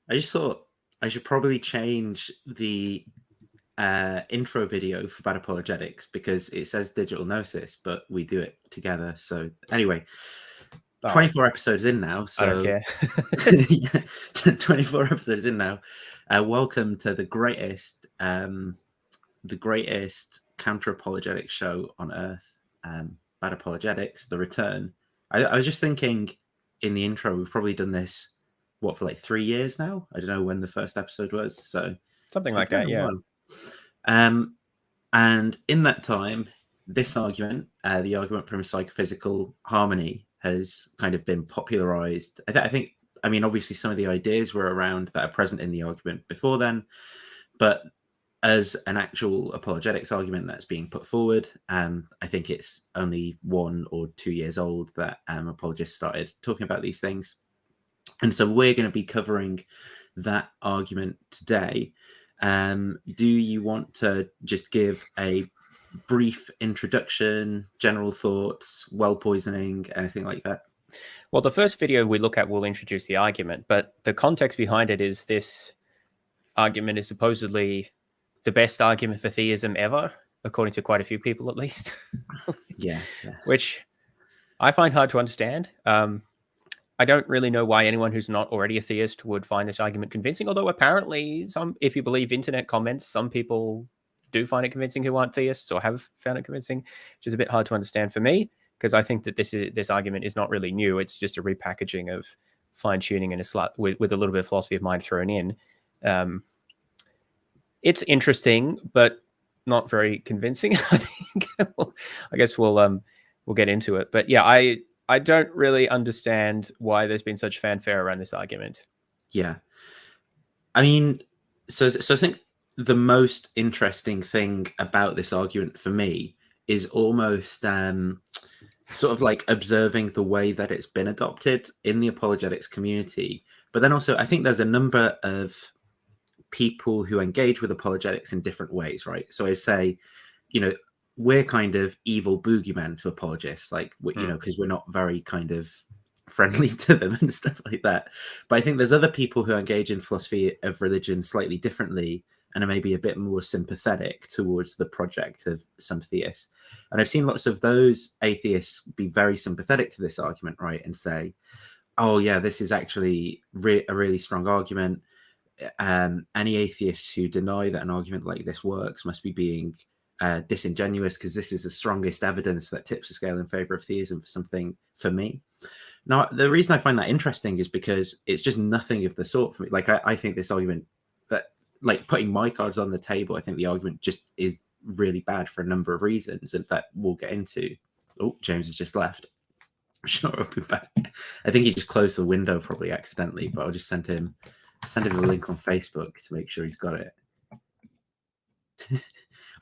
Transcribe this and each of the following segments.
I just thought I should probably change the intro video for Bad Apologetics because it says digital gnosis, but we do it together. So anyway, 24 episodes in now. So I don't care. 24 episodes in now. Welcome to the greatest counter-apologetic show on earth, Bad Apologetics, The Return. I was just thinking in the intro, we've probably done this, for like 3 years now? I don't know when the first episode was. So something like that, yeah. And in that time, this argument, the argument from Psychophysical Harmony, has kind of been popularized. I mean, obviously some of the ideas were around that are present in the argument before then, but as an actual apologetics argument that's being put forward, I think it's only 1 or 2 years old that apologists started talking about these things. And so we're going to be covering that argument today. Do you want to just give a brief introduction, general thoughts, well poisoning, anything like that? Well, the first video we look at will introduce the argument, but the context behind it is this argument is supposedly the best argument for theism ever, according to quite a few people at least. Yeah. Which I find hard to understand. I don't really know why anyone who's not already a theist would find this argument convincing, although apparently if you believe internet comments, some people do find it convincing who aren't theists or have found it convincing, which is a bit hard to understand for me, because I think that this argument is not really new. It's just a repackaging of fine-tuning and with a little bit of philosophy of mind thrown in. It's interesting, but not very convincing, I think. I guess we'll get into it. But yeah, I don't really understand why there's been such fanfare around this argument. Yeah. I mean, so I think the most interesting thing about this argument for me is almost sort of like observing the way that it's been adopted in the apologetics community. But then also, I think there's a number of people who engage with apologetics in different ways, right? So I say, we're kind of evil boogeymen to apologists, like, because we're not very kind of friendly to them and stuff like that. But I think there's other people who engage in philosophy of religion slightly differently and are maybe a bit more sympathetic towards the project of some theists. And I've seen lots of those atheists be very sympathetic to this argument, right? And say, oh yeah, this is actually a really strong argument. Any atheists who deny that an argument like this works must be being disingenuous, because this is the strongest evidence that tips the scale in favor of theism for me. Now, the reason I find that interesting is because it's just nothing of the sort for me. Like, I think this argument, that, like, putting my cards on the table, I think the argument just is really bad for a number of reasons, and that we'll get into. Oh, James has just left. I'm sure I'll be back. I think he just closed the window probably accidentally, but I'll just send him the link on Facebook to make sure he's got it.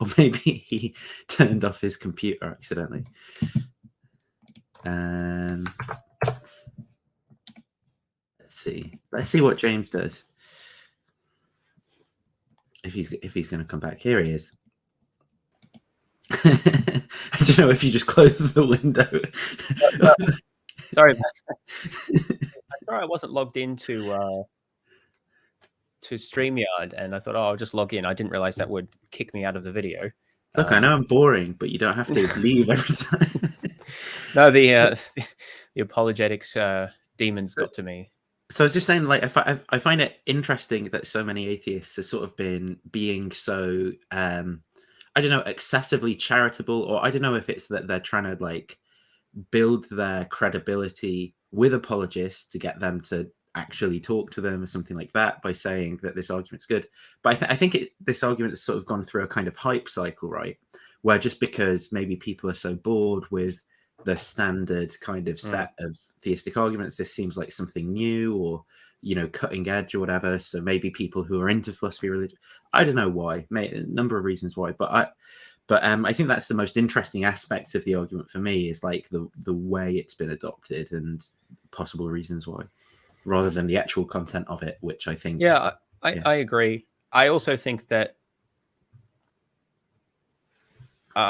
Or maybe he turned off his computer accidentally. Let's see what James does. If he's going to come back. Here he is. I don't know if you just closed the window. Sorry. I wasn't logged into to StreamYard, and I thought, I'll just log in. I didn't realize that would kick me out of the video. Look, I know I'm boring, but you don't have to leave every time. No, the apologetics demons got to me. So I was just saying, like, I find it interesting that so many atheists have sort of been being so, I don't know, excessively charitable, or I don't know if it's that they're trying to, like, build their credibility with apologists to get them to actually talk to them or something like that by saying that this argument's good. But I think this argument has sort of gone through a kind of hype cycle, right? Where just because maybe people are so bored with the standard kind of set of theistic arguments, this seems like something new or, cutting edge or whatever. So maybe people who are into philosophy, religion, I don't know why, a number of reasons why, but I think that's the most interesting aspect of the argument for me, is like the way it's been adopted and possible reasons why, rather than the actual content of it, which I think... Yeah, I agree. I also think that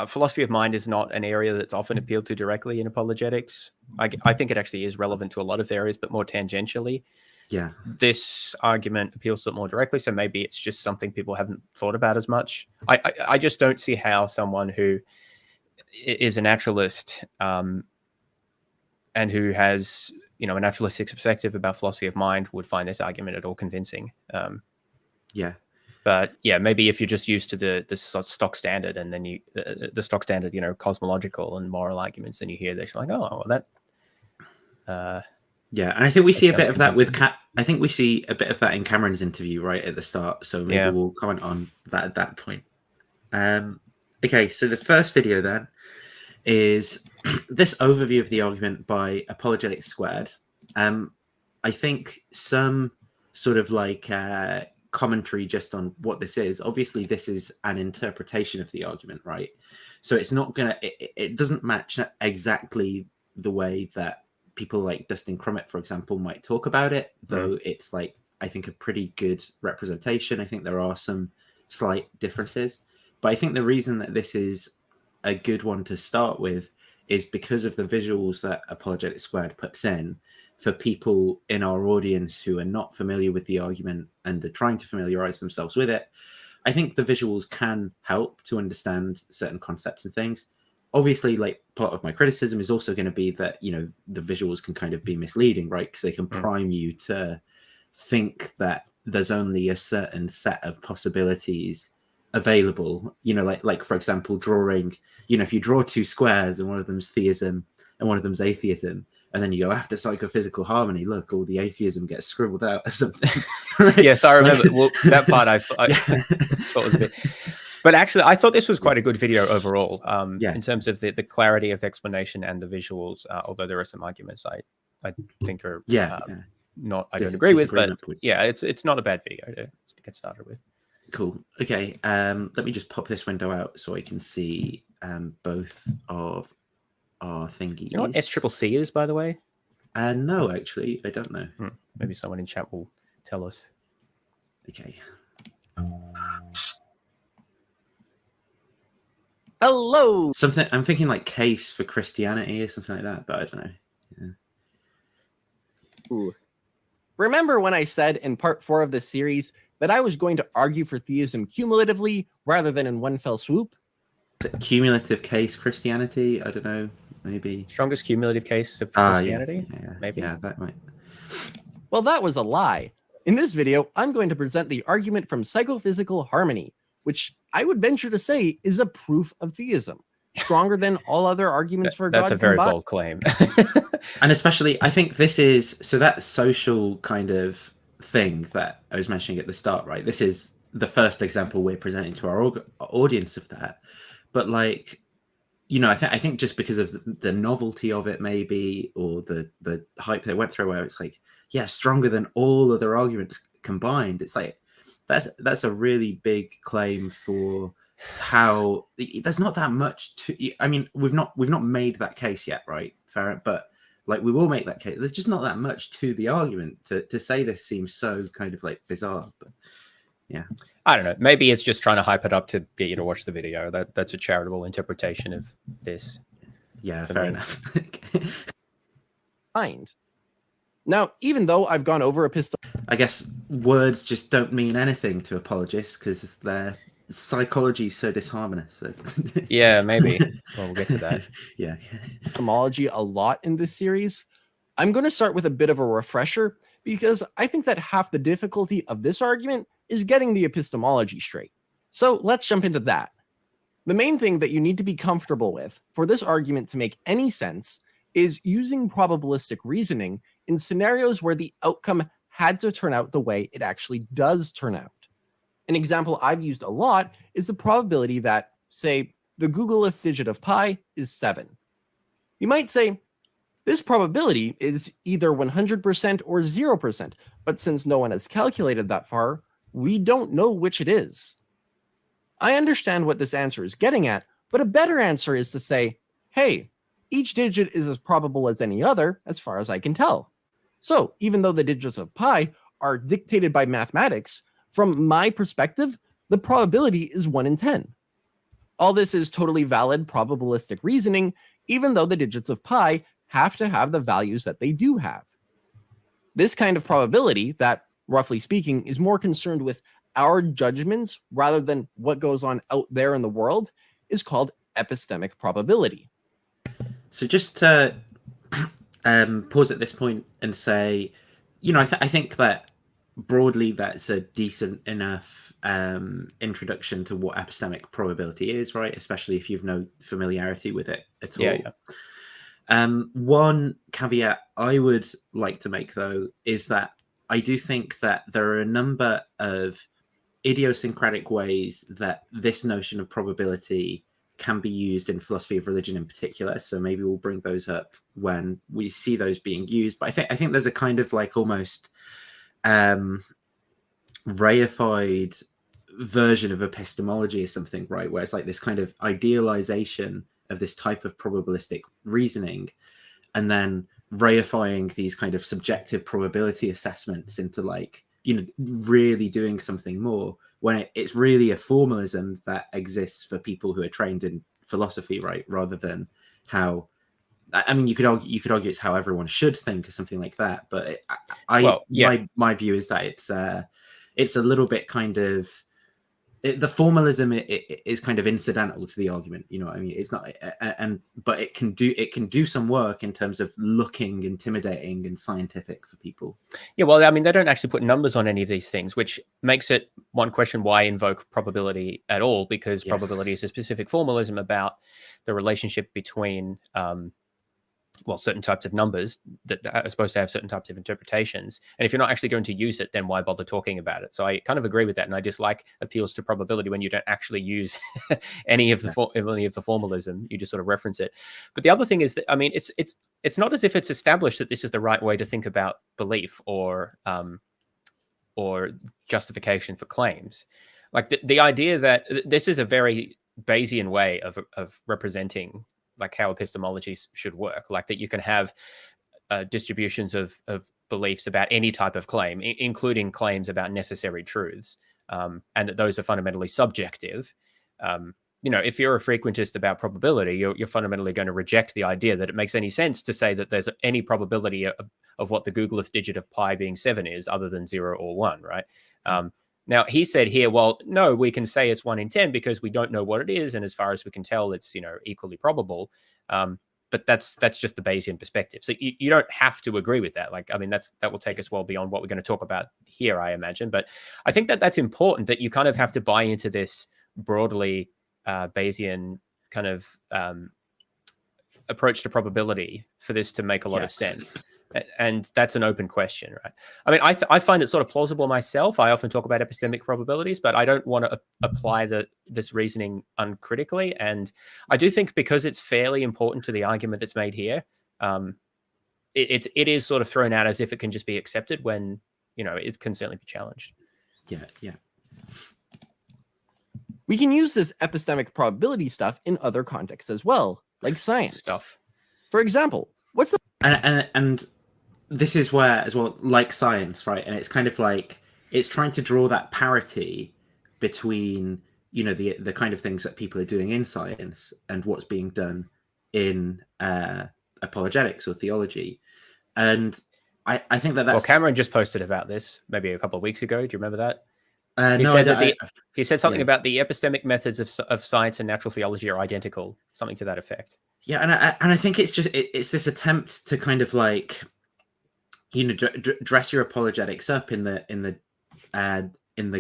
philosophy of mind is not an area that's often appealed to directly in apologetics. I think it actually is relevant to a lot of areas, but more tangentially. Yeah. This argument appeals to it more directly, so maybe it's just something people haven't thought about as much. I just don't see how someone who is a naturalist and who has, you know, a naturalistic perspective about philosophy of mind would find this argument at all convincing. Yeah. But yeah, maybe if you're just used to the stock standard, and then the stock standard, you know, cosmological and moral arguments, and you hear this, you're like, oh, well, that. Yeah, and I think we see a bit of that convincing. with I think we see a bit of that in Cameron's interview right at the start. So maybe we'll comment on that at that point. Okay, so the first video then is this overview of the argument by Apologetics Squared. I think some sort of like commentary just on what this is. Obviously, this is an interpretation of the argument, right? So it's not gonna. It doesn't match exactly the way that people like Dustin Crummett, for example, might talk about it, though it's like, I think, a pretty good representation. I think there are some slight differences, but I think the reason that this is a good one to start with is because of the visuals that Apologetics Squared puts in for people in our audience who are not familiar with the argument and are trying to familiarize themselves with it. I think the visuals can help to understand certain concepts and things. Obviously, like, part of my criticism is also going to be that, you know, the visuals can kind of be misleading, right? Because they can prime you to think that there's only a certain set of possibilities available. You know, like for example, drawing, you know, if you draw two squares and one of them's theism and one of them's atheism, and then you go after psychophysical harmony, look, all the atheism gets scribbled out or something. Right? Yes, I remember. Well, that part I thought was a bit. But actually, I thought this was quite a good video overall, in terms of the clarity of the explanation and the visuals, although there are some arguments I think are not, I don't agree with, but yeah, it's not a bad video to get started with. Cool. Okay, let me just pop this window out so I can see both of our thingies. You know what SCCC is, by the way? No, actually, I don't know. Maybe someone in chat will tell us. Okay. Hello. Something I'm thinking like case for Christianity or something like that, but I don't know. Yeah. Ooh. Remember when I said in part 4 of this series that I was going to argue for theism cumulatively rather than in one fell swoop? Cumulative case Christianity? I don't know. Maybe strongest cumulative case of Christianity? Maybe. Yeah, that might. Well, that was a lie. In this video, I'm going to present the argument from Psychophysical Harmony, which I would venture to say is a proof of theism, stronger than all other arguments for God. That's a very bold claim. And especially, I think this is, so that social kind of thing that I was mentioning at the start, right? This is the first example we're presenting to our audience of that. But like, you know, I think just because of the novelty of it, maybe, or the hype they went through, where it's like, yeah, stronger than all other arguments combined. It's like, that's a really big claim for how there's not that much to. I mean, we've not made that case yet, right? Fair, but like, we will make that case. There's just not that much to the argument to say this seems so kind of like bizarre. But yeah, I don't know. Maybe it's just trying to hype it up to get you to watch the video. That's a charitable interpretation of this. Yeah, fair enough. Mind. Now, even though I've gone over I guess words just don't mean anything to apologists because their psychology is so disharmonious. Yeah, maybe. Well, we'll get to that. Yeah. epistemology a lot in this series, I'm going to start with a bit of a refresher because I think that half the difficulty of this argument is getting the epistemology straight. So let's jump into that. The main thing that you need to be comfortable with for this argument to make any sense is using probabilistic reasoning in scenarios where the outcome had to turn out the way it actually does turn out. An example I've used a lot is the probability that, say, the Googleeth digit of pi is 7. You might say, this probability is either 100% or 0%, but since no one has calculated that far, we don't know which it is. I understand what this answer is getting at, but a better answer is to say, hey, each digit is as probable as any other, as far as I can tell. So even though the digits of pi are dictated by mathematics, from my perspective, the probability is 1 in 10. All this is totally valid probabilistic reasoning, even though the digits of pi have to have the values that they do have. This kind of probability that, roughly speaking, is more concerned with our judgments rather than what goes on out there in the world is called epistemic probability. So just to pause at this point and say, I think that broadly that's a decent enough introduction to what epistemic probability is, right? Especially if you've no familiarity with it at all. Yeah. One caveat I would like to make, though, is that I do think that there are a number of idiosyncratic ways that this notion of probability can be used in philosophy of religion in particular. So maybe we'll bring those up when we see those being used. But I think there's a kind of like almost reified version of epistemology or something, right? Where it's like this kind of idealization of this type of probabilistic reasoning, and then reifying these kind of subjective probability assessments into like, really doing something more when it's really a formalism that exists for people who are trained in philosophy, right? Rather than how, I mean, you could argue it's how everyone should think or something like that. But my view is that it's a little bit kind of, the formalism is kind of incidental to the argument. You know what I mean? It's not, but it can do some work in terms of looking intimidating and scientific for people. Yeah, well, I mean, they don't actually put numbers on any of these things, which makes it one question: why invoke probability at all? Because probability is a specific formalism about the relationship between certain types of numbers that are supposed to have certain types of interpretations. And if you're not actually going to use it, then why bother talking about it? So I kind of agree with that. And I dislike appeals to probability when you don't actually use any of the formalism. You just sort of reference it. But the other thing is that, I mean, it's not as if it's established that this is the right way to think about belief or justification for claims. Like the idea that this is a very Bayesian way of representing like how epistemologies should work, like that you can have distributions of beliefs about any type of claim, including claims about necessary truths, and that those are fundamentally subjective. If you're a frequentist about probability, you're fundamentally going to reject the idea that it makes any sense to say that there's any probability of what the Googolith digit of pi being 7 is other than 0 or 1, right? Now, he said here, well, no, we can say it's 1 in 10 because we don't know what it is. And as far as we can tell, it's, equally probable. But that's just the Bayesian perspective. So you don't have to agree with that. Like, I mean, that will take us well beyond what we're going to talk about here, I imagine. But I think that's important, that you kind of have to buy into this broadly Bayesian kind of approach to probability for this to make a lot of sense. And that's an open question, right? I mean, I find it sort of plausible myself. I often talk about epistemic probabilities, but I don't want to apply this reasoning uncritically. And I do think because it's fairly important to the argument that's made here, it is sort of thrown out as if it can just be accepted when, it can certainly be challenged. Yeah. We can use this epistemic probability stuff in other contexts as well, like science stuff. For example, what's the and this is where, as well, like science, right? And it's kind of like it's trying to draw that parity between, the kind of things that people are doing in science and what's being done in apologetics or theology. And I think that's... Well, Cameron just posted about this maybe a couple of weeks ago. Do you remember that? He said something about the epistemic methods of science and natural theology are identical, something to that effect. Yeah, and I think it's just it's this attempt to kind of like, dress your apologetics up in the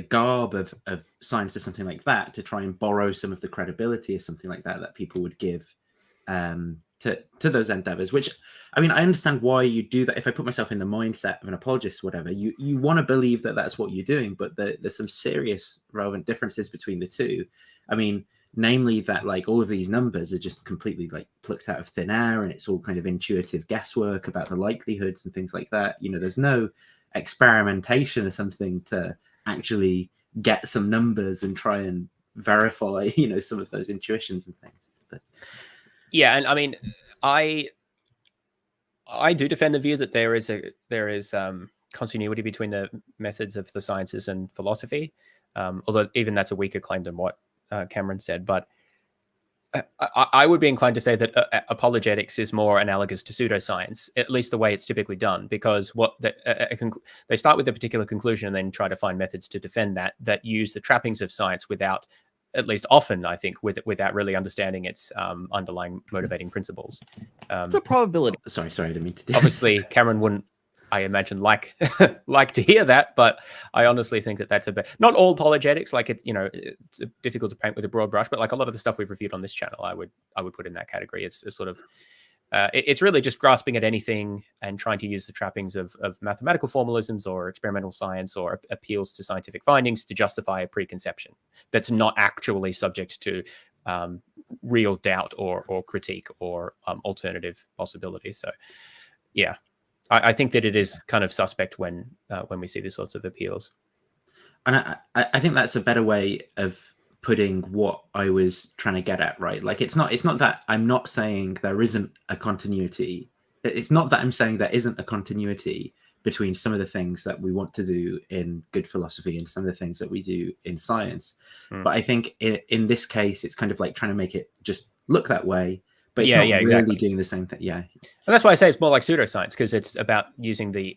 garb of science or something like that, to try and borrow some of the credibility or something like that people would give to those endeavors. Which, I mean, I understand why you do that. If I put myself in the mindset of an apologist or whatever, you want to believe that that's what you're doing, but there's some serious relevant differences between the two. I mean, namely that like all of these numbers are just completely like plucked out of thin air, and it's all kind of intuitive guesswork about the likelihoods and things like that. There's no experimentation or something to actually get some numbers and try and verify, some of those intuitions and things. But yeah, and I mean, I do defend the view that there is continuity between the methods of the sciences and philosophy, although even that's a weaker claim than what Cameron said. But I would be inclined to say that apologetics is more analogous to pseudoscience, at least the way it's typically done, because they start with a particular conclusion and then try to find methods to defend that use the trappings of science without, at least often, I think, without really understanding its underlying motivating principles. It's a probability. Sorry, I didn't mean to do Obviously, Cameron wouldn't, I imagine, like to hear that, but I honestly think that that's not all apologetics. Like it's difficult to paint with a broad brush, but like a lot of the stuff we've reviewed on this channel, I would put in that category. It's sort of it's really just grasping at anything and trying to use the trappings of mathematical formalisms or experimental science or appeals to scientific findings to justify a preconception that's not actually subject to real doubt or critique or alternative possibilities. So, yeah. I think that it is kind of suspect when we see these sorts of appeals. And I think that's a better way of putting what I was trying to get at, right? Like it's not that I'm not saying there isn't a continuity. It's not that I'm saying there isn't a continuity between some of the things that we want to do in good philosophy and some of the things that we do in science. But I think in this case, it's kind of like trying to make it just look that way. But it's not really exactly doing the same thing. Yeah. And that's why I say it's more like pseudoscience, because it's about using the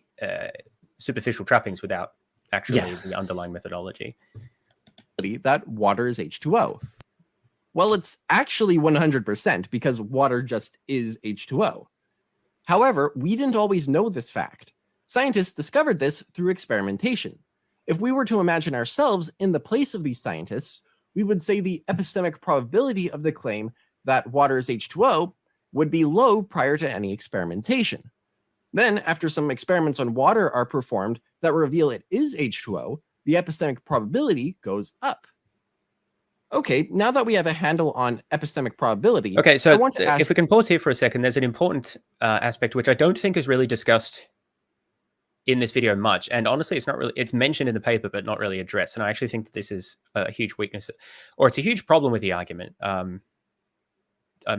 superficial trappings without actually the underlying methodology. That water is H2O. Well, it's actually 100% because water just is H2O. However, we didn't always know this fact. Scientists discovered this through experimentation. If we were to imagine ourselves in the place of these scientists, we would say the epistemic probability of the claim that water is H2O would be low prior to any experimentation. Then, after some experiments on water are performed that reveal it is H2O, the epistemic probability goes up. Okay, now that we have a handle on epistemic probability, okay, so I want to ask, if we can pause here for a second, there's an important aspect which I don't think is really discussed in this video much, and honestly, it's mentioned in the paper but not really addressed. And I actually think that this is a huge weakness, or it's a huge problem with the argument.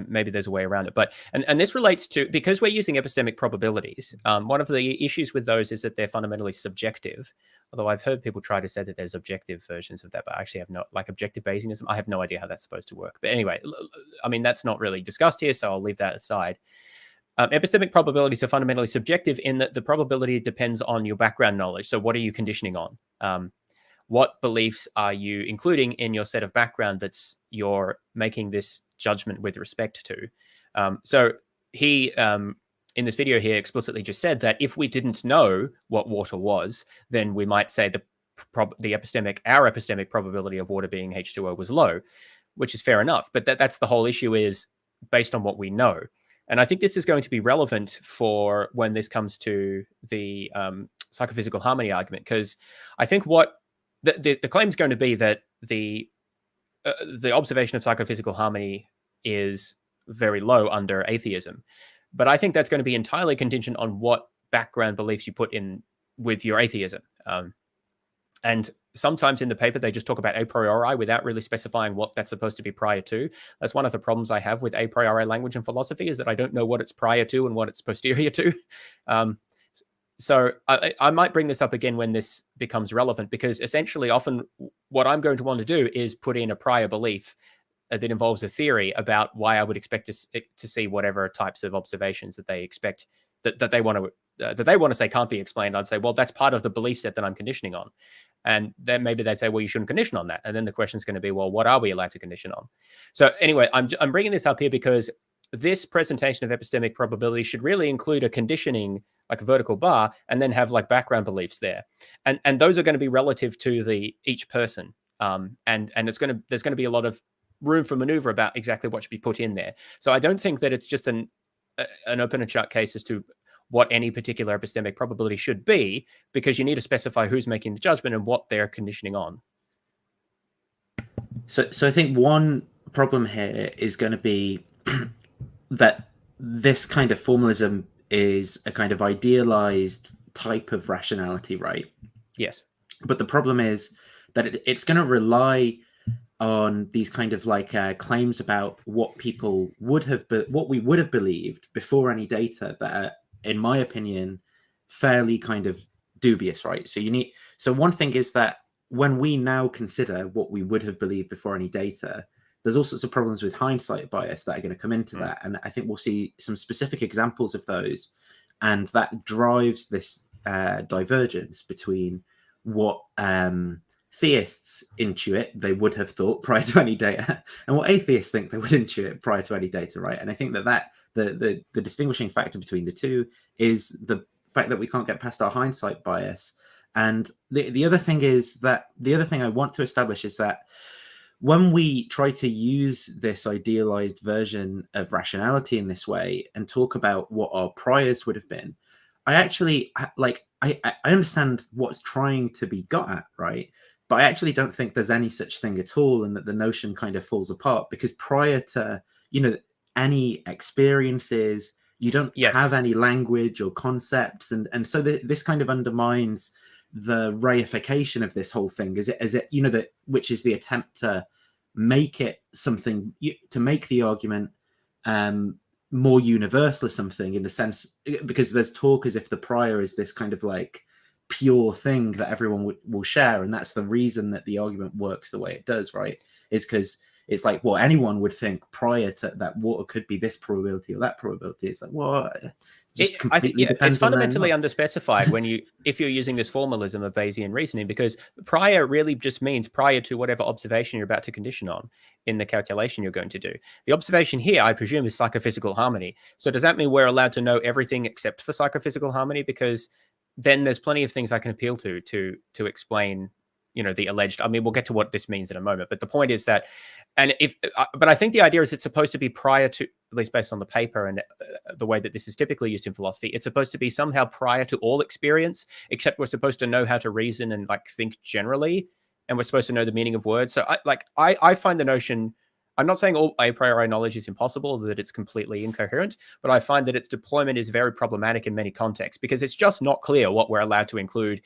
Maybe there's a way around it, but and this relates to, because we're using epistemic probabilities, one of the issues with those is that they're fundamentally subjective. Although I've heard people try to say that there's objective versions of that, but I actually have no, like objective Bayesianism, I have no idea how that's supposed to work. But anyway, I mean, that's not really discussed here, so I'll leave that aside. Epistemic probabilities are fundamentally subjective in that the probability depends on your background knowledge. So what are you conditioning on? What beliefs are you including in your set of background that's you're making this judgment with respect to? So he, in this video here, explicitly just said that if we didn't know what water was, then we might say our epistemic probability of water being H2O was low, which is fair enough. But that's the whole issue, is based on what we know. And I think this is going to be relevant for when this comes to the psychophysical harmony argument, because I think what the claim is going to be that the observation of psychophysical harmony is very low under atheism. But I think that's going to be entirely contingent on what background beliefs you put in with your atheism. And sometimes in the paper, they just talk about a priori without really specifying what that's supposed to be prior to. That's one of the problems I have with a priori language in philosophy, is that I don't know what it's prior to and what it's posterior to. So I might bring this up again when this becomes relevant, because essentially often what I'm going to want to do is put in a prior belief that involves a theory about why I would expect to see whatever types of observations that they expect that they want to say can't be explained. I'd say, well, that's part of the belief set that I'm conditioning on. And then maybe they'd say, well, you shouldn't condition on that. And then the question is going to be, well, what are we allowed to condition on? So anyway, I'm bringing this up here because this presentation of epistemic probability should really include a conditioning, like a vertical bar, and then have like background beliefs there. And those are going to be relative to each person. And there's going to be a lot of room for maneuver about exactly what should be put in there. So I don't think that it's just an open and shut case as to what any particular epistemic probability should be, because you need to specify who's making the judgment and what they're conditioning on. So I think one problem here is going to be that this kind of formalism is a kind of idealized type of rationality, right? Yes. But the problem is that it's going to rely on these kind of like claims about what people would have, what we would have believed before any data that are, in my opinion, fairly kind of dubious, right? So one thing is that when we now consider what we would have believed before any data, there's all sorts of problems with hindsight bias that are going to come into that. And I think we'll see some specific examples of those. And that drives this divergence between what theists intuit they would have thought prior to any data and what atheists think they would intuit prior to any data, right? And I think that the distinguishing factor between the two is the fact that we can't get past our hindsight bias. And the other thing I want to establish is that when we try to use this idealized version of rationality in this way and talk about what our priors would have been, I actually I understand what's trying to be got at, right? But I actually don't think there's any such thing at all, and that the notion kind of falls apart, because prior to, any experiences, you don't have any language or concepts, and so this kind of undermines the reification of this whole thing, which is the attempt to make it something, to make the argument more universal or something, in the sense, because there's talk as if the prior is this kind of like pure thing that everyone will share, and that's the reason that the argument works the way it does, right? Is because it's like, well, anyone would think prior to that water could be this probability or that probability. It's like, well, it's fundamentally underspecified if you're using this formalism of Bayesian reasoning, because prior really just means prior to whatever observation you're about to condition on in the calculation you're going to do. The observation here, I presume, is psychophysical harmony. So does that mean we're allowed to know everything except for psychophysical harmony? Because then there's plenty of things I can appeal to explain, the alleged. I mean, we'll get to what this means in a moment, but the point is that, but I think the idea is it's supposed to be prior to, at least based on the paper and the way that this is typically used in philosophy, it's supposed to be somehow prior to all experience, except we're supposed to know how to reason and think generally, and we're supposed to know the meaning of words. So I find the notion, I'm not saying all a priori knowledge is impossible, that it's completely incoherent, but I find that its deployment is very problematic in many contexts, because it's just not clear what we're allowed to include.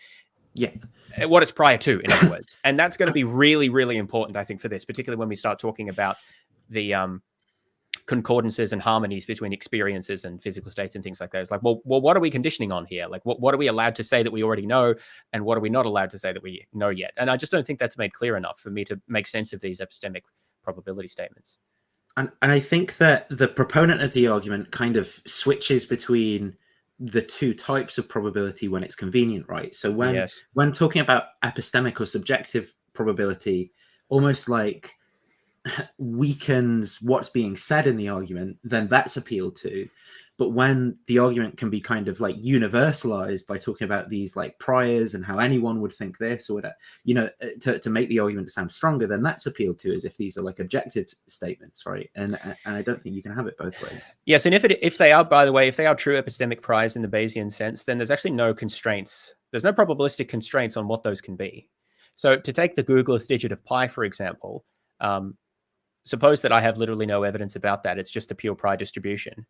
What it's prior to, in other words. And that's going to be really, really important, I think, for this, particularly when we start talking about the concordances and harmonies between experiences and physical states and things like that. It's like, well, what are we conditioning on here? Like, what are we allowed to say that we already know, and what are we not allowed to say that we know yet? And I just don't think that's made clear enough for me to make sense of these epistemic probability statements. And I think that the proponent of the argument kind of switches between the two types of probability when it's convenient, right? So when talking about epistemic or subjective probability, almost like weakens what's being said in the argument, then that's appealed to. But when the argument can be kind of like universalized by talking about these like priors and how anyone would think this or whatever, to make the argument sound stronger, then that's appealed to, as if these are like objective statements, right? And I don't think you can have it both ways. Yes, and if they are, by the way, if they are true epistemic priors in the Bayesian sense, then there's actually no constraints. There's no probabilistic constraints on what those can be. So to take the Googler's digit of pi, for example, suppose that I have literally no evidence about that. It's just a pure prior distribution.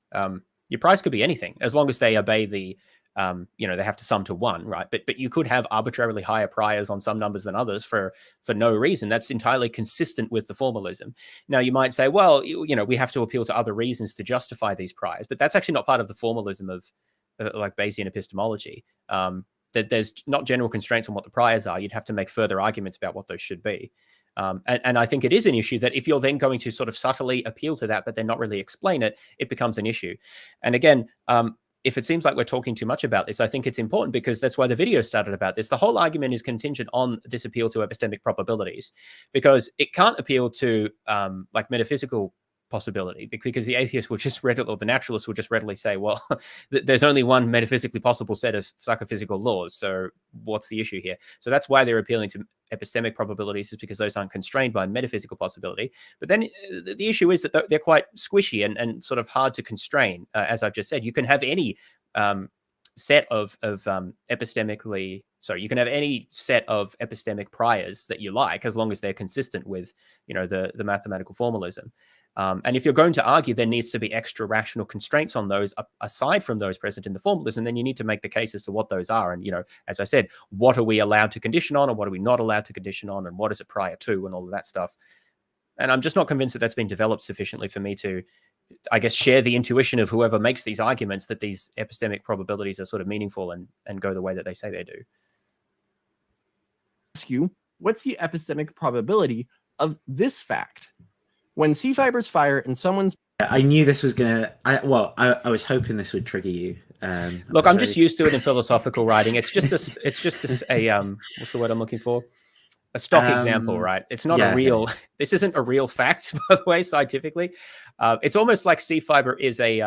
Your price could be anything, as long as they obey the, they have to sum to 1, right? But you could have arbitrarily higher priors on some numbers than others for no reason. That's entirely consistent with the formalism. Now, you might say, well, we have to appeal to other reasons to justify these priors, but that's actually not part of the formalism of like Bayesian epistemology. That there's not general constraints on what the priors are. You'd have to make further arguments about what those should be. And I think it is an issue that if you're then going to sort of subtly appeal to that, but then not really explain it, it becomes an issue. And again, if it seems like we're talking too much about this, I think it's important, because that's why the video started about this. The whole argument is contingent on this appeal to epistemic probabilities, because it can't appeal to like metaphysical possibility, because the atheist will just readily, or the naturalist will just readily say, well, there's only one metaphysically possible set of psychophysical laws, so what's the issue here? So that's why they're appealing to epistemic probabilities, is because those aren't constrained by metaphysical possibility. But then the issue is that they're quite squishy and sort of hard to constrain. As I've just said, you can have any set of epistemically, sorry, you can have any set of epistemic priors that you like, as long as they're consistent with, the mathematical formalism. And if you're going to argue there needs to be extra rational constraints on those, aside from those present in the formalism, then you need to make the case as to what those are. And, as I said, what are we allowed to condition on, and what are we not allowed to condition on, and what is it prior to, and all of that stuff. And I'm just not convinced that that's been developed sufficiently for me to, I guess, share the intuition of whoever makes these arguments that these epistemic probabilities are sort of meaningful and go the way that they say they do. Ask you, what's the epistemic probability of this fact? When C fibers fire and someone's I knew this was gonna. I was hoping this would trigger you. Look, I'm just used to it in philosophical writing. It's just a what's the word I'm looking for? A stock example, right? It's not a real. Yeah. This isn't a real fact, by the way, scientifically. It's almost like C fiber is a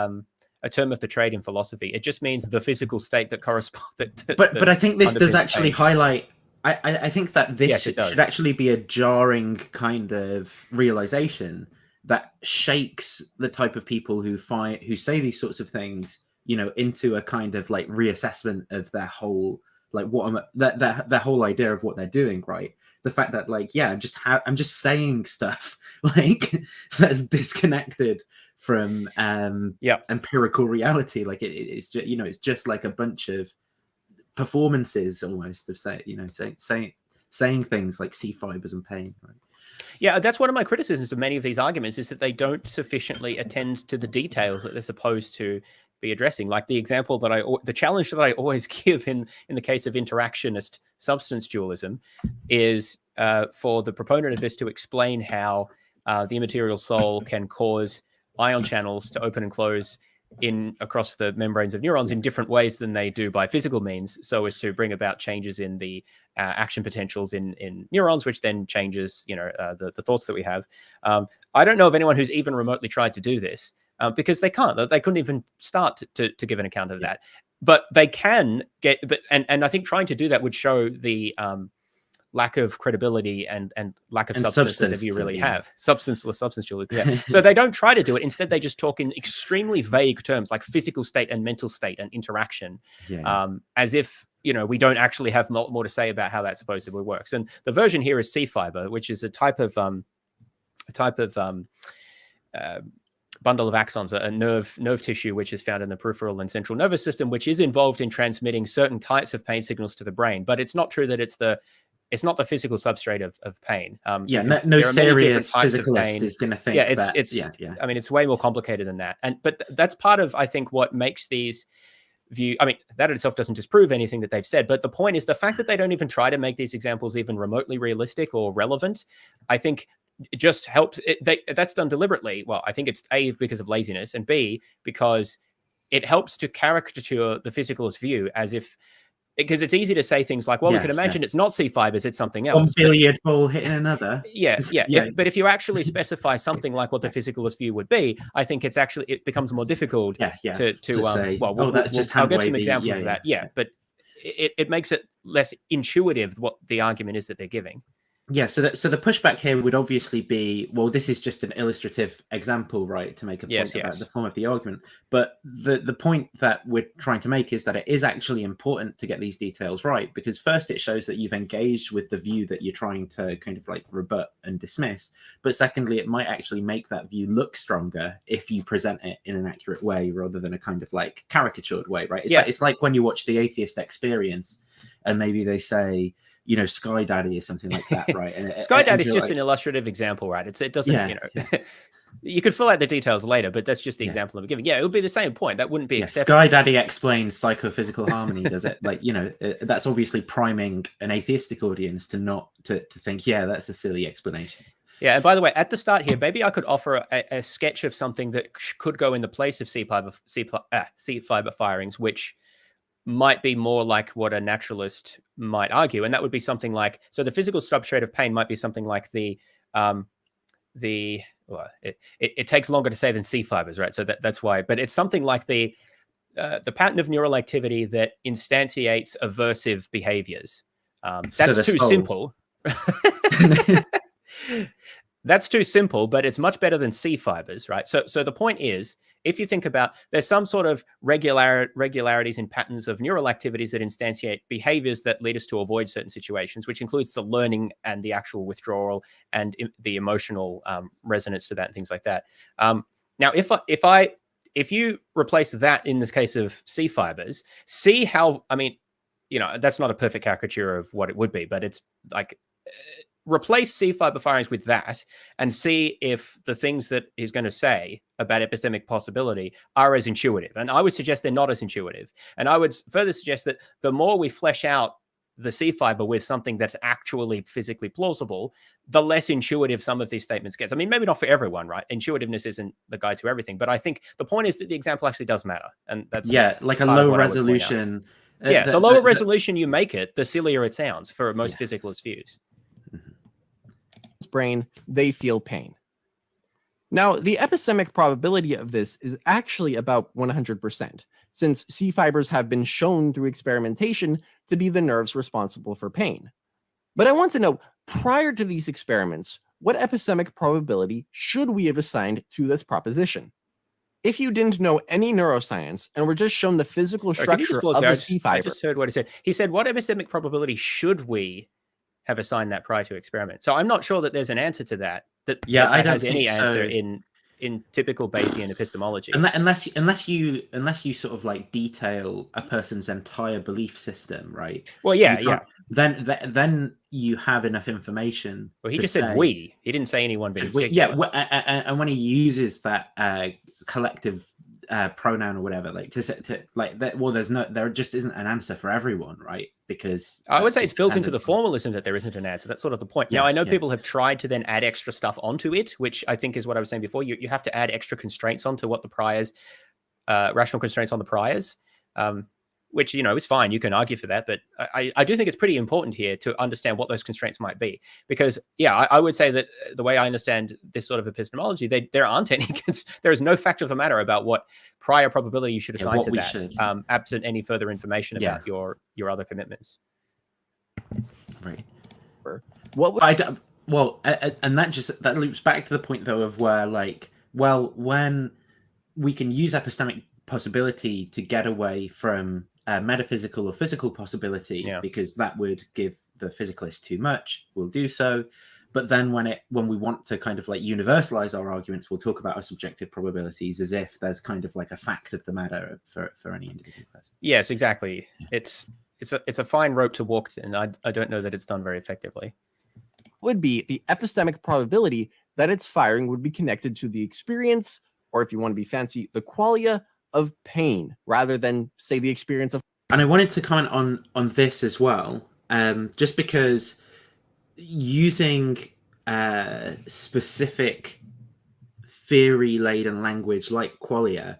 term of the trade in philosophy. It just means the physical state that corresponds. But I think this does actually highlight. I think that this should actually be a jarring kind of realization that shakes the type of people who say these sorts of things, into a kind of like reassessment of their whole their whole idea of what they're doing, right? The fact that I'm just saying stuff like that's disconnected from empirical reality. Like it's just, it's just like a bunch of performances almost of saying things like C fibers and pain, right? Yeah, that's one of my criticisms of many of these arguments, is that they don't sufficiently attend to the details that they're supposed to be addressing. Like the challenge that I always give in the case of interactionist substance dualism is for the proponent of this to explain how the immaterial soul can cause ion channels to open and close across the membranes of neurons in different ways than they do by physical means, so as to bring about changes in the action potentials in neurons, which then changes, the thoughts that we have. I don't know of anyone who's even remotely tried to do this because they can't. They couldn't even start to give an account of that. But they can get. And I think trying to do that would show the lack of credibility and lack of substance that the view really have. Substanceless substance dualism. Yeah. So they don't try to do it. Instead, they just talk in extremely vague terms like physical state and mental state and interaction, as if we don't actually have more to say about how that supposedly works. And the version here is C fiber, which is a type of bundle of axons, a nerve tissue which is found in the peripheral and central nervous system, which is involved in transmitting certain types of pain signals to the brain. But it's not true that it's not the physical substrate of pain. No serious physicalist is going to think that. I mean, it's way more complicated than that. But that's part of, I think, what makes these view. I mean, that itself doesn't disprove anything that they've said. But the point is the fact that they don't even try to make these examples even remotely realistic or relevant, I think it just helps. That's done deliberately. Well, I think it's A, because of laziness, and B, because it helps to caricature the physicalist view as if, because it's easy to say things like, well, we can imagine it's not C fibers, it's something else. One billiard ball hitting another. Yeah. But if you actually specify something like what the physicalist view would be, I think it becomes more difficult to say, I'll get some examples of that. Yeah, but it makes it less intuitive what the argument is that they're giving. Yeah, so the pushback here would obviously be, well, this is just an illustrative example, right, to make a point about the form of the argument. But the point that we're trying to make is that it is actually important to get these details right, because first it shows that you've engaged with the view that you're trying to kind of like rebut and dismiss. But secondly, it might actually make that view look stronger if you present it in an accurate way rather than a kind of like caricatured way, right? It's like when you watch The Atheist Experience and maybe they say, Sky Daddy or something like that, right? Sky Daddy is just an illustrative example, right? It doesn't, you could fill out the details later, but that's just the example I'm giving. Yeah, it would be the same point. That wouldn't be acceptable. Sky Daddy explains psychophysical harmony, does it? Like, that's obviously priming an atheistic audience to think, that's a silly explanation. Yeah, and by the way, at the start here, maybe I could offer a sketch of something that could go in the place of C fiber firings, which might be more like what a naturalist might argue, and that would be something like, so the physical substrate of pain might be something like it takes longer to say than C fibers, right? So that's why, but it's something like the pattern of neural activity that instantiates aversive behaviors. That's too simple. That's too simple, but it's much better than C fibers, right? So the point is, if you think about, there's some sort of regularities in patterns of neural activities that instantiate behaviors that lead us to avoid certain situations, which includes the learning and the actual withdrawal and the emotional resonance to that and things like that. Now, if you replace that in this case of C fibers, see how, that's not a perfect caricature of what it would be, but it's like, replace C fiber firings with that and see if the things that he's going to say about epistemic possibility are as intuitive. And I would suggest they're not as intuitive. And I would further suggest that the more we flesh out the C fiber with something that's actually physically plausible, the less intuitive some of these statements gets. I mean, maybe not for everyone, right? Intuitiveness isn't the guide to everything, but I think the point is that the example actually does matter. And that's like a low resolution. The lower resolution you make it, the sillier it sounds for most physicalist views. Brain, they feel pain. Now, the epistemic probability of this is actually about 100%, since C fibers have been shown through experimentation to be the nerves responsible for pain. But I want to know, prior to these experiments, what epistemic probability should we have assigned to this proposition? If you didn't know any neuroscience and were just shown the physical structure of the C fiber... I just heard what he said. He said, what epistemic probability should we have assigned that prior to experiment? So I'm not sure that there's an answer to that. I don't has any answer in typical Bayesian epistemology. Unless you sort of like detail a person's entire belief system, right? Well, then you have enough information. Well, he just said we. He didn't say anyone being particular. Yeah, and when he uses that collective pronoun or whatever, like to like that, well, there just isn't an answer for everyone, right? Because I would say it's built into the formalism that there isn't an answer. That's sort of the point. Now, I know people have tried to then add extra stuff onto it, which I think is what I was saying before. You have to add extra constraints onto what the priors, rational constraints on the priors, which, is fine. You can argue for that. But I do think it's pretty important here to understand what those constraints might be. Because, I would say that the way I understand this sort of epistemology, there aren't any, there is no fact of the matter about what prior probability you should assign to that, absent any further information about your other commitments. Right. And that loops back to the point, though, of where, like, well, when we can use epistemic possibility to get away from metaphysical or physical possibility, because that would give the physicalist too much, we'll do so. But then when we want to kind of like universalize our arguments, we'll talk about our subjective probabilities as if there's kind of like a fact of the matter for any individual person. Yes, exactly. It's a fine rope to walk, and I don't know that it's done very effectively. Would be the epistemic probability that its firing would be connected to the experience, or if you want to be fancy, the qualia of pain, rather than, say, the experience of... And I wanted to comment on this as well, just because using specific theory-laden language like qualia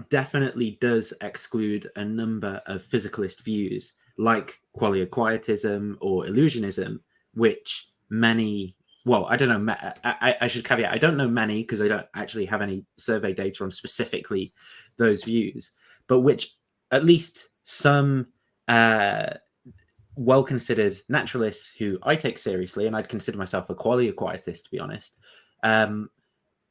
definitely does exclude a number of physicalist views, like qualia quietism or illusionism, which many... Well, I don't know. I should caveat, I don't know many because I don't actually have any survey data on specifically those views, but which at least some well-considered naturalists who I take seriously, and I'd consider myself a qualia quietist, to be honest, are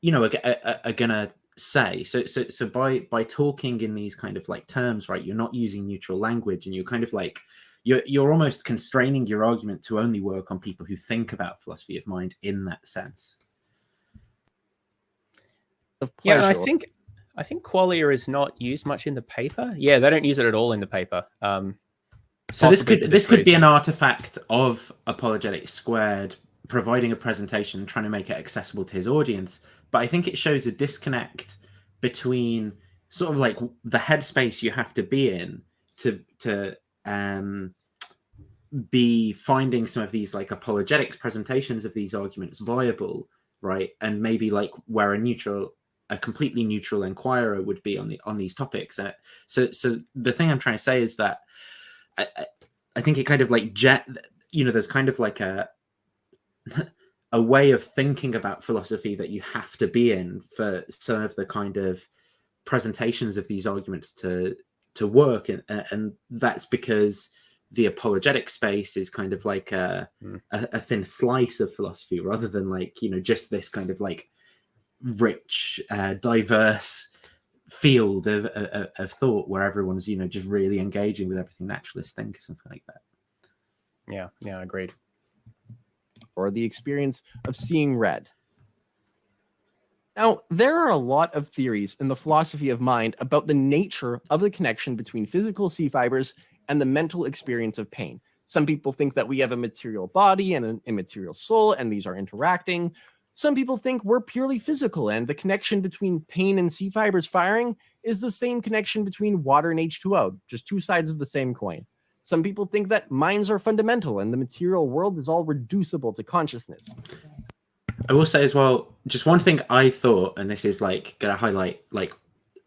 gonna say. So by talking in these kind of like terms, right, you're not using neutral language, and you're kind of like you're almost constraining your argument to only work on people who think about philosophy of mind in that sense. Yeah, I think qualia is not used much in the paper. Yeah, they don't use it at all in the paper. So this could be an artifact of Apologetics Squared providing a presentation, trying to make it accessible to his audience. But I think it shows a disconnect between sort of like the headspace you have to be in to be finding some of these like apologetics presentations of these arguments viable, right? And maybe like where a completely neutral inquirer would be on these topics. So the thing I'm trying to say is that I think it kind of like there's kind of like a way of thinking about philosophy that you have to be in for some of the kind of presentations of these arguments to work, and that's because the apologetic space is kind of like a thin slice of philosophy, rather than like just this kind of like rich, diverse field of thought where everyone's just really engaging with everything naturalists think, or something like that. Yeah, agreed. Or the experience of seeing red. Now, there are a lot of theories in the philosophy of mind about the nature of the connection between physical C fibers and the mental experience of pain. Some people think that we have a material body and an immaterial soul, and these are interacting. Some people think we're purely physical, and the connection between pain and C fibers firing is the same connection between water and H2O, just two sides of the same coin. Some people think that minds are fundamental and the material world is all reducible to consciousness. I will say as well, just one thing I thought, and this is like going to highlight like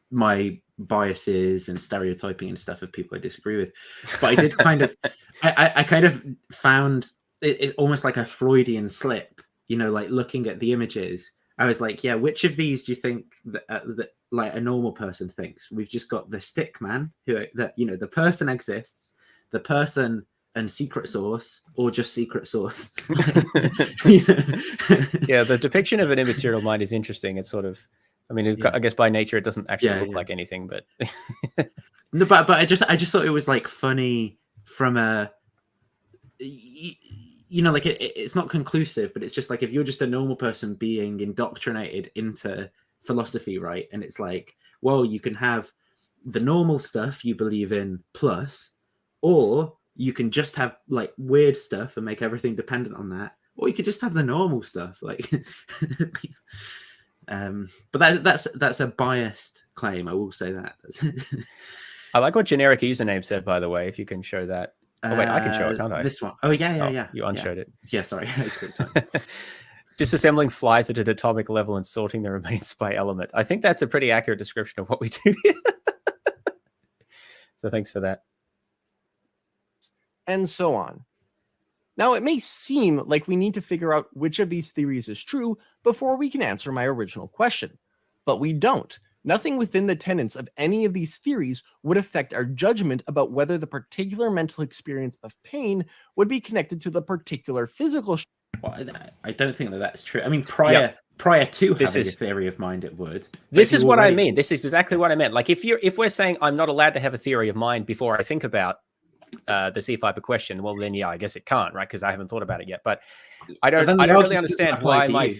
my biases and stereotyping and stuff of people I disagree with, but I did kind of, I kind of found it almost like a Freudian slip, you know, like looking at the images. I was like, yeah, which of these do you think that like a normal person thinks? We've just got the stick man, that you know, the person exists, the person and secret source, or just secret source. Yeah, the depiction of an immaterial mind is interesting. It's sort of, I mean, I guess by nature it doesn't actually look like anything, but no, but I just thought it was like funny from a, you know, like it's not conclusive, but it's just like if you're just a normal person being indoctrinated into philosophy, right? And it's like, well, you can have the normal stuff you believe in plus, or you can just have like weird stuff and make everything dependent on that, or you could just have the normal stuff, like. But that's a biased claim. I will say that. I like what generic username said, by the way. If you can show that. Oh wait, I can show it, can't I? This one. Oh yeah. You unshowed it. Yeah, sorry. Disassembling flies at an atomic level and sorting the remains by element. I think that's a pretty accurate description of what we do here. So thanks for that. And so on. Now, it may seem like we need to figure out which of these theories is true before we can answer my original question, but we don't. Nothing within the tenets of any of these theories would affect our judgment about whether the particular mental experience of pain would be connected to the particular physical. Well, I don't think that's true. I mean, prior to having a theory of mind, it would. This is what I mean. This is exactly what I meant. Like if we're saying I'm not allowed to have a theory of mind before I think about the C-fiber question, well then yeah, I guess it can't, right? Because I haven't thought about it yet. But I don't really understand why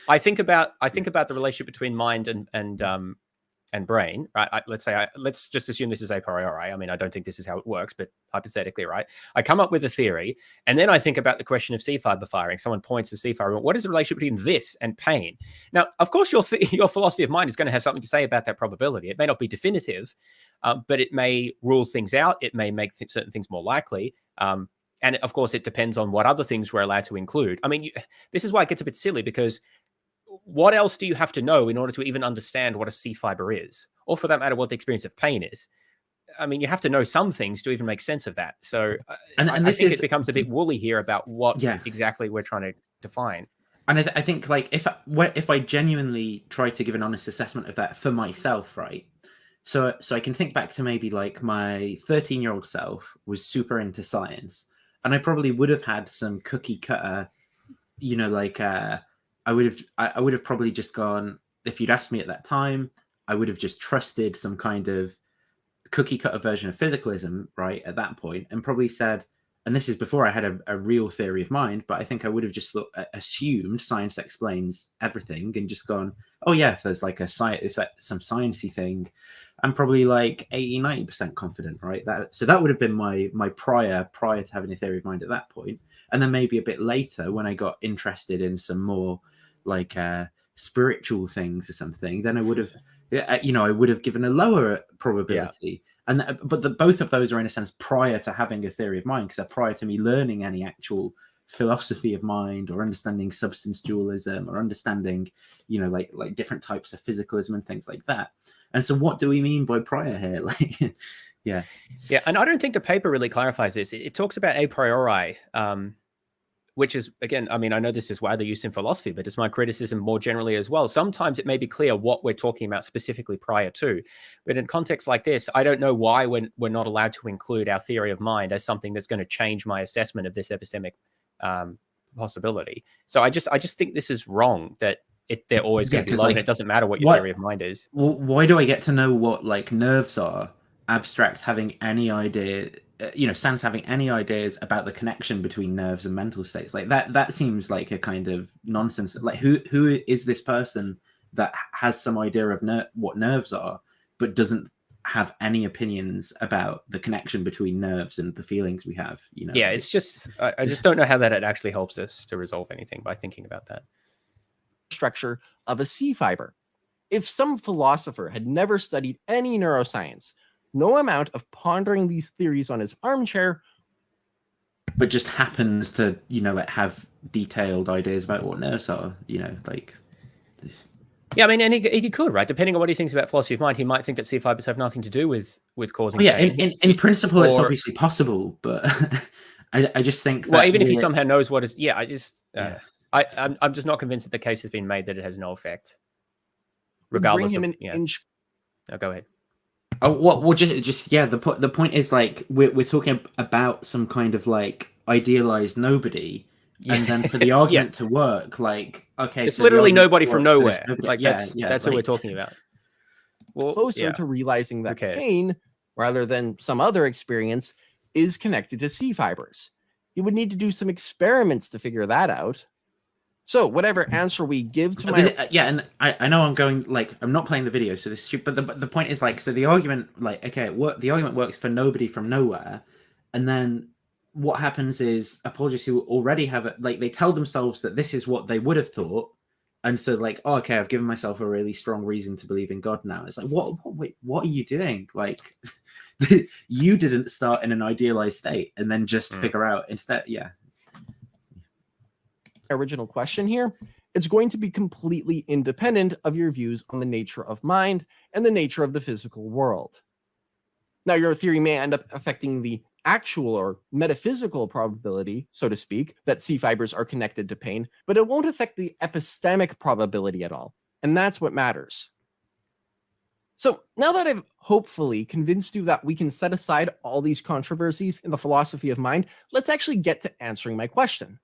I think about the relationship between mind and brain, right? Let's just assume this is a priori. I mean, I don't think this is how it works, but hypothetically, right? I come up with a theory, and then I think about the question of C-fiber firing. Someone points to C-fiber. What is the relationship between this and pain? Now, of course, your philosophy of mind is going to have something to say about that probability. It may not be definitive, but it may rule things out. It may make certain things more likely. And of course, it depends on what other things we're allowed to include. I mean, this is why it gets a bit silly, because what else do you have to know in order to even understand what a C-fiber is? Or for that matter, what the experience of pain is? I mean, you have to know some things to even make sense of that. So I think it becomes a bit woolly here about what exactly we're trying to define. And I think like if I genuinely try to give an honest assessment of that for myself, right? So I can think back to maybe like my 13-year-old self was super into science, and I probably would have had some cookie cutter, you know, like I would have probably just gone, if you'd asked me at that time, I would have just trusted some kind of cookie cutter version of physicalism, right, at that point, and probably said, and this is before I had a real theory of mind, but I think I would have just assumed science explains everything and just gone, oh yeah, if there's like if that's some sciencey thing, I'm probably like 80-90% confident, right? So that would have been my prior to having a theory of mind at that point. And then maybe a bit later, when I got interested in some more like spiritual things or something, then I would have, you know, I would have given a lower probability. And both of those are in a sense prior to having a theory of mind, because they're prior to me learning any actual philosophy of mind or understanding substance dualism or understanding, you know, like different types of physicalism and things like that. And so what do we mean by prior here? Like, yeah. And I don't think the paper really clarifies this. It talks about a priori, which is, again, I mean, I know this is widely used in philosophy, but it's my criticism more generally as well. Sometimes it may be clear what we're talking about specifically prior to, but in contexts like this, I don't know why we're not allowed to include our theory of mind as something that's going to change my assessment of this epistemic possibility. So I just think this is wrong, that they're always going to be low, and it doesn't matter what your theory of mind is. Well, why do I get to know what like nerves are? Abstract having any idea, you know, sans having any ideas about the connection between nerves and mental states, like that seems like a kind of nonsense. Like who is this person that has some idea of what nerves are, but doesn't have any opinions about the connection between nerves and the feelings we have, you know? Yeah, it's just I just don't know how that it actually helps us to resolve anything by thinking about that. Structure of a C-fiber. If some philosopher had never studied any neuroscience, no amount of pondering these theories on his armchair, but just happens to, have detailed ideas about what nerves are, like. Yeah, I mean, and he could, right? Depending on what he thinks about philosophy of mind, he might think that C fibers have nothing to do with causing pain. In principle, it's obviously possible, but I just think. Well, even if he somehow knows what is, I'm just not convinced that the case has been made that it has no effect, regardless of. No, go ahead. Oh, well, just the point is, like, we're talking about some kind of like idealized nobody, and then for the argument to work, like, okay, it's literally nobody from nowhere. Like that's what we're talking about. Well, closer to realizing that pain, rather than some other experience, is connected to C fibers. You would need to do some experiments to figure that out. So whatever answer we give to and I know I'm going, like, I'm not playing the video, so this is stupid, but the point is, like, so the argument, like, okay, the argument works for nobody from nowhere, and then what happens is apologists who already have it, like, they tell themselves that this is what they would have thought, and so, like, oh, okay, I've given myself a really strong reason to believe in God now. It's like, what are you doing? Like, you didn't start in an idealized state and then just figure out instead. Original question here, it's going to be completely independent of your views on the nature of mind and the nature of the physical world. Now, your theory may end up affecting the actual or metaphysical probability, so to speak, that C fibers are connected to pain, but it won't affect the epistemic probability at all. And that's what matters. So now that I've hopefully convinced you that we can set aside all these controversies in the philosophy of mind, let's actually get to answering my question.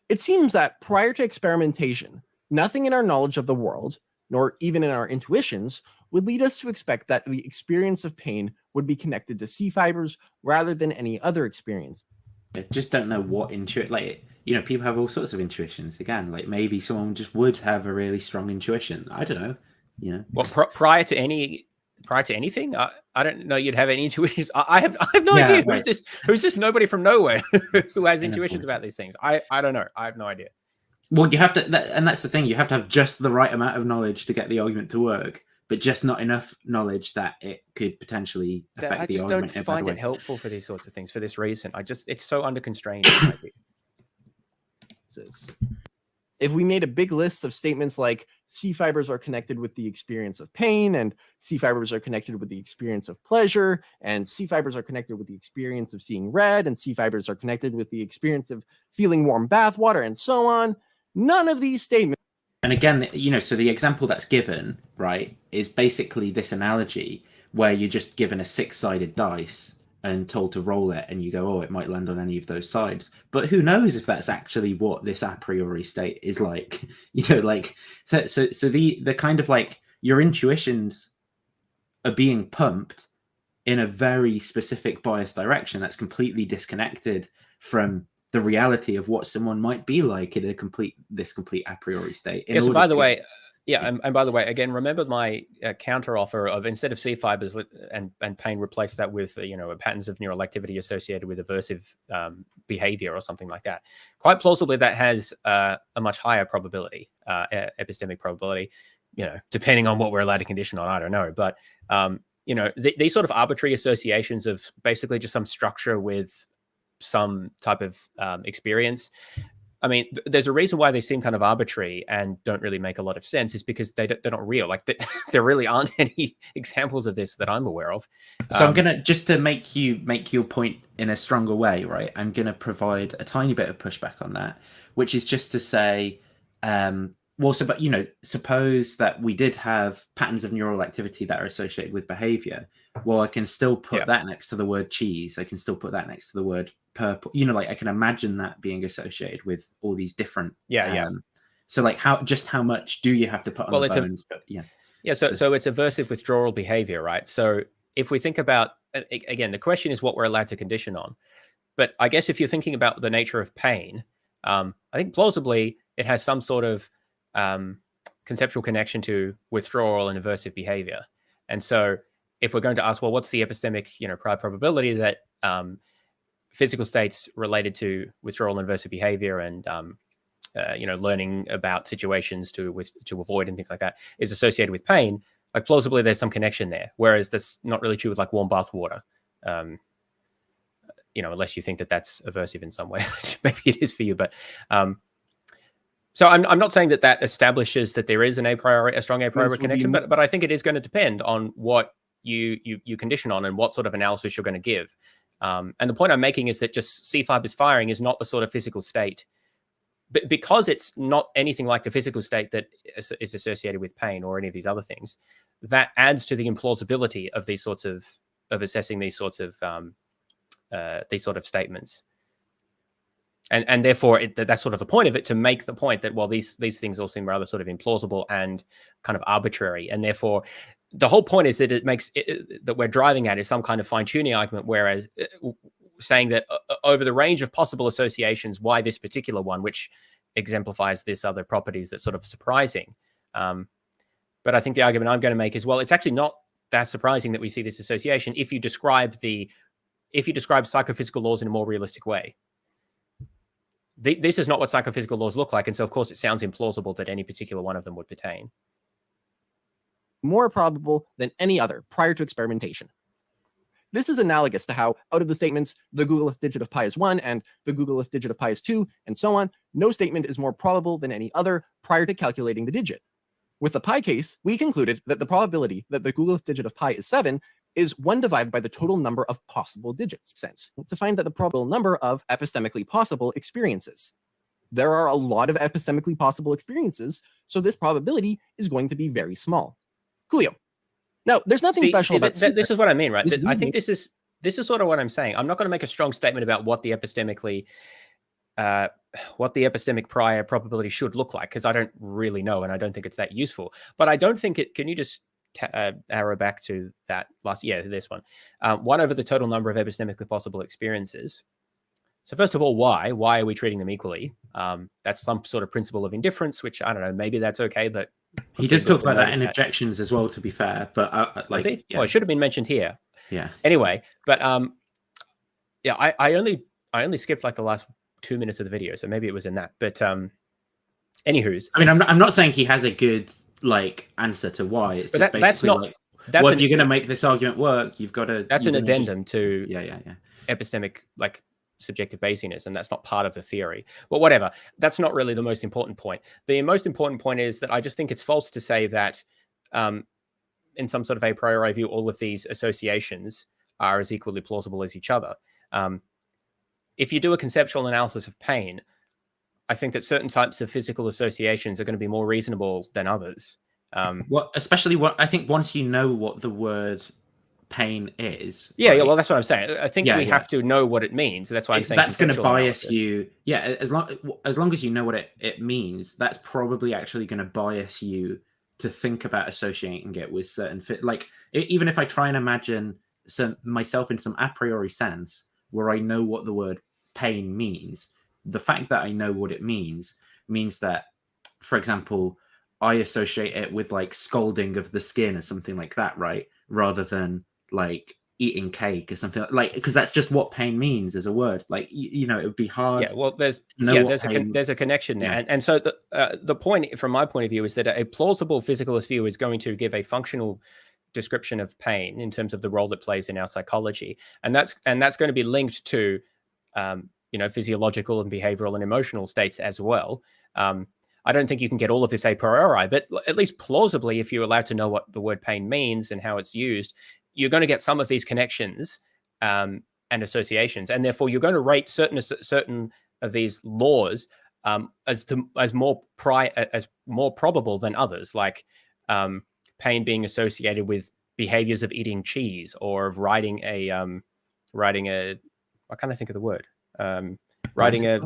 It seems that prior to experimentation, nothing in our knowledge of the world, nor even in our intuitions, would lead us to expect that the experience of pain would be connected to C fibers rather than any other experience. I just don't know what like, people have all sorts of intuitions. Again, like, maybe someone just would have a really strong intuition. I don't know. Well, prior to anything, I don't know you'd have any intuitions. I have no idea who's this nobody from nowhere who has intuitions about these things. I don't know. I have no idea. Well, you have to, and that's the thing. You have to have just the right amount of knowledge to get the argument to work, but just not enough knowledge that it could potentially affect the argument. I just don't find it helpful for these sorts of things for this reason. It's so under-constrained. If we made a big list of statements like C fibers are connected with the experience of pain, and C fibers are connected with the experience of pleasure, and C fibers are connected with the experience of seeing red, and C fibers are connected with the experience of feeling warm bath water, and so on, none of these statements. And again, so the example that's given, right, is basically this analogy where you're just given a 6-sided dice and told to roll it, and you go, oh, it might land on any of those sides. But who knows if that's actually what this a priori state is like? Like, so the kind of, like, your intuitions are being pumped in a very specific biased direction that's completely disconnected from the reality of what someone might be like in this complete a priori state. Yeah, so by the way, and by the way, again, remember my counter offer of, instead of C fibers and pain, replace that with patterns of neural activity associated with aversive behavior or something like that. Quite plausibly, that has a much higher probability, epistemic probability. Depending on what we're allowed to condition on, I don't know, but these sort of arbitrary associations of basically just some structure with some type of experience. I mean, there's a reason why they seem kind of arbitrary and don't really make a lot of sense, is because they're not real. Like, there really aren't any examples of this that I'm aware of. So I'm gonna, just to make your point in a stronger way, right? I'm gonna provide a tiny bit of pushback on that, which is just to say, suppose that we did have patterns of neural activity that are associated with behavior. Well, I can still put that next to the word cheese. I can still put that next to the word purple. Like, I can imagine that being associated with all these different. So, like, how much do you have to put on the bones? So it's aversive withdrawal behavior, right? So if we think about, again, the question is what we're allowed to condition on. But I guess if you're thinking about the nature of pain, I think plausibly it has some sort of conceptual connection to withdrawal and aversive behavior. And so if we're going to ask, well, what's the epistemic, prior probability that physical states related to withdrawal and aversive behavior and learning about situations to avoid and things like that is associated with pain? Like plausibly, there's some connection there, whereas that's not really true with like warm bath water. Unless you think that that's aversive in some way, which maybe it is for you. But so I'm not saying that establishes that there is a strong a priori connection, but I think it is going to depend on what you condition on and what sort of analysis you're going to give. And the point I'm making is that just C fibers firing is not the sort of physical state, because it's not anything like the physical state that is associated with pain or any of these other things. That adds to the implausibility of these sorts of assessing these sorts of statements. And therefore, that's sort of the point of it, to make the point that, well, these things all seem rather sort of implausible and kind of arbitrary. And therefore, the whole point is that it makes that we're driving at is some kind of fine-tuning argument, whereas saying that over the range of possible associations, why this particular one, which exemplifies this other properties that's sort of surprising. But I think the argument I'm going to make is, well, it's actually not that surprising that we see this association if you describe psychophysical laws in a more realistic way. This is not what psychophysical laws look like, and so of course it sounds implausible that any particular one of them would pertain. More probable than any other prior to experimentation. This is analogous to how, out of the statements, the Googolith digit of pi is 1 and the Googolith digit of pi is 2, and so on, no statement is more probable than any other prior to calculating the digit. With the pi case, we concluded that the probability that the Googolith digit of pi is 7 is 1 divided by the total number of possible digits, sense, to find that the probable number of epistemically possible experiences. There are a lot of epistemically possible experiences, so this probability is going to be very small. Coolio. Now, there's nothing special about this is what I mean, right? I think this is sort of what I'm saying. I'm not going to make a strong statement about what the epistemic prior probability should look like, because I don't really know, and I don't think it's that useful. But I don't think it. Can you just arrow back to that last? Yeah, this one. 1 over the total number of epistemically possible experiences. So first of all, why? Why are we treating them equally? That's some sort of principle of indifference, which I don't know. Maybe that's okay, but he does talk about that in objections as well, to be fair. But well, it should have been mentioned here. Yeah. Anyway, but I only skipped like the last 2 minutes of the video, so maybe it was in that. But anywho's. I mean, I'm not saying he has a good answer to why. It's just that's not. If you're going to make this argument work, you've got to. That's an addendum to epistemic subjective basiness, and that's not part of the theory. But whatever, that's not really the most important point. The most important point is that I just think it's false to say that in some sort of a priori view, all of these associations are as equally plausible as each other. If you do a conceptual analysis of pain, I think that certain types of physical associations are going to be more reasonable than others. Especially I think once you know what the word pain is. Yeah, well, that's what I'm saying. I think we have to know what it means. That's why I'm saying that's going to bias you. Yeah, as long as you know what it means, that's probably actually going to bias you to think about associating it with certain even if I try and imagine myself in some a priori sense where I know what the word pain means, the fact that I know what it means that, for example, I associate it with like scalding of the skin or something like that, right? Rather than like eating cake or something because that's just what pain means as a word. Like, it would be hard. Yeah, well, there's a connection there. Yeah. And so the point from my point of view is that a plausible physicalist view is going to give a functional description of pain in terms of the role it plays in our psychology. And that's going to be linked to, physiological and behavioral and emotional states as well. I don't think you can get all of this a priori, but at least plausibly, if you're allowed to know what the word pain means and how it's used, you're going to get some of these connections and associations, and therefore you're going to rate certain of these laws as more probable than others, like pain being associated with behaviors of eating cheese or of riding a I can't think of the word riding a.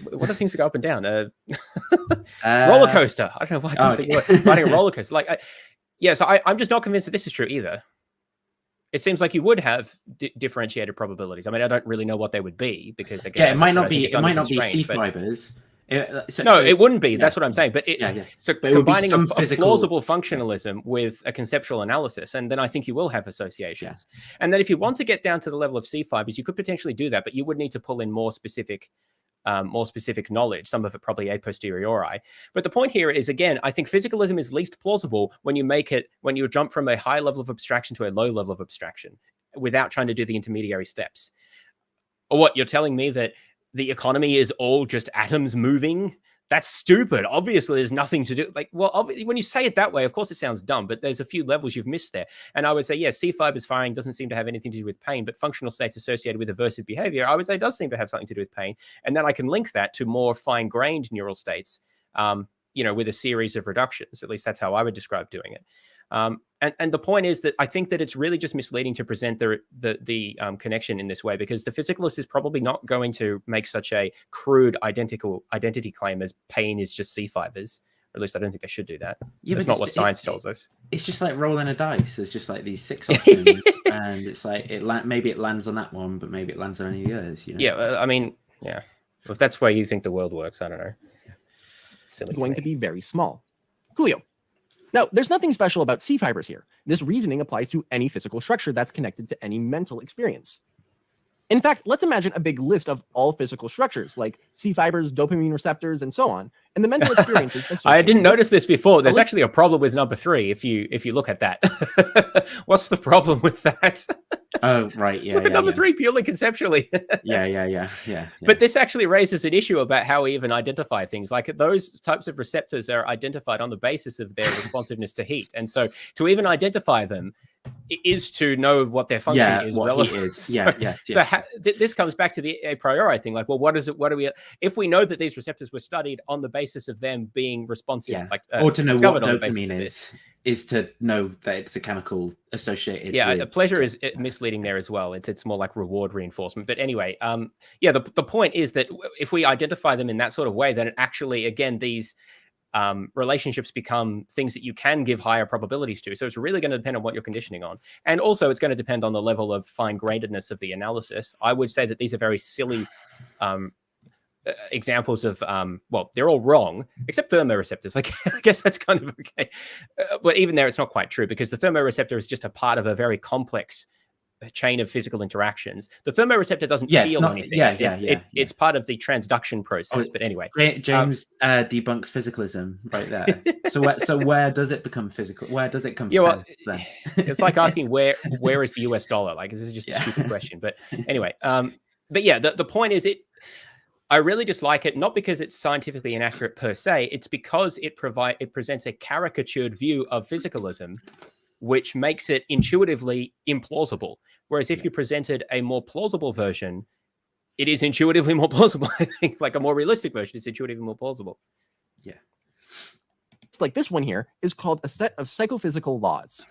What are things that go up and down? Roller coaster. I don't know why I can't think of it. Riding a roller coaster. So I'm just not convinced that this is true either. It seems like you would have differentiated probabilities. I mean, I don't really know what they would be because again, it might not be C fibers. It wouldn't be. That's what I'm saying. But combining a plausible functionalism with a conceptual analysis, and then I think you will have associations. Yeah. And then if you want to get down to the level of C fibers, you could potentially do that, but you would need to pull in more specific more specific knowledge, some of it probably a posteriori. But the point here is, again, I think physicalism is least plausible when you jump from a high level of abstraction to a low level of abstraction without trying to do the intermediary steps. Or what, you're telling me that the economy is all just atoms moving? That's stupid. Obviously, there's nothing to do. Like, well, when you say it that way, of course, it sounds dumb, but there's a few levels you've missed there. And I would say, yes, C fibers firing doesn't seem to have anything to do with pain, but functional states associated with aversive behavior, I would say, does seem to have something to do with pain. And then I can link that to more fine-grained neural states, with a series of reductions. At least that's how I would describe doing it. And the point is that I think that it's really just misleading to present the connection in this way, because the physicalist is probably not going to make such a crude identity claim as pain is just C fibers. Or at least I don't think they should do that. Yeah, that's not what science tells us. It's just like rolling a dice. There's just like these 6 options, and it's like maybe it lands on that one, but maybe it lands on any of the others. You know? Yeah, I mean, yeah. If that's where you think the world works, I don't know. It's silly going to be very small. Coolio. Now, there's nothing special about C fibers here. This reasoning applies to any physical structure that's connected to any mental experience. In fact, let's imagine a big list of all physical structures, like C fibers, dopamine receptors, and so on, and the mental experiences. I didn't notice this before. There's actually a problem with number 3 if you look at that. What's the problem with that? Oh, right. Yeah. Look at number 3 purely conceptually. Yeah. But this actually raises an issue about how we even identify things. Like, those types of receptors are identified on the basis of their responsiveness to heat. And so to even identify them is to know what their function is. What heat is. So this comes back to the a priori thing. Like, well, if we know that these receptors were studied on the basis of them being responsive, or to know what dopamine is to know that it's a chemical associated. Yeah, with... the pleasure is misleading there as well. It's more like reward reinforcement. But anyway, the point is that if we identify them in that sort of way, then it actually, again, these relationships become things that you can give higher probabilities to. So it's really going to depend on what you're conditioning on. And also it's going to depend on the level of fine-grainedness of the analysis. I would say that these are very silly examples of, they're all wrong, except thermoreceptors. Like, I guess that's kind of okay. But even there, it's not quite true, because the thermoreceptor is just a part of a very complex chain of physical interactions. The thermoreceptor doesn't feel anything. It's part of the transduction process. But anyway, James debunks physicalism right there. So where does it become physical? Where does it come from? It's like asking where is the US dollar? Like, this is just a stupid question. But anyway, the point is, I really dislike it, not because it's scientifically inaccurate per se. It's because it presents a caricatured view of physicalism, which makes it intuitively implausible. Whereas if you presented a more plausible version, it is intuitively more plausible. I think, like a more realistic version, it's intuitively more plausible. Yeah. It's like this one here is called a set of psychophysical laws.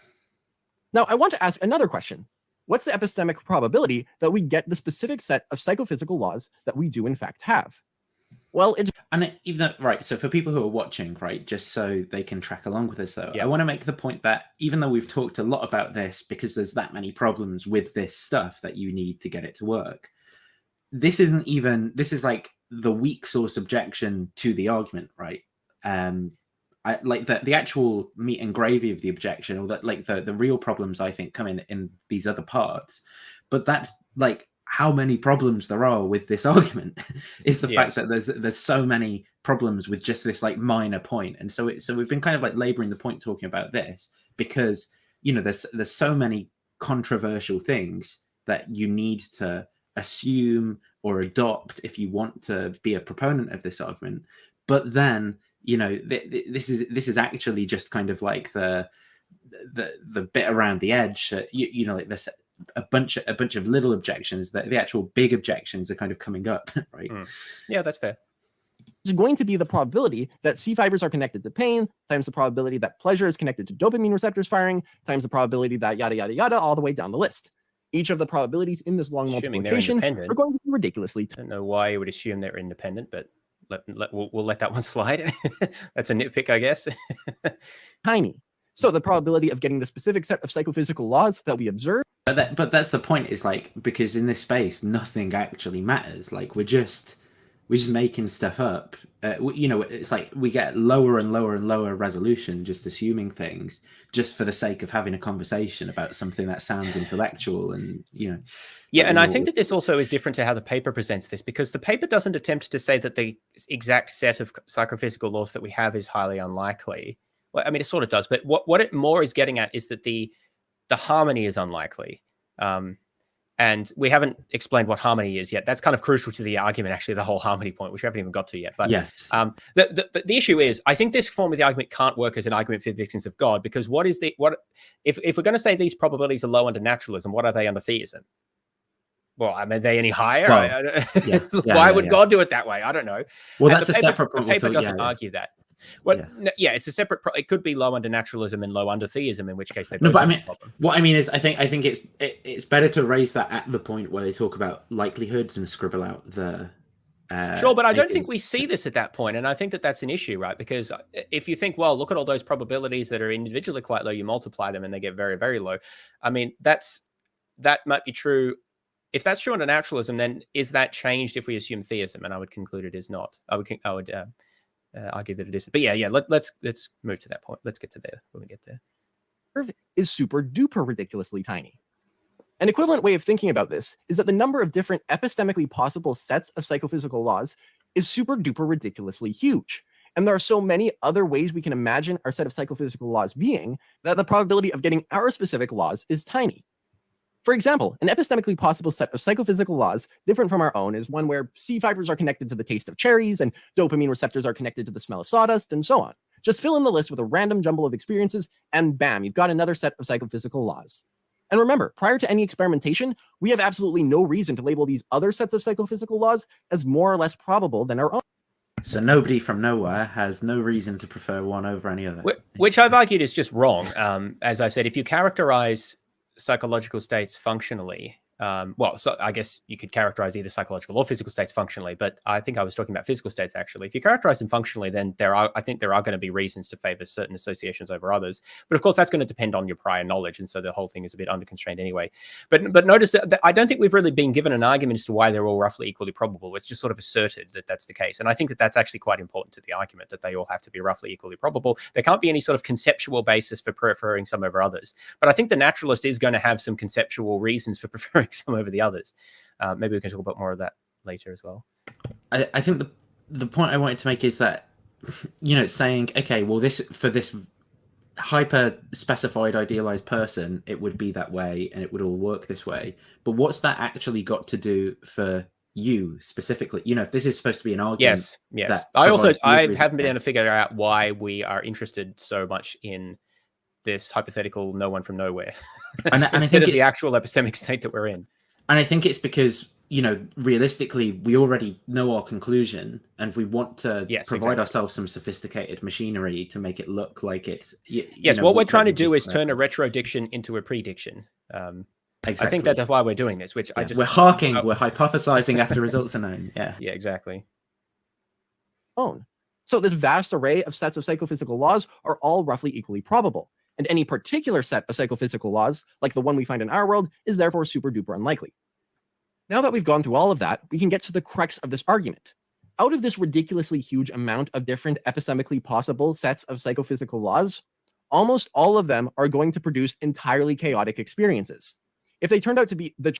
Now, I want to ask another question. What's the epistemic probability that we get the specific set of psychophysical laws that we do in fact have? Well, so for people who are watching, right, just so they can track along with us, though, I want to make the point that even though we've talked a lot about this, because there's that many problems with this stuff that you need to get it to work, this is like the weak source objection to the argument, right? I like the actual meat and gravy of the objection, or that, like, the real problems I think come in these other parts. But that's like how many problems there are with this argument is the fact that there's so many problems with just this like minor point. And so we've been kind of like laboring the point talking about this because, you know, there's so many controversial things that you need to assume or adopt if you want to be a proponent of this argument. But then, you know, this is actually just kind of like the bit around the edge. You know, like this a bunch of little objections that the actual big objections are kind of coming up, right? Yeah, that's fair. It's going to be the probability that C fibers are connected to pain times the probability that pleasure is connected to dopamine receptors firing times the probability that yada yada yada all the way down the list. Each of the probabilities in this long multiplication are going to be ridiculously. I don't know why you would assume they're independent, but we'll let that one slide. That's a nitpick, I guess. Tiny. So the probability of getting the specific set of psychophysical laws that we observe. But that's the point, is like, because in this space, nothing actually matters. Like, we're just we're just making stuff up. You know, it's like we get lower and lower and lower resolution, just assuming things, just for the sake of having a conversation about something that sounds intellectual, and you know. Yeah, and I think that this also is different to how the paper presents this, because the paper doesn't attempt to say that the exact set of psychophysical laws that we have is highly unlikely. Well, I mean, it sort of does, but what it more is getting at is that the harmony is unlikely. And we haven't explained what harmony is yet. That's kind of crucial to the argument, actually, the whole harmony point, which we haven't even got to yet. But yes, the issue is, I think this form of the argument can't work as an argument for the existence of God, because if we're going to say these probabilities are low under naturalism, what are they under theism? Well, I mean, are they any higher? Well, Why would God do it that way? I don't know. Well, and that's a separate point. The paper doesn't argue that. Well, it's a separate. It could be low under naturalism and low under theism, in which case they. No, but I mean, what I mean is, I think it's better to raise that at the point where they talk about likelihoods and scribble out the. Sure, but I don't think we see this at that point, and I think that that's an issue, right? Because if you think, well, look at all those probabilities that are individually quite low, you multiply them and they get very, very low. I mean, that might be true. If that's true under naturalism, then is that changed if we assume theism? And I would conclude it is not. I would argue that it isn't. But yeah. Let's move to that point. Let's get to there when we get there. Curve is super duper ridiculously tiny. An equivalent way of thinking about this is that the number of different epistemically possible sets of psychophysical laws is super duper ridiculously huge. And there are so many other ways we can imagine our set of psychophysical laws being that the probability of getting our specific laws is tiny. For example, an epistemically possible set of psychophysical laws different from our own is one where C fibers are connected to the taste of cherries and dopamine receptors are connected to the smell of sawdust, and so on. Just fill in the list with a random jumble of experiences, and bam, you've got another set of psychophysical laws. And remember, prior to any experimentation, we have absolutely no reason to label these other sets of psychophysical laws as more or less probable than our own. So nobody from nowhere has no reason to prefer one over any other. Which I've argued is just wrong. As I've said, if you characterize psychological states functionally, so I guess you could characterize either psychological or physical states functionally, but I think I was talking about physical states actually. If you characterize them functionally, then I think there are going to be reasons to favor certain associations over others. But of course, that's going to depend on your prior knowledge, and so the whole thing is a bit unconstrained anyway. But notice that I don't think we've really been given an argument as to why they're all roughly equally probable. It's just sort of asserted that that's the case, and I think that that's actually quite important to the argument, that they all have to be roughly equally probable. There can't be any sort of conceptual basis for preferring some over others. But I think the naturalist is going to have some conceptual reasons for preferring some over the others. Maybe we can talk about more of that later as well. I think the point I wanted to make is that, you know, saying, okay, well, for this hyper specified idealized person, it would be that way and it would all work this way. But what's that actually got to do for you specifically? You know, if this is supposed to be an argument. Yes. I haven't been able to figure out why we are interested so much in this hypothetical no one from nowhere and instead of the actual epistemic state that we're in. And I think it's because, you know, realistically, we already know our conclusion and we want to provide ourselves some sophisticated machinery to make it look like it's... what we're trying to do is turn a retrodiction into a prediction. Exactly. I think that's why we're doing this, which we're hypothesizing after results are known. Yeah, exactly. So this vast array of sets of psychophysical laws are all roughly equally probable. And any particular set of psychophysical laws, like the one we find in our world, is therefore super duper unlikely. Now that we've gone through all of that, we can get to the crux of this argument. Out of this ridiculously huge amount of different epistemically possible sets of psychophysical laws, almost all of them are going to produce entirely chaotic experiences. If they turned out to be the...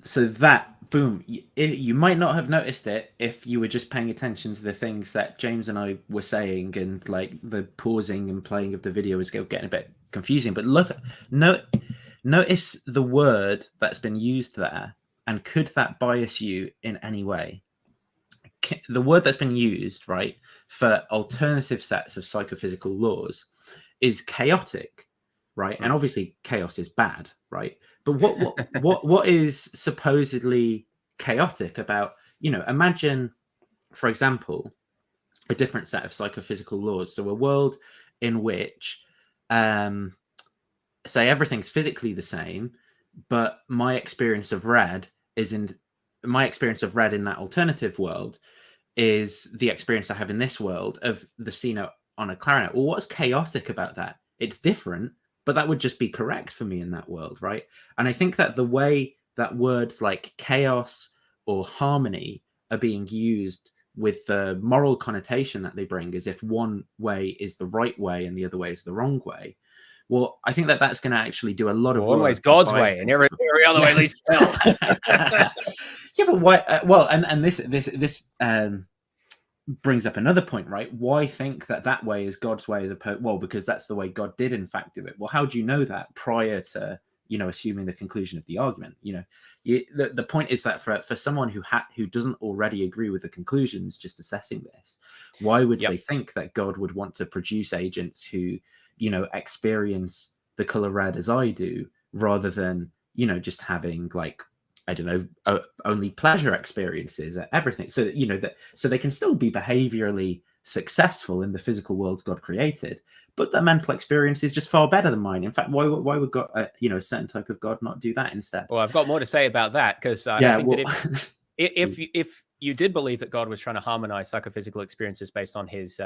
So that, boom, you might not have noticed it if you were just paying attention to the things that James and I were saying, and like the pausing and playing of the video was getting a bit confusing. But notice the word that's been used there, and could that bias you in any way? The word that's been used, right, for alternative sets of psychophysical laws is chaotic, right? And obviously chaos is bad, right? But what is supposedly chaotic about, you know, imagine, for example, a different set of psychophysical laws. So a world in which, say everything's physically the same, but my experience of red in that alternative world is the experience I have in this world of the C note on a clarinet. Well, what's chaotic about that? It's different, but that would just be correct for me in that world, right? And I think that the way that words like chaos or harmony are being used with the moral connotation that they bring, as if one way is the right way and the other way is the wrong way. Well, I think that that's going to actually do a lot of one work. way is God's way, and every other way leads to hell. Yeah, but why? Well, and this brings up another point, right? Why think that that way is God's way as opposed? Well, because that's the way God did in fact do it. Well, how do you know that prior to assuming the conclusion of the argument? The point is that for someone who doesn't already agree with the conclusions, just assessing this, why would they think that God would want to produce agents who experience the color red as I do, rather than just having, like, I don't know, only pleasure experiences at everything, so that so they can still be behaviorally successful in the physical worlds God created, but their mental experience is just far better than mine. In fact, why would God, a certain type of God not do that instead? Well, I've got more to say about that, because I think that if you did believe that God was trying to harmonize psychophysical experiences based on his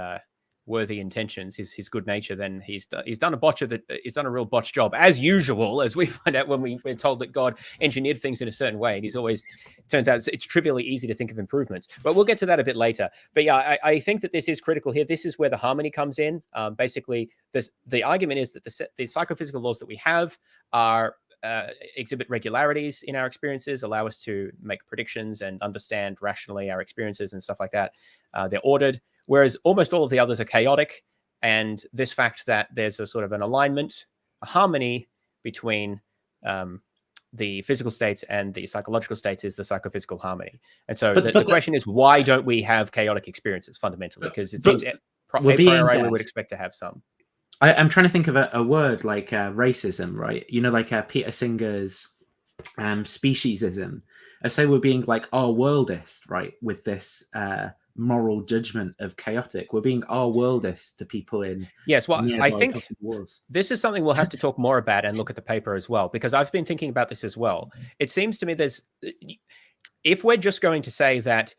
worthy intentions, his good nature, then he's done a real botch job, as usual, as we find out when we're told that God engineered things in a certain way, and he's always turns out it's trivially easy to think of improvements. But we'll get to that a bit later. But yeah, I think that this is critical here. This is where the harmony comes in. Basically, the argument is that the psychophysical laws that we have are exhibit regularities in our experiences, allow us to make predictions and understand rationally our experiences and stuff like that. They're ordered, whereas almost all of the others are chaotic. And this fact that there's a sort of an alignment, a harmony between the physical states and the psychological states is the psychophysical harmony. And so the question is, why don't we have chaotic experiences fundamentally? Because it seems a priori we would expect to have some. I'm trying to think of a word like racism, right? Like Peter Singer's speciesism. I say we're being like our worldist, right? With this moral judgment of chaotic, we're being our worldist to people in. Yes, well, I think this is something we'll have to talk more about and look at the paper as well, because I've been thinking about this as well. It seems to me if we're just going to say that,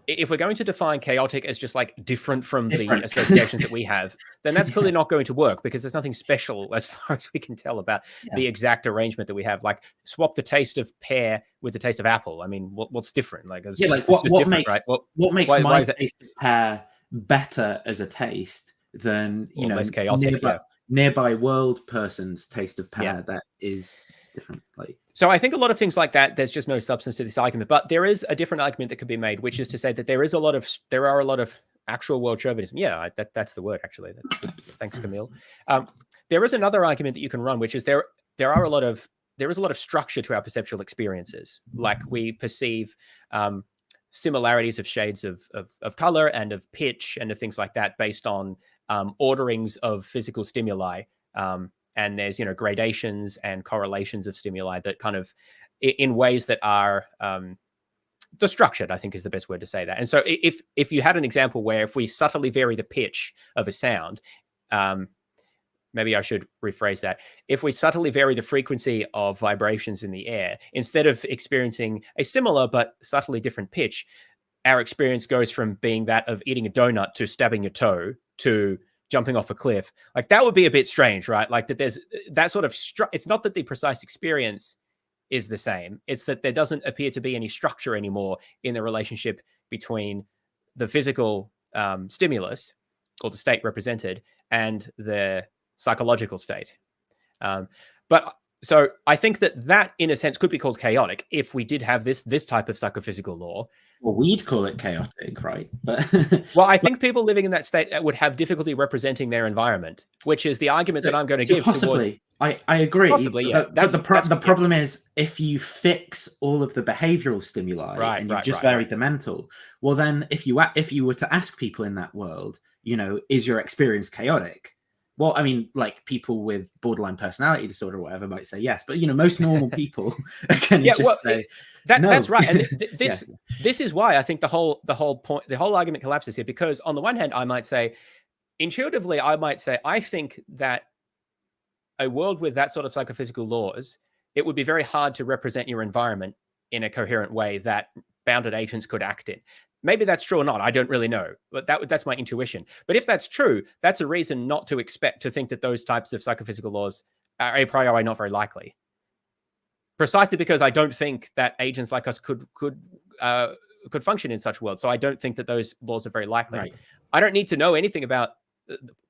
if we're going to define chaotic as just like different from the associations that we have, then that's clearly not going to work, because there's nothing special as far as we can tell about the exact arrangement that we have. Like, swap the taste of pear with the taste of apple. I mean, what's different? Like, what makes my taste of pear better as a taste than less chaotic, nearby world person's taste of pear that is different? Like, so I think a lot of things like that, there's just no substance to this argument. But there is a different argument that could be made, which is to say that there are a lot of actual world chauvinism. Yeah, that's the word, actually. Thanks, Camille. There is another argument that you can run, which is there is a lot of structure to our perceptual experiences. Like, we perceive similarities of shades of color and of pitch and of things like that based on orderings of physical stimuli. And there's, gradations and correlations of stimuli that kind of, in ways that are the structured, I think is the best word to say that. And so if you had an example where if we subtly vary the pitch of a sound, maybe I should rephrase that. If we subtly vary the frequency of vibrations in the air, instead of experiencing a similar but subtly different pitch, our experience goes from being that of eating a donut to stabbing your toe to jumping off a cliff. Like, that would be a bit strange, right? Like, that there's that sort of it's not that the precise experience is the same, it's that there doesn't appear to be any structure anymore in the relationship between the physical stimulus, or the state represented, and the psychological state. But so I think that in a sense could be called chaotic if we did have this type of psychophysical law. Well, we'd call it chaotic, right? But well, I think people living in that state would have difficulty representing their environment, which is the argument that I'm going to give possibly. Towards... I agree. Possibly, yeah. But the problem is, if you fix all of the behavioral stimuli and you just varied the mental, well, then if you were to ask people in that world, is your experience chaotic? Well, I mean, like, people with borderline personality disorder or whatever might say yes, but most normal people are going to just say no. That's right. And this is why I think the whole argument collapses here, because on the one hand, I might say, intuitively, I think that a world with that sort of psychophysical laws, it would be very hard to represent your environment in a coherent way that bounded agents could act in. Maybe that's true or not. I don't really know, but that's my intuition. But if that's true, that's a reason not to think that those types of psychophysical laws are a priori not very likely. Precisely because I don't think that agents like us could could function in such a world. So I don't think that those laws are very likely. Right. I don't need to know anything about,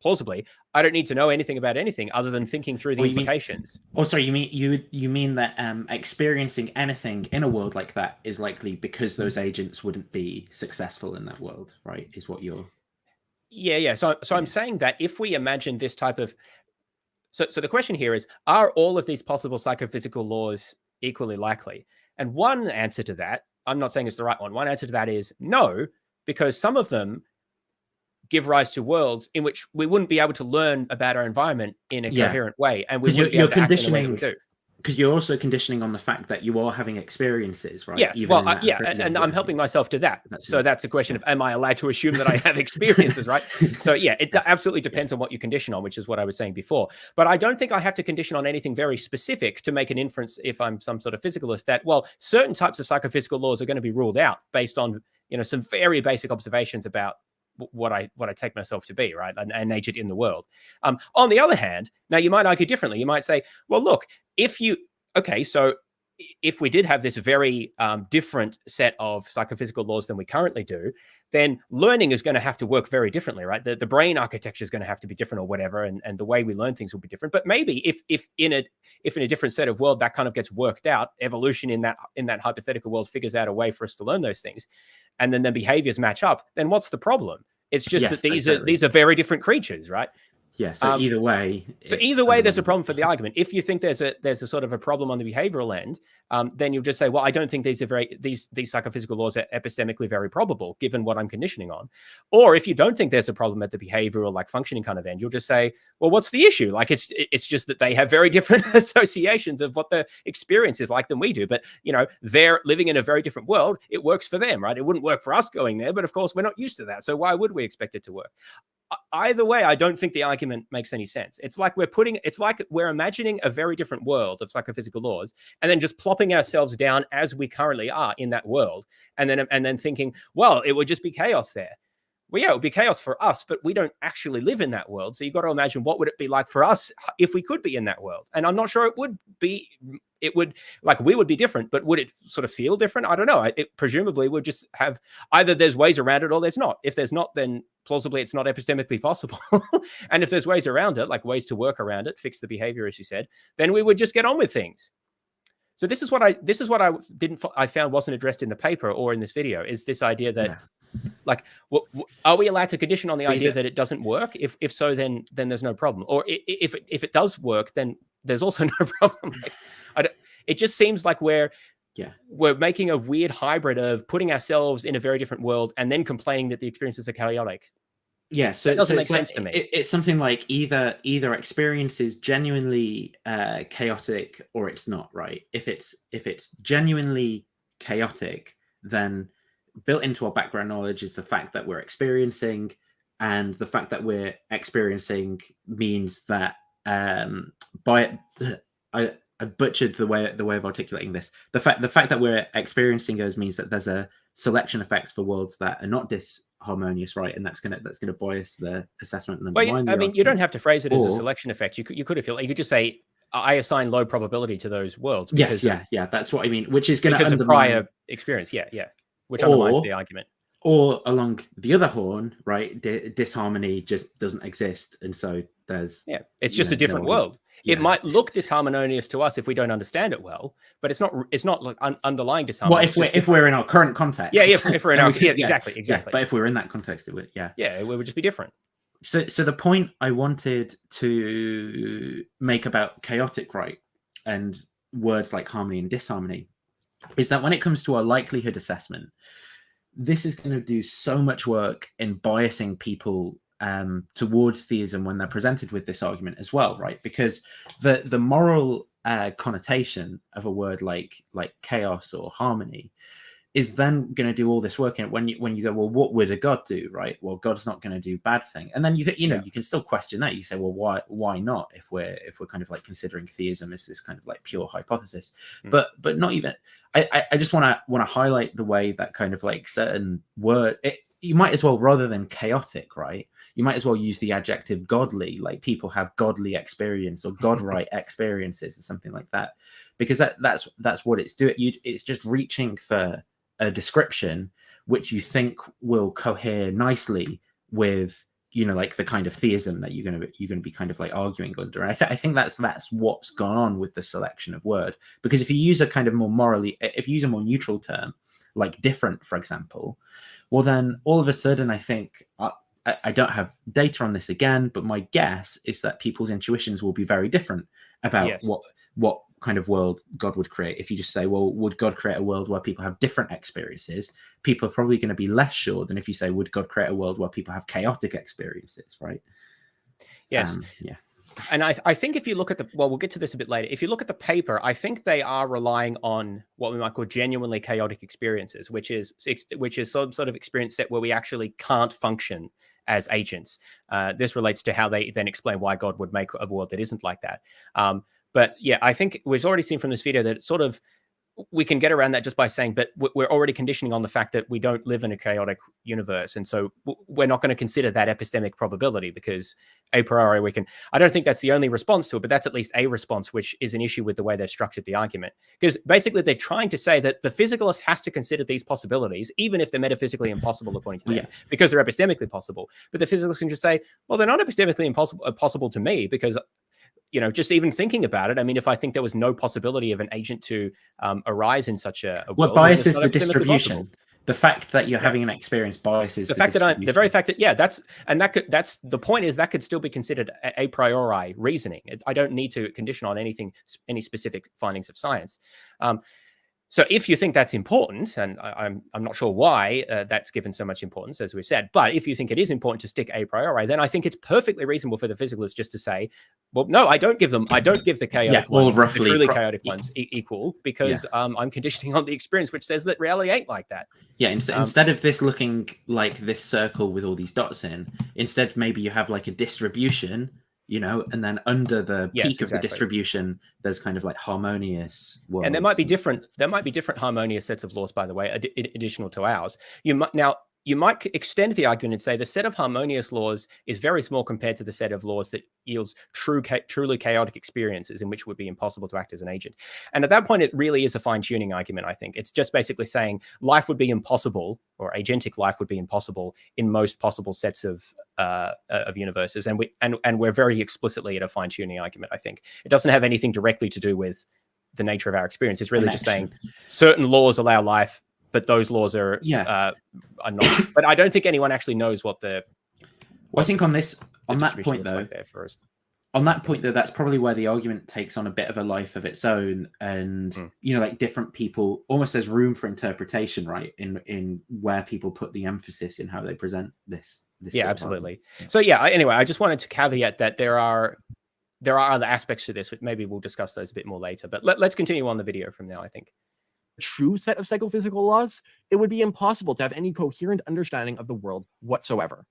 plausibly, I don't need to know anything about anything other than thinking through the implications. Sorry, you mean that experiencing anything in a world like that is likely because those agents wouldn't be successful in that world, right? Is what you're... Yeah. So I'm saying that if we imagine this type of... So the question here is, are all of these possible psychophysical laws equally likely? And one answer to that, I'm not saying it's the right one, one answer to that is no, because some of them give rise to worlds in which we wouldn't be able to learn about our environment in a coherent way, and we wouldn't be able to act in the way that we do. Because you're also conditioning on the fact that you are having experiences, right? Yes, and I'm helping myself to that. So that's a question of, am I allowed to assume that I have experiences, right? So yeah, it absolutely depends on what you condition on, which is what I was saying before. But I don't think I have to condition on anything very specific to make an inference, if I'm some sort of physicalist, that, well, certain types of psychophysical laws are going to be ruled out based on, some very basic observations about what I take myself to be, right? And nature in the world. On the other hand, now you might argue differently. You might say, well, look, so if we did have this very different set of psychophysical laws than we currently do, then learning is going to have to work very differently, right? The brain architecture is going to have to be different or whatever, and the way we learn things will be different. But maybe if in a different set of world that kind of gets worked out, evolution in that hypothetical world figures out a way for us to learn those things, and then the behaviors match up, then what's the problem? It's just that these are very different creatures, right? Yeah. So either way, there's a problem for the argument. If you think there's a sort of a problem on the behavioral end, then you'll just say, well, I don't think these psychophysical laws are epistemically very probable, given what I'm conditioning on. Or if you don't think there's a problem at the behavioral, like functioning kind of end, you'll just say, well, what's the issue? Like it's just that they have very different associations of what the experience is like than we do. But they're living in a very different world. It works for them, right? It wouldn't work for us going there, but of course we're not used to that. So why would we expect it to work? Either way, I don't think the argument makes any sense. It's like we're imagining a very different world of psychophysical laws, and then just plopping ourselves down as we currently are in that world, and then thinking, well, it would just be chaos there. Well, yeah, it would be chaos for us, but we don't actually live in that world. So you've got to imagine, what would it be like for us if we could be in that world? And I'm not sure it would be. It would, like, we would be different, but would it sort of feel different? I don't know. It presumably would just have, either there's ways around it or there's not. If there's not, then plausibly it's not epistemically possible. And if there's ways around it, like ways to work around it, fix the behavior, as you said, then we would just get on with things. So this is what I found wasn't addressed in the paper or in this video, is this idea that, like, are we allowed to condition on the idea that it doesn't work? If so, then there's no problem. Or if it does work, then there's also no problem. It just seems like we're making a weird hybrid of putting ourselves in a very different world and then complaining that the experiences are chaotic. Yeah, so it doesn't make sense to me. It's something like either experience is genuinely chaotic or it's not, right? If it's genuinely chaotic, then built into our background knowledge is the fact that we're experiencing, and the fact that we're experiencing means that I butchered the way of articulating this. The fact that we're experiencing those means that there's a selection effects for worlds that are not disharmonious, right? And that's gonna bias the assessment. And you don't have to phrase it as a selection effect. You could just say, I assign low probability to those worlds. Yes, yeah, that's what I mean. Which is going to undermine prior experience, which undermines the argument. Or along the other horn, right? Disharmony just doesn't exist, and so there's it's just a different world. It might look disharmonious to us if we don't understand it well, but it's not like underlying disharmony. Well, if we're in our current context, if we're in our exactly. Yeah, but if we're in that context, it would it would just be different. So the point I wanted to make about chaotic, right, and words like harmony and disharmony, is that when it comes to our likelihood assessment, this is going to do so much work in biasing people towards theism when they're presented with this argument as well, right? Because the moral connotation of a word like chaos or harmony is then going to do all this work. And when you go, well, what would a god do, right? Well, God's not going to do bad thing. And then you can still question that. You say, well, why not? If we're kind of like considering theism as this kind of like pure hypothesis, but not even. I just want to highlight the way that kind of like certain word. You might as well, rather than chaotic, right? You might as well use the adjective godly, like people have godly experience or godright experiences or something like that, because that's what it's doing. It's just reaching for a description which you think will cohere nicely with, you know, like the kind of theism that you're going to be kind of like arguing under. And I think that's what's gone on with the selection of word, because if you use a kind of if you use a more neutral term like different, for example, well then all of a sudden I think I don't have data on this again, but my guess is that people's intuitions will be very different about what kind of world God would create. If you just say, well, would God create a world where people have different experiences? People are probably going to be less sure than if you say, would God create a world where people have chaotic experiences, right? Yes. Yeah. And I think if you look at we'll get to this a bit later. If you look at the paper, I think they are relying on what we might call genuinely chaotic experiences, which is some sort of experience set where we actually can't function as agents. This relates to how they then explain why God would make a world that isn't like that. But yeah, I think we've already seen from this video that it's sort of, we can get around that just by saying, but we're already conditioning on the fact that we don't live in a chaotic universe. And so we're not going to consider that epistemic probability, because a priori I don't think that's the only response to it, but that's at least a response, which is an issue with the way they've structured the argument. Because basically they're trying to say that the physicalist has to consider these possibilities, even if they're metaphysically impossible according to them, because they're epistemically possible. But the physicalist can just say, well, they're not epistemically impossible to me, because just even thinking about it, I mean, if I think there was no possibility of an agent to arise in such a world, what biases the distribution? Possible. The fact that you're having an experience biases the fact that the very fact that that's the point is that could still be considered a priori reasoning. I don't need to condition on any specific findings of science. So if you think that's important, and I'm not sure why that's given so much importance, as we've said, but if you think it is important to stick a priori, then I think it's perfectly reasonable for the physicalist just to say, well, no, I don't give the chaotic ones, the truly chaotic ones equal, because I'm conditioning on the experience, which says that reality ain't like that. Yeah, instead of this looking like this circle with all these dots in, instead maybe you have like a distribution, and then under the peak of the distribution, there's kind of like harmonious worlds. And there might be different harmonious sets of laws, by the way, additional to ours. You might extend the argument and say the set of harmonious laws is very small compared to the set of laws that yields truly chaotic experiences in which it would be impossible to act as an agent. And at that point, it really is a fine-tuning argument, I think. It's just basically saying life would be impossible, or agentic life would be impossible in most possible sets of universes. And we're very explicitly at a fine-tuning argument, I think. It doesn't have anything directly to do with the nature of our experience. It's really just saying certain laws allow life, but those laws are not. But I don't think anyone actually knows what the. Well, I think on that point though, that's probably where the argument takes on a bit of a life of its own, and like different people, almost there's room for interpretation, right? In where people put the emphasis in how they present this. Yeah, absolutely. So anyway, I just wanted to caveat that there are other aspects to this, which maybe we'll discuss those a bit more later. But let's continue on the video from now, I think. True set of psychophysical laws, it would be impossible to have any coherent understanding of the world whatsoever.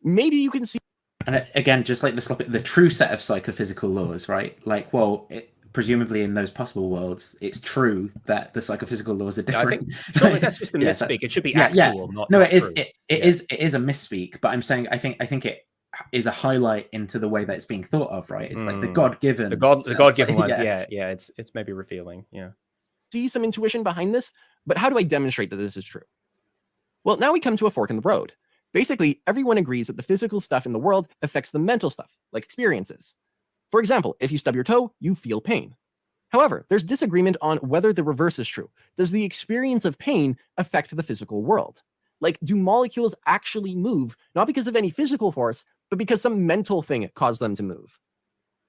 Maybe you can see, and again, just like the true set of psychophysical laws, right? Like, well, presumably in those possible worlds, it's true that the psychophysical laws are different. Surely that's just a misspeak. It should be actual, not. No, it is. It is a misspeak. But I'm saying I think it is a highlight into the way that it's being thought of, right? It's like the God-given, the God-given ones. Yeah. It's maybe revealing. Yeah. See some intuition behind this, but how do I demonstrate that this is true? Well, now we come to a fork in the road. Basically, everyone agrees that the physical stuff in the world affects the mental stuff, like experiences. For example, if you stub your toe, you feel pain. However, there's disagreement on whether the reverse is true. Does the experience of pain affect the physical world? Like, do molecules actually move, not because of any physical force, but because some mental thing caused them to move?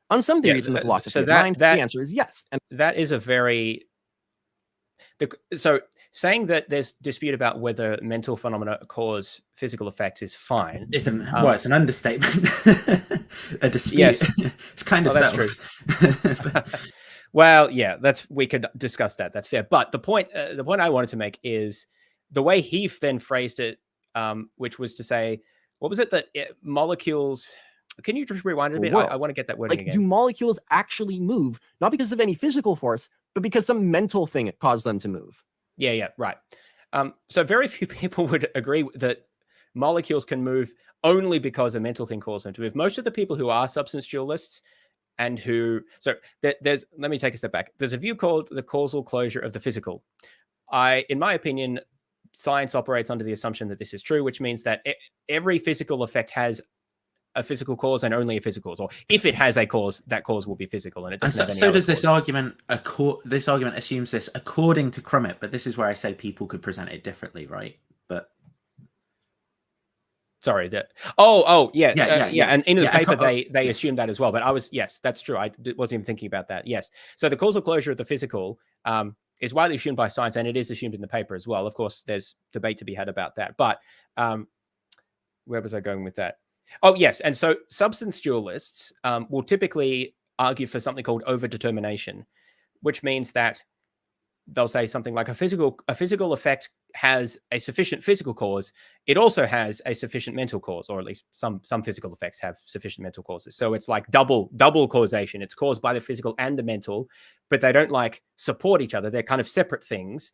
On some theories in the philosophy of mind, the answer is yes. And that is a very... So saying that there's dispute about whether mental phenomena cause physical effects is fine. It's an understatement. A dispute. Yes. It's kind of true. Well, we could discuss that. That's fair. But the point I wanted to make is the way he then phrased it, which was to say, what was it that molecules? Can you just rewind a bit? I want to get that wording again. Do molecules actually move, not because of any physical force, but because some mental thing caused them to move? Yeah, right. So very few people would agree that molecules can move only because a mental thing caused them to move. Most of the people who are substance dualists and who... So let me take a step back. There's a view called the causal closure of the physical. in my opinion, science operates under the assumption that this is true, which means that every physical effect has a physical cause and only a physical cause, or if it has a cause, that cause will be physical, and it doesn't have any other does this causes. argument. This argument assumes this according to Crummett, but this is where I say people could present it differently, right? But sorry, that Yeah. and in the Yeah, paper they assume that as well. But yes, that's true. I wasn't even thinking about that. Yes, so the causal closure of the physical is widely assumed by science, and it is assumed in the paper as well. Of course, there's debate to be had about that. But where was I going with that? Oh, yes. And so substance dualists will typically argue for something called overdetermination, which means that they'll say something like a physical effect has a sufficient physical cause. It also has a sufficient mental cause, or at least some physical effects have sufficient mental causes. So it's like double causation. It's caused by the physical and the mental, but they don't like support each other. They're kind of separate things.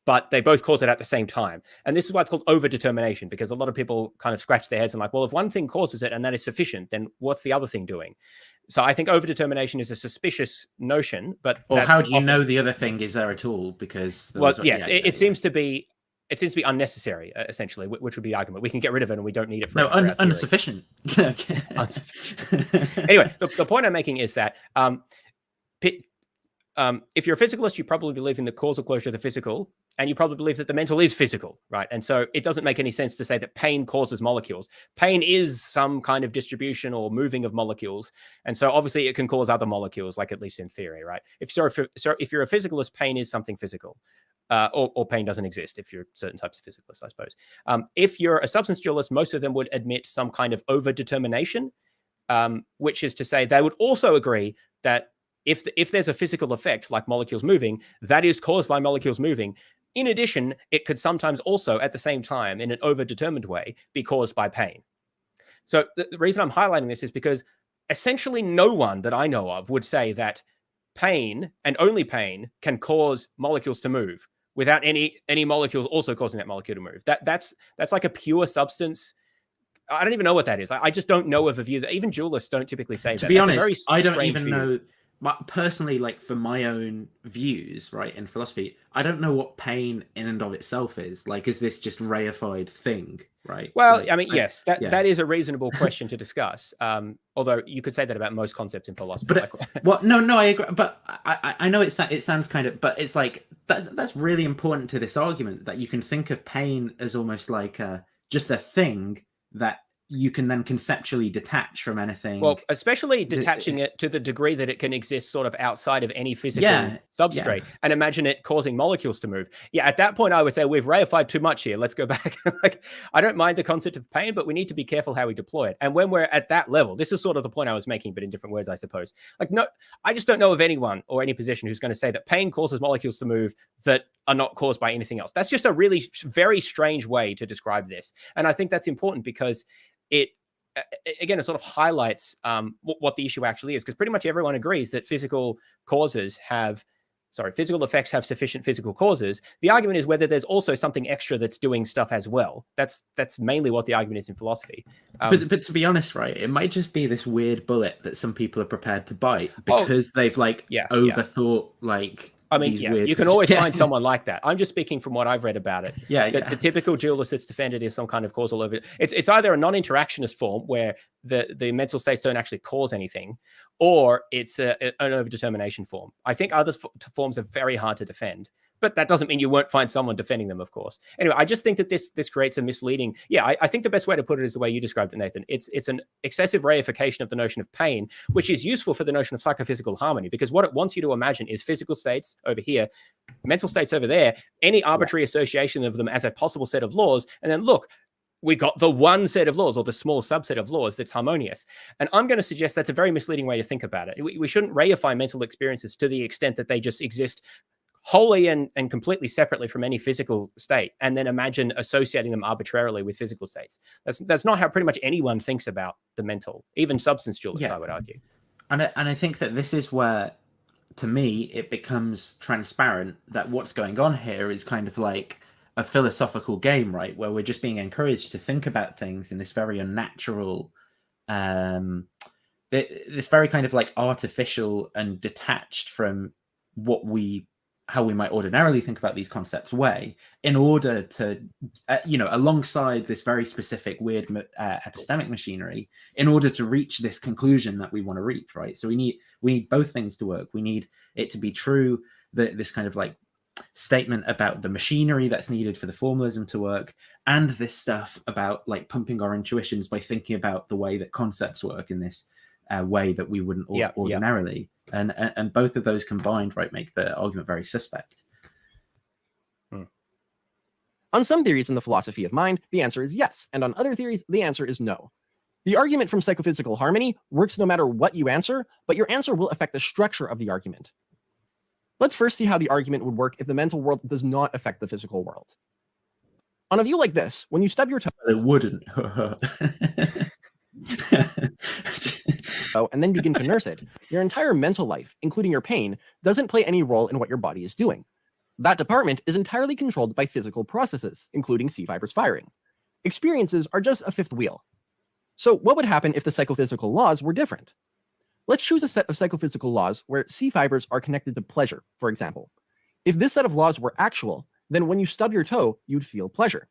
But they both cause it at the same time. And this is why it's called overdetermination, because a lot of people kind of scratch their heads and like, well, if one thing causes it and that is sufficient, then what's the other thing doing? So I think overdetermination is a suspicious notion, but or how do you know the other thing is there at all? Because it seems to be unnecessary, essentially, which would be the argument. We can get rid of it and we don't need it for insufficient. Insufficient. Anyway, the point I'm making is that if you're a physicalist, you probably believe in the causal closure of the physical, and you probably believe that the mental is physical, right? And so it doesn't make any sense to say that pain causes molecules. Pain is some kind of distribution or moving of molecules. And so obviously it can cause other molecules, like at least in theory, right? If you're a physicalist, pain is something physical. Or pain doesn't exist if you're certain types of physicalists, I suppose. If you're a substance dualist, most of them would admit some kind of overdetermination, which is to say they would also agree that if there's a physical effect like molecules moving, that is caused by molecules moving. In addition, it could sometimes also, at the same time, in an overdetermined way, be caused by pain. So the reason I'm highlighting this is because essentially no one that I know of would say that pain and only pain can cause molecules to move without any molecules also causing that molecule to move. That's like a pure substance. I don't even know what that is. I just don't know of a view that even dualists don't typically say that. To be honest, I don't even know. Personally, like for my own views, right, in philosophy, I don't know what pain in and of itself is. Like, is this just reified thing, right? Well, like, I mean, yes, that is a reasonable question to discuss. Although you could say that about most concepts in philosophy. But no, I agree. But I know it sounds kind of, but it's like that's really important to this argument, that you can think of pain as almost like just a thing that you can then conceptually detach from anything. Well, especially detaching it to the degree that it can exist sort of outside of any physical substrate, and imagine it causing molecules to move. Yeah, at that point, I would say we've reified too much here. Let's go back. Like, I don't mind the concept of pain, but we need to be careful how we deploy it. And when we're at that level, this is sort of the point I was making, but in different words, I suppose. Like, no, I just don't know of anyone or any position who's going to say that pain causes molecules to move that are not caused by anything else. That's just a really very strange way to describe this. And I think that's important because it sort of highlights what the issue actually is, because pretty much everyone agrees that physical effects have sufficient physical causes. The argument is whether there's also something extra that's doing stuff as well. That's mainly what the argument is in philosophy. But to be honest, right, it might just be this weird bullet that some people are prepared to bite because they've overthought like. I mean, you can always find someone like that. I'm just speaking from what I've read about it. The typical dualist that's defended is some kind of causal over. It's either a non-interactionist form where the mental states don't actually cause anything, or it's an overdetermination form. I think other forms are very hard to defend, but that doesn't mean you won't find someone defending them, of course. Anyway, I just think that this creates a misleading. I think the best way to put it is the way you described it, Nathan. It's an excessive reification of the notion of pain, which is useful for the notion of psychophysical harmony, because what it wants you to imagine is physical states over here, mental states over there, any arbitrary association of them as a possible set of laws, and then look, we got the one set of laws or the small subset of laws that's harmonious. And I'm going to suggest that's a very misleading way to think about it. We shouldn't reify mental experiences to the extent that they just exist wholly and completely separately from any physical state, and then imagine associating them arbitrarily with physical states. That's not how pretty much anyone thinks about the mental, even substance dualists, I would argue. And I think that this is where, to me, it becomes transparent that what's going on here is kind of like a philosophical game, right? Where we're just being encouraged to think about things in this very unnatural, this very kind of like artificial and detached from what we how we might ordinarily think about these concepts way, in order to, alongside this very specific weird epistemic machinery, in order to reach this conclusion that we want to reach, right? So we need both things to work. We need it to be true that this kind of like statement about the machinery that's needed for the formalism to work, and this stuff about like pumping our intuitions by thinking about the way that concepts work in this way that we wouldn't ordinarily. And both of those combined, right, make the argument very suspect. On some theories in the philosophy of mind, the answer is yes, and on other theories, the answer is no. The argument from psychophysical harmony works no matter what you answer, but your answer will affect the structure of the argument. Let's first see how the argument would work if the mental world does not affect the physical world. On a view like this, when you stub your toe, it wouldn't. and then begin to nurse it, your entire mental life, including your pain, doesn't play any role in what your body is doing. That department is entirely controlled by physical processes, including C fibers firing. Experiences are just a fifth wheel. So what would happen if the psychophysical laws were different? Let's choose a set of psychophysical laws where C fibers are connected to pleasure, for example. If this set of laws were actual, then when you stub your toe, you'd feel pleasure.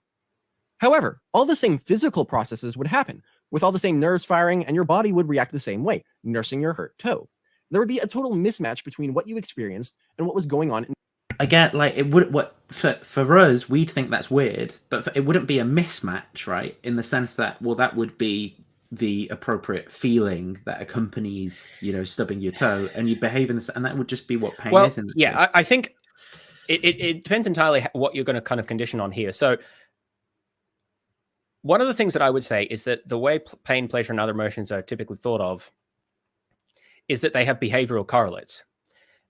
However, all the same physical processes would happen, with all the same nerves firing, and your body would react the same way, nursing your hurt toe. There would be a total mismatch between what you experienced and what was going on. Again, like it would, for us, we'd think that's weird, but it wouldn't be a mismatch, right? In the sense that, well, that would be the appropriate feeling that accompanies, stubbing your toe, and you behave in this, and that would just be what pain is. I think it depends entirely what you're going to kind of condition on here. So one of the things that I would say is that the way pain, pleasure, and other emotions are typically thought of is that they have behavioral correlates.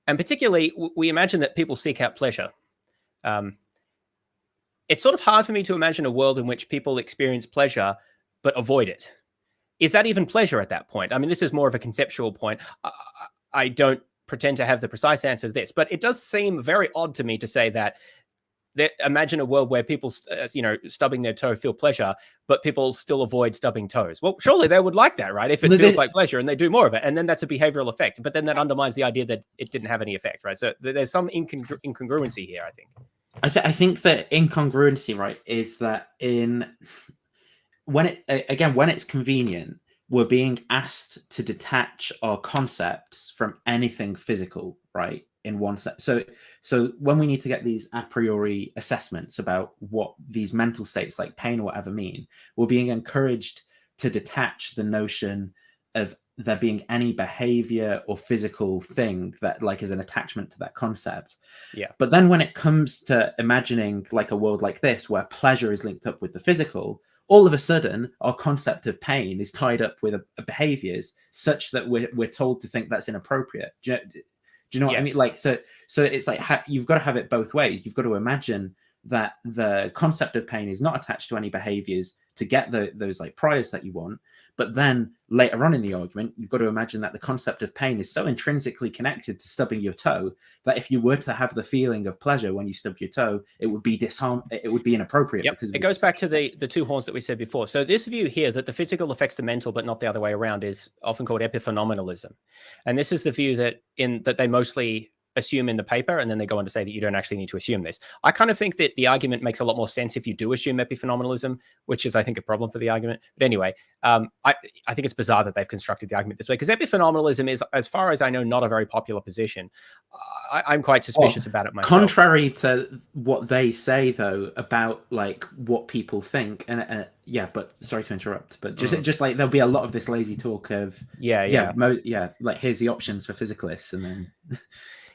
And particularly, we imagine that people seek out pleasure. It's sort of hard for me to imagine a world in which people experience pleasure but avoid it. Is that even pleasure at that point? I mean, this is more of a conceptual point. I don't pretend to have the precise answer to this, but it does seem very odd to me to say that imagine a world where people, stubbing their toe feel pleasure, but people still avoid stubbing toes. Well, surely they would like that, right? If it feels like pleasure and they do more of it, and then that's a behavioral effect. But then that undermines the idea that it didn't have any effect, right? So there's some incongruency here, I think. I think that incongruency, right, is that when it's convenient, we're being asked to detach our concepts from anything physical, right? In one set. So when we need to get these a priori assessments about what these mental states like pain or whatever mean, we're being encouraged to detach the notion of there being any behavior or physical thing that like is an attachment to that concept. Yeah. But then when it comes to imagining like a world like this where pleasure is linked up with the physical, all of a sudden our concept of pain is tied up with behaviors such that we're told to think that's inappropriate. Do you know what I mean? Like, so it's like you've got to have it both ways. You've got to imagine that the concept of pain is not attached to any behaviors to get those like priors that you want. But then later on in the argument, you've got to imagine that the concept of pain is so intrinsically connected to stubbing your toe that if you were to have the feeling of pleasure when you stub your toe, it would be it would be inappropriate. Because it goes back to the two horns that we said before. So this view here that the physical affects the mental, but not the other way around, is often called epiphenomenalism. And this is the view that they mostly assume in the paper, and then they go on to say that you don't actually need to assume this. I kind of think that the argument makes a lot more sense if you do assume epiphenomenalism, which is, I think, a problem for the argument. But anyway, I think it's bizarre that they've constructed the argument this way, because epiphenomenalism is, as far as I know, not a very popular position. I'm quite suspicious about it myself. Contrary to what they say, though, about like what people think, and but sorry to interrupt, but just like there'll be a lot of this lazy talk of like here's the options for physicalists, and then.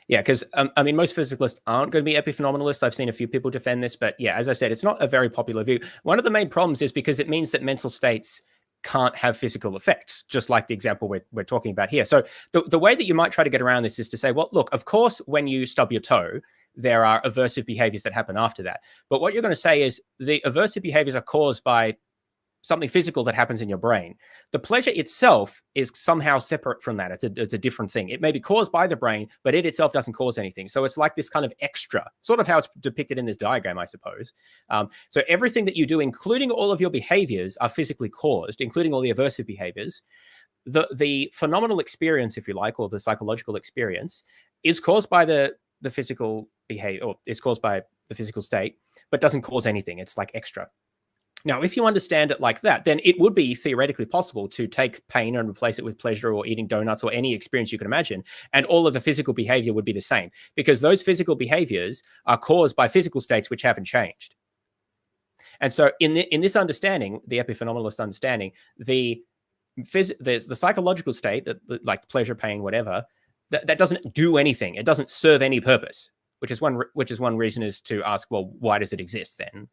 Yeah, because I mean, most physicalists aren't going to be epiphenomenalists. I've seen a few people defend this, but yeah, as I said, it's not a very popular view. One of the main problems is because it means that mental states can't have physical effects, just like the example we're talking about here. So the way that you might try to get around this is to say, well, look, of course, when you stub your toe, there are aversive behaviors that happen after that. But what you're going to say is the aversive behaviors are caused by something physical that happens in your brain. The pleasure itself is somehow separate from that. It's a different thing. It may be caused by the brain, but it itself doesn't cause anything. So it's like this kind of extra, sort of how it's depicted in this diagram, I suppose. So everything that you do, including all of your behaviors, are physically caused, including all the aversive behaviors. The phenomenal experience, if you like, or the psychological experience, is caused by the the physical behavior, or is caused by the physical state, but doesn't cause anything. It's like extra. Now, if you understand it like that, then it would be theoretically possible to take pain and replace it with pleasure or eating donuts or any experience you can imagine, and all of the physical behavior would be the same, because those physical behaviors are caused by physical states which haven't changed. And so in this understanding, the epiphenomenalist understanding, there's the psychological state, like pleasure, pain, whatever, that doesn't do anything. It doesn't serve any purpose, which is one reason is to ask, well, why does it exist then?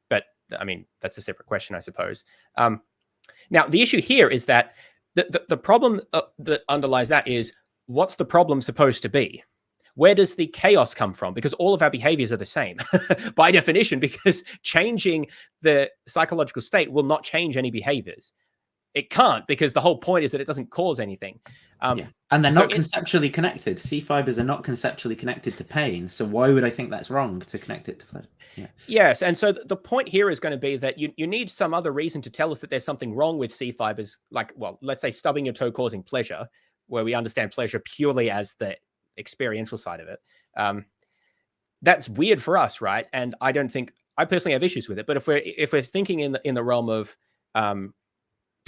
But I mean, that's a separate question, I suppose. Now, the issue here is that the problem that underlies that is, what's the problem supposed to be? Where does the chaos come from? Because all of our behaviors are the same by definition, because changing the psychological state will not change any behaviors. It can't, because the whole point is that it doesn't cause anything. And they're not conceptually connected. C fibers are not conceptually connected to pain. So why would I think that's wrong to connect it to pleasure? Yeah. Yes. And so the point here is going to be that you need some other reason to tell us that there's something wrong with C fibers, like, well, let's say stubbing your toe causing pleasure, where we understand pleasure purely as the experiential side of it. That's weird for us, right? And I personally have issues with it. But if we're thinking in the realm of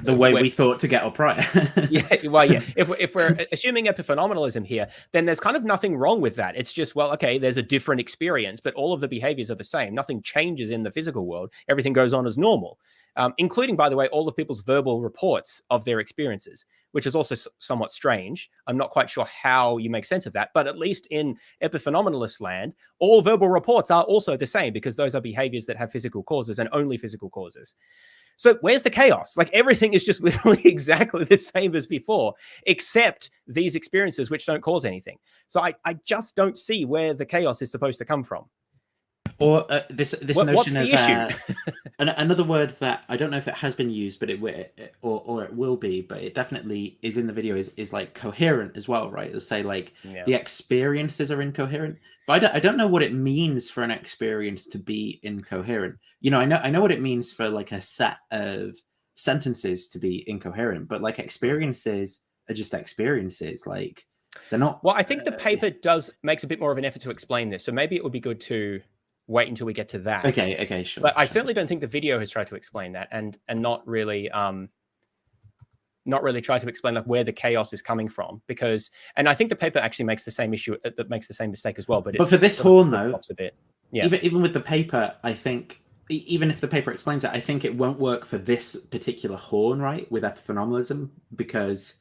the way we thought to get up right. If we're assuming epiphenomenalism here, then there's kind of nothing wrong with that. It's just, well, okay, there's a different experience, but all of the behaviors are the same. Nothing changes in the physical world. Everything goes on as normal, including, by the way, all of people's verbal reports of their experiences, which is also somewhat strange. I'm not quite sure how you make sense of that, but at least in epiphenomenalist land, all verbal reports are also the same, because those are behaviors that have physical causes and only physical causes. So where's the chaos? Like, everything is just literally exactly the same as before, except these experiences which don't cause anything. So I just don't see where the chaos is supposed to come from. Or this notion what's the issue? Another word that I don't know if it has been used, but it will be, but it definitely is in the video, is like coherent as well, right? It'll say like the experiences are incoherent, but I don't know what it means for an experience to be incoherent. You know, I know what it means for like a set of sentences to be incoherent, but like experiences are just experiences. Like, they're not. Well, I think the paper makes a bit more of an effort to explain this, so maybe it would be good to wait until we get to that. Okay, sure. But I certainly don't think the video has tried to explain that, and not really try to explain like where the chaos is coming from, because, and I think the paper actually makes the same issue, that makes the same mistake as well. But for this horn though, a bit. Yeah. Even with the paper, I think, even if the paper explains it, I think it won't work for this particular horn, right? With epiphenomenalism, because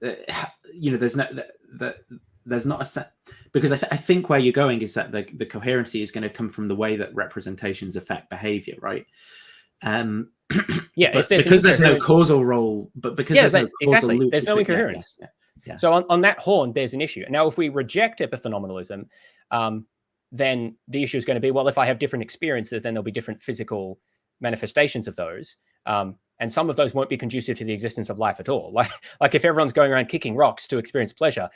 you know, there's not a set, because I think where you're going is that the coherency is going to come from the way that representations affect behavior, right? But because there's no causal role, but because there's no causal loop, there's no incoherence. Yeah. So on that horn, there's an issue. Now, if we reject epiphenomenalism, then the issue is going to be, well, if I have different experiences, then there'll be different physical manifestations of those. And some of those won't be conducive to the existence of life at all. Like if everyone's going around kicking rocks to experience pleasure,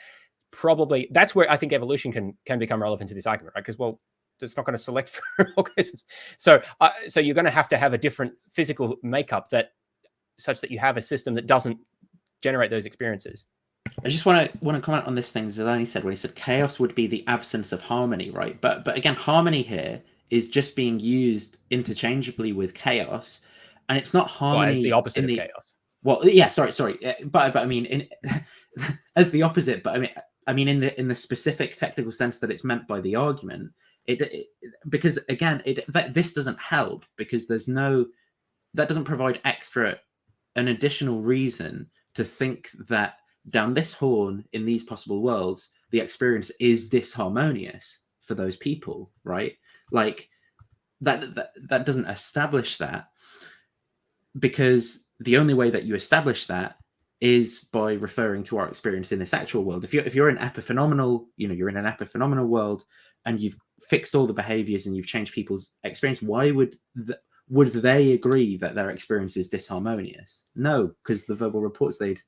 probably that's where I think evolution can become relevant to this argument, right? Because, well, it's not going to select for organisms. So you're going to have a different physical makeup such that you have a system that doesn't generate those experiences. I just want to comment on this thing Zelani said when he said chaos would be the absence of harmony, right? But again, harmony here is just being used interchangeably with chaos, and it's not harmony. Well, it's the opposite of chaos. Well, yeah, sorry, but I mean, as the opposite. But I mean, in the specific technical sense that it's meant by the argument, because again, this doesn't help, because that doesn't provide an additional reason to think that down this horn in these possible worlds, the experience is disharmonious for those people, right? Like that doesn't establish that, because the only way that you establish that is by referring to our experience in this actual world. If you're an epiphenomenal, you're in an epiphenomenal world and you've fixed all the behaviors and you've changed people's experience, why would they agree that their experience is disharmonious? No, because the verbal reports they'd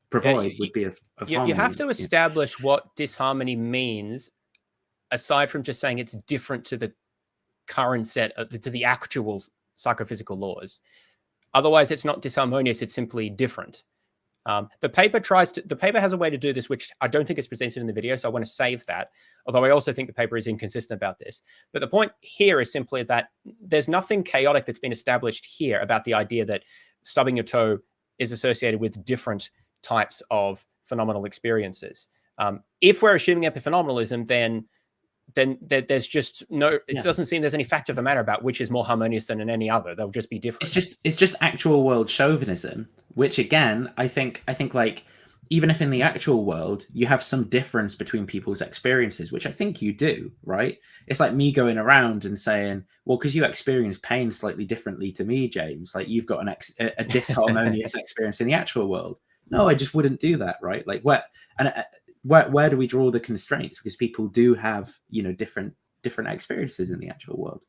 provide would be of harmony. You have to establish what disharmony means, aside from just saying it's different to the current to the actual psychophysical laws. Otherwise, it's not disharmonious, it's simply different. The paper has a way to do this, which I don't think is presented in the video, so I want to save that. Although I also think the paper is inconsistent about this. But the point here is simply that there's nothing chaotic that's been established here about the idea that stubbing your toe is associated with different types of phenomenal experiences. If we're assuming epiphenomenalism, then there's just no, it doesn't seem there's any fact of the matter about which is more harmonious than in any other. They'll just be different. It's just actual world chauvinism, which again, I think like, even if in the actual world you have some difference between people's experiences, which I think you do, right? It's like me going around and saying, well, because you experience pain slightly differently to me, James, like you've got a disharmonious experience in the actual world. No, I just wouldn't do that, right? Like where do we draw the constraints? Because people do have, you know, different experiences in the actual world,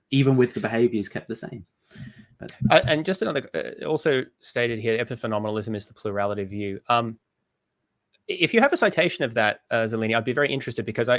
even with the behaviors kept the same. But and just another, also stated here, epiphenomenalism is the plurality view. If you have a citation of that, Zelini, I'd be very interested, because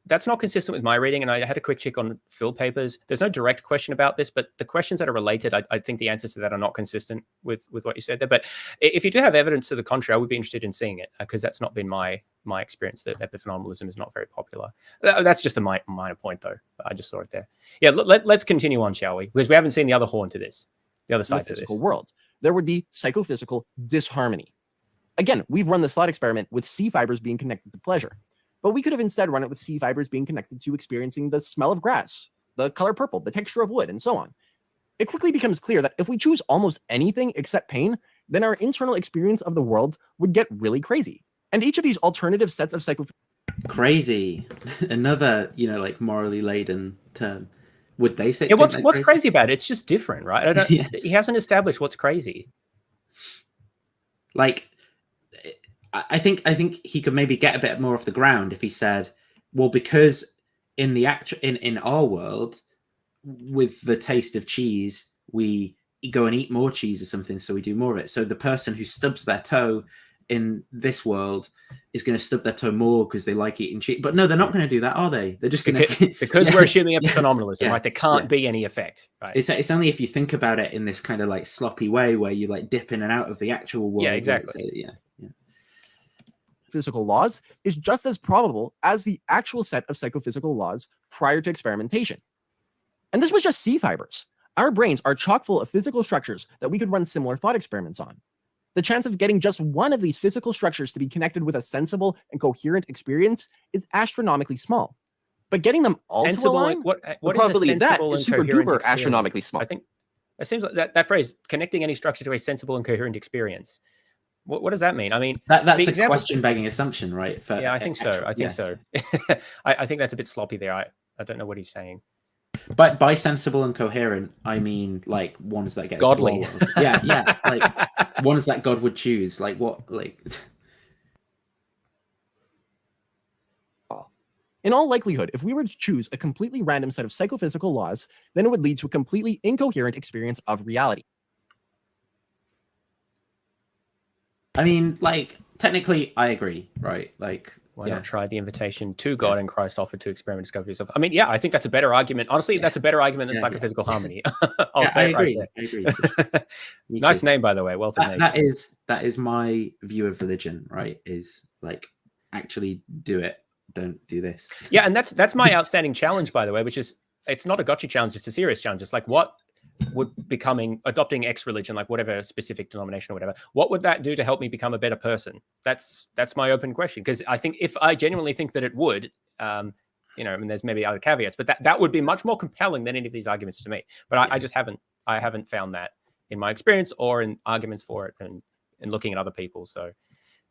that's not consistent with my reading, and I had a quick check on Phil papers. There's no direct question about this, but the questions that are related, I think the answers to that are not consistent with what you said there. But if you do have evidence to the contrary, I would be interested in seeing it, because that's not been my experience, that epiphenomenalism is not very popular. That's just a minor point, though. I just saw it there. Yeah, let's continue on, shall we? Because we haven't seen the other horn to this, the other side to this. Physical world. There would be psychophysical disharmony. Again, we've run this thought experiment with C fibers being connected to pleasure, but we could have instead run it with C fibers being connected to experiencing the smell of grass, the color purple, the texture of wood, and so on. It quickly becomes clear that if we choose almost anything except pain, then our internal experience of the world would get really crazy. And each of these alternative sets of crazy, another, you know, like morally laden term. Would they say? Yeah, what's crazy about it? It's just different, right? He hasn't established what's crazy. Like, I think he could maybe get a bit more off the ground if he said, well, because in our world, with the taste of cheese, we go and eat more cheese or something, so we do more of it. So the person who stubs their toe in this world is going to stub their toe more because they like eating cheese. But no, they're not going to do that, are they? They're just going to... Because we're assuming epiphenomenalism, right? There can't be any effect. Right? It's only if you think about it in this kind of like sloppy way where you like dip in and out of the actual world. Yeah, exactly. Physical laws is just as probable as the actual set of psychophysical laws prior to experimentation. And this was just C fibers. Our brains are chock full of physical structures that we could run similar thought experiments on. The chance of getting just one of these physical structures to be connected with a sensible and coherent experience is astronomically small. But getting them all to align, what probably is that is super duper astronomically small. I think it seems like that phrase, connecting any structure to a sensible and coherent experience. What does that mean? I mean, that's a question-begging assumption, right? Yeah, I think so. I think so. I think that's a bit sloppy there. I don't know what he's saying. But by sensible and coherent, I mean like ones that get godly. Yeah, like ones that God would choose. Like what? Like. In all likelihood, if we were to choose a completely random set of psychophysical laws, then it would lead to a completely incoherent experience of reality. I mean, like, technically, I agree, right? Like, why not try the invitation to God and Christ offered to experiment, discover yourself? I mean, yeah, I think that's a better argument. Honestly, that's a better argument than psychophysical harmony. I'll say it right there. I agree. Nice name, by the way. Wealth of Nations. That is my view of religion, right? Is like, actually do it. Don't do this. Yeah, and that's my outstanding challenge, by the way, which is, it's not a gotcha challenge, it's a serious challenge. It's like, what would adopting X religion, like whatever specific denomination or whatever, what would that do to help me become a better person? That's my open question, because I think if I genuinely think that it would, I mean, there's maybe other caveats, but that would be much more compelling than any of these arguments to me. But I just haven't found that in my experience or in arguments for it and looking at other people. So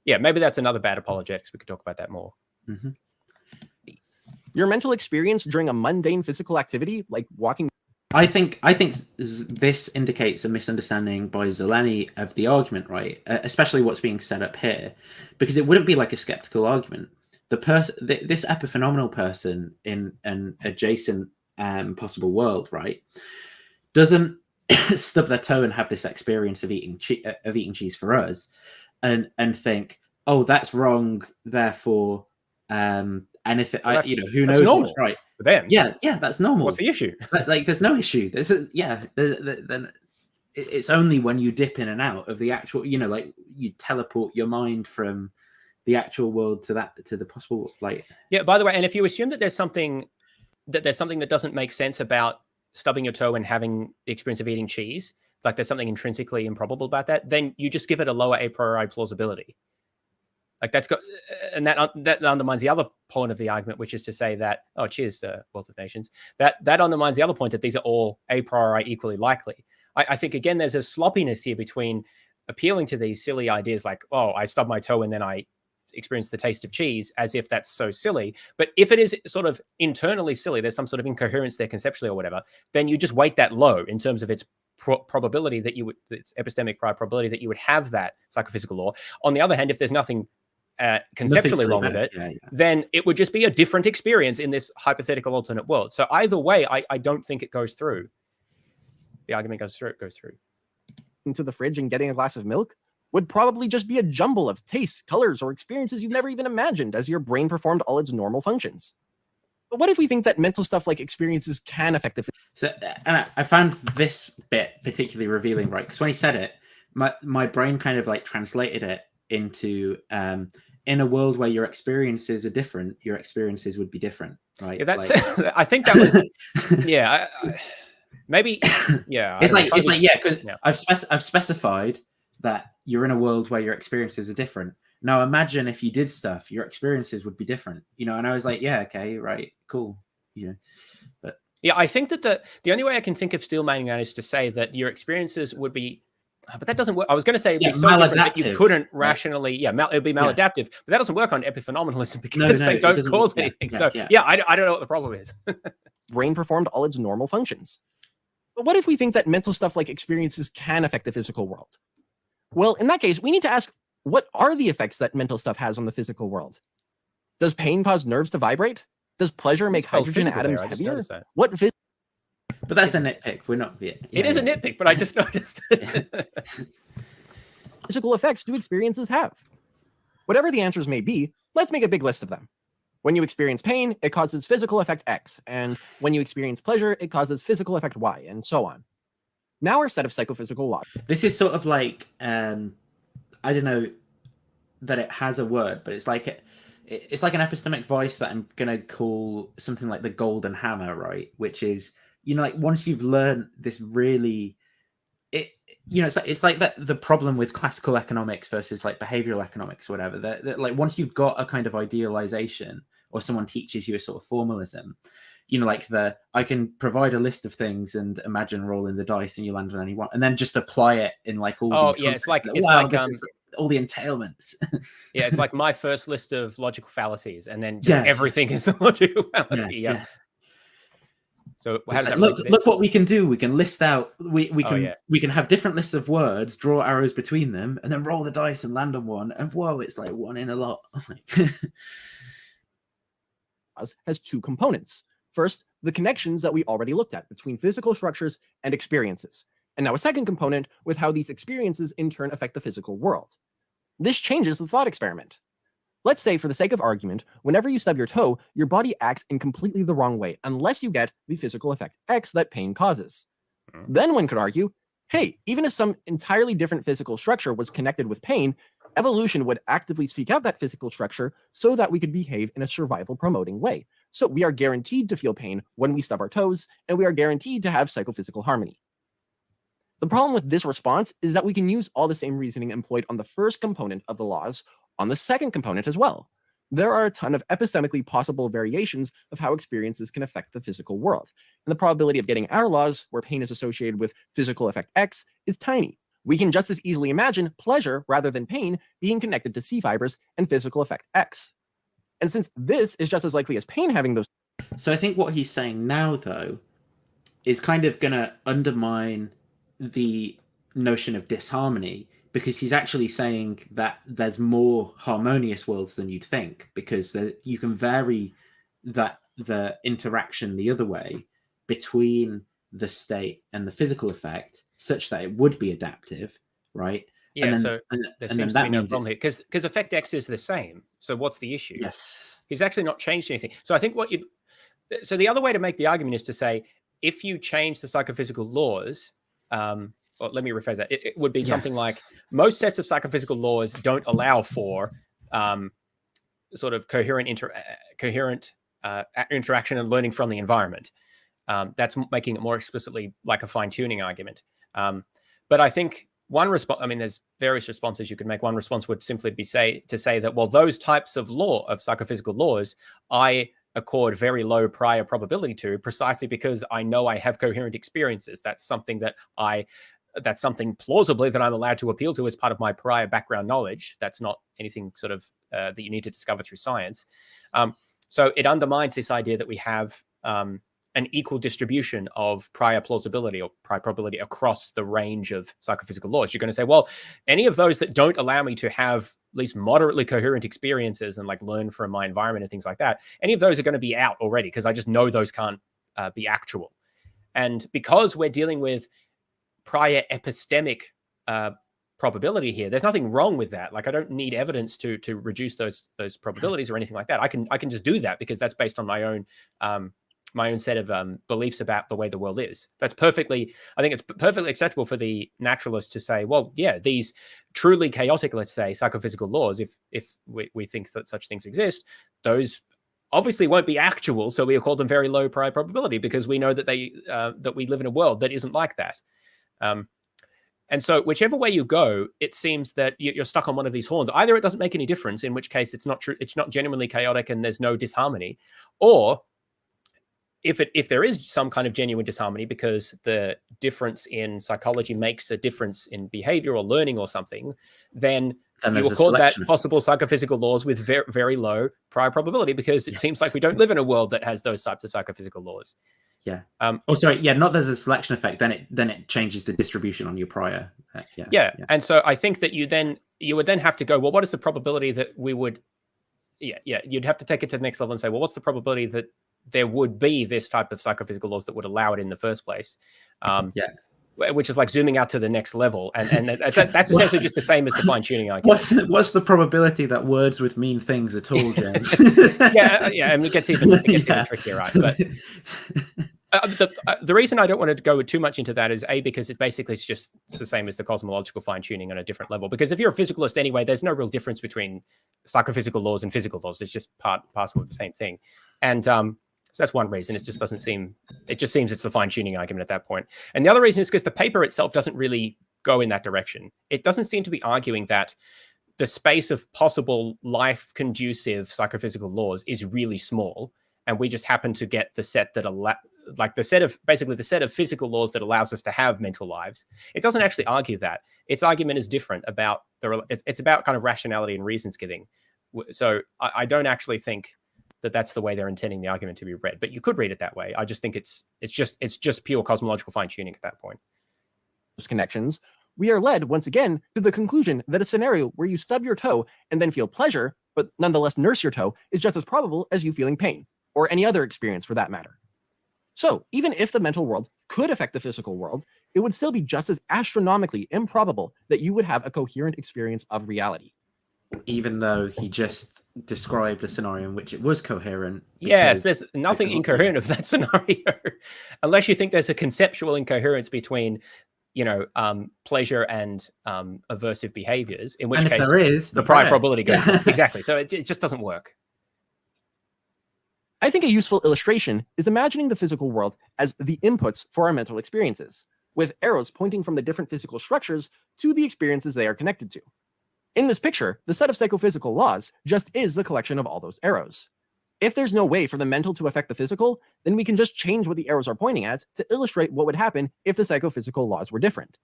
yeah, maybe that's another bad apologetics. We could talk about that more. Mm-hmm. Your mental experience during a mundane physical activity like walking. I think this indicates a misunderstanding by Zeleny of the argument, right? Especially what's being set up here, because it wouldn't be like a skeptical argument. This epiphenomenal person in an adjacent possible world, right, doesn't stub their toe and have this experience of eating cheese for us, and think, oh, that's wrong. Therefore, and if who knows what's right. For them. Yeah, that's normal. What's the issue? Like, there's no issue. it's only when you dip in and out of the actual, you know, like you teleport your mind from the actual world to the possible, like. Yeah. By the way, and if you assume that there's something that doesn't make sense about stubbing your toe and having the experience of eating cheese, like there's something intrinsically improbable about that, then you just give it a lower a priori plausibility. Like that's got, and that undermines the other point of the argument, which is to say that, oh, cheers, Wealth of Nations. That undermines the other point that these are all a priori equally likely. I think again, there's a sloppiness here between appealing to these silly ideas like, oh, I stub my toe and then I experience the taste of cheese, as if that's so silly. But if it is sort of internally silly, there's some sort of incoherence there conceptually or whatever, then you just weight that low in terms of its probability that you would, its epistemic probability that you would have that psychophysical law. On the other hand, if there's nothing conceptually wrong with it, then it would just be a different experience in this hypothetical alternate world. So either way, I don't think it goes through. The argument goes through. Into the fridge and getting a glass of milk would probably just be a jumble of tastes, colors, or experiences you've never even imagined as your brain performed all its normal functions. But what if we think that mental stuff like experiences can affect the... So, and I found this bit particularly revealing, right? Because when he said it, my brain kind of like translated it into in a world where your experiences are different, your experiences would be different, right? Yeah, that's. Like... I think that was. Yeah, maybe. Yeah, it's like yeah, because I've specified that you're in a world where your experiences are different. Now imagine if you did stuff, your experiences would be different, you know. And I was like, yeah, okay, right, cool, you know. But yeah, I think that the only way I can think of steel manning that is to say that your experiences would be. But that doesn't work. I was going to say it'd be so different that you couldn't rationally, it would be maladaptive. But that doesn't work on epiphenomenalism because they don't cause anything. I don't know what the problem is. Brain performed all its normal functions. But what if we think that mental stuff like experiences can affect the physical world? Well, in that case, we need to ask, what are the effects that mental stuff has on the physical world? Does pain cause nerves to vibrate? Does pleasure make hydrogen atoms heavier? But that's a nitpick. We're not. Yeah, it is a nitpick, but I just noticed. Physical effects do experiences have? Whatever the answers may be, let's make a big list of them. When you experience pain, it causes physical effect X, and when you experience pleasure, it causes physical effect Y, and so on. Now our set of psychophysical laws. This is sort of like, I don't know that it has a word, but it's like an epistemic voice that I'm gonna call something like the golden hammer, right? Which is, you know, like once you've learned this really, it's like that the problem with classical economics versus like behavioral economics or whatever. That like once you've got a kind of idealization, or someone teaches you a sort of formalism, you know, like I can provide a list of things and imagine rolling the dice and you land on any one, and then just apply it in like all. These it's like all the entailments. Yeah, it's like my first list of logical fallacies, and then everything is a logical fallacy. Yeah. So how does that look what we can do? We can list out. We can have different lists of words, draw arrows between them, and then roll the dice and land on one. And whoa, it's like one in a lot. Has two components. First, the connections that we already looked at between physical structures and experiences. And now a second component with how these experiences in turn affect the physical world. This changes the thought experiment. Let's say, for the sake of argument, whenever you stub your toe, your body acts in completely the wrong way, unless you get the physical effect X that pain causes. Then one could argue, hey, even if some entirely different physical structure was connected with pain, evolution would actively seek out that physical structure so that we could behave in a survival-promoting way. So we are guaranteed to feel pain when we stub our toes, and we are guaranteed to have psychophysical harmony. The problem with this response is that we can use all the same reasoning employed on the first component of the laws on the second component as well. There are a ton of epistemically possible variations of how experiences can affect the physical world, and the probability of getting our laws, where pain is associated with physical effect X, is tiny. We can just as easily imagine pleasure rather than pain being connected to C fibers and physical effect X. And since this is just as likely as pain having those... So I think what he's saying now, though, is kind of going to undermine the notion of disharmony, because he's actually saying that there's more harmonious worlds than you'd think, because you can vary the interaction the other way between the state and the physical effect such that it would be adaptive, right? Yeah, and then, there seems to be no problem here, because effect X is the same. So what's the issue? Yes. He's actually not changed anything. So I think so the other way to make the argument is to say, if you change the psychophysical laws, or let me rephrase that. It would be something like most sets of psychophysical laws don't allow for sort of coherent interaction and learning from the environment. That's making it more explicitly like a fine-tuning argument. But I think one response, I mean, there's various responses you could make. One response would simply be to say that, well, those types of psychophysical laws, I accord very low prior probability to, precisely because I know I have coherent experiences. That's something plausibly that I'm allowed to appeal to as part of my prior background knowledge. That's not anything sort of that you need to discover through science. So it undermines this idea that we have an equal distribution of prior plausibility or prior probability across the range of psychophysical laws. You're going to say, well, any of those that don't allow me to have at least moderately coherent experiences and like learn from my environment and things like that, any of those are going to be out already because I just know those can't be actual. And because we're dealing with prior epistemic probability here, there's nothing wrong with that. Like I don't need evidence to reduce those probabilities or anything like that. I can just do that because that's based on my own set of beliefs about the way the world is. I think it's perfectly acceptable for the naturalist to say, well, yeah, these truly chaotic, let's say, psychophysical laws, if we think that such things exist, those obviously won't be actual, so we call them very low prior probability because we know that that we live in a world that isn't like that. And so whichever way you go, it seems that you're stuck on one of these horns. Either it doesn't make any difference, in which case it's not true, it's not genuinely chaotic and there's no disharmony, or if there is some kind of genuine disharmony because the difference in psychology makes a difference in behavior or learning or something, then you accord that possible psychophysical laws with very, very low prior probability because it seems like we don't live in a world that has those types of psychophysical laws. Yeah. Not there's a selection effect. Then it changes the distribution on your prior. And so I think that you would then have to go, well, what is the probability that we would? You'd have to take it to the next level and say, well, what's the probability that there would be this type of psychophysical laws that would allow it in the first place? Which is like zooming out to the next level, and that's essentially just the same as the fine-tuning argument. What's the probability that words would mean things at all, James? And it gets even trickier, right? But the reason I don't want to go too much into that is because it's just the same as the cosmological fine-tuning on a different level. Because if you're a physicalist anyway, there's no real difference between psychophysical laws and physical laws. It's just parcel of the same thing, and so that's one reason. It just seems it's the fine-tuning argument at that point. And the other reason is because the paper itself doesn't really go in that direction. It doesn't seem to be arguing that the space of possible life-conducive psychophysical laws is really small, and we just happen to get the set that the set of physical laws that allows us to have mental lives. It doesn't actually argue that. Its argument is different about it's about kind of rationality and reasons giving. So I don't actually think that's the way they're intending the argument to be read, but you could read it that way. I just think it's just pure cosmological fine-tuning at that point. Those connections, we are led once again to the conclusion that a scenario where you stub your toe and then feel pleasure, but nonetheless nurse your toe, is just as probable as you feeling pain, or any other experience for that matter. So even if the mental world could affect the physical world, it would still be just as astronomically improbable that you would have a coherent experience of reality. Even though he just described a scenario in which it was coherent. Yes, there's nothing incoherent of that scenario, unless you think there's a conceptual incoherence between, pleasure and aversive behaviors, in which case there is, the prior probability goes down. Exactly. So it just doesn't work. I think a useful illustration is imagining the physical world as the inputs for our mental experiences, with arrows pointing from the different physical structures to the experiences they are connected to. In this picture, the set of psychophysical laws just is the collection of all those arrows. If there's no way for the mental to affect the physical, then we can just change what the arrows are pointing at to illustrate what would happen if the psychophysical laws were different.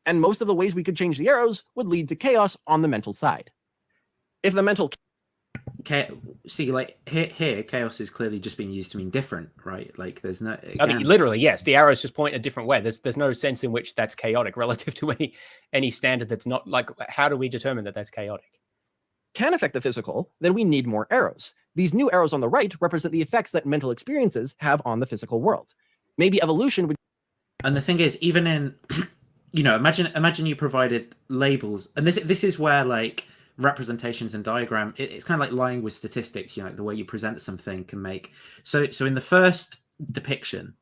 And most of the ways we could change the arrows would lead to chaos on the mental side. If the mental... See, like here, chaos is clearly just being used to mean different, right? Like there's no... I mean, literally, yes. The arrows just point a different way. There's no sense in which that's chaotic relative to any standard that's not... Like, how do we determine that that's chaotic? Can affect the physical, then we need more arrows. These new arrows on the right represent the effects that mental experiences have on the physical world. Maybe evolution would... And the thing is, even in... imagine you provided labels. And this is where, like... representations and diagram, it's kind of like lying with statistics. The way you present something can make so in the first depiction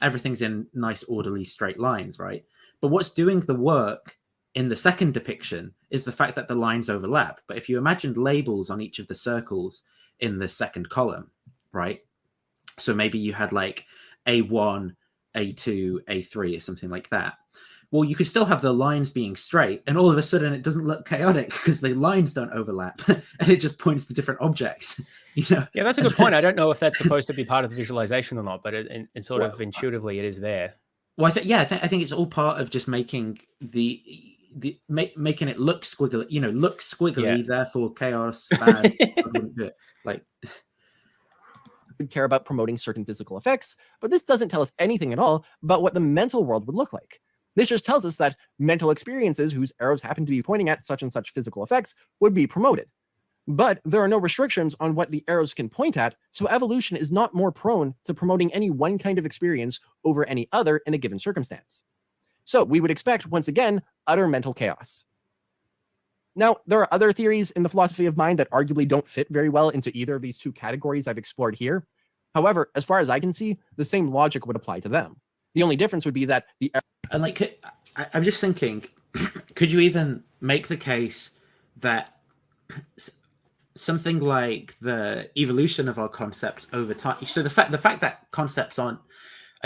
everything's in nice orderly straight lines, right? But what's doing the work in the second depiction is the fact that the lines overlap. But if you imagined labels on each of the circles in the second column, right? So maybe you had like A1, A2, A3 or something like that. Well, you could still have the lines being straight, and all of a sudden it doesn't look chaotic because the lines don't overlap, and it just points to different objects. You know? Yeah, that's a good point. I don't know if that's supposed to be part of the visualization or not, but it sort of intuitively it is there. Well, I think it's all part of just making making it look squiggly. You know, look squiggly, therefore chaos. Bad. I wouldn't do it. Like, would care about promoting certain physical effects, but this doesn't tell us anything at all about what the mental world would look like. This just tells us that mental experiences whose arrows happen to be pointing at such and such physical effects would be promoted. But there are no restrictions on what the arrows can point at, so evolution is not more prone to promoting any one kind of experience over any other in a given circumstance. So we would expect, once again, utter mental chaos. Now, there are other theories in the philosophy of mind that arguably don't fit very well into either of these two categories I've explored here. However, as far as I can see, the same logic would apply to them. The only difference would be that the... And like, I'm just thinking, could you even make the case that something like the evolution of our concepts over time? So the fact that concepts aren't,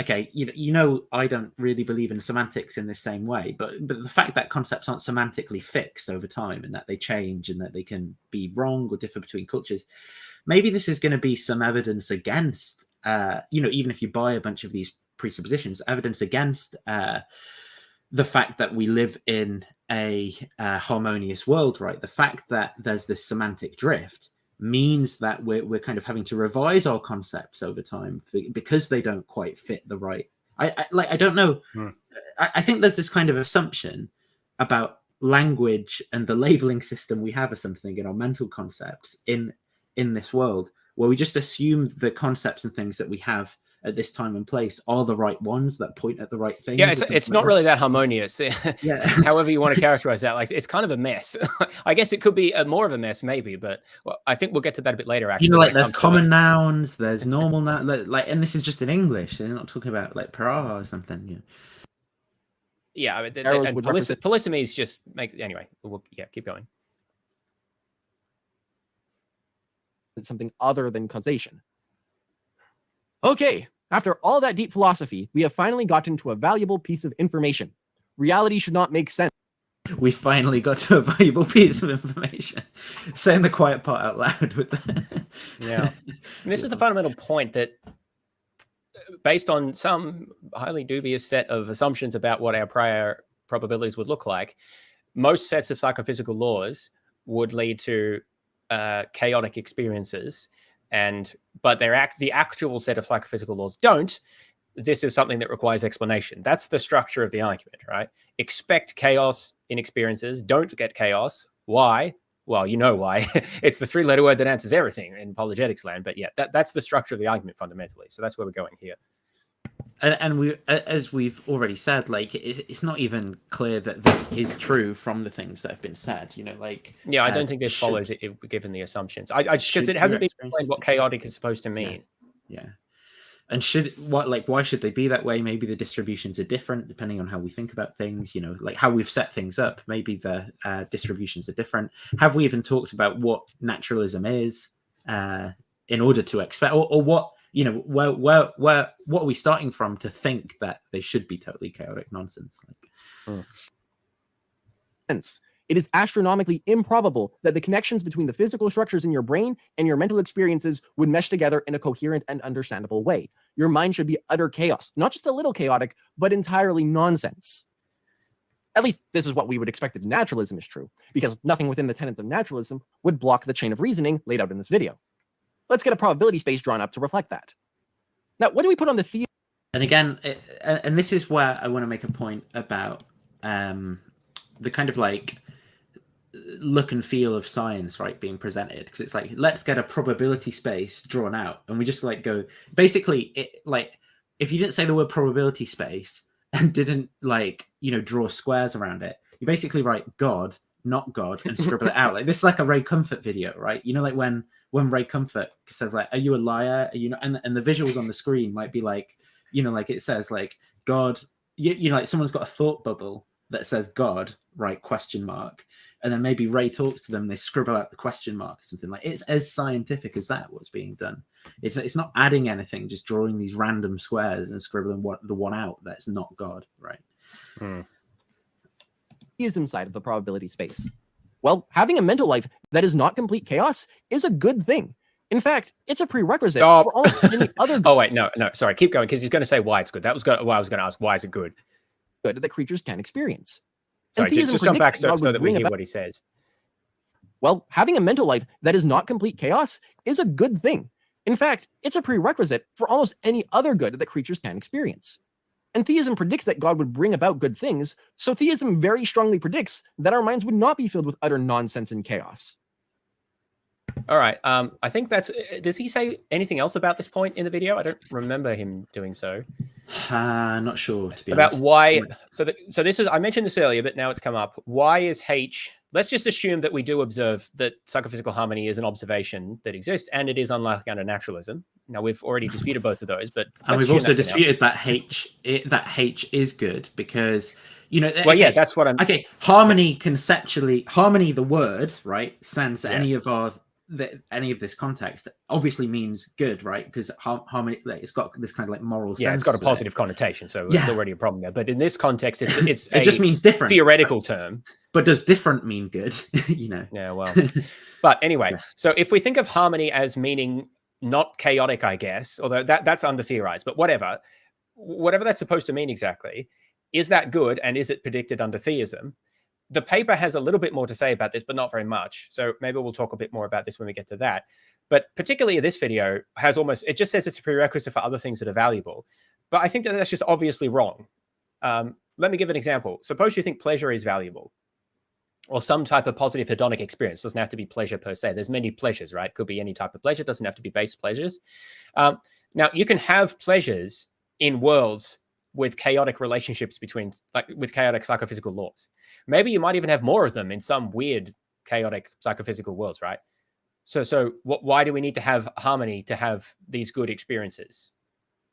okay, you know, I don't really believe in semantics in the same way, but the fact that concepts aren't semantically fixed over time and that they change and that they can be wrong or differ between cultures, maybe this is going to be some evidence against, you know, even if you buy a bunch of these presuppositions, evidence against the fact that we live in a harmonious world, right? The fact that there's this semantic drift means that we're kind of having to revise our concepts over time because they don't quite fit the right. I don't know. I think there's this kind of assumption about language and the labeling system we have as something in our mental concepts in this world, where we just assume the concepts and things that we have at this time and place are the right ones that point at the right thing. Yeah, it's not really that harmonious. Yeah. However you want to characterize that, like it's kind of a mess. I guess it could be more of a mess, maybe, but I think we'll get to that a bit later. Actually, you know, like there's common nouns, there's normal nouns, like, and this is just in English. They're not talking about like para or something. You know? Yeah, I mean, and polysemies just make anyway. Keep going. It's something other than causation. Okay. After all that deep philosophy, we have finally gotten to a valuable piece of information. Reality should not make sense. We finally got to a valuable piece of information. Saying the quiet part out loud with that. Yeah. And this is a fundamental point that, based on some highly dubious set of assumptions about what our prior probabilities would look like, most sets of psychophysical laws would lead to chaotic experiences. But the actual set of psychophysical laws don't. This is something that requires explanation. That's the structure of the argument, right? Expect chaos in experiences. Don't get chaos. Why? Well, you know why. It's the three-letter word that answers everything in apologetics land. But yeah, that's the structure of the argument fundamentally. So that's where we're going here. And we, as we've already said, like it's not even clear that this is true from the things that have been said. You know, like I don't think this follows it given the assumptions. I just because it hasn't been explained what chaotic is supposed to mean. Yeah. And why should they be that way? Maybe the distributions are different depending on how we think about things. You know, like how we've set things up. Maybe the distributions are different. Have we even talked about what naturalism is in order to expect, or what? You know, what are we starting from to think that they should be totally chaotic nonsense? It is astronomically improbable that the connections between the physical structures in your brain and your mental experiences would mesh together in a coherent and understandable way. Your mind should be utter chaos, not just a little chaotic, but entirely nonsense. At least this is what we would expect if naturalism is true, because nothing within the tenets of naturalism would block the chain of reasoning laid out in this video. Let's get a probability space drawn up to reflect that. Now, what do we put on the theory? And again, and this is where I want to make a point about the kind of like look and feel of science, right, being presented. Because it's like, let's get a probability space drawn out. And we just like go, basically, like, if you didn't say the word probability space and didn't like, you know, draw squares around it, you basically write God, not God, and scribble it out. Like this is like a Ray Comfort video, right? You know, like when Ray Comfort says like, are you a liar? Are you not? And the visuals on the screen might be like, you know, like it says like God, you know, like someone's got a thought bubble that says God, right, question mark, and then maybe Ray talks to them, they scribble out the question mark or something. Like, it's as scientific as that, what's being done. It's not adding anything, just drawing these random squares and scribbling the one out that's not God, right? Theism side of the probability space. Well, having a mental life that is not complete chaos is a good thing. In fact, it's a prerequisite for almost any other Oh, wait, no, sorry, keep going, because he's going to say why it's good. That was what I was going to ask. Why is it good? Good that creatures can experience. Sorry, just jump back so that we hear what he says. Well, having a mental life that is not complete chaos is a good thing. In fact, it's a prerequisite for almost any other good that creatures can experience. And theism predicts that God would bring about good things, so theism very strongly predicts that our minds would not be filled with utter nonsense and chaos. All right. I think that's... Does he say anything else about this point in the video? I don't remember him doing so. Not sure, to be about honest. Why... So this is... I mentioned this earlier, but now it's come up. Why is H... Let's just assume that we do observe that psychophysical harmony is an observation that exists, and it is unlikely under naturalism. Now, we've already disputed both of those, but... And we've also disputed that H is good because... You know, well, yeah, that's what I'm... Okay, harmony conceptually... Harmony, the word, right, sans any of this context, obviously means good, right? Because harmony, it's got this kind of like moral sense. Yeah, it's got a positive connotation, so there's already a problem there. But in this context, it's it just means different, theoretical term. But does different mean good? You know? Yeah, well. But anyway, so if we think of harmony as meaning not chaotic, I guess, although that's under theorized, but whatever that's supposed to mean exactly, is that good, and is it predicted under theism? The paper has a little bit more to say about this, but not very much. So maybe we'll talk a bit more about this when we get to that. But particularly this video has it just says it's a prerequisite for other things that are valuable. But I think that that's just obviously wrong. Let me give an example. Suppose you think pleasure is valuable, or some type of positive hedonic experience. Doesn't have to be pleasure per se. There's many pleasures, right? Could be any type of pleasure. Doesn't have to be base pleasures. Now, you can have pleasures in worlds with chaotic relationships with chaotic psychophysical laws. Maybe you might even have more of them in some weird chaotic psychophysical worlds, right? So why do we need to have harmony to have these good experiences?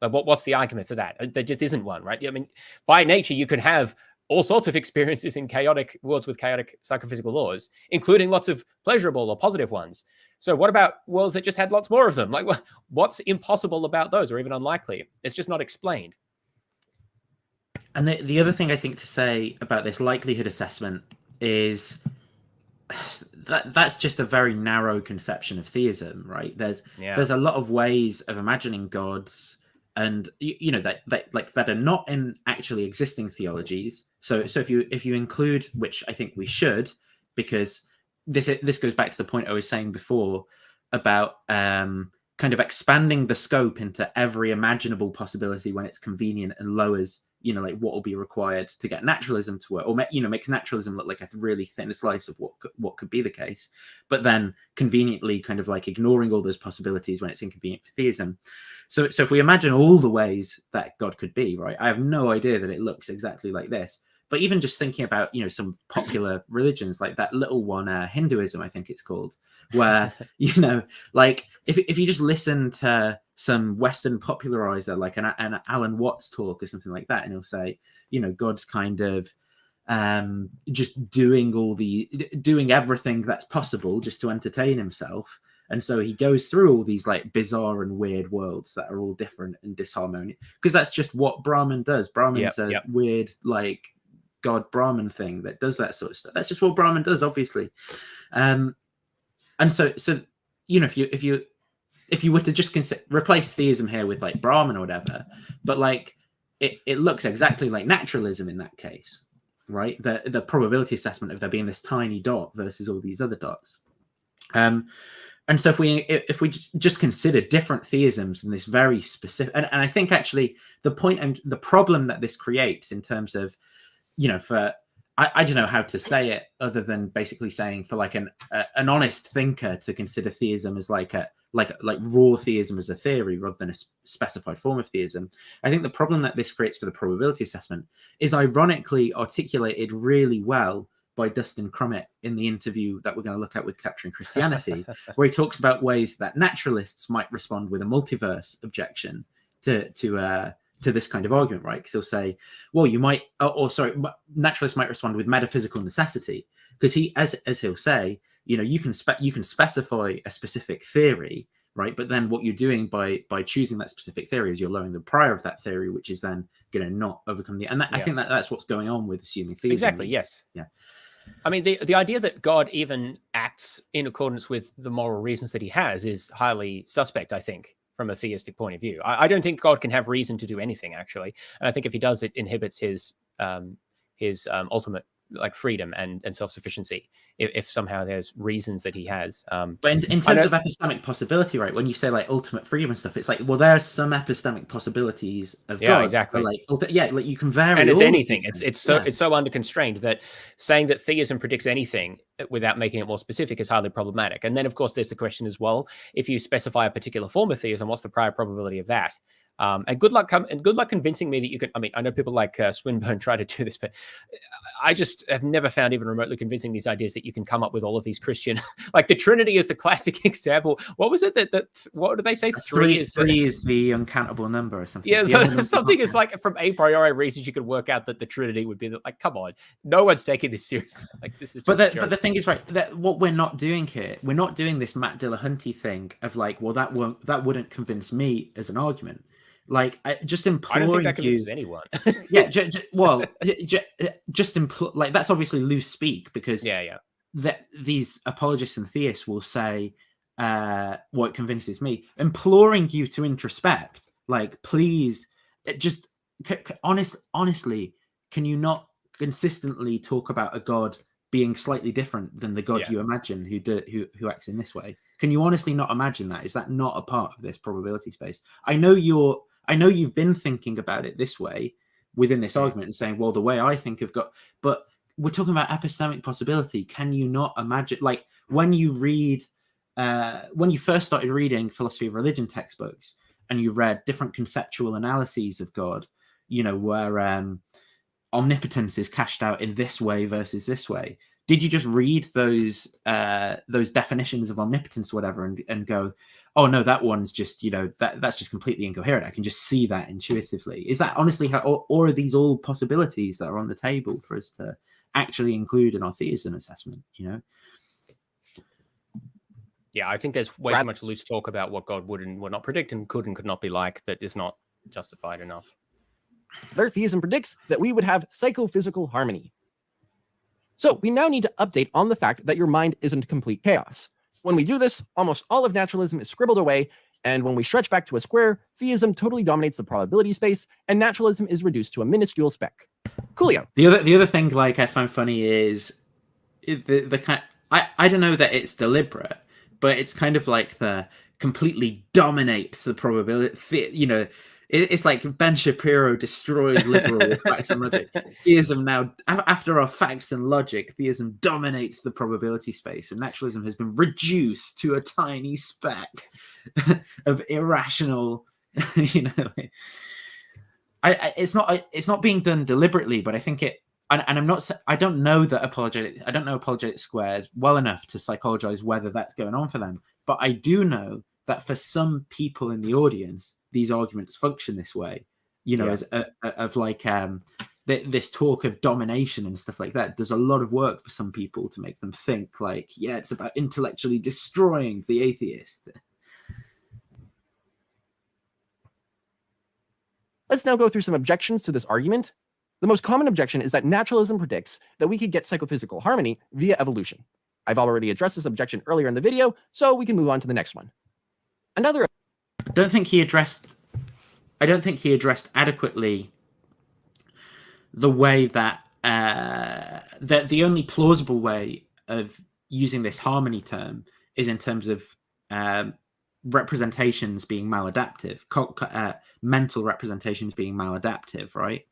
Like, what's the argument for that? There just isn't one, right? I mean, by nature, you can have all sorts of experiences in chaotic worlds with chaotic psychophysical laws, including lots of pleasurable or positive ones. So what about worlds that just had lots more of them? Like, what's impossible about those, or even unlikely? It's just not explained. And the other thing I think to say about this likelihood assessment is that's just a very narrow conception of theism, right? There's a lot of ways of imagining gods, and you know that are not in actually existing theologies. So if you include, which I think we should, because this goes back to the point I was saying before about kind of expanding the scope into every imaginable possibility when it's convenient, and lowers, you know, like what will be required to get naturalism to work, or, you know, makes naturalism look like a really thin slice of what could be the case, but then conveniently kind of like ignoring all those possibilities when it's inconvenient for theism. So if we imagine all the ways that God could be, right, I have no idea that it looks exactly like this. But even just thinking about, you know, some popular religions, like that little one, Hinduism, I think it's called, where, you know, like if you just listen to some Western popularizer, like an Alan Watts talk or something like that, and he'll say, you know, God's kind of just doing everything that's possible just to entertain himself. And so he goes through all these like bizarre and weird worlds that are all different and disharmonious, because that's just what Brahman does. Brahman's a weird, like, God Brahman thing that does that sort of stuff. That's just what Brahman does, obviously. And so you know, if you were to just replace theism here with like Brahman or whatever, but like it looks exactly like naturalism in that case, right? The probability assessment of there being this tiny dot versus all these other dots. And so if we just consider different theisms in this very specific, and I think actually the point and the problem that this creates in terms of, you know, for I don't know how to say it other than basically saying for like an honest thinker to consider theism as like raw theism as a theory rather than a specified form of theism. I think the problem that this creates for the probability assessment is ironically articulated really well by Dustin Crummett in the interview that we're going to look at with Capturing Christianity, where he talks about ways that naturalists might respond with a multiverse objection to to this kind of argument, right? Because he'll say, well, you might, naturalists might respond with metaphysical necessity, because as he'll say, you can specify a specific theory, right? But then what you're doing by choosing that specific theory is you're lowering the prior of that theory, which is then going to not overcome I think that's what's going on with assuming theism. Exactly. Yes. Yeah. I mean, the idea that God even acts in accordance with the moral reasons that he has is highly suspect, I think, from a theistic point of view. I don't think God can have reason to do anything, actually. And I think if he does, it inhibits his ultimate freedom and self-sufficiency if somehow there's reasons that he has. But in terms of epistemic possibility, right, when you say ultimate freedom and stuff, it's well, there's some epistemic possibilities of God. Exactly. You can vary, and it's anything. It's so unconstrained that saying that theism predicts anything without making it more specific is highly problematic. And then, of course, there's the question as well: if you specify a particular form of theism, what's the prior probability of that? And good luck convincing me that you can. I mean, I know people like Swinburne try to do this, but I just have never found even remotely convincing these ideas that you can come up with all of these Christian, like the Trinity is the classic example. What was it that what do they say? Three is the uncountable number or something. Yeah, something is from a priori reasons you could work out that the Trinity would be come on, no one's taking this seriously. This is. But the thing is, right, that what we're not doing here, we're not doing this Matt Dillahunty thing of well, that wouldn't convince me as an argument. I just imploring you. I don't think that convinces anyone. Yeah, that's obviously loose speak, because that these apologists and theists will say what convinces me. Imploring you to introspect, please, just honestly, can you not consistently talk about a God being slightly different than the God you imagine who acts in this way? Can you honestly not imagine that? Is that not a part of this probability space? I know you've been thinking about it this way within this argument and saying, well, the way I think of God, but we're talking about epistemic possibility. Can you not imagine, when you first started reading philosophy of religion textbooks and you read different conceptual analyses of God, where omnipotence is cashed out in this way versus this way. Did you just read those definitions of omnipotence or whatever and go, oh no, that one's just, that's just completely incoherent. I can just see that intuitively. Is that honestly how, or are these all possibilities that are on the table for us to actually include in our theism assessment, Yeah, I think there's way too much loose talk about what God would and would not predict and could not be like that is not justified enough. Their theism predicts that we would have psychophysical harmony. So we now need to update on the fact that your mind isn't complete chaos. When we do this, almost all of naturalism is scribbled away, and when we stretch back to a square, theism totally dominates the probability space, and naturalism is reduced to a minuscule speck. Coolio. The other thing I find funny is the kind. I don't know that it's deliberate, but it's kind of the completely dominates the probability. It's like Ben Shapiro destroys liberal with facts and logic. Theism now, after our facts and logic, theism dominates the probability space, and naturalism has been reduced to a tiny speck of irrational. It's not being done deliberately, but I think it. And I'm not. I don't know Apologetics Squared well enough to psychologize whether that's going on for them, but I do know that for some people in the audience, these arguments function this way, as this talk of domination and stuff like that. There's a lot of work for some people to make them think it's about intellectually destroying the atheist. Let's now go through some objections to this argument. The most common objection is that naturalism predicts that we could get psychophysical harmony via evolution. I've already addressed this objection earlier in the video, so we can move on to the next one. I don't think he addressed adequately the way that the only plausible way of using this harmony term is in terms of representations being maladaptive, mental representations being maladaptive, right?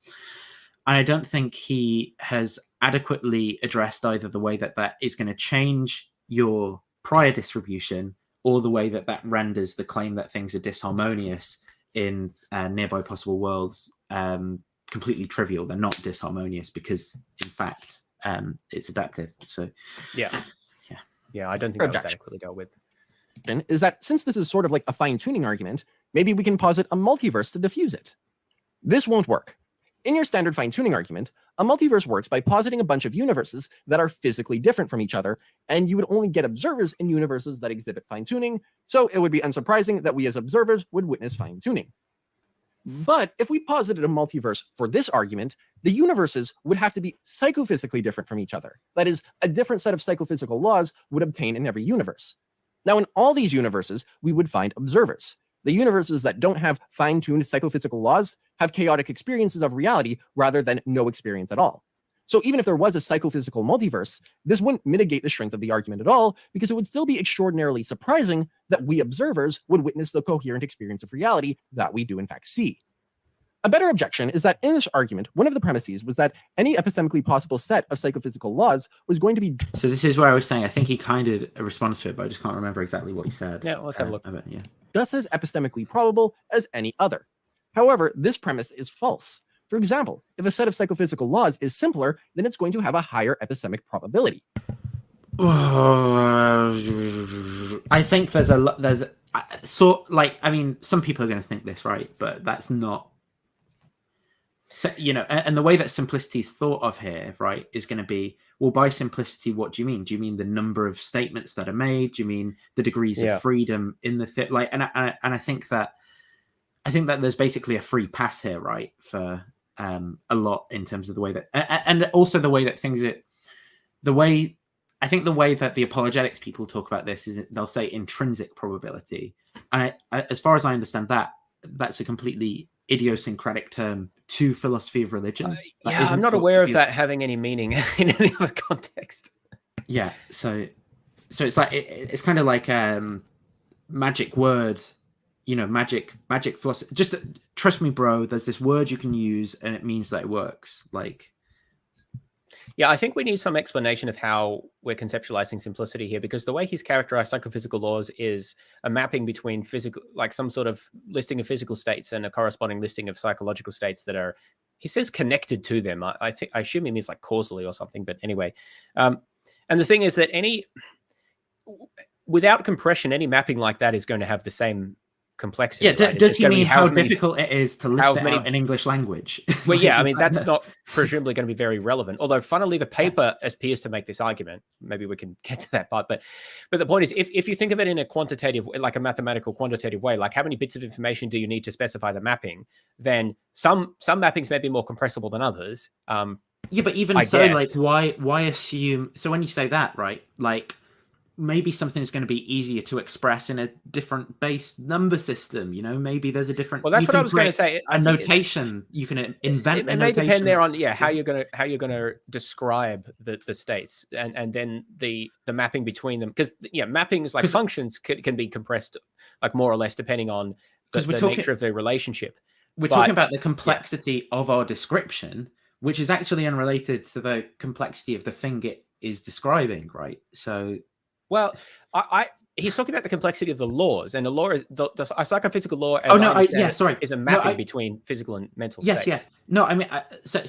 And I don't think he has adequately addressed either the way that is going to change your prior distribution or the way that renders the claim that things are disharmonious in nearby possible worlds completely trivial. They're not disharmonious because, in fact, it's adaptive. So, yeah, I don't think that was adequately dealt with. Is that since this is sort of like a fine-tuning argument, maybe we can posit a multiverse to diffuse it. This won't work. In your standard fine-tuning argument, a multiverse works by positing a bunch of universes that are physically different from each other, and you would only get observers in universes that exhibit fine-tuning, so it would be unsurprising that we as observers would witness fine-tuning. But if we posited a multiverse for this argument, the universes would have to be psychophysically different from each other. That is, a different set of psychophysical laws would obtain in every universe. Now, in all these universes, we would find observers. The universes that don't have fine-tuned psychophysical laws have chaotic experiences of reality rather than no experience at all. So even if there was a psychophysical multiverse, this wouldn't mitigate the strength of the argument at all, because it would still be extraordinarily surprising that we observers would witness the coherent experience of reality that we do in fact see. A better objection is that in this argument, one of the premises was that any epistemically possible set of psychophysical laws was going to be... So this is where I was saying, I think he kind of responds to it, but I just can't remember exactly what he said. Yeah, let's have a look. Yeah. just as epistemically probable as any other. However, this premise is false. For example, if a set of psychophysical laws is simpler, then it's going to have a higher epistemic probability. I think some people are going to think this, right? But that's not, and the way that simplicity is thought of here, right, is going to be, well, by simplicity, what do you mean? Do you mean the number of statements that are made? Do you mean the degrees of freedom in the I think that there's basically a free pass here, right, for a lot in terms of the way that, and also the way that I think the way that the apologetics people talk about this is they'll say intrinsic probability. And as far as I understand that, that's a completely idiosyncratic term to philosophy of religion. I'm not aware of that having any meaning in any other context. Yeah. So it's like, it's kind of like magic word, magic philosophy. Just trust me, bro, there's this word you can use and it means that it works. I think we need some explanation of how we're conceptualizing simplicity here, because the way he's characterized psychophysical laws is a mapping between physical, like some sort of listing of physical states and a corresponding listing of psychological states that are, he says, connected to them. I assume he means like causally or something, but anyway. And the thing is that without compression, any mapping like that is going to have the same complexity. Yeah, right? Does he mean how difficult it is to list it out in English language? Well, yeah, I mean, that's not presumably going to be very relevant. Although, funnily, the paper appears to make this argument. Maybe we can get to that part. But the point is, if you think of it in a quantitative, like a mathematical quantitative way, like how many bits of information do you need to specify the mapping, then some mappings may be more compressible than others. Yeah, but even so, like, why assume? So when you say that, right, like, maybe something's going to be easier to express in a different base number system. Maybe there's a different. Well, that's what I was going to say. A notation you can invent. It may depend there on how you're going to describe the states, and then the mapping between them, because mappings like functions can be compressed like more or less depending on the nature of the relationship. We're talking about the complexity of our description, which is actually unrelated to the complexity of the thing it is describing, right? So. Well, he's talking about the complexity of the laws, and the law is a psychophysical law. Is a mapping between physical and mental states. Yes. No, I mean, so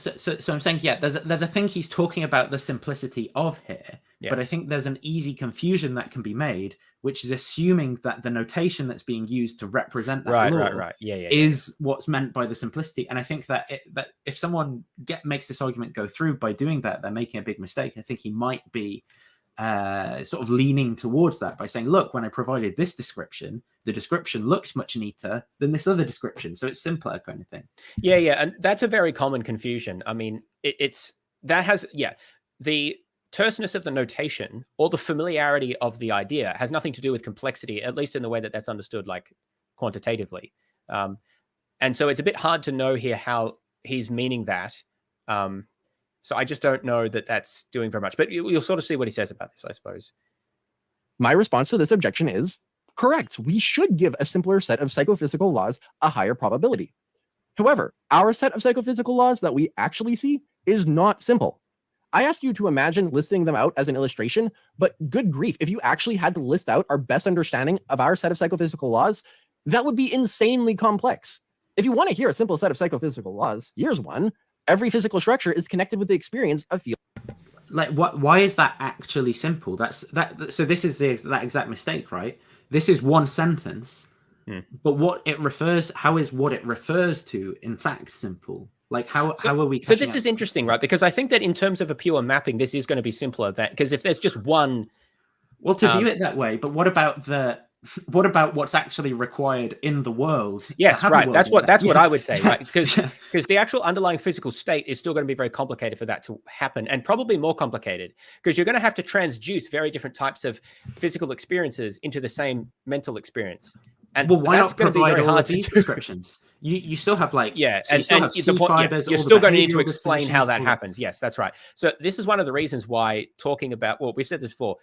I'm saying, there's a thing he's talking about the simplicity of here, but I think there's an easy confusion that can be made, which is assuming that the notation that's being used to represent that law is what's meant by the simplicity. And I think that if someone makes this argument go through by doing that, they're making a big mistake. I think he might be sort of leaning towards that by saying, look, when I provided this description, the description looked much neater than this other description, so it's simpler, kind of thing. And that's a very common confusion. I mean, the terseness of the notation or the familiarity of the idea has nothing to do with complexity, at least in the way that that's understood, like quantitatively. And so it's a bit hard to know here how he's meaning that. So I just don't know that that's doing very much. But you'll sort of see what he says about this, I suppose. My response to this objection is correct. We should give a simpler set of psychophysical laws a higher probability. However, our set of psychophysical laws that we actually see is not simple. I asked you to imagine listing them out as an illustration, but good grief, if you actually had to list out our best understanding of our set of psychophysical laws, that would be insanely complex. If you want to hear a simple set of psychophysical laws, here's one. Every physical structure is connected with the experience of feel. Like, why is that actually simple? So this is that exact mistake, right? This is one sentence, But how is what it refers to in fact simple? Like how are we? So this is interesting, right? Because I think that in terms of a pure mapping, this is going to be simpler. Because if there's just one, well, to view it that way, but what about what's actually required in the world? Yes, right. That's what I would say, right? Because the actual underlying physical state is still going to be very complicated for that to happen, and probably more complicated because you're going to have to transduce very different types of physical experiences into the same mental experience. And well, why not provide all of these descriptions? You still have and the point, you're still going to need to explain how that happens. Yes, that's right. So this is one of the reasons why talking about, well, we've said this before,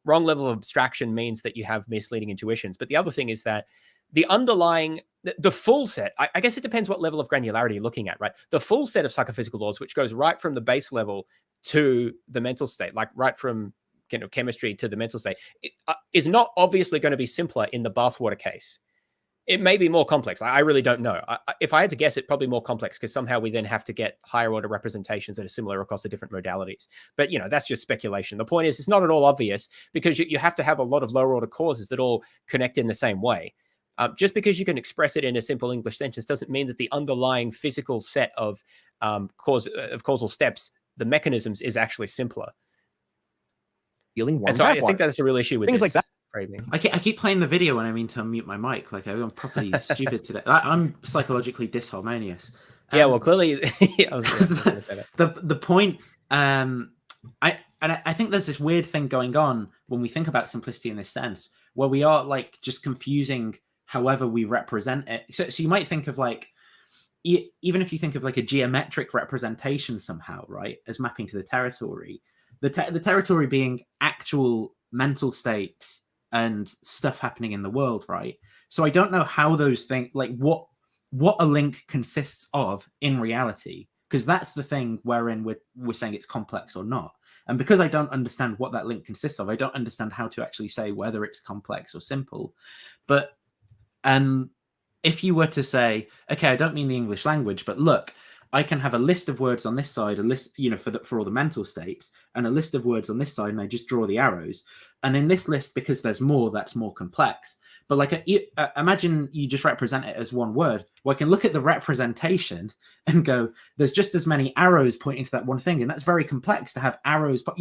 wrong level of abstraction means that you have misleading intuitions. But the other thing is that the underlying, the full set, I guess it depends what level of granularity you're looking at, right? The full set of psychophysical laws, which goes right from the base level to the mental state, like right from chemistry to the mental state, is not obviously going to be simpler in the bathwater case. It may be more complex. I really don't know. If I had to guess, it's probably more complex because somehow we then have to get higher order representations that are similar across the different modalities. But, that's just speculation. The point is, it's not at all obvious because you have to have a lot of lower order causes that all connect in the same way. Just because you can express it in a simple English sentence doesn't mean that the underlying physical set of causal steps, the mechanisms, is actually simpler. Feeling warm. And so I think that's a real issue with things like that. I keep playing the video when I mean to unmute my mic. Like I'm properly stupid today. I'm psychologically disharmonious. Yeah, well, clearly, the point. I think there's this weird thing going on when we think about simplicity in this sense, where we are like just confusing however we represent it. So you might think of like, even if you think of like a geometric representation somehow, right, as mapping to the territory, the territory being actual mental states and stuff happening in the world, right? So I don't know how those things, like what a link consists of in reality, because that's the thing wherein we're saying it's complex or not. And because I don't understand what that link consists of, I don't understand how to actually say whether it's complex or simple. But if you were to say, okay, I don't mean the English language, but look, I can have a list of words on this side, a list, for all the mental states, and a list of words on this side, and I just draw the arrows. And in this list, because there's more, that's more complex. But like, imagine you just represent it as one word. Well, I can look at the representation and go, there's just as many arrows pointing to that one thing, and that's very complex to have arrows. But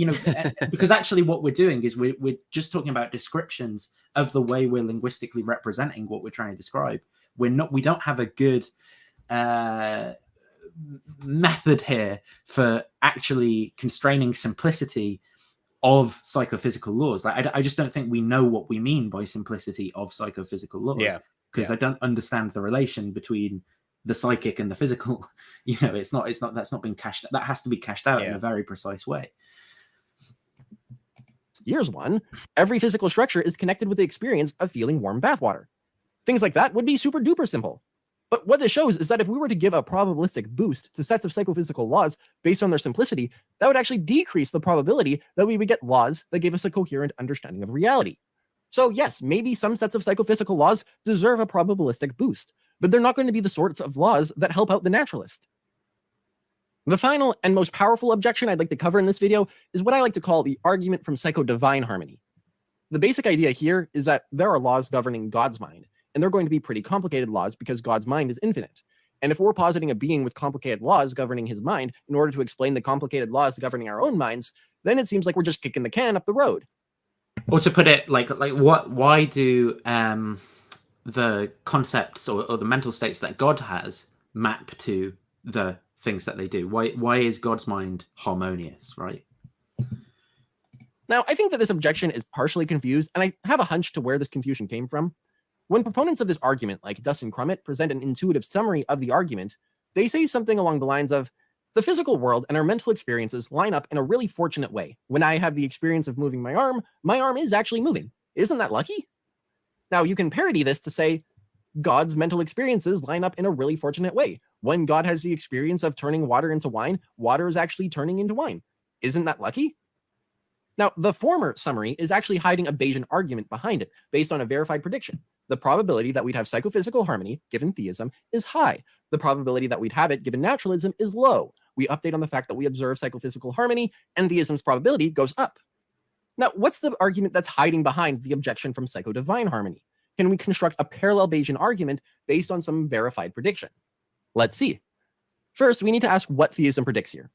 because actually, what we're doing is we're just talking about descriptions of the way we're linguistically representing what we're trying to describe. We don't have a good method here for actually constraining simplicity of psychophysical laws. Like, I just don't think we know what we mean by simplicity of psychophysical laws. Because I don't understand the relation between the psychic and the physical. That's not been cashed. That has to be cashed out in a very precise way. Here's one. Every physical structure is connected with the experience of feeling warm bathwater. Things like that would be super duper simple. But what this shows is that if we were to give a probabilistic boost to sets of psychophysical laws based on their simplicity, that would actually decrease the probability that we would get laws that gave us a coherent understanding of reality. So yes, maybe some sets of psychophysical laws deserve a probabilistic boost, but they're not going to be the sorts of laws that help out the naturalist. The final and most powerful objection I'd like to cover in this video is what I like to call the argument from psycho-divine harmony. The basic idea here is that there are laws governing God's mind, and they're going to be pretty complicated laws because God's mind is infinite. And if we're positing a being with complicated laws governing his mind in order to explain the complicated laws governing our own minds, then it seems like we're just kicking the can up the road. Or to put it why do the concepts or the mental states that God has map to the things that they do? Why is God's mind harmonious, right? Now, I think that this objection is partially confused, and I have a hunch to where this confusion came from. When proponents of this argument, like Dustin and Crummett, present an intuitive summary of the argument, they say something along the lines of, the physical world and our mental experiences line up in a really fortunate way. When I have the experience of moving my arm is actually moving. Isn't that lucky? Now, you can parody this to say, God's mental experiences line up in a really fortunate way. When God has the experience of turning water into wine, water is actually turning into wine. Isn't that lucky? Now, the former summary is actually hiding a Bayesian argument behind it, based on a verified prediction. The probability that we'd have psychophysical harmony, given theism, is high. The probability that we'd have it, given naturalism, is low. We update on the fact that we observe psychophysical harmony, and theism's probability goes up. Now, what's the argument that's hiding behind the objection from psycho-divine harmony? can we construct a parallel Bayesian argument based on some verified prediction? Let's see. First, we need to ask what theism predicts here.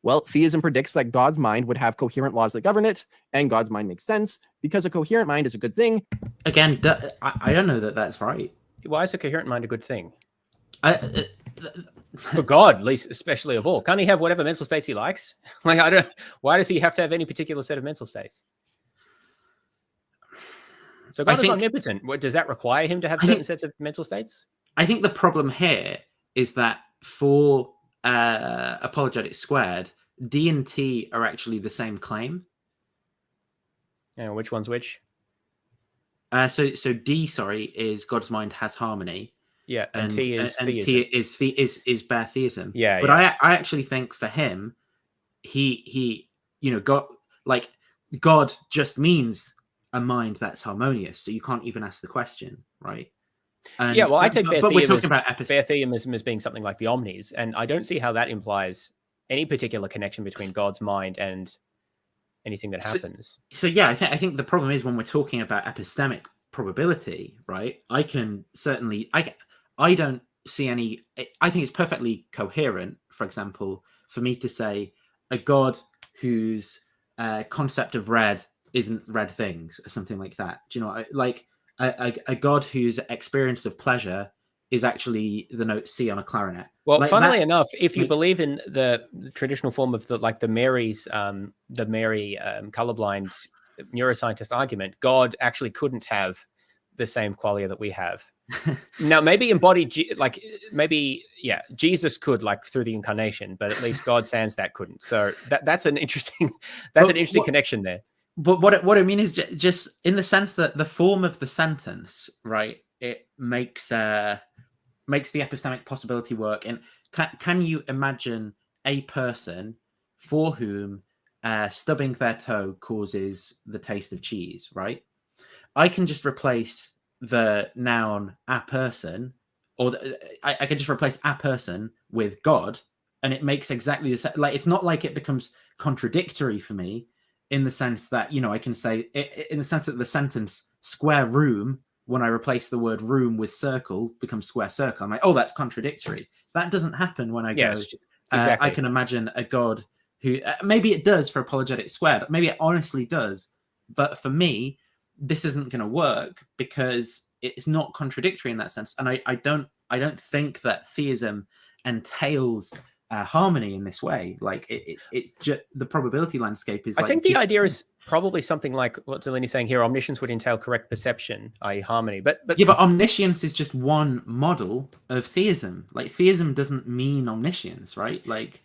Well, theism predicts that God's mind would have coherent laws that govern it, and God's mind makes sense because a coherent mind is a good thing. Again, I don't know that that's right. Why is a coherent mind a good thing? For God, least especially of all. Can't he have whatever mental states he likes? Like, I don't. Why does he have to have any particular set of mental states? So God is omnipotent. Does that require him to have certain sets of mental states? I think the problem here is that for Apologetics Squared, D and T are actually the same claim. Yeah, which one's which? So D, is God's mind has harmony. Yeah, and T is theism. T is bare theism. Yeah, but yeah. I actually think for him, he God just means a mind that's harmonious. So you can't even ask the question, right? And yeah, well, I take bare theism as being something like the omnis, and I don't see how that implies any particular connection between God's mind and anything that happens. So yeah, I think the problem is when we're talking about epistemic probability, right? I don't see any. I think it's perfectly coherent, for example, for me to say a God whose concept of red isn't red things or something like that. Do you know, like a God whose experience of pleasure is actually the note C on a clarinet. Well, like funnily enough, if you believe in the traditional form of the Mary colorblind neuroscientist argument, God actually couldn't have the same qualia that we have. Now, maybe Jesus could, like, through the incarnation, but at least God sans that couldn't. So that's an interesting connection there. But what I mean is just in the sense that the form of the sentence, right? It makes the epistemic possibility work. And can you imagine a person for whom stubbing their toe causes the taste of cheese, right? I can just replace the noun a person, or I can just replace a person with God, and it makes exactly the same. Like, it's not like it becomes contradictory for me in the sense that, I can say, in the sense that the sentence square room, when I replace the word room with circle, becomes square circle. I'm like, oh, that's contradictory. That doesn't happen when I go, exactly. I can imagine a God who, maybe it does for Apologetics Squared. Maybe it honestly does. But for me, this isn't going to work because it's not contradictory in that sense. And I don't think that theism entails harmony in this way. Like, it's just the probability landscape is. I think the idea is probably something like what Delaney's saying here. Omniscience would entail correct perception, i.e. harmony. But omniscience is just one model of theism. Like, theism doesn't mean omniscience, right? Like,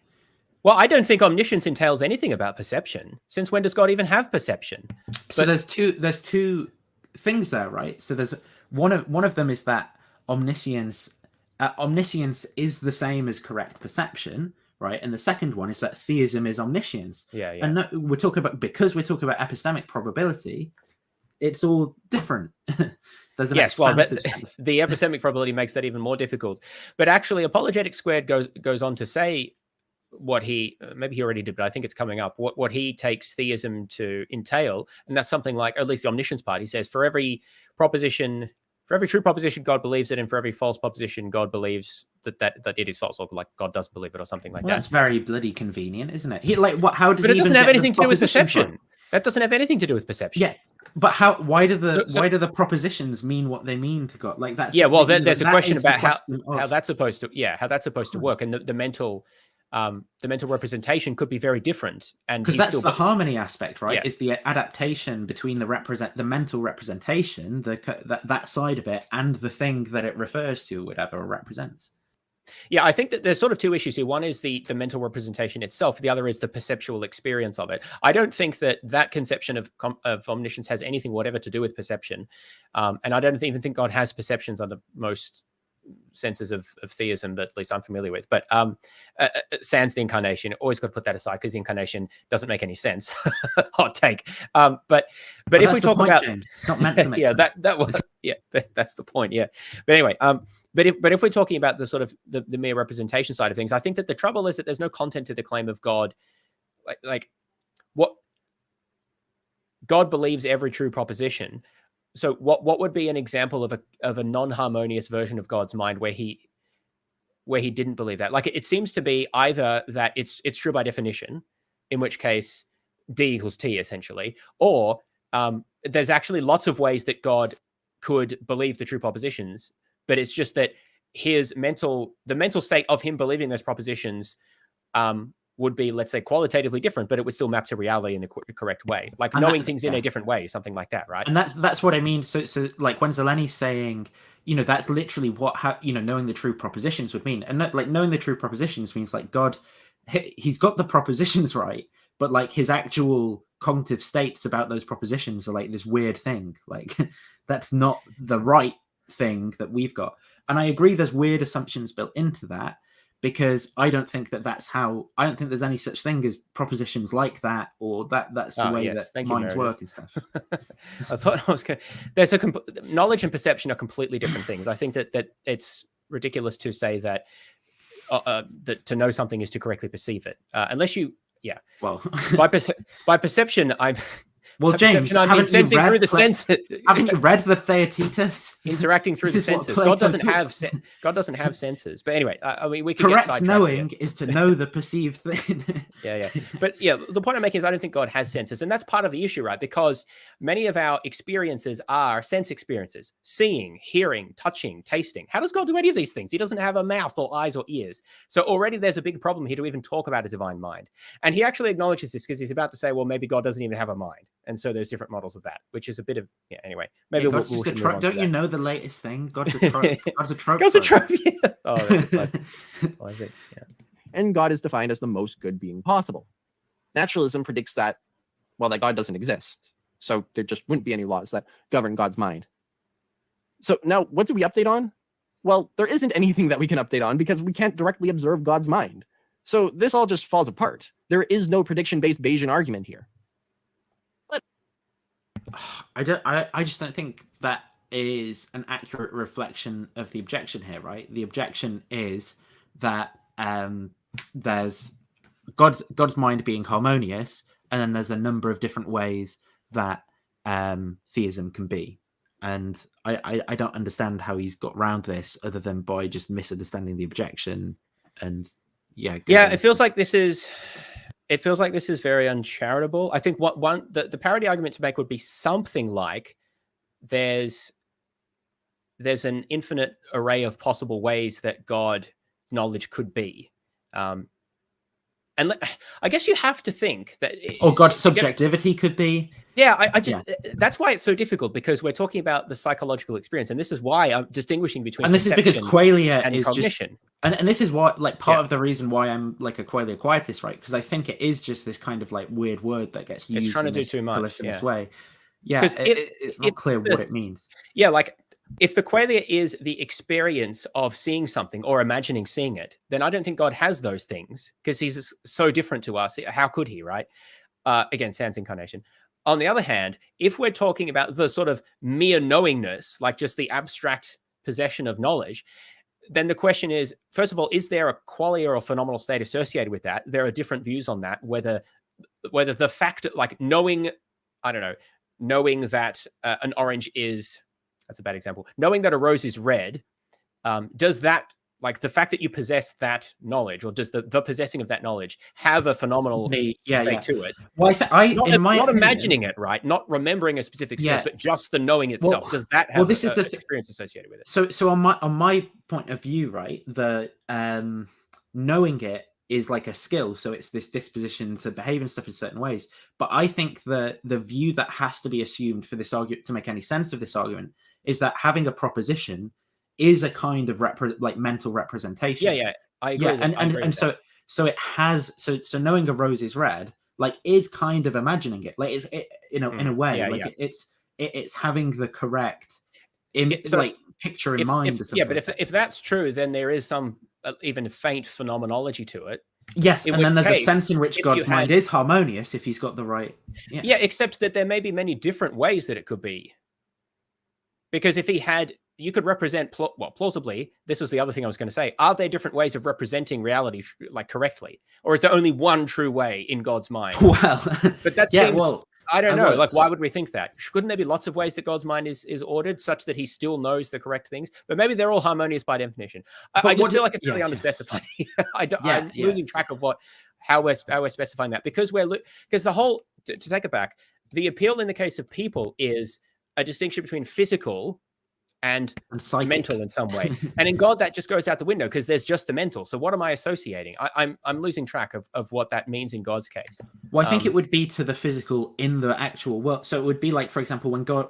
well, I don't think omniscience entails anything about perception. Since when does God even have perception? So there's two things there, right? So there's one of them is that omniscience is the same as correct perception, right? And the second one is that theism is omniscience. Yeah. And we're talking about epistemic probability, it's all different. There's an the epistemic probability makes that even more difficult. But actually, Apologetics Squared goes on to say what maybe he already did, but I think it's coming up, what he takes theism to entail. And that's something like, or at least the omniscience part, he says, for every true proposition, God believes it, and for every false proposition, God believes that it is false, or like God does believe it, or something like that. That's very bloody convenient, isn't it? But it doesn't have anything to do with perception. That doesn't have anything to do with perception. Yeah, but why do the propositions mean what they mean to God? Like, that's there's a question about how that's supposed to work, and the mental representation could be very different, and because that's the harmony aspect, right? Is the adaptation between the mental representation, that side of it, and the thing that it refers to, whatever, or represents. Yeah, I think that there's sort of two issues here. One is the mental representation itself. The other is the perceptual experience of it. I don't think that conception of omniscience has anything whatever to do with perception, and I don't even think God has perceptions under most senses of theism that at least I'm familiar with. But sans the incarnation, always got to put that aside because the incarnation doesn't make any sense. Hot take. But if we talk about, James. It's not meant to make sense. that was that's the point. Yeah. But anyway, but if we're talking about the sort of the mere representation side of things, I think that the trouble is that there's no content to the claim of God. Like what God believes every true proposition. so what would be an example of a non-harmonious version of God's mind where he didn't believe that? Like, it seems to be either that it's true by definition, in which case D equals T essentially, or there's actually lots of ways that God could believe the true propositions, but it's just that the mental state of him believing those propositions would be, let's say, qualitatively different, but it would still map to reality in the correct way, like and knowing things in a different way, something like that, right? And that's what I mean. So like when Zeleni's saying, that's literally what knowing the true propositions would mean, and like knowing the true propositions means like God, he's got the propositions right, but like his actual cognitive states about those propositions are like this weird thing. Like that's not the right thing that we've got. And I agree, there's weird assumptions built into that, because I don't think I don't think there's any such thing as propositions like that, or that's the way that minds work and stuff. I thought I was going to... knowledge and perception are completely different things. I think that it's ridiculous to say that to know something is to correctly perceive it. Unless you... Yeah. Well, by perception, I'm... Well, James, haven't sensing through the senses. Haven't you read the Theaetetus? Interacting through the senses. God doesn't have senses. But anyway, I mean, we could correct knowing is to know the perceived thing. Yeah. But yeah, the point I'm making is I don't think God has senses, and that's part of the issue, right? Because many of our experiences are sense experiences: seeing, hearing, touching, tasting. How does God do any of these things? He doesn't have a mouth or eyes or ears. So already there's a big problem here to even talk about a divine mind. And he actually acknowledges this because he's about to say, well, maybe God doesn't even have a mind. And so there's different models of that, which is a bit of, anyway. Maybe we'll don't you know the latest thing? God's a trope. God's a trope. God's a trope, yes. Oh, that's classic. Yeah. And God is defined as the most good being possible. Naturalism predicts that God doesn't exist. So there just wouldn't be any laws that govern God's mind. So now, what do we update on? Well, there isn't anything that we can update on because we can't directly observe God's mind. So this all just falls apart. There is no prediction-based Bayesian argument here. I just don't think that is an accurate reflection of the objection here, right? The objection is that there's God's mind being harmonious, and then there's a number of different ways that theism can be. And I don't understand how he's got around this other than by just misunderstanding the objection. And it feels like this is very uncharitable. I think the parody argument to make would be something like there's an infinite array of possible ways that God's knowledge could be. And I guess you have to think that... Or God's subjectivity could be. Yeah, that's why it's so difficult, because we're talking about the psychological experience. And this is why I'm distinguishing between... And this is because qualia is cognition. Just... And this is what, like, part of the reason why I'm like a qualia quietus, right? Because I think it is just this kind of like weird word that gets used in this too much way. Yeah, because it's not clear what it means. Yeah, like, if the qualia is the experience of seeing something or imagining seeing it, then I don't think God has those things, because he's so different to us. How could he, right? Again, sans incarnation. On the other hand, if we're talking about the sort of mere knowingness, like just the abstract possession of knowledge, then the question is, first of all, is there a qualia or phenomenal state associated with that? There are different views on that, whether the fact, like knowing that an orange is... That's a bad example. Knowing that a rose is red, does that, like the fact that you possess that knowledge, or does the possessing of that knowledge have a phenomenal state to it? Well, not imagining it, right? Not remembering a specific state, but just the knowing itself. Does that have the experience associated with it? So on my point of view, right, the knowing it is like a skill, so it's this disposition to behave and stuff in certain ways. But I think the view that has to be assumed for this argument to make any sense of this argument is that having a proposition is a kind of mental representation. Yeah, I agree. So it has so knowing a rose is red, like, is kind of imagining it, like in a way, it's having the correct picture in mind. But if that's true, then there is some even faint phenomenology to it. Yes, and then there's a sense in which God's mind is harmonious if he's got the right. Yeah, except that there may be many different ways that it could be. Because if he had, you could represent, plausibly, this was the other thing I was going to say, are there different ways of representing reality, like, correctly? Or is there only one true way in God's mind? Well, but that seems... I don't know. Like, why would we think that? Couldn't there be lots of ways that God's mind is ordered such that he still knows the correct things? But maybe they're all harmonious by definition. I just feel like it's really underspecified. I'm losing track of how we're specifying that, because the whole, to take it back, the appeal in the case of people is a distinction between physical and mental in some way. And in God, that just goes out the window because there's just the mental. So what am I associating? I'm losing track of what that means in God's case. Well, I think it would be to the physical in the actual world. So it would be like, for example, when God...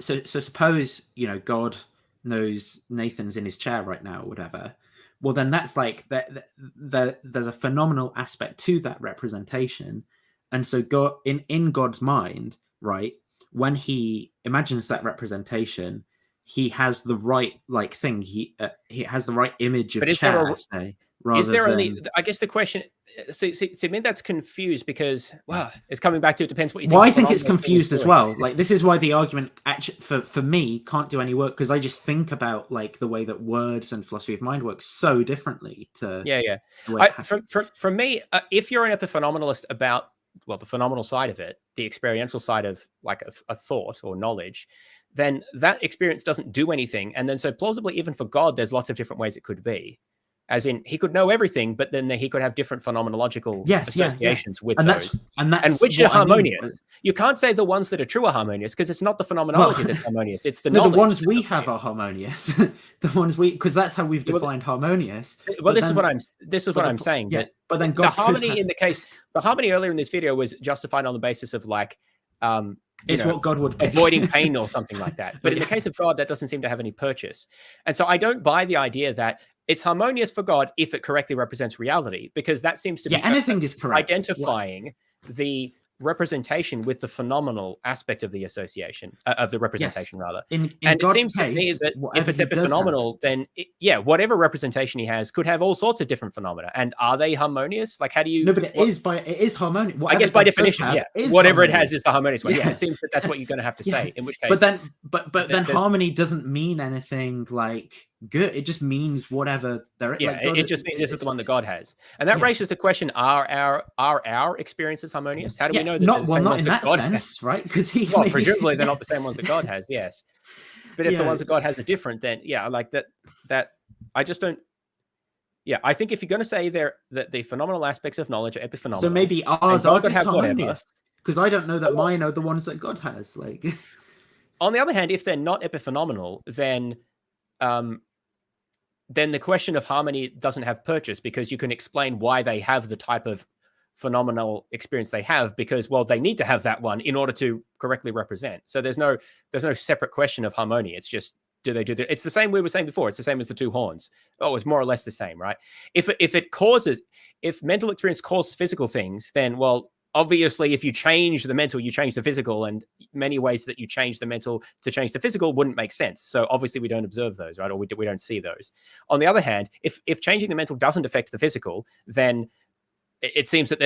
So suppose, God knows Nathan's in his chair right now or whatever. Well, then that's like... There's a phenomenal aspect to that representation. And so God, in God's mind, right, when he imagines that representation... he has the right thing. He has the right image of chair. I guess the question. So I mean, that's confused because it's coming back to it depends what you think. Well, I think it's confused as well. Like, this is why the argument actually for me can't do any work, because I just think about the way that words and philosophy of mind works so differently to For me, if you're an epiphenomenalist about the phenomenal side of it, the experiential side of a thought or knowledge, then that experience doesn't do anything. And then so plausibly, even for God, there's lots of different ways it could be. As in, he could know everything, but then he could have different phenomenological associations with those. And which are harmonious. You can't say the ones that are true are harmonious, because it's not the phenomenology that's harmonious. It's the knowledge. The ones we have are harmonious. The ones because that's how we've defined harmonious. Well, this is what I'm saying. Yeah, but then God the harmony the harmony earlier in this video was justified on the basis of it's what God would pick. Avoiding pain or something like that. But in the case of God, that doesn't seem to have any purchase. And so I don't buy the idea that it's harmonious for God if it correctly represents reality, because that seems to be anything is correct. Identifying the representation with the phenomenal aspect of the association, of the representation, rather. And it seems to me that if it's epiphenomenal, then whatever representation he has could have all sorts of different phenomena. And are they harmonious? Like, how do you... No, but it is harmonious. I guess by definition, whatever it has is the harmonious one. Yeah, it seems that that's what you're going to have to say, in which case... But then harmony doesn't mean anything good. It just means whatever there is. It just means this is the one that God has. And that raises the question, are our experiences harmonious? How do we know that not in that sense, right? Because presumably they're not the same ones that God has, yes. But if the ones that God has are different, then that I just don't. I think if you're going to say that the phenomenal aspects of knowledge are epiphenomenal, so maybe ours are harmonious, because I don't know that mine are the ones that God has. On the other hand, if they're not epiphenomenal, then the question of harmony doesn't have purchase, because you can explain why they have the type of phenomenal experience they have, because they need to have that one in order to correctly represent. So there's no separate question of harmony. It's just, do they do that? It's the same we were saying before. It's the same as the two horns. It's more or less the same, right? If mental experience causes physical things, then obviously, if you change the mental, you change the physical, and many ways that you change the mental to change the physical wouldn't make sense. So obviously, we don't observe those, right? Or we don't see those. On the other hand, if changing the mental doesn't affect the physical, then it seems that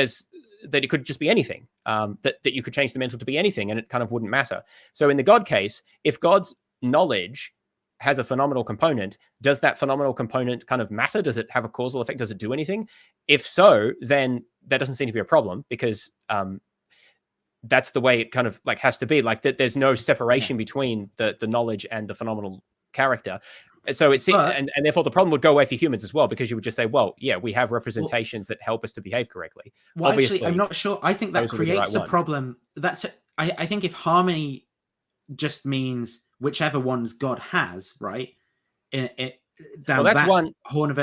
it could just be anything, that you could change the mental to be anything, and it kind of wouldn't matter. So in the God case, if God's knowledge has a phenomenal component, does that phenomenal component kind of matter? Does it have a causal effect? Does it do anything? If so, then that doesn't seem to be a problem, because that's the way it kind of has to be. That there's no separation between the knowledge and the phenomenal character. So it seems, and therefore the problem would go away for humans as well, because you would just say, we have representations that help us to behave correctly. Obviously, actually, I'm not sure. I think that creates a problem. I think if harmony just means whichever ones God has, right? Down that horn of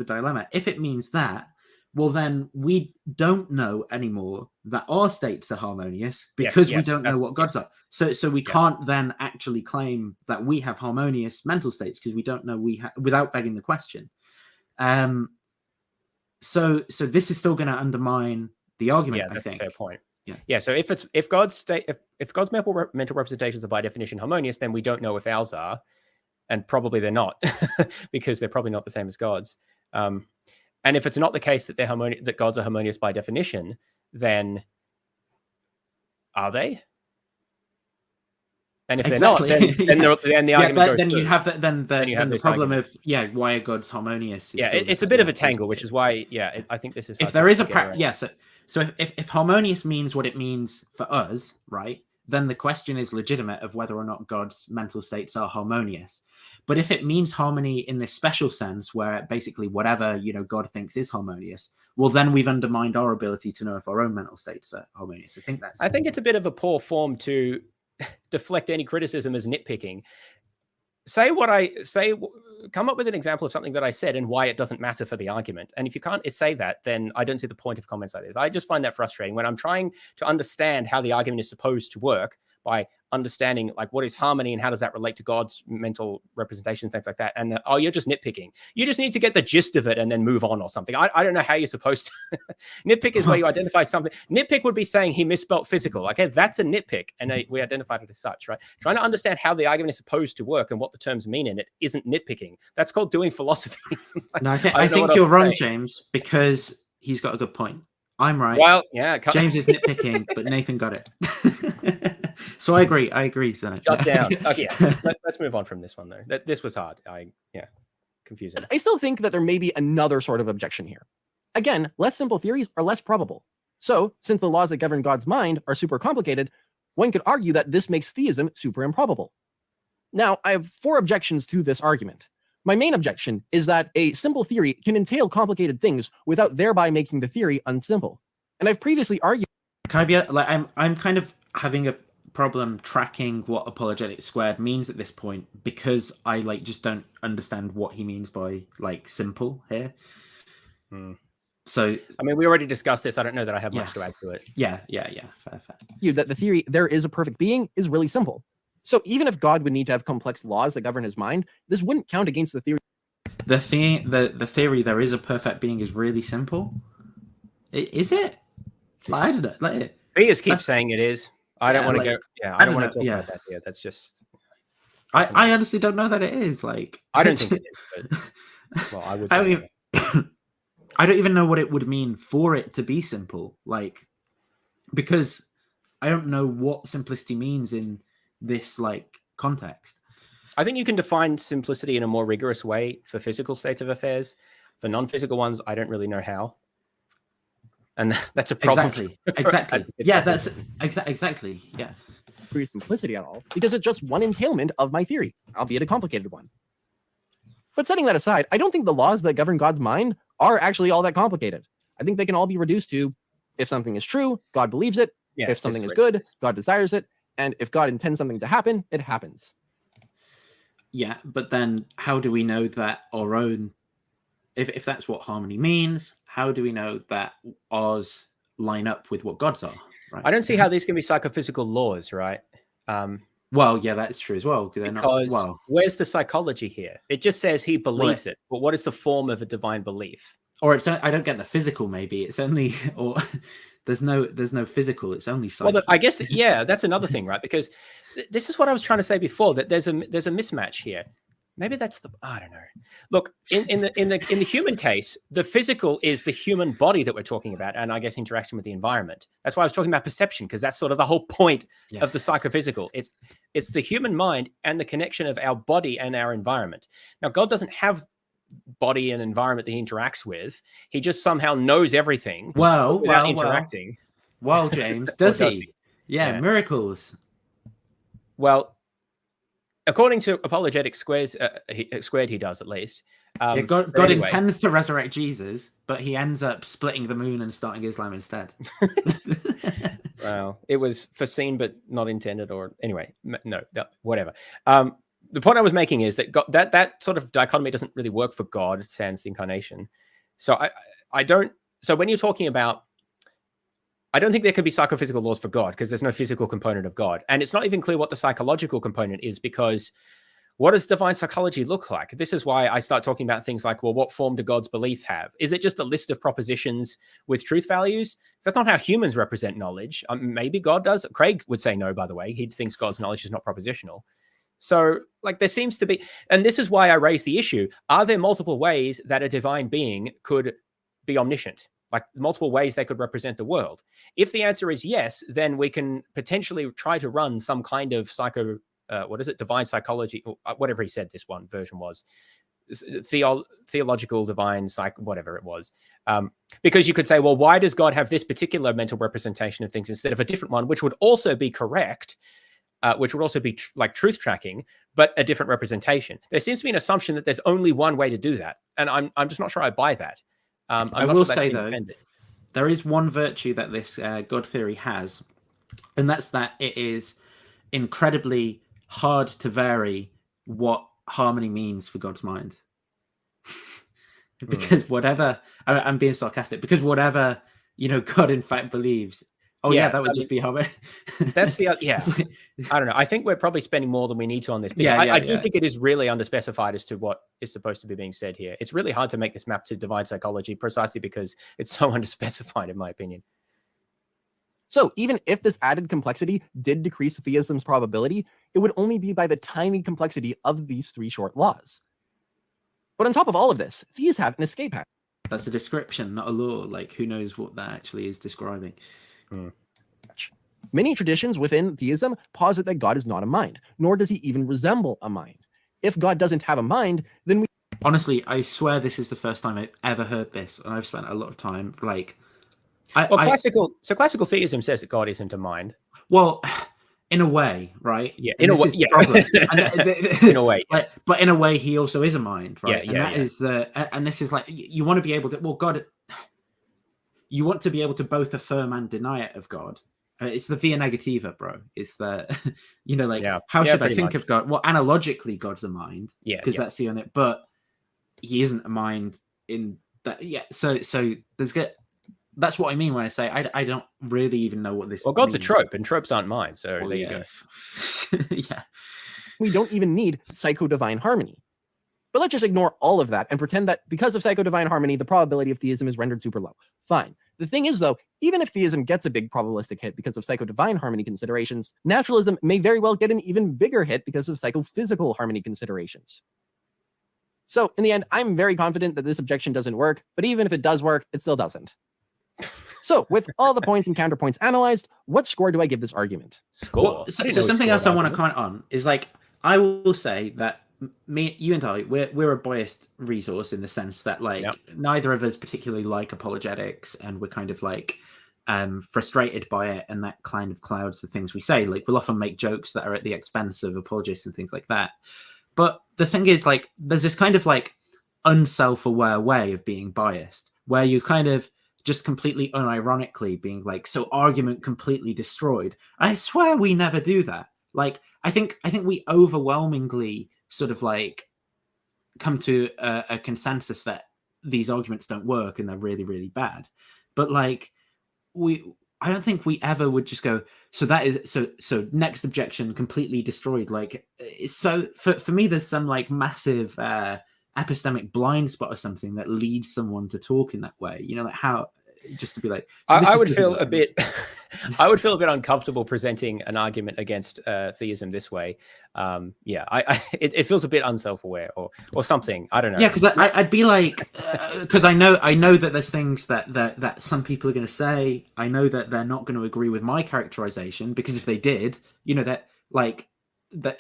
a dilemma. If it means that, then we don't know anymore that our states are harmonious, because we don't know what God's are. So we can't then actually claim that we have harmonious mental states, because we don't know without begging the question. So this is still going to undermine the argument. That's I think. A fair point. So if God's mental representations are by definition harmonious, then we don't know if ours are, and probably they're not, because they're probably not the same as God's. And if it's not the case that that gods are harmonious by definition, then are they? And if exactly. they're not, then the argument goes then through. you have that. Then you have the this problem argument. of why are gods harmonious? Is It's a bit of a tangle, which is why I think this is. If there is a so if harmonious means what it means for us, right? Then the question is legitimate of whether or not God's mental states are harmonious. But if it means harmony in this special sense, where basically whatever God thinks is harmonious, well, then we've undermined our ability to know if our own mental states are harmonious. I think it's a bit of a poor form to deflect any criticism as nitpicking. Come up with an example of something that I said and why it doesn't matter for the argument. And if you can't say that, then I don't see the point of comments like this. I just find that frustrating when I'm trying to understand how the argument is supposed to work by understanding like what is harmony and how does that relate to God's mental representations, things like that. And you're just nitpicking. You just need to get the gist of it and then move on or something. I don't know how you're supposed to. Nitpick is where you identify something. Nitpick would be saying he misspelt physical. Okay, that's a nitpick, and we identified it as such, right? Trying to understand how the argument is supposed to work and what the terms mean in it isn't nitpicking. That's called doing philosophy. No, I think you're wrong, James, because he's got a good point. I'm right. Well, yeah. James is nitpicking, but Nathan got it. So I agree. Senate. Shut down. Okay, let's move on from this one, though. This was hard. Confusing. I still think that there may be another sort of objection here. Again, less simple theories are less probable. So, since the laws that govern God's mind are super complicated, one could argue that this makes theism super improbable. Now, I have 4 objections to this argument. My main objection is that a simple theory can entail complicated things without thereby making the theory unsimple. And I've previously argued. Can I be I'm kind of having a problem tracking what apologetics squared means at this point because I just don't understand what he means by simple here. So I mean, we already discussed this. I don't know that I have much to add to it. Yeah. Fair. That the theory there is a perfect being is really simple. So even if God would need to have complex laws that govern his mind, this wouldn't count against the theory. The theory there is a perfect being is really simple. Is it? I don't know. Theists keep saying it is. I don't want to go. Yeah, I don't want to talk about that here. That's just. I honestly don't know that it is. I don't think it is. But, well, I would. I don't even know what it would mean for it to be simple. Because I don't know what simplicity means in this context. I think you can define simplicity in a more rigorous way for physical states of affairs. For non-physical ones, I don't really know how. And that's a problem. Exactly. Yeah, that's exactly. Yeah. Free simplicity at all, because it's just one entailment of my theory, albeit a complicated one. But setting that aside, I don't think the laws that govern God's mind are actually all that complicated. I think they can all be reduced to if something is true, God believes it. If something is good, God desires it. And if God intends something to happen, it happens. Yeah, but then how do we know that our own, if that's what harmony means, how do we know that ours line up with what God's are? Right? I don't see how these can be psychophysical laws, right? Well, yeah, that's true as well. Because where's the psychology here? It just says he believes it, but what is the form of a divine belief? Or I don't get the physical. Maybe it's only, or there's no physical. It's only psychic. Well, I guess that's another thing, right? Because this is what I was trying to say before, that there's a mismatch here. Maybe that's I don't know. Look, in the human case, the physical is the human body that we're talking about, and I guess interaction with the environment. That's why I was talking about perception, because that's sort of the whole point of the psychophysical. It's the human mind and the connection of our body and our environment. Now, God doesn't have body and environment that he interacts with. He just somehow knows everything without interacting. Well, James, does he? Yeah, miracles. Well, according to Apologetics squared, he does at least. God intends to resurrect Jesus, but he ends up splitting the moon and starting Islam instead. Well, it was foreseen but not intended, or anyway, no, whatever. The point I was making is that that sort of dichotomy doesn't really work for God, sans the incarnation. So I don't. So when you're talking about, I don't think there could be psychophysical laws for God, because there's no physical component of God. And it's not even clear what the psychological component is, because what does divine psychology look like? This is why I start talking about things like, well, what form do God's belief have? Is it just a list of propositions with truth values? That's not how humans represent knowledge. Maybe God does. Craig would say no, by the way. He thinks God's knowledge is not propositional. So there seems to be, and this is why I raised the issue, are there multiple ways that a divine being could be omniscient? Like multiple ways they could represent the world? If the answer is yes, then we can potentially try to run some kind of what is it, divine psychology, or whatever he said this one version was, theological divine psych, whatever it was. Because you could say, well, why does God have this particular mental representation of things instead of a different one, which would also be correct, which would also be like truth tracking, but a different representation? There seems to be an assumption that there's only one way to do that, and I'm just not sure I buy that. I will say though, there is one virtue that this God theory has, and that's that it is incredibly hard to vary what harmony means for God's mind. Because whatever, I'm being sarcastic, because whatever, God in fact believes, that would just be harmony. That's the like, I don't know. I think we're probably spending more than we need to on this. I do think it is really underspecified as to what is supposed to be being said here. It's really hard to make this map to divine psychology precisely because it's so underspecified, in my opinion. So even if this added complexity did decrease theism's probability, it would only be by the tiny complexity of these 3 short laws. But on top of all of this, theists have an escape hatch. That's a description, not a law. Like, who knows what that actually is describing? Many traditions within theism posit that God is not a mind, nor does he even resemble a mind. If God doesn't have a mind, then we... Honestly, I swear this is the first time I've ever heard this, and I've spent a lot of time, like... classical theism says that God isn't a mind. Well, in a way, right? Yeah, in a way, yeah. In a way, yes. But in a way, he also is a mind, right? Yeah, and that is and this is like, you want to be able to, God, you want to be able to both affirm and deny it of God. It's the via negativa, bro. It's the, how should I think of God? Well, analogically, God's a mind. Yeah. Because that's the only, but he isn't a mind in that. Yeah. So there's good. That's what I mean when I say I don't really even know what this. Well, God's means. a trope, and tropes aren't mine. So there you go. Yeah. We don't even need psycho-divine harmony. But let's just ignore all of that and pretend that because of psycho-divine harmony, the probability of theism is rendered super low. Fine. The thing is, though, even if theism gets a big probabilistic hit because of psycho-divine harmony considerations, naturalism may very well get an even bigger hit because of psychophysical harmony considerations. So in the end, I'm very confident that this objection doesn't work, but even if it does work, it still doesn't. So with all the points and counterpoints analyzed, what score do I give this argument? Score. So something else I want to comment on is, like, I will say that you and I, we're a biased resource in the sense that, like, neither of us particularly like apologetics, and we're kind of like frustrated by it, and that kind of clouds the things we say. Like, we'll often make jokes that are at the expense of apologists and things like that. But the thing is, like, there's this kind of like unself-aware way of being biased, where you kind of just completely unironically being like, so argument completely destroyed. I swear we never do that. Like, I think we overwhelmingly sort of like come to a consensus that these arguments don't work and they're really, really bad. But like, I don't think we ever would just go, so that is so next objection completely destroyed. Like, so for me, there's some like massive epistemic blind spot or something that leads someone to talk in that way, like how, just to be like, so I would feel a bit I would feel a bit uncomfortable presenting an argument against theism this way. It feels a bit unself-aware or something. I don't know. Yeah, because I'd be like, because I know that there's things that some people are going to say. I know that they're not going to agree with my characterization, because if they did, that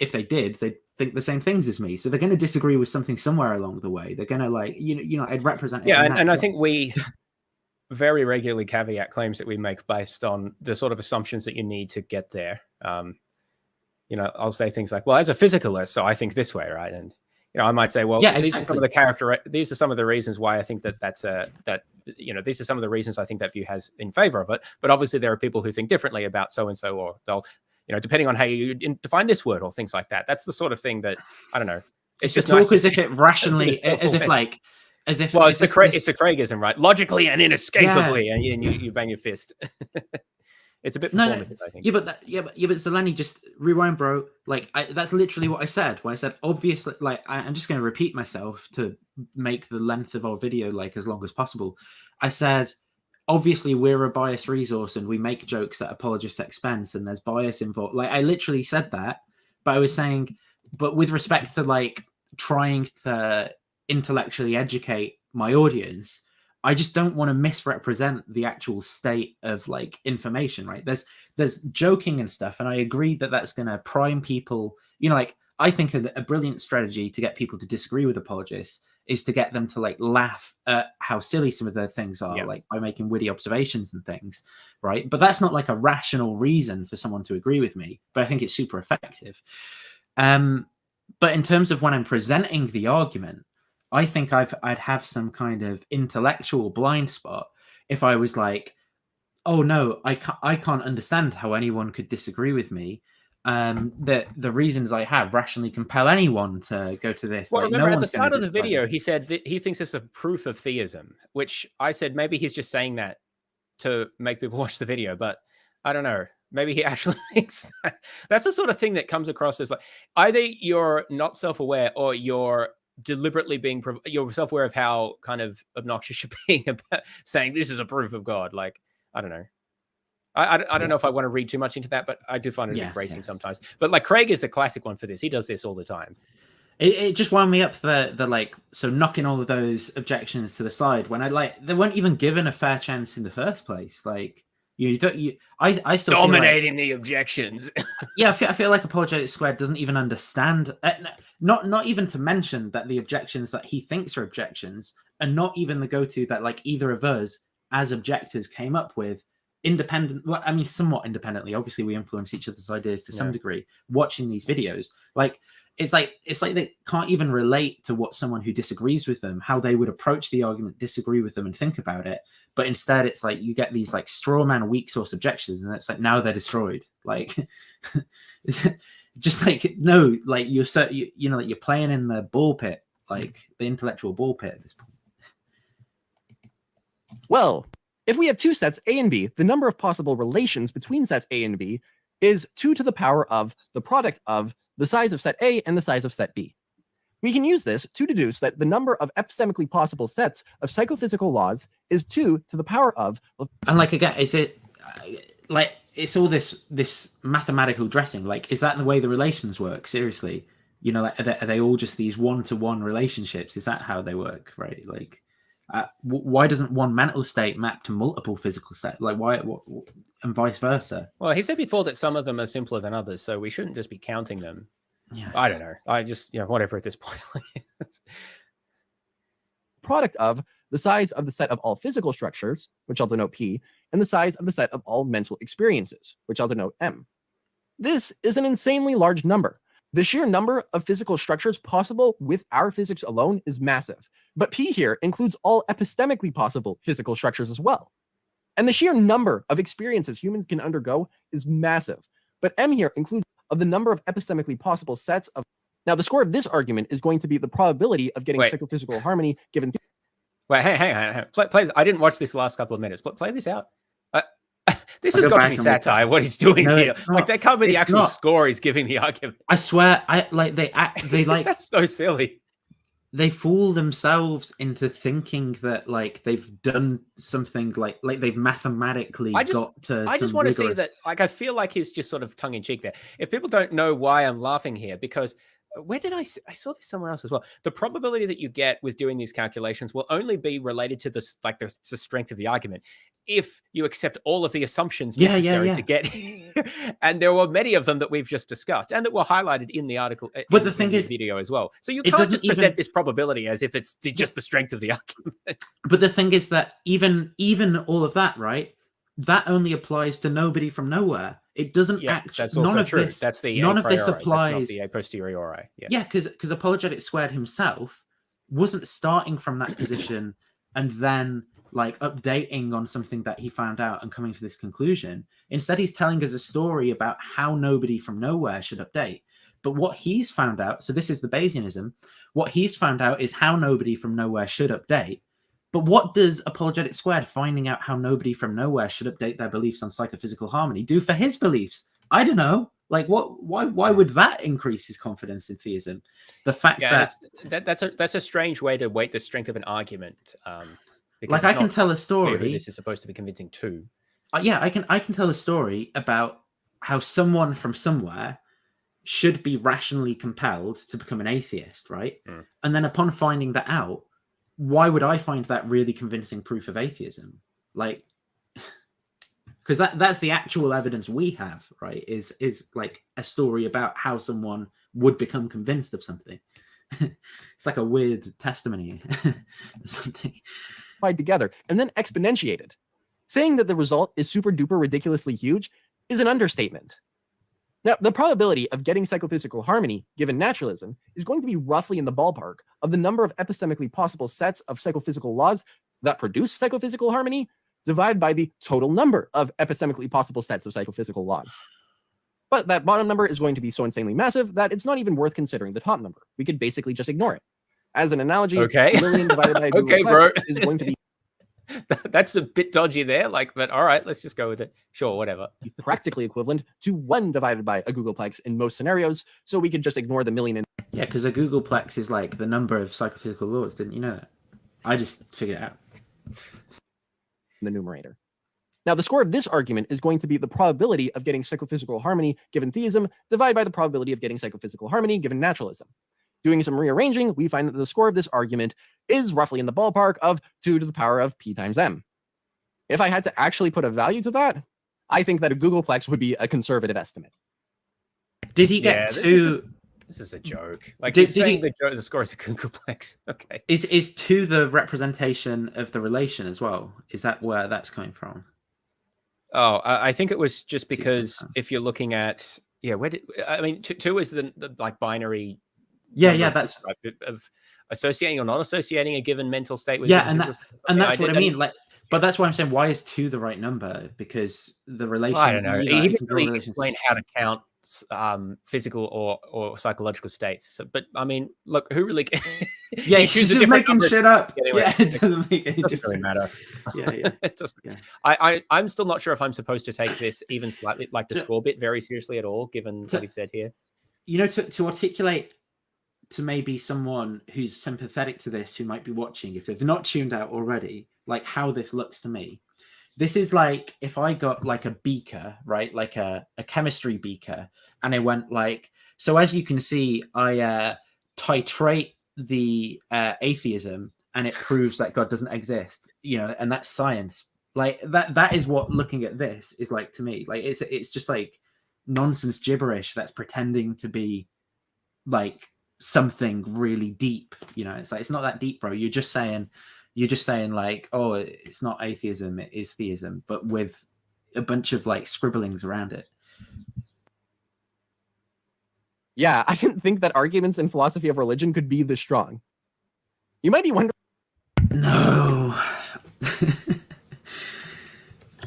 if they did, they'd think the same things as me. So they're going to disagree with something somewhere along the way. They're going to like, I'd represent. Yeah, and I think we very regularly caveat claims that we make based on the sort of assumptions that you need to get there. I'll say things like, well, as a physicalist, so I think this way, right? And I might say, well, these are some of the these are some of the reasons why I think these are some of the reasons I think that view has in favor of it. But obviously there are people who think differently about so and so, or they'll, depending on how you define this word or things like that. That's the sort of thing that, I don't know. It's just talk as if it rationally, as if it's the Craigism, right? Logically and inescapably, and you bang your fist. It's a bit performative, I think. But Zeleny, just rewind, bro. Like, that's literally what I said when I said, obviously, like, I'm just going to repeat myself to make the length of our video like as long as possible. I said, obviously, we're a biased resource and we make jokes at apologists' expense, and there's bias involved. Like, I literally said that, but I was saying, but with respect to like trying to intellectually educate my audience, I just don't want to misrepresent the actual state of like information, right? There's joking and stuff, and I agree that that's going to prime people. Like I think a brilliant strategy to get people to disagree with apologists is to get them to like laugh at how silly some of their things are, like by making witty observations and things, right? But that's not like a rational reason for someone to agree with me. But I think it's super effective. But in terms of when I'm presenting the argument, I think I'd have some kind of intellectual blind spot if I was like, oh no, I can't understand how anyone could disagree with me. The reasons I have rationally compel anyone to go to this. Well, like, remember no at the one's gonna start of the disagree. video, he said that he thinks it's a proof of theism, which I said maybe he's just saying that to make people watch the video, but I don't know. Maybe he actually thinks that. That's the sort of thing that comes across as like either you're not self-aware or you're deliberately being you're self-aware of how kind of obnoxious you're being about saying this is a proof of God. Like, I don't know. I don't know if I want to read too much into that, but I do find it a bit grating sometimes. But like Craig is the classic one for this. He does this all the time. It just wound me up the like, so knocking all of those objections to the side when they weren't even given a fair chance in the first place. Like I still dominating the objections. I feel like Apologetics Squared doesn't even understand. Not even to mention that the objections that he thinks are objections are not even the go-to that like either of us as objectors came up with. Independent, well, I mean, somewhat independently. Obviously, we influence each other's ideas to some degree. Watching these videos, it's like they can't even relate to what someone who disagrees with them, how they would approach the argument, disagree with them, and think about it. But instead, it's like you get these like straw man weak source objections, and it's like now they're destroyed. Like, just like no, like you're like you're playing in the ball pit, like the intellectual ball pit at this point. Well, if we have two sets A and B, the number of possible relations between sets A and B is 2 to the power of the product of the size of set A and the size of set B. We can use this to deduce that the number of epistemically possible sets of psychophysical laws is 2 to the power of... And like, again, is it like it's all this mathematical dressing? Like, is that the way the relations work? Seriously, like, are they all just these one-to-one relationships? Is that how they work? Right? Like, why doesn't one mental state map to multiple physical states? Like, why, and vice versa? Well, he said before that some of them are simpler than others, so we shouldn't just be counting them. Yeah, I don't know. I just, whatever at this point. Product of the size of the set of all physical structures, which I'll denote P, and the size of the set of all mental experiences, which I'll denote M. This is an insanely large number. The sheer number of physical structures possible with our physics alone is massive, but P here includes all epistemically possible physical structures as well. And the sheer number of experiences humans can undergo is massive, but M here includes of the number of epistemically possible sets of... Now, the score of this argument is going to be the probability of getting psychophysical harmony given... Wait, hang on. Play, I didn't watch this last couple of minutes. Play this out. This has got to be satire, what he's doing here. Like, that can't be the actual score he's giving the argument. I swear, they like... That's so silly. They fool themselves into thinking that like they've done something like they've mathematically got to... I just want to see that, like, I feel like he's just sort of tongue-in-cheek there. If people don't know why I'm laughing here, because... Where did I saw this somewhere else as well. The probability that you get with doing these calculations will only be related to the strength of the argument if you accept all of the assumptions necessary to get here. And there were many of them that we've just discussed and that were highlighted in the article, but the thing is, video as well. So you can't just present this probability as if it's just the strength of the argument. But the thing is that even all of that, right? That only applies to nobody from nowhere. It doesn't actually. That's also true. That's the none of this applies. That's not the a posteriori. Yeah, because Apologetics Squared himself wasn't starting from that position and then like updating on something that he found out and coming to this conclusion. Instead, he's telling us a story about how nobody from nowhere should update. But what he's found out, so this is the Bayesianism. What he's found out is how nobody from nowhere should update. But what does Apologetics Squared finding out how nobody from nowhere should update their beliefs on psychophysical harmony do for his beliefs? I don't know. Like, why would that increase his confidence in theism? The fact that's a strange way to weight the strength of an argument. Like, I can tell a story. This is supposed to be convincing too. I can tell a story about how someone from somewhere should be rationally compelled to become an atheist, right? And then upon finding that out, why would I find that really convincing proof of atheism? Like, because that's the actual evidence we have, right? Is like a story about how someone would become convinced of something. It's like a weird testimony or something. Together and then exponentiated. Saying that the result is super duper ridiculously huge is an understatement. Now, the probability of getting psychophysical harmony, given naturalism, is going to be roughly in the ballpark of the number of epistemically possible sets of psychophysical laws that produce psychophysical harmony, divided by the total number of epistemically possible sets of psychophysical laws. But that bottom number is going to be so insanely massive that it's not even worth considering the top number. We could basically just ignore it. As an analogy, Okay. a million divided by a Okay, Googleplex bro. is going to be That's a bit dodgy there, like, but all right, let's just go with it. Sure, whatever. practically equivalent to 1 divided by a Googleplex in most scenarios, so we could just ignore the million. Yeah, because a Googleplex is like the number of psychophysical laws. Didn't you know that? I just figured it out. The numerator. Now, the score of this argument is going to be the probability of getting psychophysical harmony given theism divided by the probability of getting psychophysical harmony given naturalism. Doing some rearranging, we find that the score of this argument is roughly in the ballpark of 2 to the power of p times m. If I had to actually put a value to that, I think that a Googleplex would be a conservative estimate. Did he get two? This is a joke. Like, Did saying he- the score is a Googleplex. Okay. Is 2 the representation of the relation as well? Is that where that's coming from? Oh, I think it was just because Okay. if you're looking at, where did I mean, two is the like binary. Yeah, that's of associating or not associating a given mental state with. yeah, and that's what I mean. Like, but that's why I'm saying, why is 2 the right number? Because the relation. I don't know. you He you can didn't draw really relations. explain how to count physical or psychological states. So, but I mean, look, who really? Yeah, you he's choose a just different making number. shit up. Anyway, Yeah, it doesn't make any It doesn't difference. really matter. Yeah. It doesn't. Yeah. I'm still not sure if I'm supposed to take this even slightly, like the So- score bit, very seriously at all, given what he said here. You know, to articulate to maybe someone who's sympathetic to this, who might be watching, if they've not tuned out already, like how this looks to me. This is like if I got like a beaker, right? Like a chemistry beaker, and I went like, so as you can see, I titrate the atheism and it proves that God doesn't exist, you know, and that's science. Like that is what looking at this is like to me. Like it's just like nonsense gibberish that's pretending to be like something really deep, you know. It's like, it's not that deep, bro. You're just saying like, oh, it's not atheism, it is theism, but with a bunch of like scribblings around it. Yeah, I didn't think that arguments in philosophy of religion could be this strong. You might be wondering No.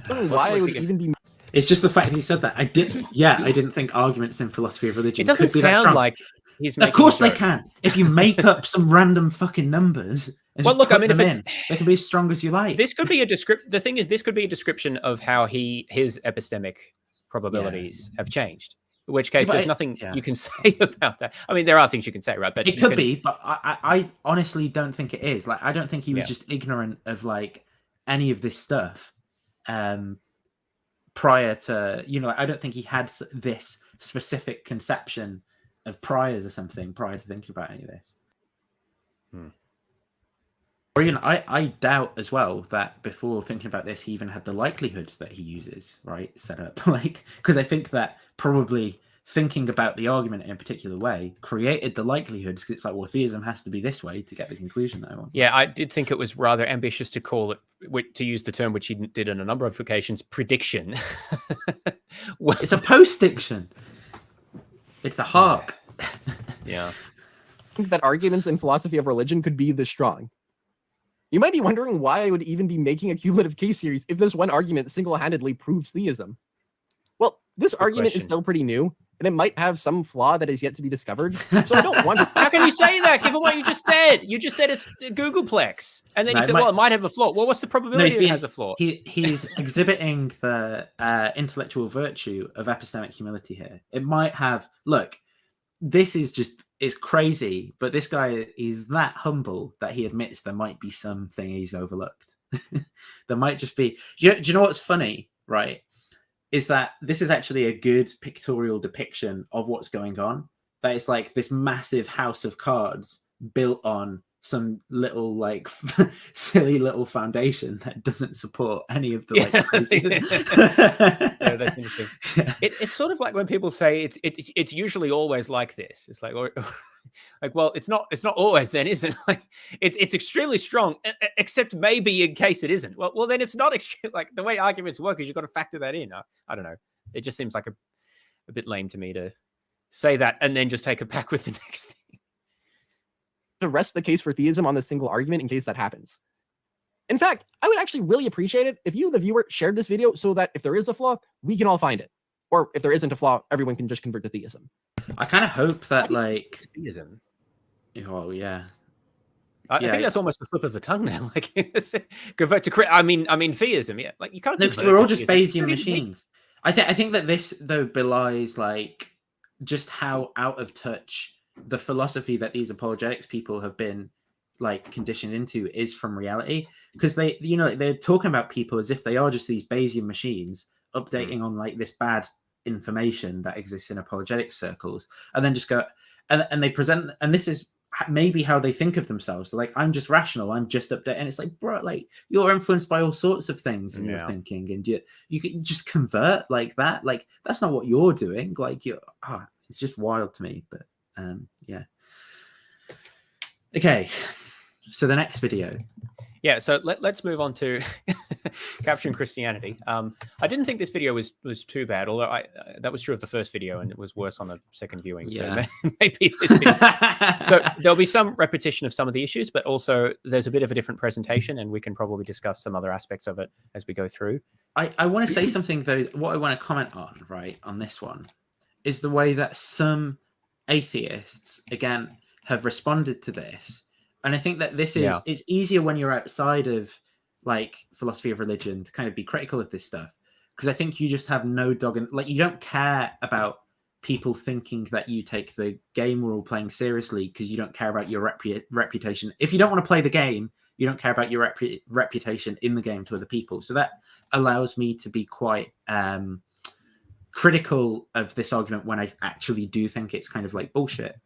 why it would even be. It's just the fact that he said that. I didn't think arguments in philosophy of religion It doesn't could be that sound strong. like he's. Of making course a they joke. can. If you make up some random fucking numbers and Well, just look, I put mean, if them it's in, they can be as strong as you like. this could be a description. The thing is, this could be a description of how his epistemic probabilities have changed. In which case, Yeah, but there's nothing yeah. you can say about that. I mean, there are things you can say, right? But It could be, but I honestly don't think it is. Like, I don't think he was Yeah. just ignorant of like any of this stuff prior to, you know, I don't think he had this specific conception of priors or something prior to thinking about any of this. Or even I doubt as well that before thinking about this, he even had the likelihoods that he uses, right, set up. Like, because I think that probably thinking about the argument in a particular way created the likelihoods, because it's like, well, theism has to be this way to get the conclusion that I want. Yeah, I did think it was rather ambitious to call it, to use the term which he did on a number of occasions, prediction. Well, It's a post-diction. It's a hark. yeah. That arguments in philosophy of religion could be this strong. You might be wondering why I would even be making a cumulative case series if this one argument single-handedly proves theism. Well, this argument question. is still pretty new, and it might have some flaw that is yet to be discovered, so I don't want to. How can you say that, given what you just said? You just said it's a Googleplex. And then No, you it said, might- well, it might have a flaw. Well, what's the probability it has a flaw? He's exhibiting the intellectual virtue of epistemic humility here. It might have, look, this is just, it's crazy, but this guy is that humble that he admits there might be something he's overlooked. There might just be, do you know what's funny, right? Is that this is actually a good pictorial depiction of what's going on. That it's like this massive house of cards built on some little like silly little foundation that doesn't support any of the like crazy. Yeah, that's interesting. Yeah. It's sort of like when people say it's usually always like this. It's like, like, well, it's not always then, is it? Like it's extremely strong, except maybe in case it isn't. Well, then it's not like the way arguments work is you've got to factor that in. I don't know. It just seems like a bit lame to me to say that and then just take it back with the next thing. To rest the case for theism on this single argument in case that happens. In fact, I would actually really appreciate it if you, the viewer, shared this video so that if there is a flaw, we can all find it. Or if there isn't a flaw, everyone can just convert to theism. I kind of hope that like theism. Oh yeah. I think that's almost the flip of the tongue now. Like convert to I mean theism, yeah. Like you can't. No, because we're all just Bayesian machines. I think that this though belies like just how out of touch the philosophy that these apologetics people have been like conditioned into is from reality, because they, you know, they're talking about people as if they are just these Bayesian machines updating on like this bad information that exists in apologetic circles, and then just go and they present, and this is maybe how they think of themselves. They're like, I'm just rational, I'm just updating, and it's like, bro, like you're influenced by all sorts of things in your thinking, and you can just convert like that. Like that's not what you're doing. Like it's just wild to me. But yeah. Okay, so the next video. Yeah, so let's move on to capturing Christianity. I didn't think this video was too bad, although that was true of the first video, and it was worse on the second viewing. Yeah. So maybe this video. So there'll be some repetition of some of the issues, but also there's a bit of a different presentation, and we can probably discuss some other aspects of it as we go through. I want to say something though. What I want to comment on, right, on this one, is the way that some atheists again have responded to this. And I think that this is it's easier when you're outside of like philosophy of religion to kind of be critical of this stuff, because I think you just have no dog in, like you don't care about people thinking that you take the game we're all playing seriously, because you don't care about your reputation. If you don't want to play the game, you don't care about your reputation in the game to other people. So that allows me to be quite critical of this argument when I actually do think it's kind of like bullshit.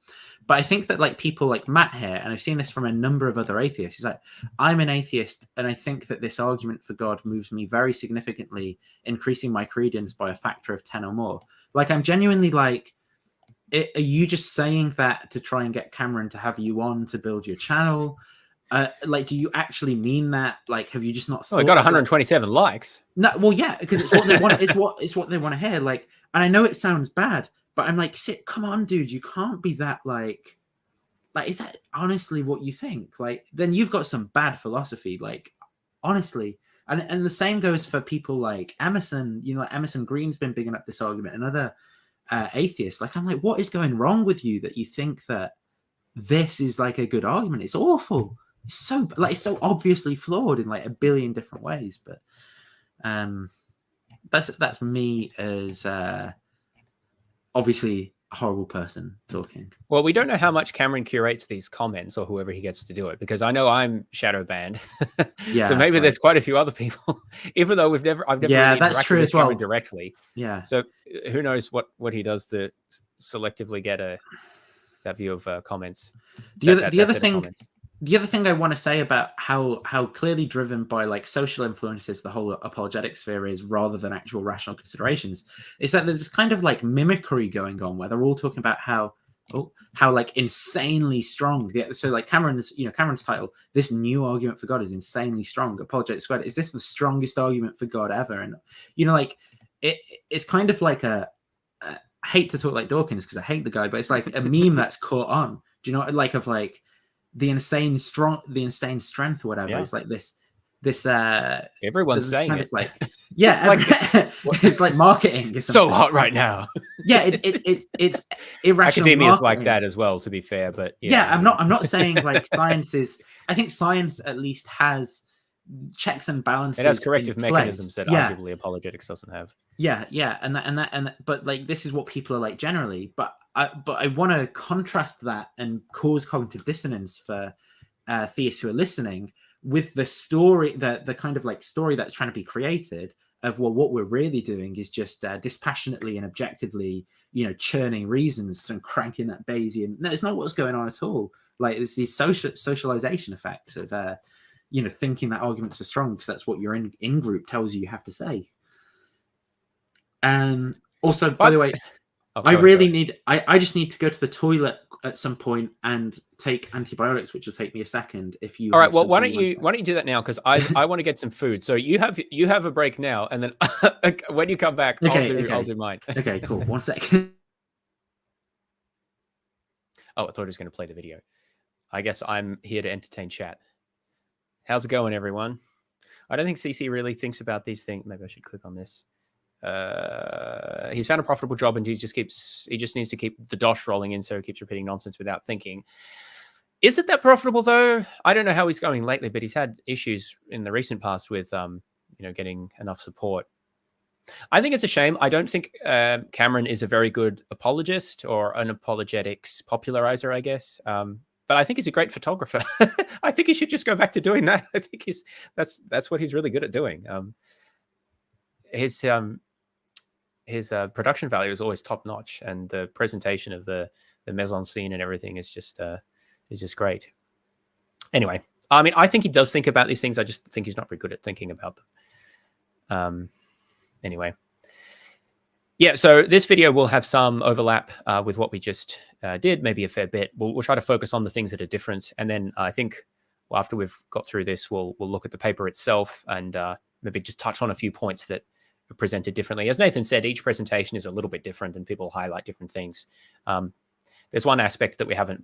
But I think that like people like Matt here, and I've seen this from a number of other atheists, he's like, I'm an atheist, and I think that this argument for God moves me very significantly, increasing my credence by a factor of 10 or more. Like, I'm genuinely like, are you just saying that to try and get Cameron to have you on to build your channel? Like, do you actually mean that? Like, have you just not thought? Oh, I got 127 likes. No, well, yeah, because it's what they want. It's what they want to hear. Like, and I know it sounds bad, but I'm like, come on, dude, you can't be that like, is that honestly what you think? Like, then you've got some bad philosophy, like, honestly. And the same goes for people like Emerson. You know, like Emerson Green's been bigging up this argument, and other atheists. Like, I'm like, what is going wrong with you that you think that this is like a good argument? It's awful. It's so like it's so obviously flawed in like a billion different ways. But that's me as obviously a horrible person talking. Well, we don't know how much Cameron curates these comments, or whoever he gets to do it, because I know I'm shadow banned. Yeah, so maybe there's quite a few other people, even though I've never really that's interacted true with as well. Cameron directly. Yeah. So who knows what he does to selectively get that view of comments. The other thing I want to say about how clearly driven by like social influences the whole apologetic sphere is, rather than actual rational considerations, is that there's this kind of like mimicry going on where they're all talking about how like insanely strong. So like Cameron's title, this new argument for God is insanely strong. Apologetic squared. Is this the strongest argument for God ever? And like it's kind of like I hate to talk like Dawkins because I hate the guy, but it's like a meme that's caught on. Do you know, like of like the insane strength or whatever. It's like this everyone's saying kind it. Of like, yeah, it's like marketing. It's so hot right now. Yeah, it's irrational. Academia is marketing. Like that as well, to be fair. But yeah, I'm not saying like science is. I think science at least has checks and balances. It has corrective mechanisms that arguably apologetics doesn't have. Yeah, and but like this is what people are like generally. But I want to contrast that and cause cognitive dissonance for theists who are listening with the story, the kind of like story that's trying to be created of, well, what we're really doing is just dispassionately and objectively, churning reasons and cranking that Bayesian. No, it's not what's going on at all. Like it's these socialization effects of thinking that arguments are strong because that's what your in group tells you have to say. Also, by the way, I just need to go to the toilet at some point and take antibiotics, which will take me a second. If you all right, well, why don't you do that now? Because I want to get some food. So you have a break now, and then when you come back, I'll do mine. Okay, cool. 1 second. Oh, I thought he was going to play the video. I guess I'm here to entertain chat. How's it going, everyone? I don't think CC really thinks about these things. Maybe I should click on this. He's found a profitable job and he just needs to keep the dosh rolling in, so he keeps repeating nonsense without thinking. Is it that profitable though? I don't know how he's going lately, but he's had issues in the recent past with getting enough support. I think it's a shame. I don't think Cameron is a very good apologist or an apologetics popularizer, I guess. But I think he's a great photographer. I think he should just go back to doing that. I think that's what he's really good at doing. His production value is always top notch, and the presentation of the mise en scene and everything is just great. Anyway, I mean, I think he does think about these things. I just think he's not very good at thinking about them. Anyway, yeah. So this video will have some overlap with what we just did, maybe a fair bit. We'll try to focus on the things that are different, and then I think after we've got through this, we'll look at the paper itself and maybe just touch on a few points that are presented differently. As Nathan said, each presentation is a little bit different, and people highlight different things. There's one aspect that we haven't.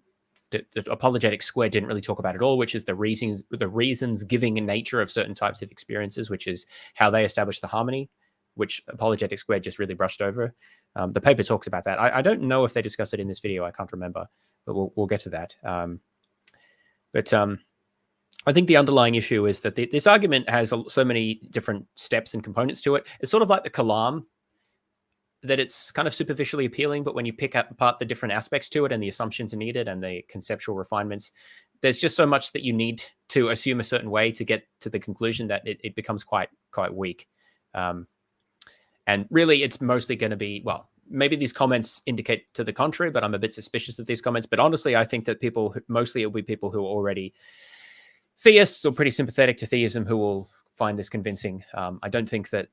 The Apologetics Square didn't really talk about at all, which is the reasons giving in nature of certain types of experiences, which is how they establish the harmony, which Apologetics Square just really brushed over. The paper talks about that. I don't know if they discuss it in this video. I can't remember, but we'll get to that. I think the underlying issue is that this argument has so many different steps and components to it. It's sort of like the Kalam, that it's kind of superficially appealing, but when you pick apart the different aspects to it and the assumptions needed and the conceptual refinements, there's just so much that you need to assume a certain way to get to the conclusion that it becomes quite weak. And really, it's mostly going to be, well, maybe these comments indicate to the contrary, but I'm a bit suspicious of these comments. But honestly, I think that mostly it'll be people who are already theists or pretty sympathetic to theism who will find this convincing. I don't think that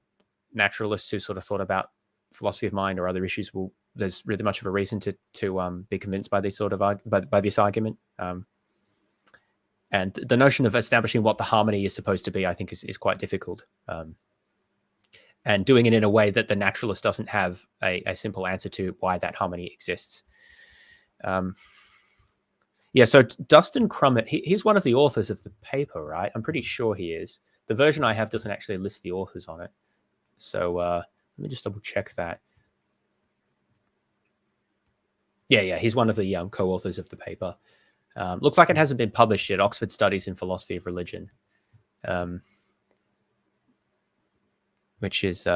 naturalists who sort of thought about philosophy of mind or other issues there's really much of a reason to be convinced by this sort of by this argument. And the notion of establishing what the harmony is supposed to be, I think, is quite difficult. And doing it in a way that the naturalist doesn't have a simple answer to why that harmony exists. Yeah, so Dustin Crummett, he's one of the authors of the paper, right? I'm pretty sure he is. The version I have doesn't actually list the authors on it. So let me just double check that. Yeah, he's one of the co-authors of the paper. Looks like it hasn't been published yet. Oxford Studies in Philosophy of Religion, which is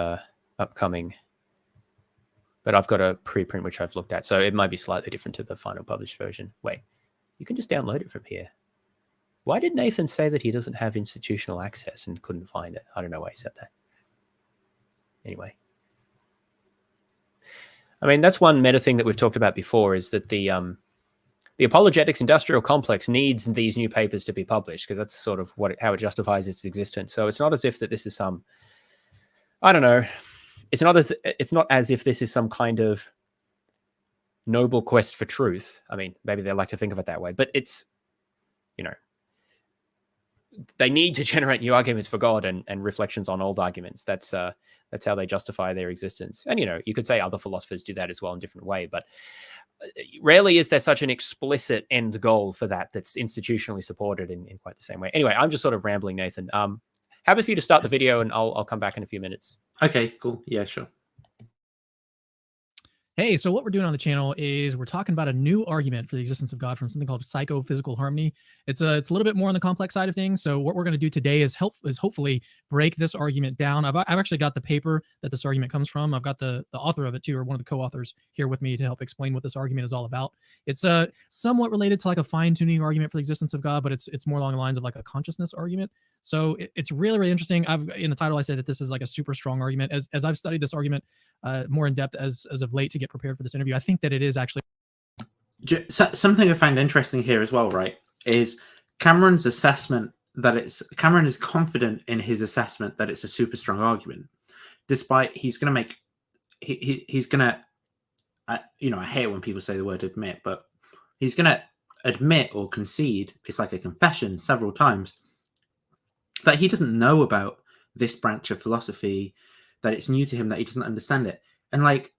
upcoming. But I've got a preprint which I've looked at, so it might be slightly different to the final published version. Wait, you can just download it from here. Why did Nathan say that he doesn't have institutional access and couldn't find it? I don't know why he said that. Anyway. I mean, that's one meta thing that we've talked about before, is that the apologetics industrial complex needs these new papers to be published, because that's sort of how it justifies its existence. So it's not as if that this is some, I don't know, it's not as if this is some kind of noble quest for truth. I mean, maybe they like to think of it that way, but it's, they need to generate new arguments for God and reflections on old arguments. That's how they justify their existence. And, you could say other philosophers do that as well in a different way, but rarely is there such an explicit end goal for that's institutionally supported in quite the same way. Anyway, I'm just sort of rambling, Nathan. Happy for you to start the video, and I'll come back in a few minutes. Okay, cool. Yeah, sure. Hey, so what we're doing on the channel is we're talking about a new argument for the existence of God from something called psychophysical harmony. It's a little bit more on the complex side of things. So what we're going to do today is hopefully break this argument down. I've actually got the paper that this argument comes from. I've got the author of it too, or one of the co-authors here with me to help explain what this argument is all about. It's somewhat related to like a fine-tuning argument for the existence of God, but it's more along the lines of like a consciousness argument. So it's really, really interesting. In the title, I say that this is like a super strong argument. As I've studied this argument more in depth as of late to get prepared for this interview, I think that it is actually. something I find interesting here as well, right, is Cameron's assessment that Cameron is confident in his assessment that it's a super strong argument, despite he's going to make he's going to I hate it when people say the word admit, but he's going to admit or concede, it's like a confession several times, that he doesn't know about this branch of philosophy, that it's new to him, that he doesn't understand it. And like,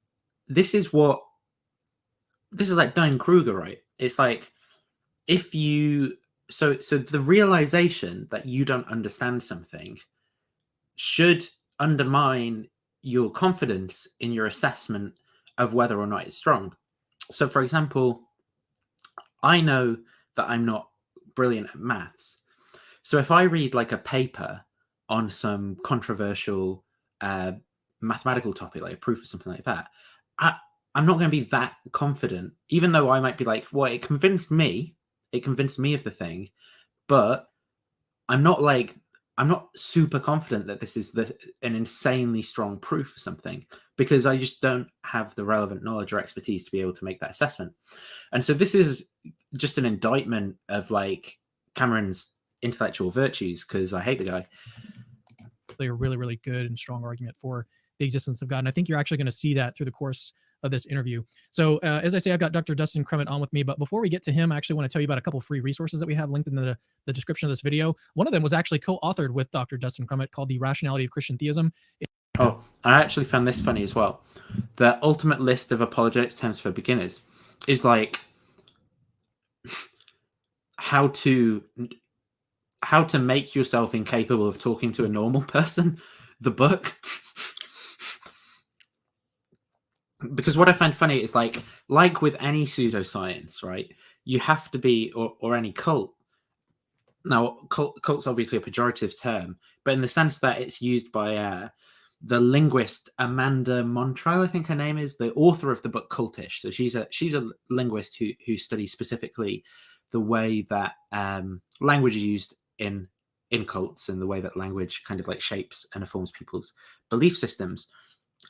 this is like Dunning-Kruger, right? It's like, if you, so the realization that you don't understand something should undermine your confidence in your assessment of whether or not it's strong. So for example, I know that I'm not brilliant at maths. So if I read like a paper on some controversial mathematical topic, like a proof or something like that, I'm not going to be that confident, even though I might be like, well, it convinced me of the thing, but I'm not super confident that this is an insanely strong proof for something, because I just don't have the relevant knowledge or expertise to be able to make that assessment. And so this is just an indictment of like Cameron's intellectual virtues, because I hate the guy. A really, really good and strong argument for the existence of God. And I think you're actually going to see that through the course of this interview. So as I say, I've got Dr. Dustin Crummett on with me, but before we get to him, I actually want to tell you about a couple of free resources that we have linked in the description of this video. One of them was actually co-authored with Dr. Dustin Crummett, called The Rationality of Christian Theism. Oh, I actually found this funny as well. The ultimate list of apologetics terms for beginners is like how to make yourself incapable of talking to a normal person, the book. Because what I find funny is like with any pseudoscience, right, you have to be, or any cult. Now, cult's obviously a pejorative term, but in the sense that it's used by the linguist Amanda Montreal, I think her name is, the author of the book Cultish. So she's a linguist who studies specifically the way that language is used in cults, and the way that language kind of like shapes and informs people's belief systems.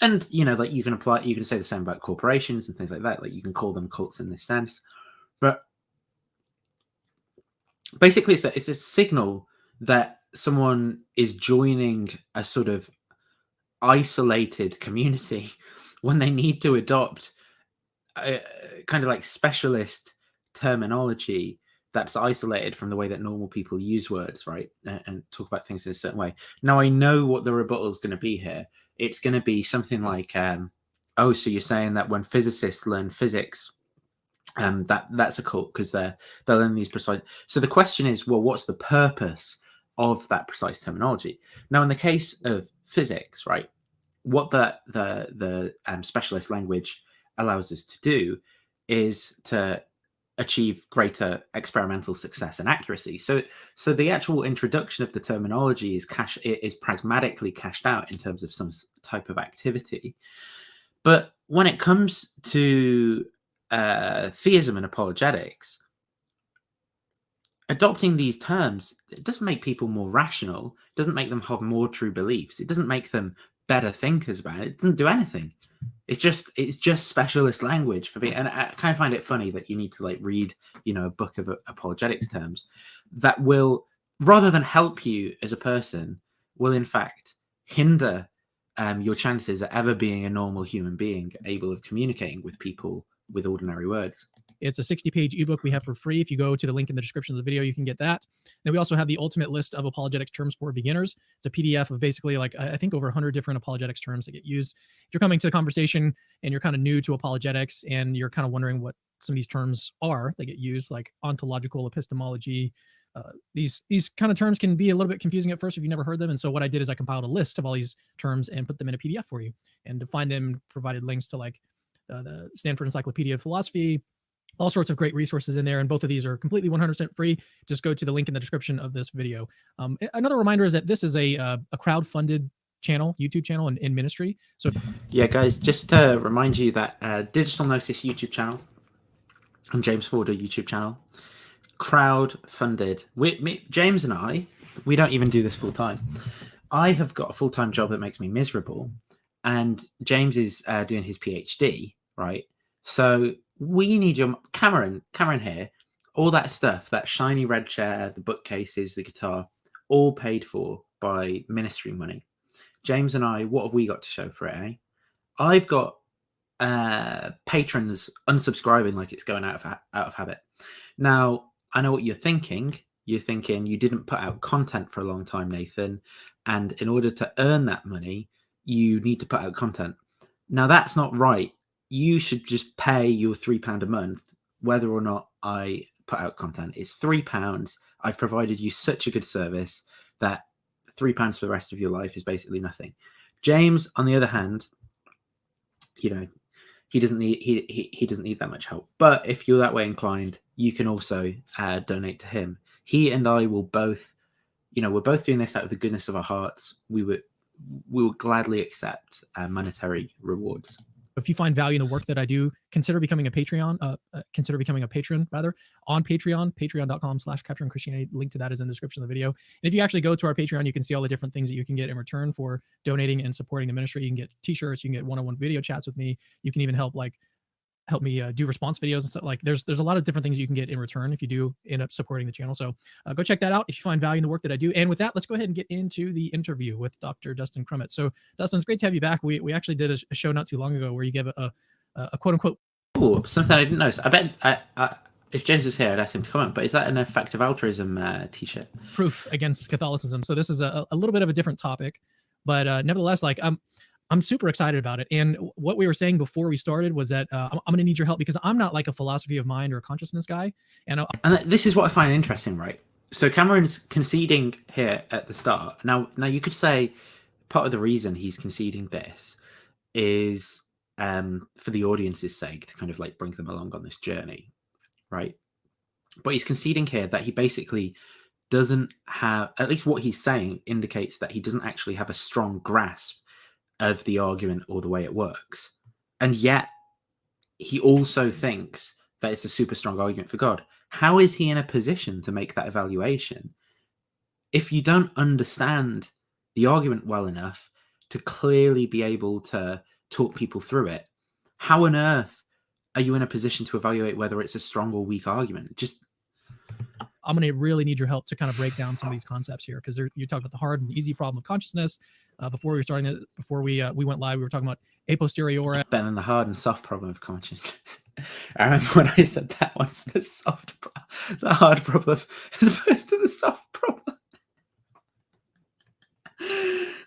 And like you can say the same about corporations and things like that. Like you can call them cults in this sense, but basically it's a signal that someone is joining a sort of isolated community when they need to adopt a kind of like specialist terminology that's isolated from the way that normal people use words, right? And talk about things in a certain way. Now, I know what the rebuttal is going to be here. It's going to be something like, oh, so you're saying that when physicists learn physics, that's a cult because they learn these precise. So the question is, well, what's the purpose of that precise terminology? Now, in the case of physics, right, what the specialist language allows us to do is to achieve greater experimental success and accuracy. So the actual introduction of the terminology is pragmatically cashed out in terms of some type of activity. But when it comes to theism and apologetics, adopting these terms, it doesn't make people more rational, it doesn't make them have more true beliefs, it doesn't make them better thinkers about it, it doesn't do anything. It's just specialist language for me. And I kind of find it funny that you need to like read, a book of apologetics terms that will, rather than help you as a person, will in fact hinder your chances of ever being a normal human being, able of communicating with people with ordinary words. It's a 60-page ebook we have for free. If you go to the link in the description of the video, you can get that. Then we also have the ultimate list of apologetics terms for beginners. It's a PDF of basically like, I think, over 100 different apologetics terms that get used. If you're coming to the conversation and you're kind of new to apologetics and you're kind of wondering what some of these terms are that get used, like ontological epistemology, these kind of terms can be a little bit confusing at first if you've never heard them. And so what I did is I compiled a list of all these terms and put them in a PDF for you. And to find them, provided links to like the Stanford Encyclopedia of Philosophy, all sorts of great resources in there. And both of these are completely 100% free. Just go to the link in the description of this video. Another reminder is that this is a crowd-funded channel, YouTube channel in ministry. So yeah, guys, just to remind you that Digital Gnosis YouTube channel and James Fodor YouTube channel, crowd-funded. James and I, we don't even do this full time. I have got a full-time job that makes me miserable, and James is doing his PhD, right? So we need your Cameron here. All that stuff, that shiny red chair, the bookcases, the guitar, all paid for by ministry money. James and I, what have we got to show for it, eh? I've got patrons unsubscribing like it's going out of habit. Now, I know what you're thinking. You're thinking you didn't put out content for a long time, Nathan, and in order to earn that money, you need to put out content. Now, that's not right. You should just pay your £3 a month, whether or not I put out content. It's £3. I've provided you such a good service that £3 for the rest of your life is basically nothing. James, on the other hand, you know, he doesn't need that much help. But if you're that way inclined, you can also donate to him. He and I will both, we're both doing this out of the goodness of our hearts. We will gladly accept monetary rewards. If you find value in the work that I do, consider becoming a patron rather on Patreon, patreon.com/CapturingChristianity. Link to that is in the description of the video. And if you actually go to our Patreon, you can see all the different things that you can get in return for donating and supporting the ministry. You can get t-shirts, you can get one-on-one video chats with me. You can even help me do response videos and stuff. Like there's a lot of different things you can get in return if you do end up supporting the channel. So go check that out if you find value in the work that I do. And with that, let's go ahead and get into the interview with Dr. Dustin Crummett. So Dustin, it's great to have you back. We actually did a show not too long ago where you gave a quote unquote. Oh, something I didn't notice. I bet if James was here, I'd ask him to comment. But is that an effective altruism t-shirt? Proof against Catholicism. So this is a little bit of a different topic, but nevertheless, I'm super excited about it. And what we were saying before we started was that I'm going to need your help because I'm not like a philosophy of mind or a consciousness guy. And this is what I find interesting, right? So Cameron's conceding here at the start. Now you could say part of the reason he's conceding this is for the audience's sake, to kind of like bring them along on this journey, right? But he's conceding here that he basically doesn't have, at least what he's saying indicates that he doesn't actually have a strong grasp of the argument or the way it works. And yet he also thinks that it's a super strong argument for God. How is he in a position to make that evaluation if you don't understand the argument well enough to clearly be able to talk people through it? How on earth are you in a position to evaluate whether it's a strong or weak argument? I'm going to really need your help to kind of break down some of these concepts here because you talked about the hard and easy problem of consciousness. Before we went live, we were talking about a posteriori. Better than the hard and soft problem of consciousness. I remember when I said that once, the hard problem as opposed to the soft problem.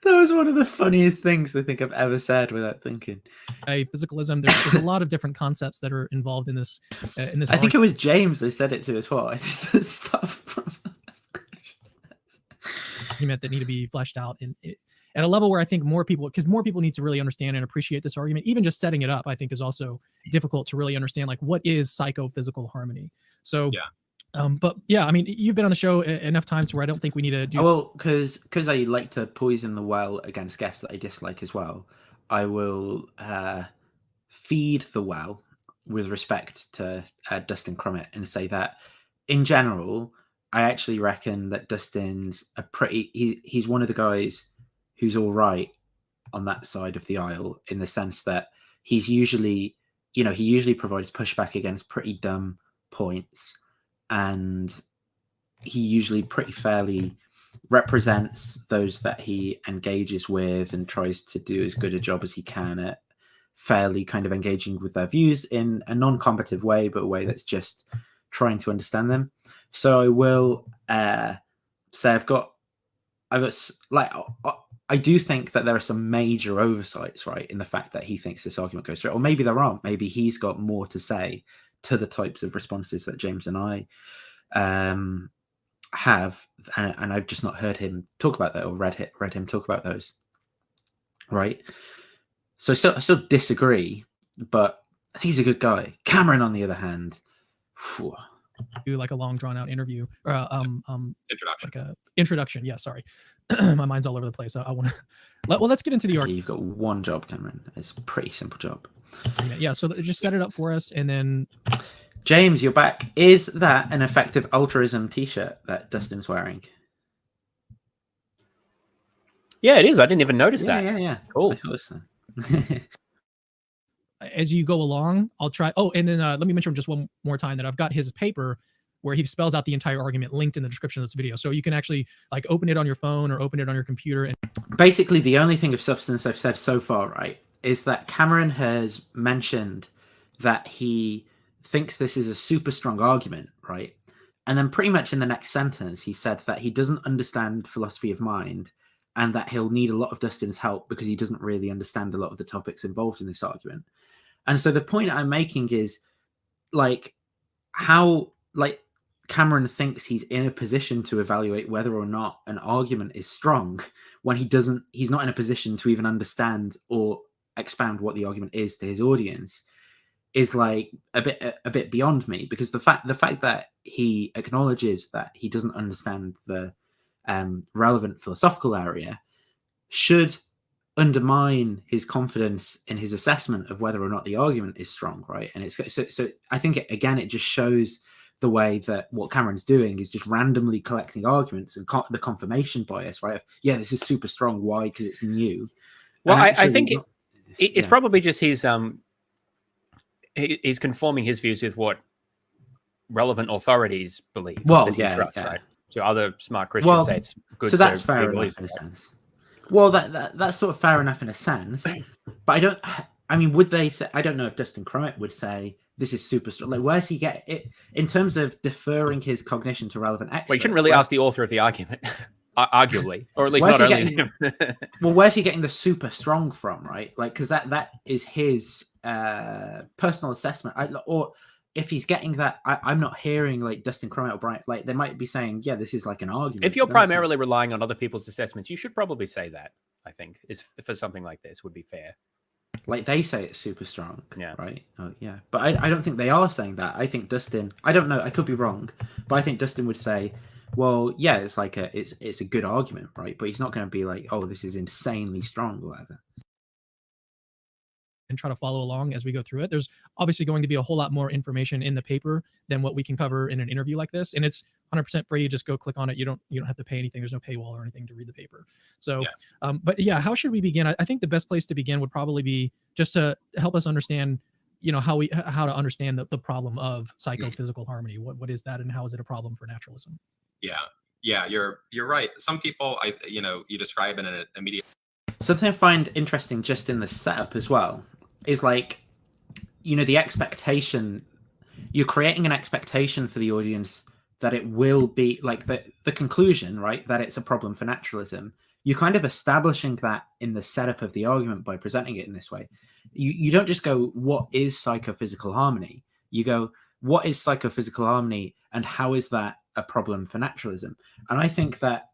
That was one of the funniest things I think I've ever said without thinking. Physicalism. There's a lot of different concepts that are involved in this. I think it was James they said it to as well. I think the soft problem of consciousness. He meant that need to be fleshed out at a level where I think more people need to really understand and appreciate this argument. Even just setting it up, I think, is also difficult to really understand. Like, what is psychophysical harmony? So yeah. But yeah, I mean, you've been on the show enough times where I don't think we need to do. Well, because I like to poison the well against guests that I dislike as well. I will feed the well with respect to Dustin Crummett and say that in general, I actually reckon that Dustin's he's one of the guys who's all right on that side of the aisle in the sense that he's usually, he usually provides pushback against pretty dumb points. And he usually pretty fairly represents those that he engages with and tries to do as good a job as he can at fairly kind of engaging with their views in a non-combative way, but a way that's just trying to understand them. So I will say I do think that there are some major oversights, right, in the fact that he thinks this argument goes through, or maybe there aren't. Maybe he's got more to say to the types of responses that James and I have, and I've just not heard him talk about that or read him talk about those, right? So I still disagree, but I think he's a good guy. Cameron, on the other hand, do like a long drawn out interview or introduction. Like a introduction. Yeah, sorry, my mind's all over the place. I want to. Let's get into the argument. You've got one job, Cameron. It's a pretty simple job. Yeah. So just set it up for us, and then James, you're back. Is that an effective altruism T-shirt that Dustin's wearing? Yeah, it is. I didn't even notice that. Yeah. Cool. I thought so. as you go along, I'll try. Oh, and then let me mention just one more time that I've got his paper where he spells out the entire argument linked in the description of this video. So you can actually like open it on your phone or open it on your computer. And basically, the only thing of substance I've said so far, right, is that Cameron has mentioned that he thinks this is a super strong argument, right? And then pretty much in the next sentence, he said that he doesn't understand philosophy of mind and that he'll need a lot of Dustin's help because he doesn't really understand a lot of the topics involved in this argument. And so the point I'm making is like how like Cameron thinks he's in a position to evaluate whether or not an argument is strong when he's not in a position to even understand or expound what the argument is to his audience is like a bit beyond me, because the fact that he acknowledges that he doesn't understand the relevant philosophical area should undermine his confidence in his assessment of whether or not the argument is strong, right? And it's so I think it just shows the way that what Cameron's doing is just randomly collecting arguments and the confirmation bias, right? Yeah, this is super strong. Why? Because it's new. Well, I think it's probably just he's conforming his views with what relevant authorities believe. Well, that he trusts, yeah. right? So other smart Christians say it's good. So that's fair enough in a sense. Well, that's sort of fair enough in a sense, but would they say? I don't know if Dustin Crummett would say this is super strong. Like, where's he get it in terms of deferring his cognition to relevant experts? Well, you shouldn't really ask the author of the argument, arguably, or at least not only him. Well, where's he getting the super strong from, right? Like, because that is his personal assessment. Or if he's getting that, I'm not hearing like Dustin Crummett or Brian. Like, they might be saying, yeah, this is like an argument. If you're primarily relying on other people's assessments, you should probably say that. I think is for something like this would be fair. Like, they say it's super strong, yeah, right? Oh, yeah, but I don't think they are saying that. I think Dustin, I don't know, I could be wrong, but I think Dustin would say, well, yeah, it's like it's a good argument, right? But he's not going to be like, oh, this is insanely strong or whatever. And try to follow along as we go through it. There's obviously going to be a whole lot more information in the paper than what we can cover in an interview like this, and it's 100% free. Just go click on it. You don't have to pay anything. There's no paywall or anything to read the paper. So, but yeah, how should we begin? I think the best place to begin would probably be just to help us understand, how to understand the problem of psychophysical harmony. What is that, and how is it a problem for naturalism? Yeah, you're right. Some people, you describe in an immediate. Something I find interesting just in the setup as well is like, the expectation, you're creating an expectation for the audience that it will be like the conclusion, right? That it's a problem for naturalism. You're kind of establishing that in the setup of the argument by presenting it in this way. You don't just go, what is psychophysical harmony? You go, what is psychophysical harmony and how is that a problem for naturalism? And I think that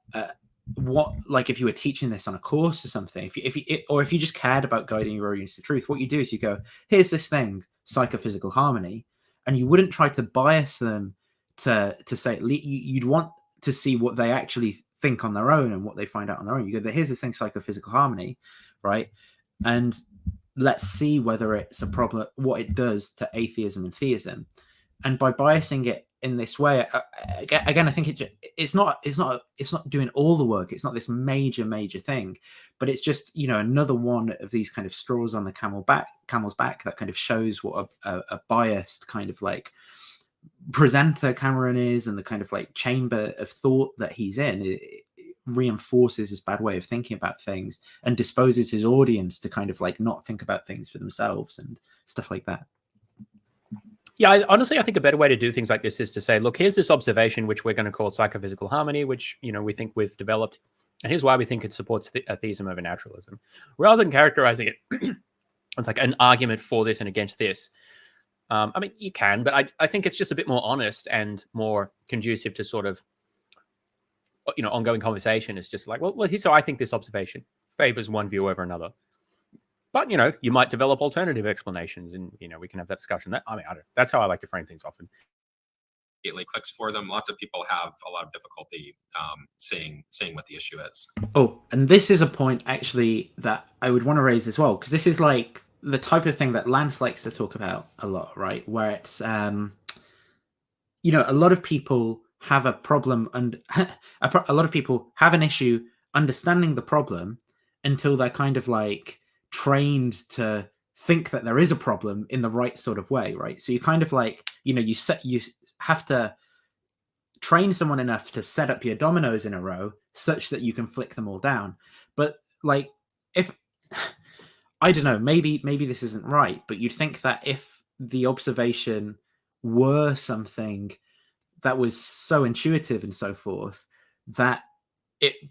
if you were teaching this on a course or something, if you just cared about guiding your audience to truth, what you do is you go, here's this thing, psychophysical harmony, and you wouldn't try to bias them to say, you'd want to see what they actually think on their own and what they find out on their own. You go, here's this thing, psychophysical harmony, right? And let's see whether it's a problem, what it does to atheism and theism. And by biasing it in this way, again, I think it's not doing all the work. It's not this major thing, but it's just another one of these kind of straws on the camel's back that kind of shows what a biased kind of like presenter Cameron is, and the kind of like chamber of thought that he's in. It reinforces his bad way of thinking about things and disposes his audience to kind of like not think about things for themselves and stuff like that. Yeah, honestly, I think a better way to do things like this is to say, look, here's this observation, which we're going to call psychophysical harmony, which, we think we've developed. And here's why we think it supports a theism over naturalism. Rather than characterizing it as like an argument for this and against this. You can, but I think it's just a bit more honest and more conducive to sort of, ongoing conversation. It's just like, well, so I think this observation favors one view over another. But, you might develop alternative explanations and, we can have that discussion. That's how I like to frame things often. It clicks for them. Lots of people have a lot of difficulty seeing what the issue is. Oh, and this is a point actually that I would want to raise as well, because this is like the type of thing that Lance likes to talk about a lot, right? Where it's, a lot of people have a problem and a lot of people have an issue understanding the problem until they're kind of like trained to think that there is a problem in the right sort of way, right? So you kind of like, you have to train someone enough to set up your dominoes in a row such that you can flick them all down. But like, if I don't know, maybe this isn't right, but you'd think that if the observation were something that was so intuitive and so forth, that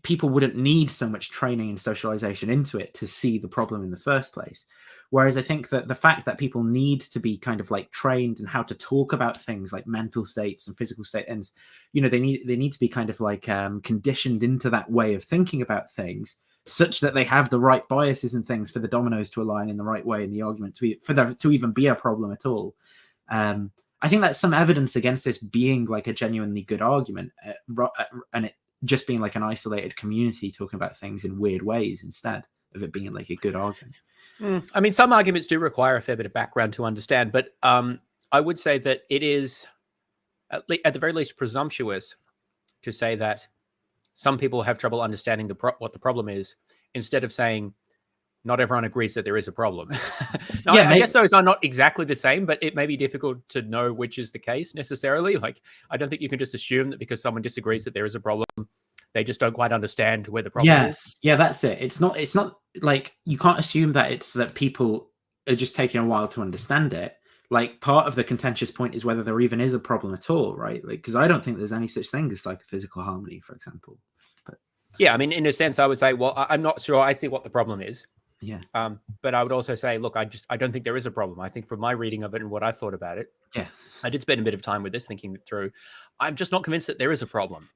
people wouldn't need so much training and socialization into it to see the problem in the first place. Whereas I think that the fact that people need to be kind of like trained in how to talk about things like mental states and physical states, and they need to be kind of like conditioned into that way of thinking about things, such that they have the right biases and things for the dominoes to align in the right way in the argument for there to even be a problem at all. I think that's some evidence against this being like a genuinely good argument, and it just being like an isolated community talking about things in weird ways instead of it being like a good argument. I mean, some arguments do require a fair bit of background to understand, but I would say that it is at the very least presumptuous to say that some people have trouble understanding what the problem is, instead of saying not everyone agrees that there is a problem. Now, I guess those are not exactly the same, but it may be difficult to know which is the case necessarily. Like, I don't think you can just assume that because someone disagrees that there is a problem, they just don't quite understand where the problem is. Yeah, that's it. It's not like, you can't assume that it's that people are just taking a while to understand it. Like, part of the contentious point is whether there even is a problem at all, right? Like, because I don't think there's any such thing as psychophysical harmony, for example. But yeah, I mean, in a sense, I would say, well, I'm not sure I see what the problem is. Yeah. But I would also say, look, I don't think there is a problem. I think from my reading of it and what I thought about it, yeah, I did spend a bit of time with this, thinking it through. I'm just not convinced that there is a problem.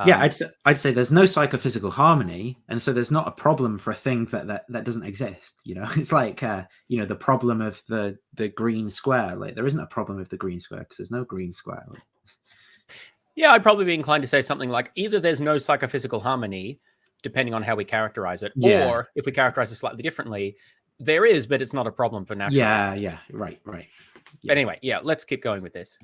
Yeah, I'd say there's no psychophysical harmony, and so there's not a problem for a thing that doesn't exist. It's like the problem of the green square. Like, there isn't a problem with the green square because there's no green square. Yeah, I'd probably be inclined to say something like either there's no psychophysical harmony, depending on how we characterize it, or if we characterize it slightly differently, there is, but it's not a problem for naturalism. Yeah, right. But anyway, let's keep going with this.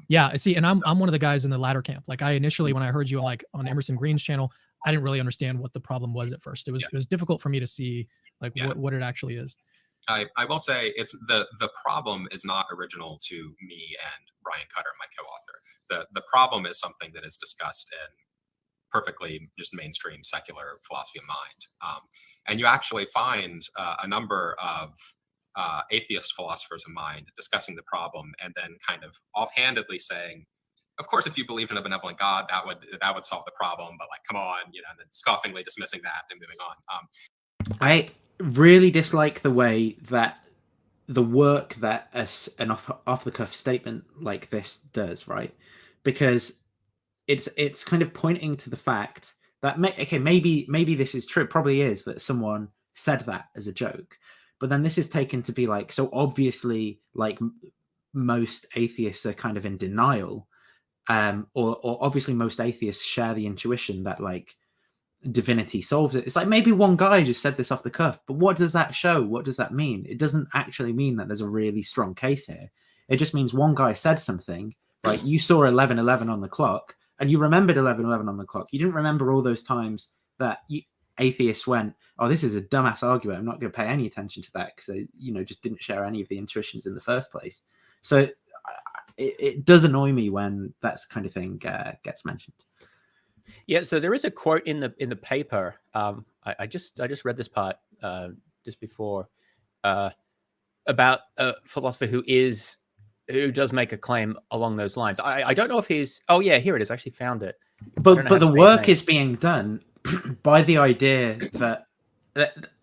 Yeah, I see, and I'm one of the guys in the latter camp. Like, I initially, when I heard you on Emerson Green's channel, I didn't really understand what the problem was at first. It was difficult for me to see what it actually is. I will say it's the problem is not original to me and Ryan Cutter, my co-author. The problem is something that is discussed in perfectly just mainstream secular philosophy of mind. And you actually find a number of atheist philosophers of mind discussing the problem and then kind of offhandedly saying, of course, if you believe in a benevolent God, that would solve the problem. But like, come on, and then scoffingly dismissing that and moving on. I really dislike the way that the work that an off the cuff statement like this does, right? Because it's kind of pointing to the fact that maybe this is true. It probably is that someone said that as a joke, but then this is taken to be like, so obviously, like, most atheists are kind of in denial, or obviously most atheists share the intuition that like divinity solves it. It's like, maybe one guy just said this off the cuff, but what does that show? What does that mean? It doesn't actually mean that there's a really strong case here. It just means one guy said something, like, you saw 11:11 on the clock and you remembered 11:11 on the clock. You didn't remember all those times that atheists went, oh, this is a dumbass argument, I'm not going to pay any attention to that, because they just didn't share any of the intuitions in the first place. So it does annoy me when that kind of thing gets mentioned. Yeah, so there is a quote in the paper. I just read this part just before about a philosopher who does make a claim along those lines. I don't know if he's. Oh yeah, here it is. I actually found it. But the work is being done by the idea that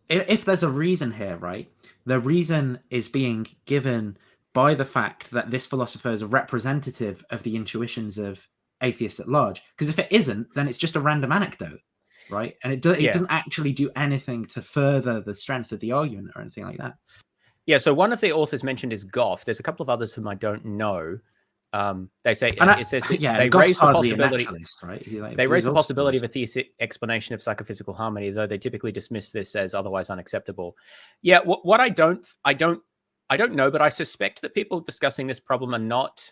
if there's a reason here, right? The reason is being given by the fact that this philosopher is a representative of the intuitions of atheists at large. Because if it isn't, then it's just a random anecdote, right? And it doesn't actually do anything to further the strength of the argument or anything like that. Yeah, so one of the authors mentioned is Goff. There's a couple of others whom I don't know. They say they raise the possibility, right? They raise the possibility of a theistic explanation of psychophysical harmony, though they typically dismiss this as otherwise unacceptable. Yeah, what I don't know, but I suspect that people discussing this problem are not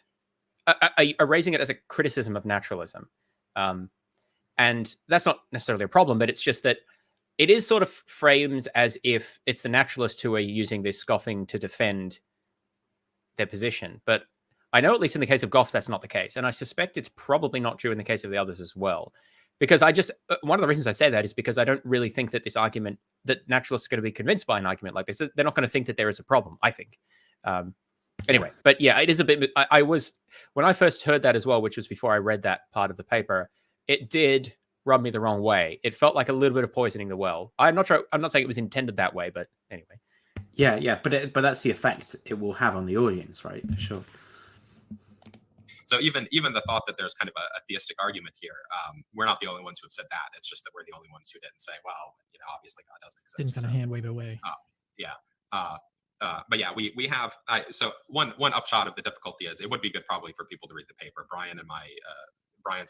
are raising it as a criticism of naturalism, and that's not necessarily a problem, but it's just that it is sort of framed as if it's the naturalists who are using this scoffing to defend their position. But I know, at least in the case of Goff, that's not the case. And I suspect it's probably not true in the case of the others as well. Because one of the reasons I say that is because I don't really think that this argument, that naturalists are going to be convinced by an argument like this. They're not going to think that there is a problem, I think. Anyway, but yeah, it is a bit, when I first heard that as well, which was before I read that part of the paper, it did rub me the wrong way. It felt like a little bit of poisoning the well. I'm not saying it was intended that way, but anyway. Yeah, but that's the effect it will have on the audience, right? For sure. So even the thought that there's kind of a theistic argument here, we're not the only ones who have said that. It's just that we're the only ones who didn't say, well, obviously God doesn't exist. Didn't kind of hand wave away. But yeah, we have. So one upshot of the difficulty is it would be good probably for people to read the paper. Brian's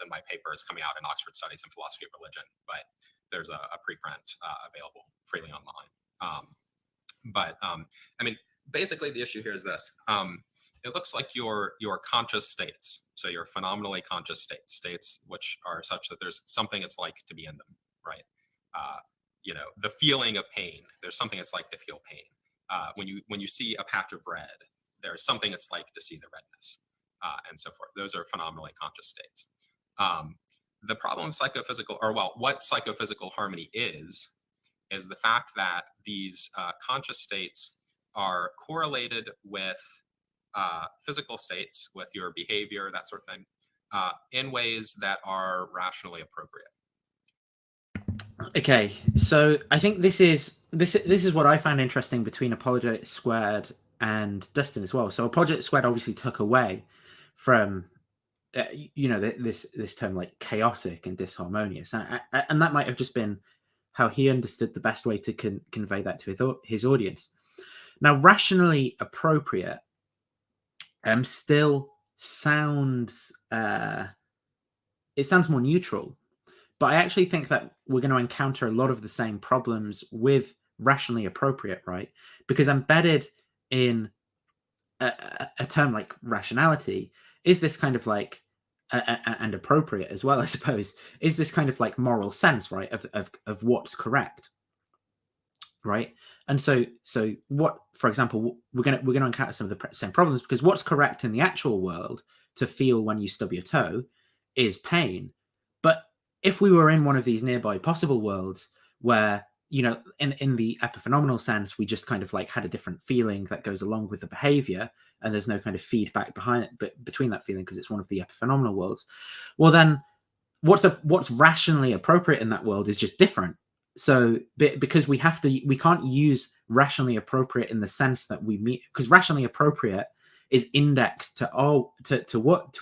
and my paper is coming out in Oxford Studies in Philosophy of Religion, but there's a preprint available freely online. I mean, basically the issue here is this. It looks like your conscious states, so your phenomenally conscious states which are such that there's something it's like to be in them, right? The feeling of pain, there's something it's like to feel pain. When you see a patch of red, there's something it's like to see the redness, and so forth. Those are phenomenally conscious states. The problem of psychophysical, what psychophysical harmony is the fact that these conscious states are correlated with physical states, with your behavior, that sort of thing, in ways that are rationally appropriate. Okay, so I think this is what I found interesting between Apologetics Squared and Dustin as well. So Apologetics Squared obviously took away from this term like chaotic and disharmonious, and that might have just been how he understood the best way to convey that to his audience. Now, rationally appropriate still sounds it sounds more neutral. But I actually think that we're going to encounter a lot of the same problems with rationally appropriate, right? Because embedded in a term like rationality is this kind of like, and appropriate as well, I suppose, is this kind of like moral sense, right, of what's correct, right? And so what, for example, we're going to encounter some of the same problems, because what's correct in the actual world to feel when you stub your toe is pain. But if we were in one of these nearby possible worlds where, in the epiphenomenal sense, we just kind of like had a different feeling that goes along with the behavior, and there's no kind of feedback behind it, but between that feeling, because it's one of the epiphenomenal worlds, well, then what's rationally appropriate in that world is just different. So because we can't use rationally appropriate in the sense that we meet, because rationally appropriate is indexed to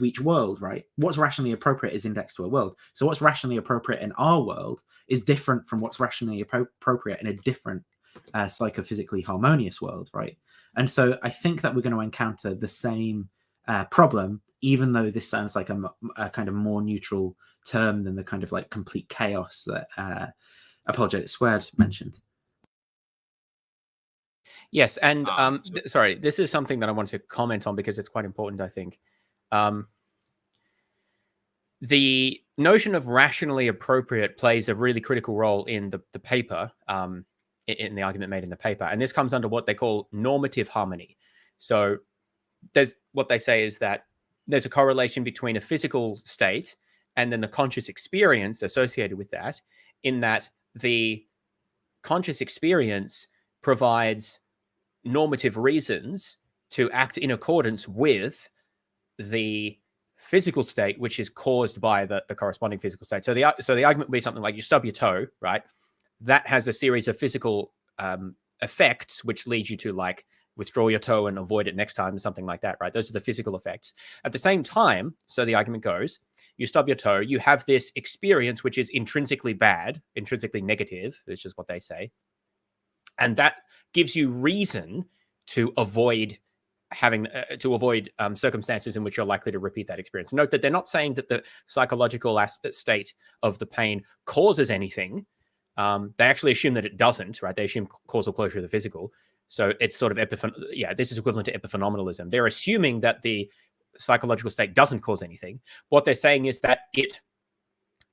each world, right? What's rationally appropriate is indexed to a world. So what's rationally appropriate in our world is different from what's rationally appropriate in a different psychophysically harmonious world, right? And so I think that we're going to encounter the same problem, even though this sounds like a kind of more neutral term than the kind of like complete chaos that Apologetics Squared mentioned. Yes, and sorry, this is something that I want to comment on because it's quite important, I think. The notion of rationally appropriate plays a really critical role in the paper, in the argument made in the paper, and this comes under what they call normative harmony. So there's what they say is that there's a correlation between a physical state and then the conscious experience associated with that, in that the conscious experience provides normative reasons to act in accordance with the physical state, which is caused by the corresponding physical state. So the argument would be something like you stub your toe, right? That has a series of physical effects which lead you to like withdraw your toe and avoid it next time, or something like that, right? Those are the physical effects. At the same time, so the argument goes, you stub your toe, you have this experience which is intrinsically bad, intrinsically negative, which is what they say. And that gives you reason to avoid having circumstances in which you're likely to repeat that experience. Note that they're not saying that the psychological state of the pain causes anything. They actually assume that it doesn't, right? They assume causal closure of the physical. So it's sort of this is equivalent to epiphenomenalism. They're assuming that the psychological state doesn't cause anything. What they're saying is that it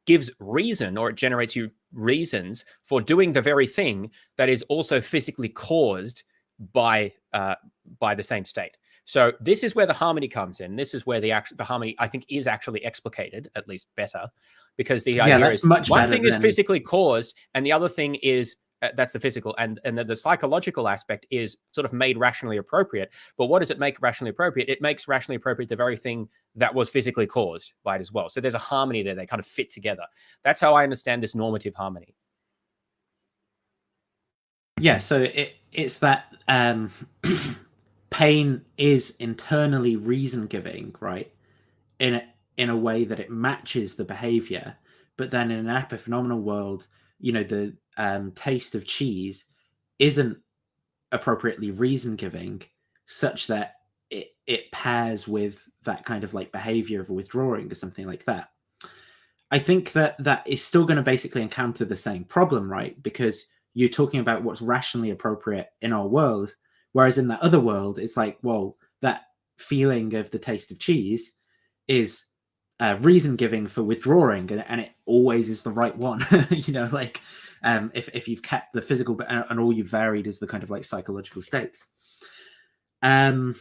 gives reason, or it generates you reasons for doing the very thing that is also physically caused by the same state. So this is where the harmony comes in. This is where the harmony, I think, is actually explicated, at least better, because the idea is one thing is physically caused and the other thing is that's the physical, and the psychological aspect is sort of made rationally appropriate. But what does it make rationally appropriate? It makes rationally appropriate the very thing that was physically caused by it as well. So there's a harmony there. They kind of fit together. That's how I understand this normative harmony. Yeah, so it's that pain is internally reason-giving, right? In a way that it matches the behavior, but then in an epiphenomenal world, the taste of cheese isn't appropriately reason-giving, such that it pairs with that kind of like behavior of withdrawing or something like that. I think that is still going to basically encounter the same problem, right? Because you're talking about what's rationally appropriate in our world, whereas in that other world, it's like, well, that feeling of the taste of cheese is reason giving for withdrawing, and it always is the right one. If you've kept the physical and all you've varied is the kind of like psychological states. So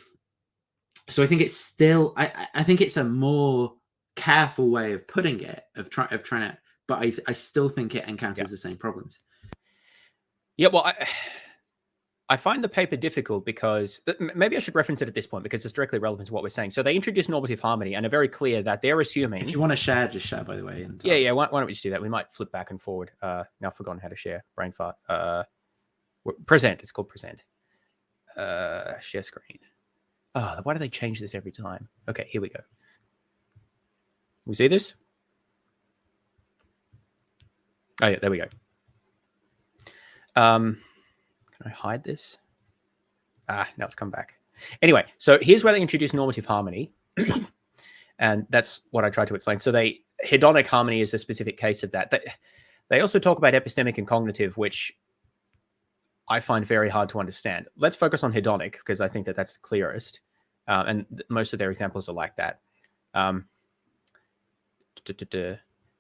I think it's still, I think it's a more careful way of putting it, of trying to, but I still think it encounters the same problems. Yeah, well, I find the paper difficult because maybe I should reference it at this point because it's directly relevant to what we're saying. So they introduce normative harmony and are very clear that they're assuming. If you want to share, just share, by the way. And, yeah. Why don't we just do that? We might flip back and forward. Now I've forgotten how to share. Brain fart. Present. It's called present. Share screen. Oh, why do they change this every time? Okay, here we go. We see this? Oh yeah, there we go. Can I hide this? Now it's come back. Anyway, so here's where they introduce normative harmony. And that's what I tried to explain. So hedonic harmony is a specific case of that. They also talk about epistemic and cognitive, which I find very hard to understand. Let's focus on hedonic because I think that's the clearest. And most of their examples are like that.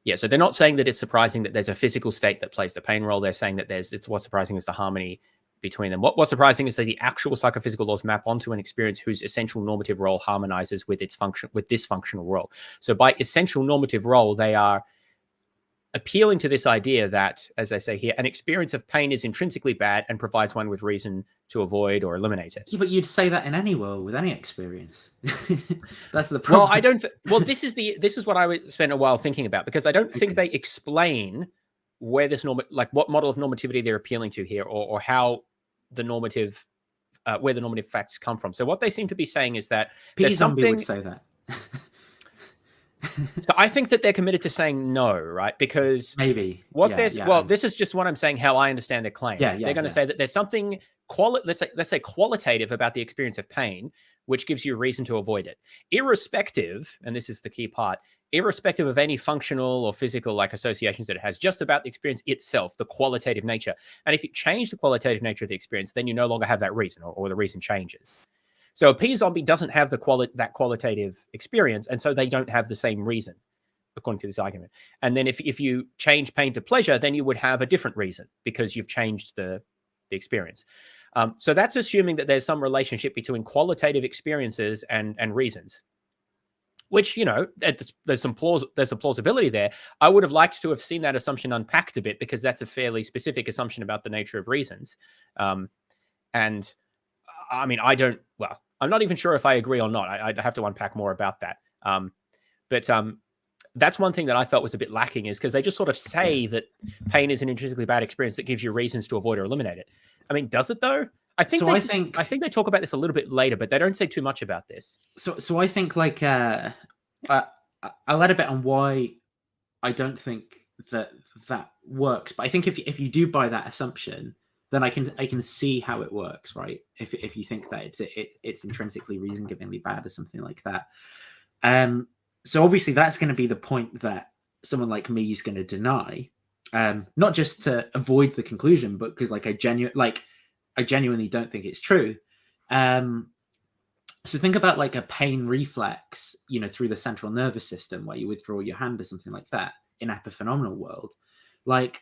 Yeah, so they're not saying that it's surprising that there's a physical state that plays the pain role. They're saying that it's what's surprising is the harmony between them. What's surprising is that the actual psychophysical laws map onto an experience whose essential normative role harmonizes with its function, with this functional role. So by essential normative role, they are appealing to this idea that, as they say here, an experience of pain is intrinsically bad and provides one with reason to avoid or eliminate it. Yeah, but you'd say that in any world with any experience. That's the problem. Well, I don't. Well, this is what I would spend a while thinking about because I don't think they explain where this what model of normativity they're appealing to here, or how the normative, where the normative facts come from. So what they seem to be saying is that there's something. Would say that. So I think that they're committed to saying no, right? Because maybe this is just what I'm saying, how I understand their claim. They're going to say that there's something let's say qualitative about the experience of pain, which gives you a reason to avoid it, irrespective, and this is the key part, irrespective of any functional or physical like associations that it has, just about the experience itself, the qualitative nature. And if you change the qualitative nature of the experience, then you no longer have that reason, or the reason changes. So a P-zombie doesn't have that qualitative experience, and so they don't have the same reason, according to this argument. And then if you change pain to pleasure, then you would have a different reason because you've changed the experience. So that's assuming that there's some relationship between qualitative experiences and reasons, which, there's some plausibility there. I would have liked to have seen that assumption unpacked a bit because that's a fairly specific assumption about the nature of reasons. And I mean, I'm not even sure if I agree or not. I'd have to unpack more about that. But that's one thing that I felt was a bit lacking, is because they just sort of say that pain is an intrinsically bad experience that gives you reasons to avoid or eliminate it. I mean, does it though? I think they talk about this a little bit later, but they don't say too much about this. So I think I'll add a bit on why I don't think that works. But I think if you do buy that assumption, then I can see how it works, right? If you think that it's intrinsically reason-givingly bad or something like that. So obviously that's going to be the point that someone like me is going to deny, not just to avoid the conclusion, but because I genuinely don't think it's true. So think about a pain reflex, through the central nervous system where you withdraw your hand or something like that. in epiphenomenal world. Like,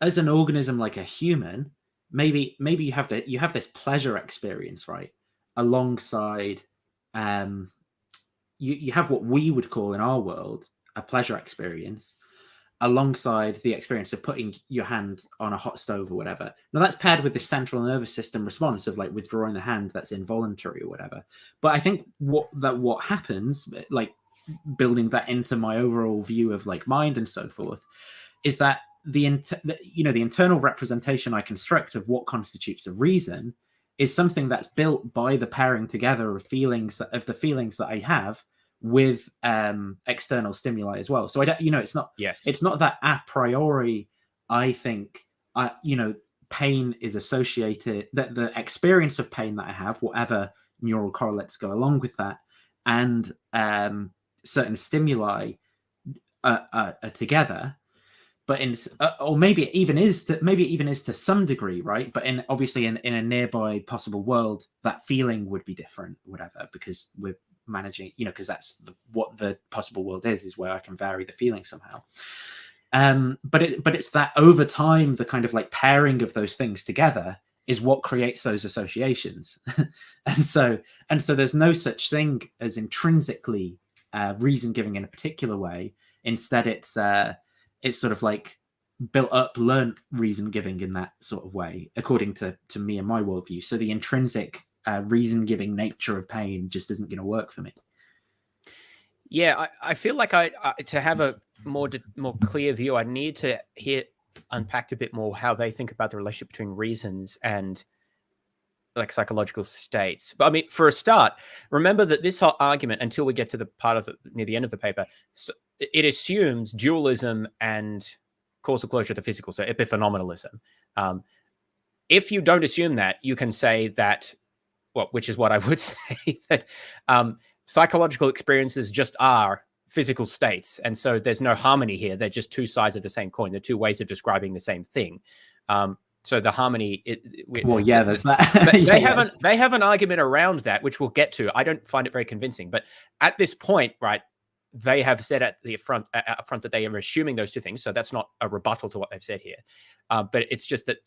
as an organism, like a human, maybe you have this pleasure experience, right, alongside you have what we would call in our world a pleasure experience, alongside the experience of putting your hand on a hot stove or whatever. Now that's paired with the central nervous system response of like withdrawing the hand that's involuntary or whatever. But I think what happens, like building that into my overall view of like mind and so forth, is that the internal representation I construct of what constitutes a reason is something that's built by the pairing together of the feelings that I have with external stimuli as well. So I don't, it's not that a priori I think pain is associated, that the experience of pain that I have, whatever neural correlates go along with that, and certain stimuli are together. But or maybe it even is to some degree, right? But obviously in a nearby possible world, that feeling would be different, whatever, because we're managing, because that's what the possible world is where I can vary the feeling somehow. But it's that over time, the kind of like pairing of those things together is what creates those associations. and so there's no such thing as intrinsically reason giving in a particular way. Instead, it's sort of like built up, learned reason giving in that sort of way, according to me and my worldview. So the intrinsic reason giving nature of pain just isn't going to work for me. Yeah, I feel like I to have a more clear view, I need to hear unpacked a bit more how they think about the relationship between reasons and like psychological states. But I mean, for a start, remember that this whole argument, until we get to the part of near the end of the paper, so it assumes dualism and causal closure of the physical, so epiphenomenalism. If you don't assume that, you can say that, which is what I would say, that psychological experiences just are physical states. And so there's no harmony here. They're just two sides of the same coin. They're two ways of describing the same thing. So the harmony... there's that. They have an argument around that, which we'll get to. I don't find it very convincing. But at this point, right, they have said at the front that they are assuming those two things. So that's not a rebuttal to what they've said here. But it's just that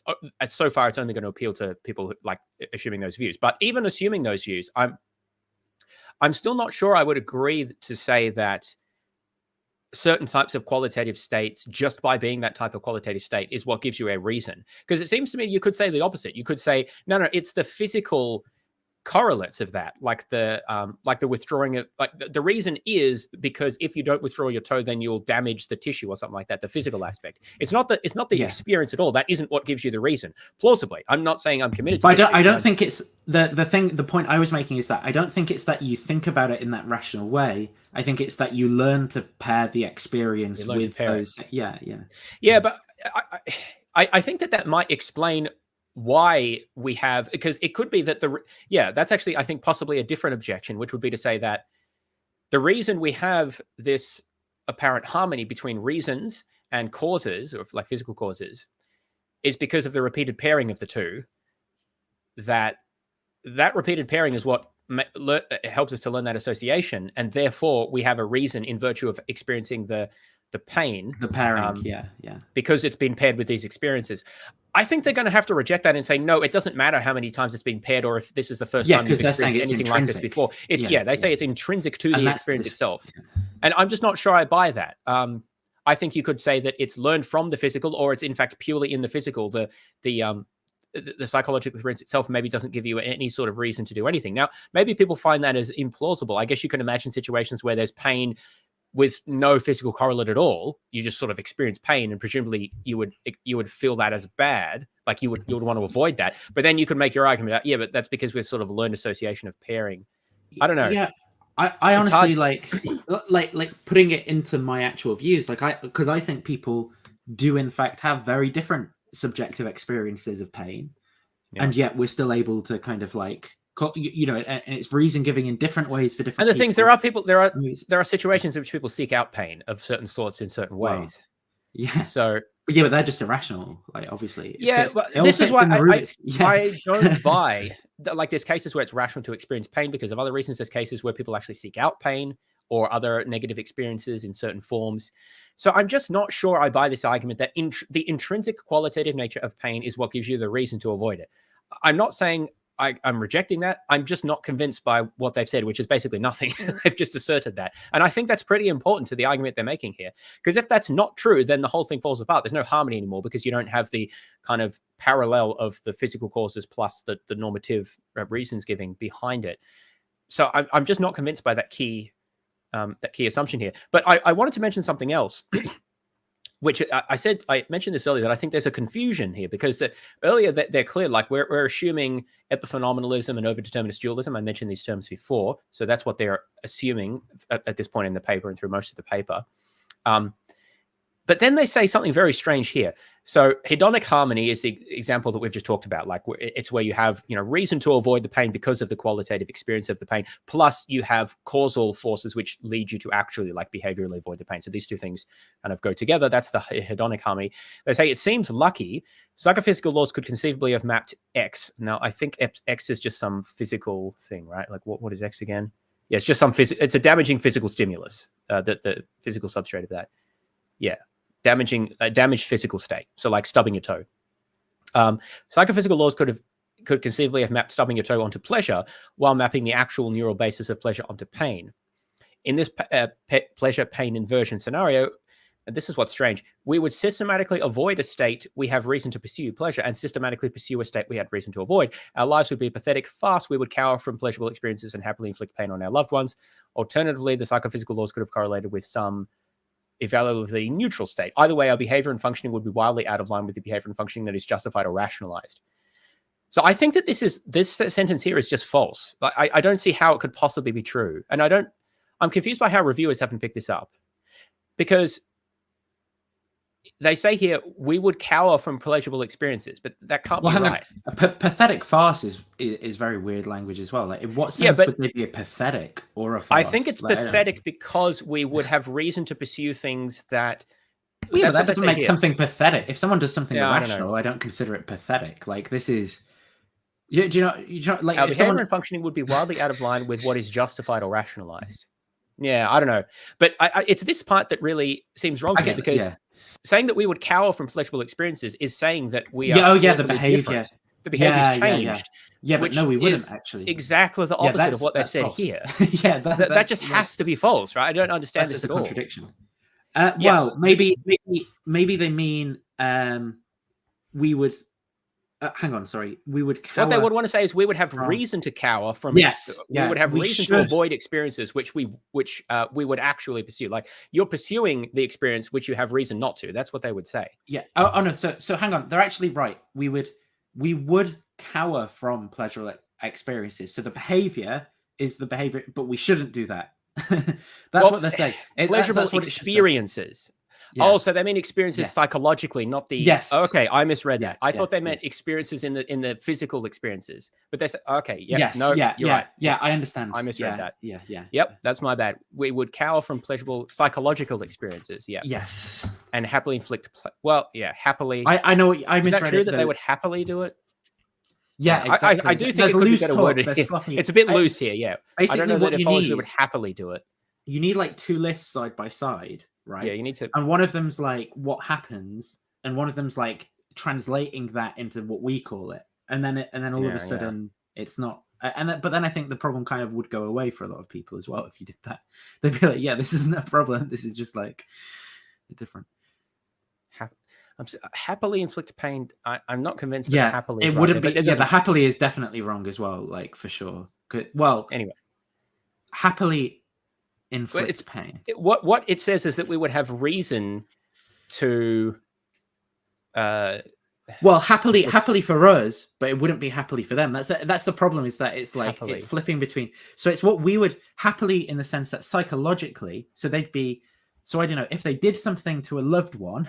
so far it's only going to appeal to people who like assuming those views. But even assuming those views, I'm still not sure I would agree to say that certain types of qualitative states, just by being that type of qualitative state, is what gives you a reason. Because it seems to me you could say the opposite. You could say, no, it's the physical correlates of that, like the withdrawing of, like the reason is because if you don't withdraw your toe, then you'll damage the tissue or something like that. The physical aspect. It's not the experience at all. That isn't what gives you the reason. Plausibly, I'm not saying I'm committed to. But I don't think it's the point I was making is that I don't think it's that you think about it in that rational way. I think it's that you learn to pair the experience with those. Yeah. But I think that might explain why we have, because it could be that that's actually, I think, possibly a different objection, which would be to say that the reason we have this apparent harmony between reasons and causes, or like physical causes, is because of the repeated pairing of the two. That repeated pairing is what helps us to learn that association, and therefore we have a reason in virtue of experiencing the pain, the pairing, because it's been paired with these experiences. I think they're going to have to reject that and say, no, it doesn't matter how many times it's been paired, or if this is the first time you've experienced anything like this before. They say it's intrinsic to the experience itself. And I'm just not sure I buy that. I think you could say that it's learned from the physical, or it's in fact purely in the physical. The psychological experience itself maybe doesn't give you any sort of reason to do anything. Now, maybe people find that as implausible. I guess you can imagine situations where there's pain with no physical correlate at all. You just sort of experience pain, and presumably you would feel that as bad, like you would want to avoid that. But then you could make your argument, but that's because we're sort of learned association of pairing. I don't know. Yeah, I honestly like putting it into my actual views, because I think people do in fact have very different subjective experiences of pain, and yet we're still able to kind of like, and it's reason giving in different ways for different. And the things, there are situations in which people seek out pain of certain sorts in certain ways. Yeah. So but they're just irrational, like obviously. But this is why I don't buy like there's cases where it's rational to experience pain because of other reasons. There's cases where people actually seek out pain, or other negative experiences in certain forms. So I'm just not sure I buy this argument that the intrinsic qualitative nature of pain is what gives you the reason to avoid it. I'm not saying I'm rejecting that. I'm just not convinced by what they've said, which is basically nothing. They've just asserted that. And I think that's pretty important to the argument they're making here. Because if that's not true, then the whole thing falls apart. There's no harmony anymore because you don't have the kind of parallel of the physical causes plus the normative reasons giving behind it. So I'm just not convinced by that key assumption here. But I wanted to mention something else. Which I mentioned this earlier, that I think there's a confusion here because earlier they're clear, like we're assuming epiphenomenalism and overdeterminist dualism. I mentioned these terms before. So that's what they're assuming at this point in the paper and through most of the paper. But then they say something very strange here. So hedonic harmony is the example that we've just talked about. Like it's where you have, reason to avoid the pain because of the qualitative experience of the pain. Plus you have causal forces which lead you to actually like behaviorally avoid the pain. So these two things kind of go together. That's the hedonic harmony. They say it seems lucky. Psychophysical laws could conceivably have mapped X. Now I think X is just some physical thing, right? Like what is X again? Yeah, it's just some it's a damaging physical stimulus, the physical substrate of that. Yeah. Damaged physical state. So like stubbing your toe. Psychophysical laws could conceivably have mapped stubbing your toe onto pleasure while mapping the actual neural basis of pleasure onto pain. In this pleasure pain inversion scenario, and this is what's strange, we would systematically avoid a state we have reason to pursue pleasure and systematically pursue a state we had reason to avoid. Our lives would be pathetic, fast. We would cower from pleasurable experiences and happily inflict pain on our loved ones. Alternatively, the psychophysical laws could have correlated with some evaluatively neutral state. Either way, our behavior and functioning would be wildly out of line with the behavior and functioning that is justified or rationalized. So I think that this sentence here is just false. I don't see how it could possibly be true. And I'm confused by how reviewers haven't picked this up. Because they say here, we would cower from pleasurable experiences, but that can't be right. Pathetic farce is very weird language as well. Like, in what sense would they be a pathetic or a farce? I think it's pathetic because we would have reason to pursue things that... Yeah, but that doesn't make something pathetic. If someone does something irrational, I don't consider it pathetic. Like, this is... Do you know like, our behavior and functioning would be wildly out of line with what is justified or rationalized. Yeah, I don't know. But it's this part that really seems wrong to me because... saying that we would cower from pleasurable experiences is saying that we are the behavior different. The behavior is changed. Yeah, but no, we wouldn't actually. Exactly the opposite of what they've said here. That just has to be false, right? I don't understand this at all. Contradiction. Well, maybe they mean we would. Hang on, sorry. We would cower. What they would want to say is we would have reason to cower from. Yes, we would have reason to avoid experiences which we would actually pursue. Like you're pursuing the experience which you have reason not to. That's what they would say. Yeah. Oh no. So hang on. They're actually right. We would cower from pleasurable experiences. So the behavior is the behavior, but we shouldn't do that. That's what they're saying. Pleasurable experiences. Yeah. Oh, so they mean experiences psychologically, not the... Yes. Okay, I misread that. I thought they meant experiences in the physical experiences. But they said, okay, you're right. Yeah, I understand. I misread that. Yeah. Yep, that's my bad. We would cower from pleasurable psychological experiences, Yes. And happily inflict... happily... I know, I misread it. Is that true that they would happily do it? Yeah, exactly. I do think it could be better worded. It's a bit loose here, yeah. Basically, I don't know that it follows we would happily do it. You need like two lists side by side. Right. Yeah, you need to. And one of them's like what happens, and one of them's like translating that into what we call it, and then all of a sudden it's not. But then I think the problem kind of would go away for a lot of people as well if you did that. They'd be like, "Yeah, this isn't a problem. This is just like different." Happily inflict pain. I'm not convinced. That happily. It wouldn't be. The happily is definitely wrong as well. Like for sure. Good. Well, anyway, happily. Inflicts pain. What it says is that we would have reason to happily for us, but it wouldn't be happily for them. That's the problem, is that it's like it's flipping between. So it's what we would happily in the sense that psychologically, so they'd be, so I don't know, if they did something to a loved one,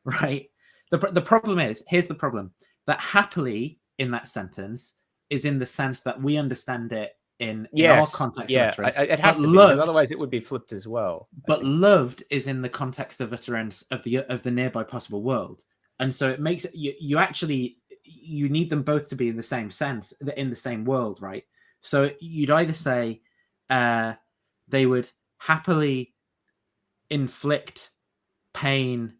right? The problem is, here's the problem, that happily in that sentence is in the sense that we understand it in our context. Yeah, it has to be, because otherwise it would be flipped as well. But loved is in the context of utterance of the nearby possible world, and so it makes it you need them both to be in the same sense, in the same world, right? So you'd either say they would happily inflict pain.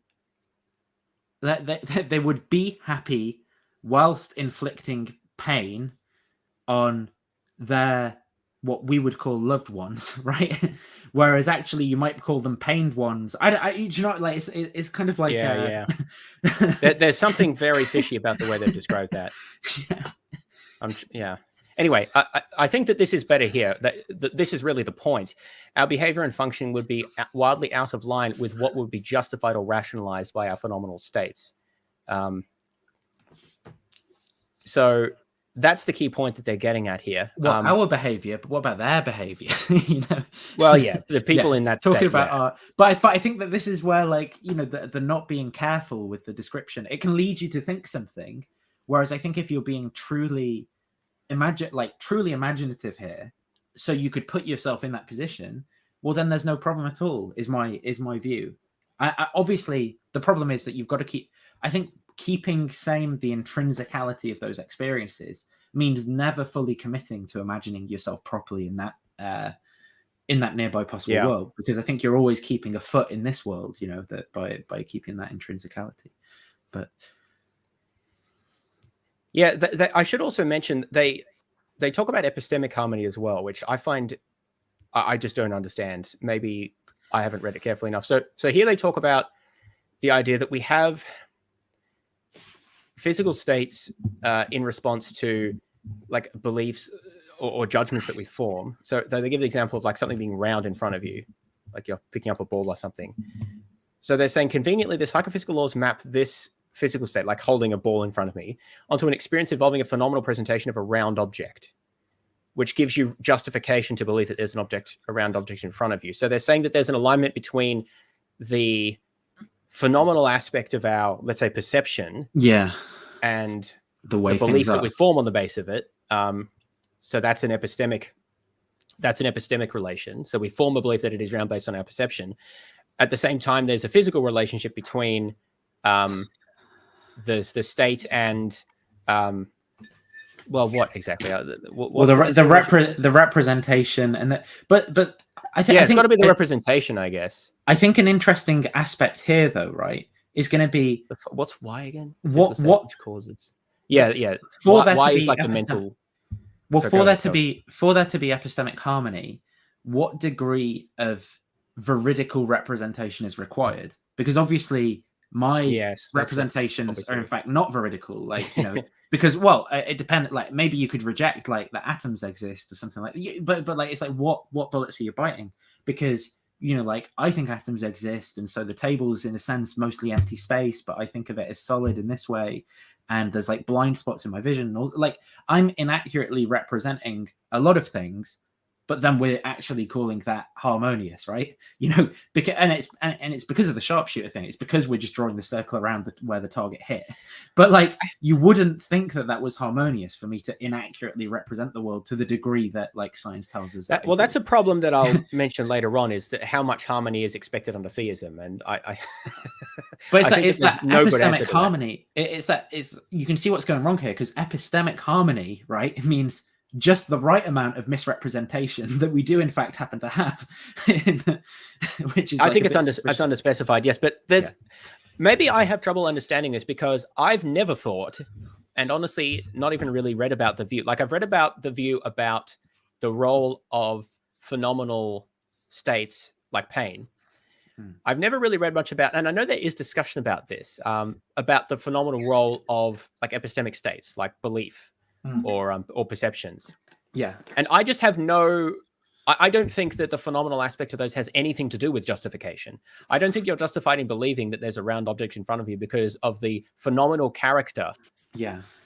They would be happy whilst inflicting pain on their what we would call loved ones, right? Whereas actually you might call them pained ones. You know, like it's kind of like yeah. There's something very fishy about the way they've described that. Yeah. Anyway, I think that this is better here. That this is really the point. Our behavior and function would be wildly out of line with what would be justified or rationalized by our phenomenal states. So that's the key point that they're getting at here. Well, our behavior, but what about their behavior? You know. Well, yeah, the people in that talking state, about art, but I think that this is where, like, you know, the not being careful with the description, it can lead you to think something. Whereas I think if you're being truly imaginative here, so you could put yourself in that position, well, then there's no problem at all. Is my view. I obviously the problem is that you've got to keep. I think keeping same the intrinsicality of those experiences means never fully committing to imagining yourself properly in that nearby possible world, because I think you're always keeping a foot in this world, you know, that by keeping that intrinsicality. But yeah, I should also mention they talk about epistemic harmony as well, which I find I just don't understand. Maybe I haven't read it carefully enough. So here they talk about the idea that we have physical states in response to like beliefs or judgments that we form. So they give the example of like something being round in front of you, like you're picking up a ball or something. So they're saying conveniently the psychophysical laws map this physical state, like holding a ball in front of me, onto an experience involving a phenomenal presentation of a round object, which gives you justification to believe that there's a round object in front of you. So they're saying that there's an alignment between the phenomenal aspect of our, let's say, perception, and the belief that we form on the base of it. So that's an epistemic relation. So we form a belief that it is round based on our perception. At the same time, there's a physical relationship between the state and what exactly? The representation and but I think it's got to be the representation, I guess. I think an interesting aspect here, though, right, is going to be what's why again? What causes? Yeah. For there why to is be like the mental. Well, for there to be epistemic harmony, what degree of veridical representation is required? Because obviously my representations are in fact not veridical, like, you know, because it depends. Like maybe you could reject like the atoms exist or something like that, but like it's like what bullets are you biting? Because, you know, like I think atoms exist, and so the table's in a sense mostly empty space, but I think of it as solid in this way, and there's like blind spots in my vision. Like I'm inaccurately representing a lot of things, but then we're actually calling that harmonious, right? You know, because it's because of the sharpshooter thing. It's because we're just drawing the circle around where the target hit. But like, you wouldn't think that was harmonious for me to inaccurately represent the world to the degree that like science tells us. That's a problem that I'll mention later on, is that how much harmony is expected under theism, and I but it's that epistemic harmony. It's you can see what's going wrong here, because epistemic harmony, right, it means just the right amount of misrepresentation that we do in fact happen to have, which is I think it's underspecified. Yes, but there's maybe I have trouble understanding this because I've never thought, and honestly not even really read about the view. Like I've read about the view about the role of phenomenal states like pain. I've never really read much about, and I know there is discussion about this, about the phenomenal role of like epistemic states, like belief or perceptions. Yeah. And I just have I don't think that the phenomenal aspect of those has anything to do with justification. I don't think you're justified in believing that there's a round object in front of you because of the phenomenal character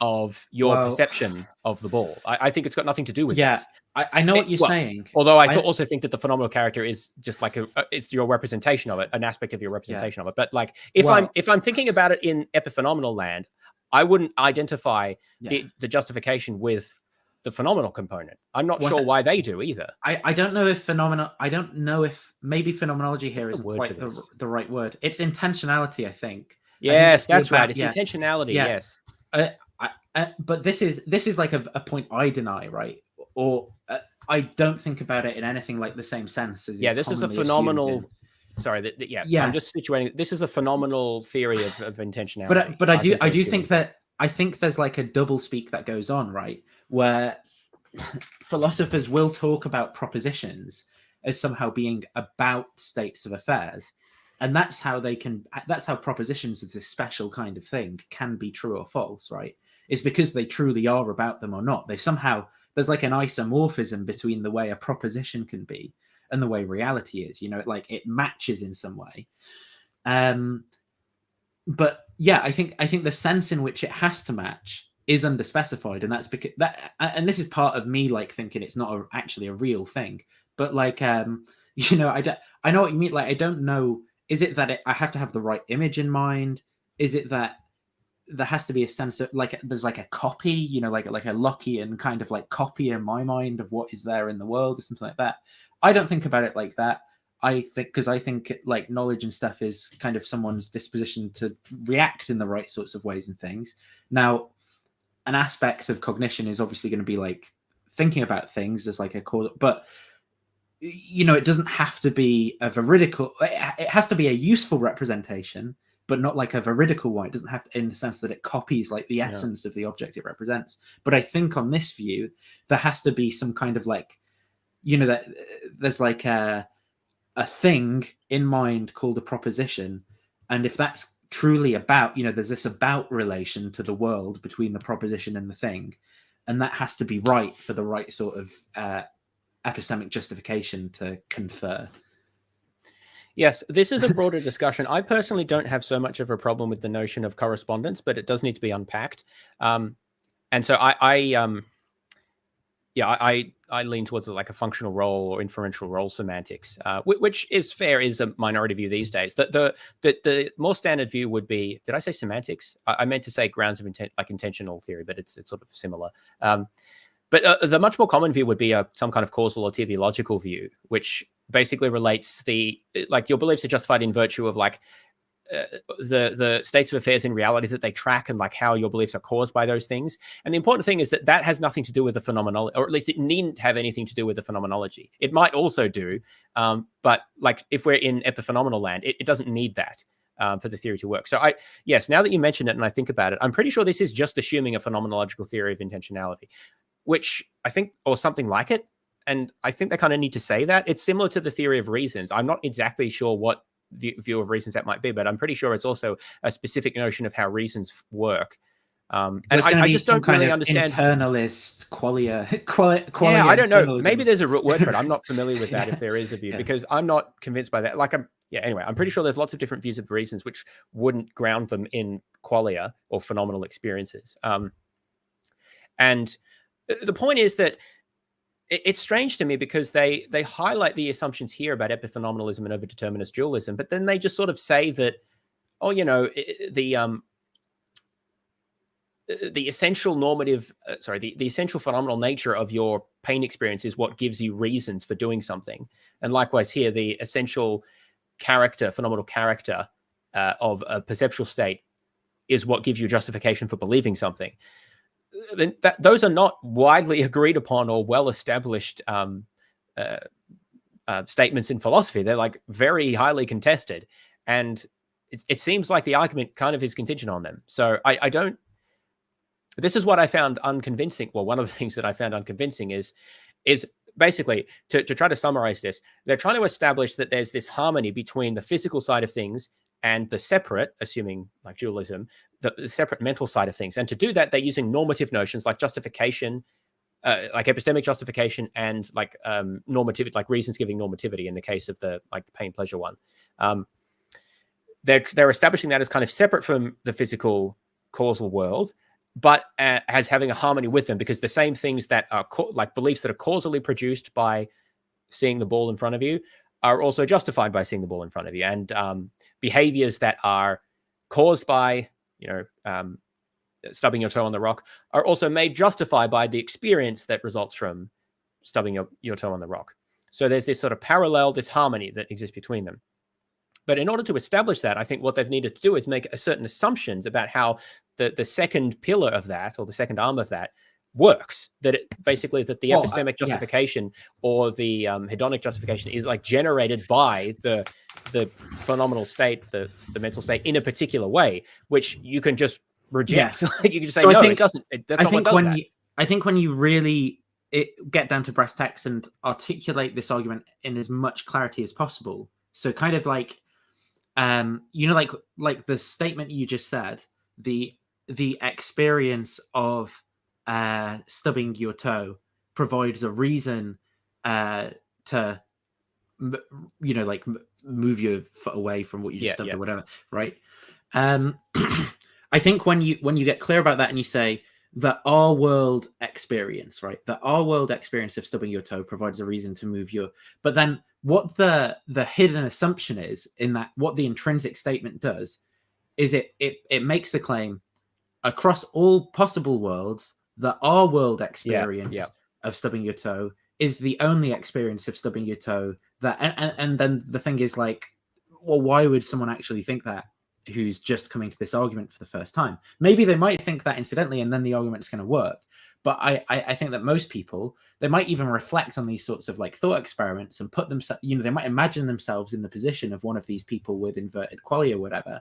of your perception of the ball. I think it's got nothing to do with that. I know what you're saying. Although I also think that the phenomenal character is just like it's your representation of it, an aspect of your representation of it. But like if I'm thinking about it in epiphenomenal land, I wouldn't identify the justification with the phenomenal component. I'm not sure why they do either. I don't know if maybe phenomenology here is quite the right word. It's intentionality, I think. Yes, that's right. It's intentionality. Yeah. Yes. But this is like a point I deny, right? Or I don't think about it in anything like the same sense as Yeah, this is a commonly assumed phenomenal. in- Sorry, yeah, Yeah. I'm just situating. This is a phenomenal theory of intentionality. But I do very think that I think there's like a double speak that goes on, right? Where philosophers will talk about propositions as somehow being about states of affairs, and that's how propositions as this special kind of thing can be true or false, right? It's because they truly are about them or not. There's like an isomorphism between the way a proposition can be and the way reality is, like it matches in some way. But yeah, I think the sense in which it has to match is underspecified, and that's because and this is part of me like thinking it's not actually a real thing. But like, I know what you mean. Like, I don't know. Is it that I have to have the right image in mind? Is it that there has to be a sense of like there's like a copy, like a Lockean kind of like copy in my mind of what is there in the world or something like that? I don't think about it like that. I think like knowledge and stuff is kind of someone's disposition to react in the right sorts of ways and things. Now, an aspect of cognition is obviously going to be like thinking about things as like a cause, but it doesn't have to be a veridical. It has to be a useful representation, but not like a veridical one. It doesn't have to, in the sense that it copies like the essence of the object it represents. But I think on this view, there has to be some kind of like, that there's like a thing in mind called a proposition, and if that's truly about, there's this about relation to the world between the proposition and the thing, and that has to be right for the right sort of epistemic justification to confer. Yes, this is a broader discussion. I personally don't have so much of a problem with the notion of correspondence, but it does need to be unpacked. And so I lean towards like a functional role or inferential role semantics, which is fair, is a minority view these days. The more standard view would be, did I say semantics? I meant to say grounds of intent, like intentional theory, but it's sort of similar. But the much more common view would be some kind of causal or teleological view, which basically relates like your beliefs are justified in virtue of like the states of affairs in reality that they track, and like how your beliefs are caused by those things. And the important thing is that has nothing to do with the phenomenology, or at least it needn't have anything to do with the phenomenology. It might also do, but like if we're in epiphenomenal land, it doesn't need that for the theory to work. So yes, now that you mention it and I think about it, I'm pretty sure this is just assuming a phenomenological theory of intentionality, which I think, or something like it. And I think they kind of need to say that. It's similar to the theory of reasons. I'm not exactly sure what view of reasons that might be, but I'm pretty sure it's also a specific notion of how reasons work. And I just don't really understand. Internalist, qualia. Yeah, I don't know. Maybe there's a word for it. I'm not familiar with that if there is a view, because I'm not convinced by that. Anyway, I'm pretty sure there's lots of different views of reasons which wouldn't ground them in qualia or phenomenal experiences. And the point is that it's strange to me because they highlight the assumptions here about epiphenomenalism and overdeterminist dualism, but then they just sort of say that, the essential normative, the essential phenomenal nature of your pain experience is what gives you reasons for doing something. And likewise here, the essential phenomenal character of a perceptual state is what gives you justification for believing something. Those are not widely agreed upon or well-established statements in philosophy. They're like very highly contested, and it seems like the argument kind of is contingent on them. So I don't. This is what I found unconvincing. Well, one of the things that I found unconvincing is basically to try to summarize this. They're trying to establish that there's this harmony between the physical side of things and the separate, assuming like dualism, the separate mental side of things. And to do that, they're using normative notions like justification, like epistemic justification, and like normativity, like reasons giving normativity in the case of the pain pleasure one. They're establishing that as kind of separate from the physical causal world, but as having a harmony with them, because the same things that are like beliefs that are causally produced by seeing the ball in front of you are also justified by seeing the ball in front of you, and behaviors that are caused by stubbing your toe on the rock are also made justified by the experience that results from stubbing your toe on the rock. So there's this sort of parallel, this harmony that exists between them. But in order to establish that, I think what they've needed to do is make certain assumptions about how the second pillar of that, or the second arm of that, works, that it basically that the Well, epistemic justification or the hedonic justification is like generated by the phenomenal state, the mental state in a particular way, which you can just reject. Like you can just say, So I no, think- it doesn't. That's I not think what does when that. I think when you really get down to brass tacks and articulate this argument in as much clarity as possible, so kind of like, you know, like the statement you just said, the experience of stubbing your toe provides a reason to you know, like move your foot away from what you just stubbed or whatever, right? I think when you get clear about that and you say that our world experience, right, that our world experience of stubbing your toe provides a reason to move your, but then what the hidden assumption is in that, what the intrinsic statement does is it makes the claim across all possible worlds that our world experience of stubbing your toe is the only experience of stubbing your toe. That and then the thing is, like, well, why would someone actually think that who's just coming to this argument for the first time? Maybe they might think that incidentally, and then the argument's going to work. But I think that most people, they might even reflect on these sorts of like thought experiments and put themselves, you know, they might imagine themselves in the position of one of these people with inverted qualia or whatever.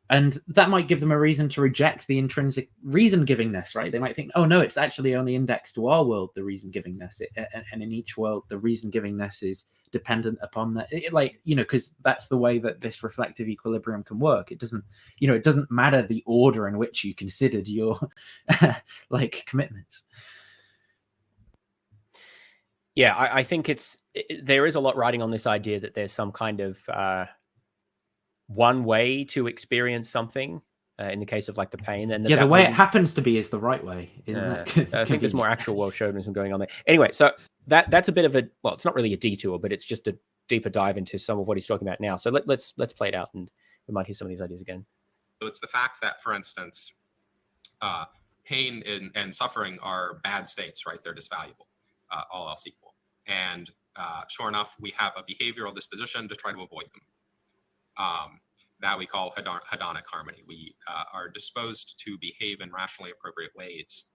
And that might give them a reason to reject the intrinsic reason givingness, right? They might think, oh no, it's actually only indexed to our world, the reason givingness, and in each world, the reason givingness is dependent upon that. Like, you know, because that's the way that this reflective equilibrium can work. It doesn't, you know, it doesn't matter the order in which you considered your like commitments. Yeah, I think there is a lot riding on this idea that there's some kind of one way to experience something, in the case of like the pain, and the way it happens to be is the right way, isn't that? I think there's more actual world chauvinism going on there. Anyway, so that's a bit of a, well, it's not really a detour, but it's just a deeper dive into some of what he's talking about now. So let's play it out, and we might hear some of these ideas again. So it's the fact that, for instance, pain and suffering are bad states, right? They're disvaluable, all else equal. And sure enough, we have a behavioral disposition to try to avoid them. That we call hedonic harmony. We are disposed to behave in rationally appropriate ways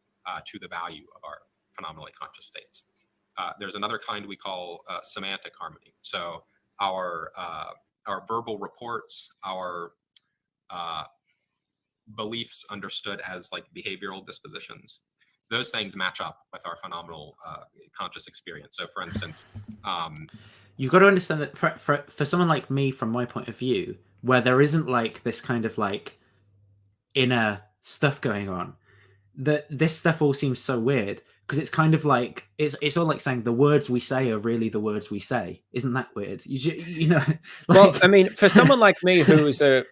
to the value of our phenomenally conscious states. There's another kind we call semantic harmony. So our verbal reports, our beliefs understood as like behavioral dispositions, those things match up with our phenomenal conscious experience. So for instance, you've got to understand that for someone like me, from my point of view, where there isn't like this kind of like inner stuff going on, that this stuff all seems so weird, because it's kind of like it's all like saying the words we say are really the words we say. Isn't that weird? You know. Like... Well, I mean, for someone like me who is a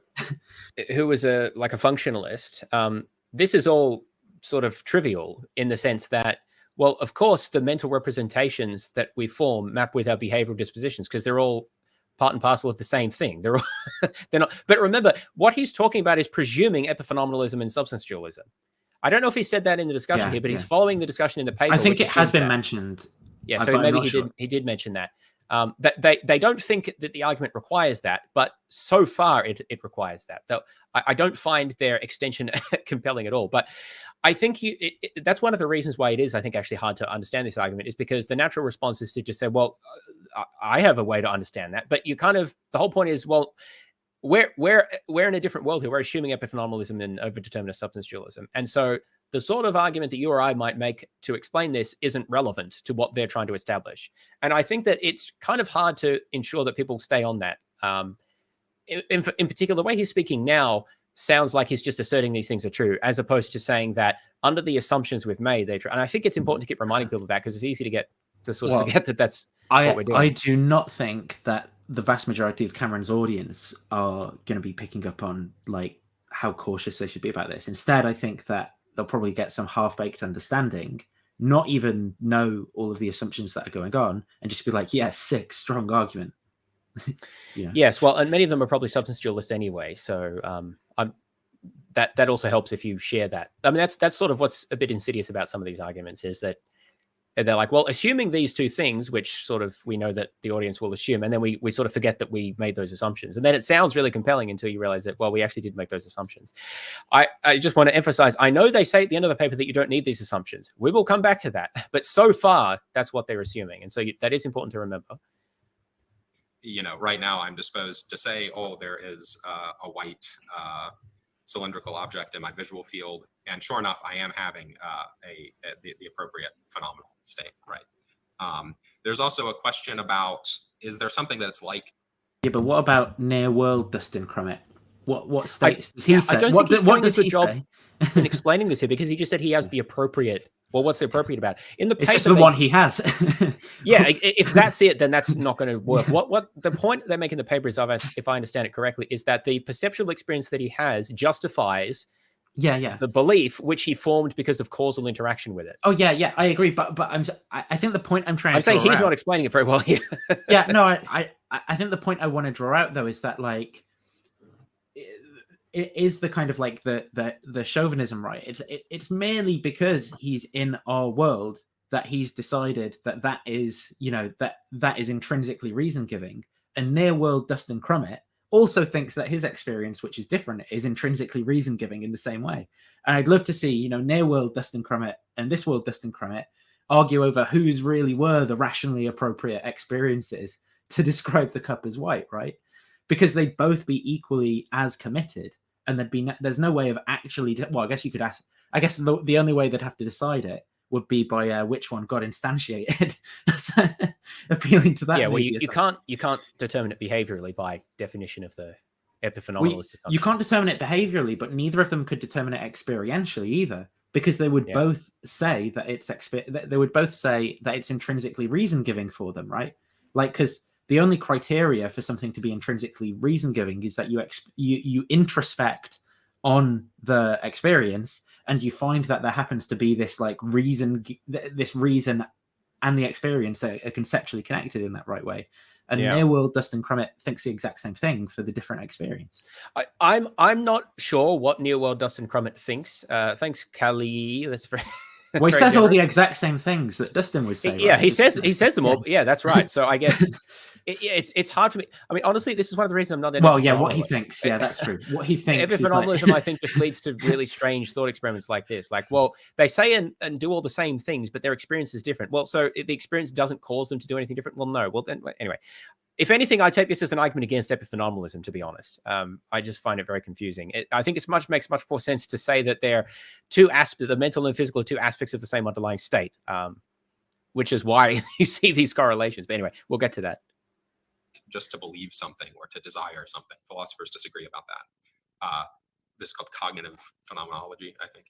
like a functionalist, this is all sort of trivial in the sense that, well, of course, the mental representations that we form map with our behavioral dispositions, because they're all part and parcel of the same thing. They're not. But remember, what he's talking about is presuming epiphenomenalism and substance dualism. I don't know if he said that in the discussion here, but he's following the discussion in the paper. I think it has been mentioned. Yeah, so maybe he did mention that. That they don't think that the argument requires that, but so far it requires that. Though I don't find their extension compelling at all. But I think that's one of the reasons why it is, I think, actually hard to understand this argument, is because the natural response is to just say, well, I have a way to understand that. But you kind of, the whole point is, well, we're in a different world here. We're assuming epiphenomenalism and overdeterminist substance dualism. And so the sort of argument that you or I might make to explain this isn't relevant to what they're trying to establish. And I think that it's kind of hard to ensure that people stay on that. In particular, the way he's speaking now sounds like he's just asserting these things are true, as opposed to saying that under the assumptions we've made, they're true. And I think it's important to keep reminding people of that, because it's easy to get to sort of forget that that's what we're doing. I do not think that the vast majority of Cameron's audience are going to be picking up on like how cautious they should be about this. Instead, I think that they'll probably get some half-baked understanding, not even know all of the assumptions that are going on, and just be like, yeah, sick, strong argument. You know? Yes, well, and many of them are probably substance dualists anyway, so that also helps if you share that. I mean, that's sort of what's a bit insidious about some of these arguments, is that And they're like, well, assuming these two things, which sort of we know that the audience will assume, and then we sort of forget that we made those assumptions. And then it sounds really compelling until you realize that, well, we actually did make those assumptions. I just want to emphasize, I know they say at the end of the paper that you don't need these assumptions. We will come back to that. But so far, that's what they're assuming. And so that is important to remember. You know, right now I'm disposed to say, oh, there is a white cylindrical object in my visual field, and sure enough, I am having the appropriate phenomenal state, right? There's also a question about, is there something that it's like? Yeah, but what about near world Dustin Crummett? What states does he I say? don't think he's doing a good he job say? in explaining this here, because he just said he has the appropriate. Well, what's the appropriate about? In the It's paper, just the one he has. Yeah, if that's it, then that's not going to work. What the point they're making in the paper is, if I understand it correctly, is that the perceptual experience that he has justifies the belief which he formed because of causal interaction with it. Oh yeah, I agree. But I think the point I'm trying to saying draw he's out, not explaining it very well here. Yeah, no, I think the point I want to draw out though is that like it is the kind of like the chauvinism, right? It's merely because he's in our world that he's decided that is, you know, that is intrinsically reason giving. And near world Dustin Crummett also thinks that his experience, which is different, is intrinsically reason giving in the same way. And I'd love to see, you know, near world Dustin Crummett and this world Dustin Crummett argue over whose really were the rationally appropriate experiences to describe the cup as white, right? Because they'd both be equally as committed, and there's no way of actually, well, I guess you could ask, I guess the only way they'd have to decide it would be by which one got instantiated, appealing to that. Yeah, well, you can't determine it behaviorally by definition of the epiphenomenalist assumption. You can't determine it behaviorally, but neither of them could determine it experientially either, because they would both say that it's intrinsically reason giving for them, right? Like, because the only criteria for something to be intrinsically reason giving is that you introspect on the experience, and you find that there happens to be this like reason and the experience are conceptually connected in that right way. And near world Dustin Crummett thinks the exact same thing for the different experience. I'm not sure what near world Dustin Crummett thinks. Thanks, Callie. That's very. Well, he says all the exact same things that Dustin would say. Yeah, right? he says them all. Yeah, that's right. So I guess it's hard for me. I mean, honestly, this is one of the reasons I'm not. Well, yeah, what he thinks. Yeah, that's true. What he thinks. Epiphenomenalism, I think, just leads to really strange thought experiments like this. Like, well, they say and do all the same things, but their experience is different. Well, so the experience doesn't cause them to do anything different. Well, no. Well, then anyway. If anything, I take this as an argument against epiphenomenalism, to be honest. I just find it very confusing. I think it makes much more sense to say that they're two aspects, the mental and physical are two aspects of the same underlying state, which is why you see these correlations. But anyway, we'll get to that. Just to believe something or to desire something. Philosophers disagree about that. This is called cognitive phenomenology, I think.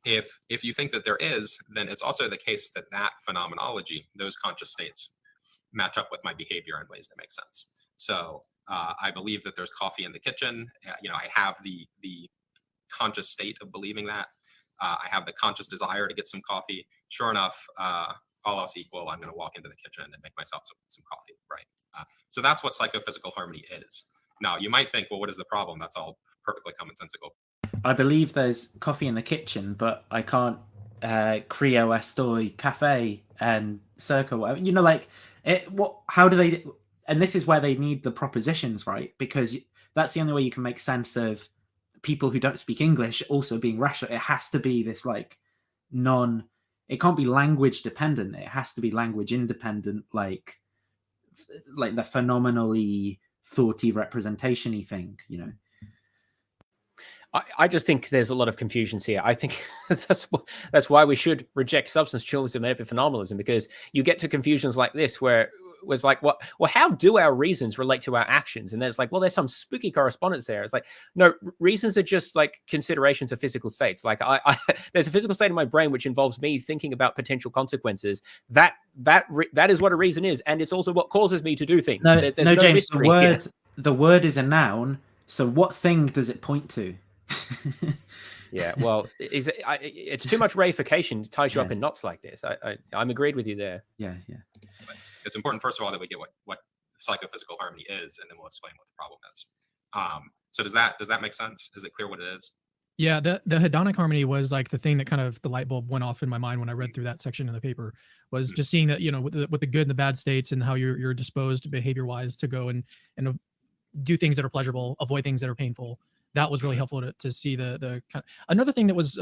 If you think that there is, then it's also the case that phenomenology, those conscious states, match up with my behavior in ways that make sense. So I believe that there's coffee in the kitchen. I have the conscious state of believing that. I have the conscious desire to get some coffee. Sure enough, all else equal, I'm going to walk into the kitchen and make myself some coffee, right? So that's what psychophysical harmony is. Now, you might think, well, what is the problem? That's all perfectly commonsensical. I believe there's coffee in the kitchen, but I can't Creo Estoy Cafe and Circa, whatever. You know, like, how do they, and this is where they need the propositions, right? Because that's the only way you can make sense of people who don't speak English also being rational. It has to be this like it can't be language dependent. It has to be language independent, like the phenomenally thoughty representation-y thing, you know? I just think there's a lot of confusions here. I think that's why we should reject substance dualism and epiphenomenalism, because you get to confusions like this where it was like, well, how do our reasons relate to our actions? And there's like, well, there's some spooky correspondence there. It's like, no, reasons are just like considerations of physical states. Like there's a physical state in my brain which involves me thinking about potential consequences. That is what a reason is, and it's also what causes me to do things. No, James, the word is a noun. So what thing does it point to? Yeah, well, it's too much reification to tie you up in knots like this. I'm agreed with you there. Yeah. But it's important, first of all, that we get what psychophysical harmony is, and then we'll explain what the problem is. So does that make sense? Is it clear what it is? Yeah, the hedonic harmony was like the thing that kind of the light bulb went off in my mind when I read through that section in the paper, was just seeing that, with the good and the bad states and how you're disposed behavior wise to go and do things that are pleasurable, avoid things that are painful. That was really helpful to see the kind of. Another thing that was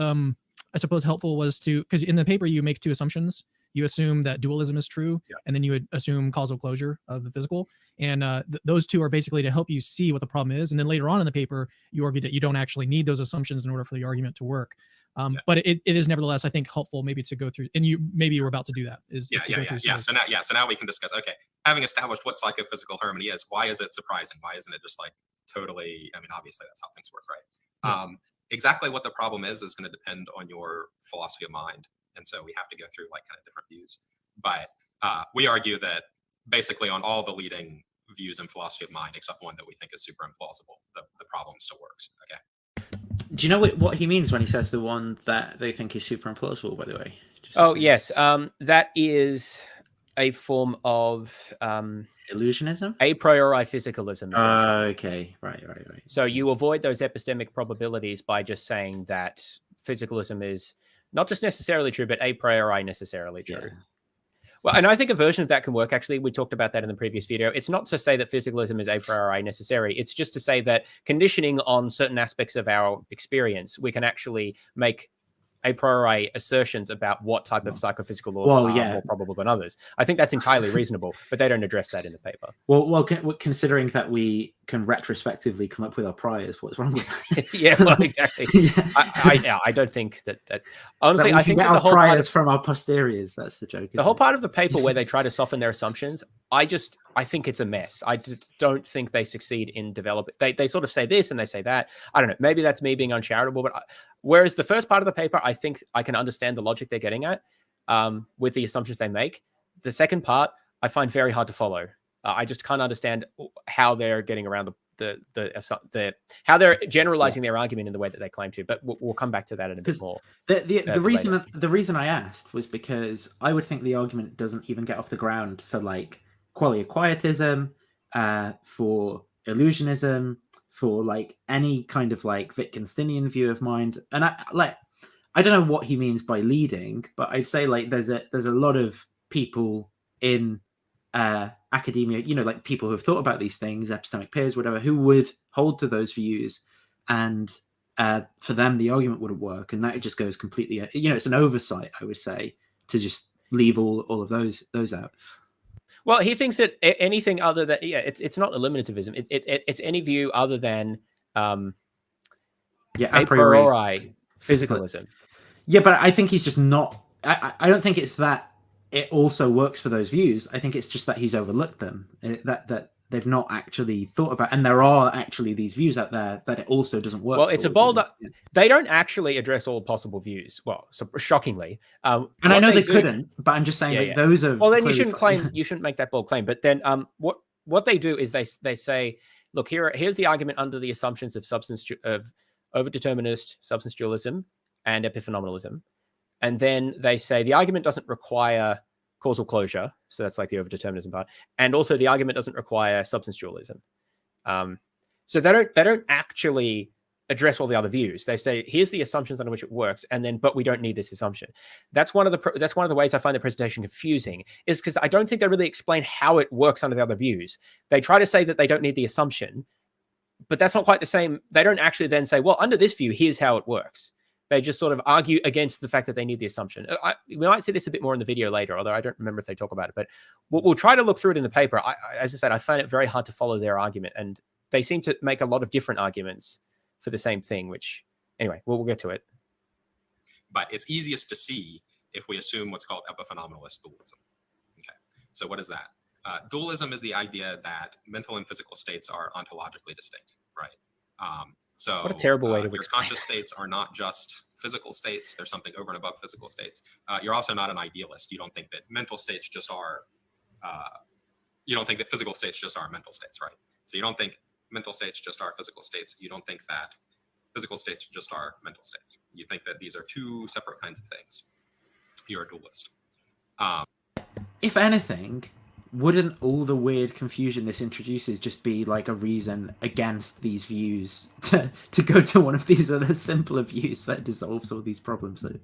I suppose helpful was because in the paper you make two assumptions. You assume that dualism is true, and then you would assume causal closure of the physical. And those two are basically to help you see what the problem is. And then later on in the paper, you argue that you don't actually need those assumptions in order for the argument to work. But it is nevertheless, I think, helpful maybe to go through. And you were about to do that. So now we can discuss. Okay, having established what psychophysical harmony is, why is it surprising? Why isn't it just like totally? I mean, obviously that's how things work, right? Exactly what the problem is going to depend on your philosophy of mind. And so we have to go through like kind of different views. But we argue that basically on all the leading views in philosophy of mind, except one that we think is super implausible, the problem still works. Okay. Do you know what he means when he says the one that they think is super implausible, by the way? Yes. That is a form of illusionism? A priori physicalism. Okay. Right. So you avoid those epistemic probabilities by just saying that physicalism is not just necessarily true, but a priori necessarily true. Yeah. Well, and I think a version of that can work. Actually, we talked about that in the previous video. It's not to say that physicalism is a priori necessary. It's just to say that conditioning on certain aspects of our experience, we can actually make a priori assertions about what type of psychophysical laws are more probable than others. I think that's entirely reasonable, but they don't address that in the paper. Well, considering that we can retrospectively come up with our priors, what's wrong with that? Yeah, well, exactly. I don't think that honestly, I think that our priors from our posteriors. That's the joke. The whole part of the paper where they try to soften their assumptions, I think it's a mess. I don't think they succeed in developing. They sort of say this and they say that. I don't know. Maybe that's me being uncharitable, but whereas the first part of the paper, I think I can understand the logic they're getting at with the assumptions they make. The second part, I find very hard to follow. I just can't understand how they're getting around how they're generalizing their argument in the way that they claim to. But we'll come back to that in a bit more. The reason I asked was because I would think the argument doesn't even get off the ground for like qualia quietism, for illusionism, for like any kind of like Wittgensteinian view of mind. And I don't know what he means by leading, but I'd say like there's a lot of people in academia, like people who have thought about these things, epistemic peers, whatever, who would hold to those views, and for them the argument wouldn't work, and that just goes completely. It's an oversight, I would say, to just leave all of those out. Well, he thinks that anything other than it's not eliminativism. It's any view other than a priori physicalism. Yeah, but I think he's just not. I don't think it's that it also works for those views. I think it's just that he's overlooked them. That they've not actually thought about, and there are actually these views out there that it also doesn't work. Well, it's a bold. They don't actually address all possible views. Well, shockingly, and I know they couldn't, but I'm just saying that those are. Well, then you shouldn't claim. You shouldn't make that bold claim. But then, what they do is they say, look, here's the argument under the assumptions of overdeterminist substance dualism and epiphenomenalism, and then they say the argument doesn't require causal closure, so that's like the overdeterminism part, and also the argument doesn't require substance dualism. So they don't actually address all the other views. They say here's the assumptions under which it works, and then but we don't need this assumption. That's one of the ways I find the presentation confusing, is because I don't think they really explain how it works under the other views. They try to say that they don't need the assumption, but that's not quite the same. They don't actually then say, well, under this view, here's how it works. They just sort of argue against the fact that they need the assumption. We might see this a bit more in the video later, although I don't remember if they talk about it, but we'll try to look through it in the paper. As I said, I find it very hard to follow their argument, and they seem to make a lot of different arguments for the same thing, which anyway, we'll get to it. But it's easiest to see if we assume what's called epiphenomenalist dualism. Okay, so what is that? Dualism is the idea that mental and physical states are ontologically distinct, right? So what a terrible way to your explain conscious states are not just physical states. There's something over and above physical states. You're also not an idealist. You don't think that mental states just are, you don't think that physical states just are mental states, right? So you don't think mental states just are physical states. You don't think that physical states just are mental states. You think that these are two separate kinds of things. You're a dualist. If anything, wouldn't all the weird confusion this introduces just be like a reason against these views to go to one of these other simpler views that dissolves all these problems? So,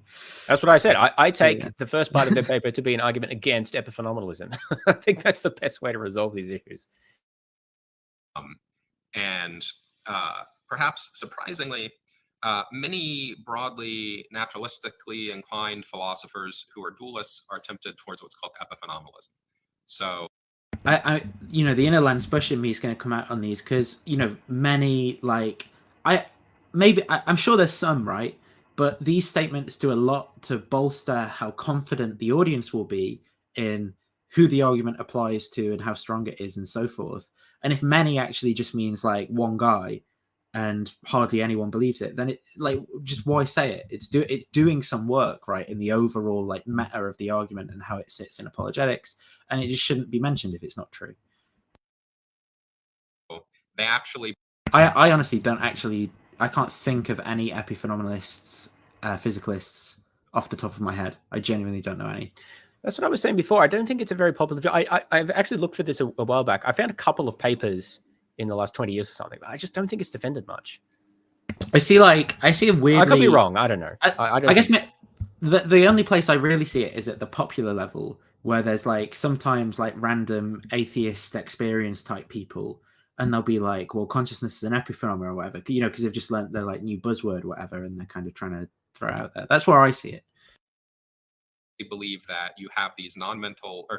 that's what I said. I take the first part of their paper to be an argument against epiphenomenalism. I think that's the best way to resolve these issues. And perhaps surprisingly, many broadly naturalistically inclined philosophers who are dualists are tempted towards what's called epiphenomenalism. So, the inner lens bush in me is going to come out on these because many I'm sure there's some, right, but these statements do a lot to bolster how confident the audience will be in who the argument applies to and how strong it is and so forth. And if many actually just means like one guy and hardly anyone believes it, then it just why say it? It's doing some work, right, in the overall like meta of the argument and how it sits in apologetics, and it just shouldn't be mentioned if it's not true. They actually, I honestly I can't think of any epiphenomenalists, physicalists off the top of my head. I genuinely don't know any. That's what I was saying before. I don't think it's a very popular view. I've actually looked for this a while back. I found a couple of papers in the last 20 years or something, but I just don't think it's defended much. I see a weirdly... I could be wrong. I don't know. I guess the only place I really see it is at the popular level, where there's like sometimes like random atheist experience type people, and they'll be like, well, consciousness is an epiphenomenon or whatever, because they've just learned their like new buzzword or whatever, and they're kind of trying to throw it out there. That's where I see it. Believe that you have these non-physical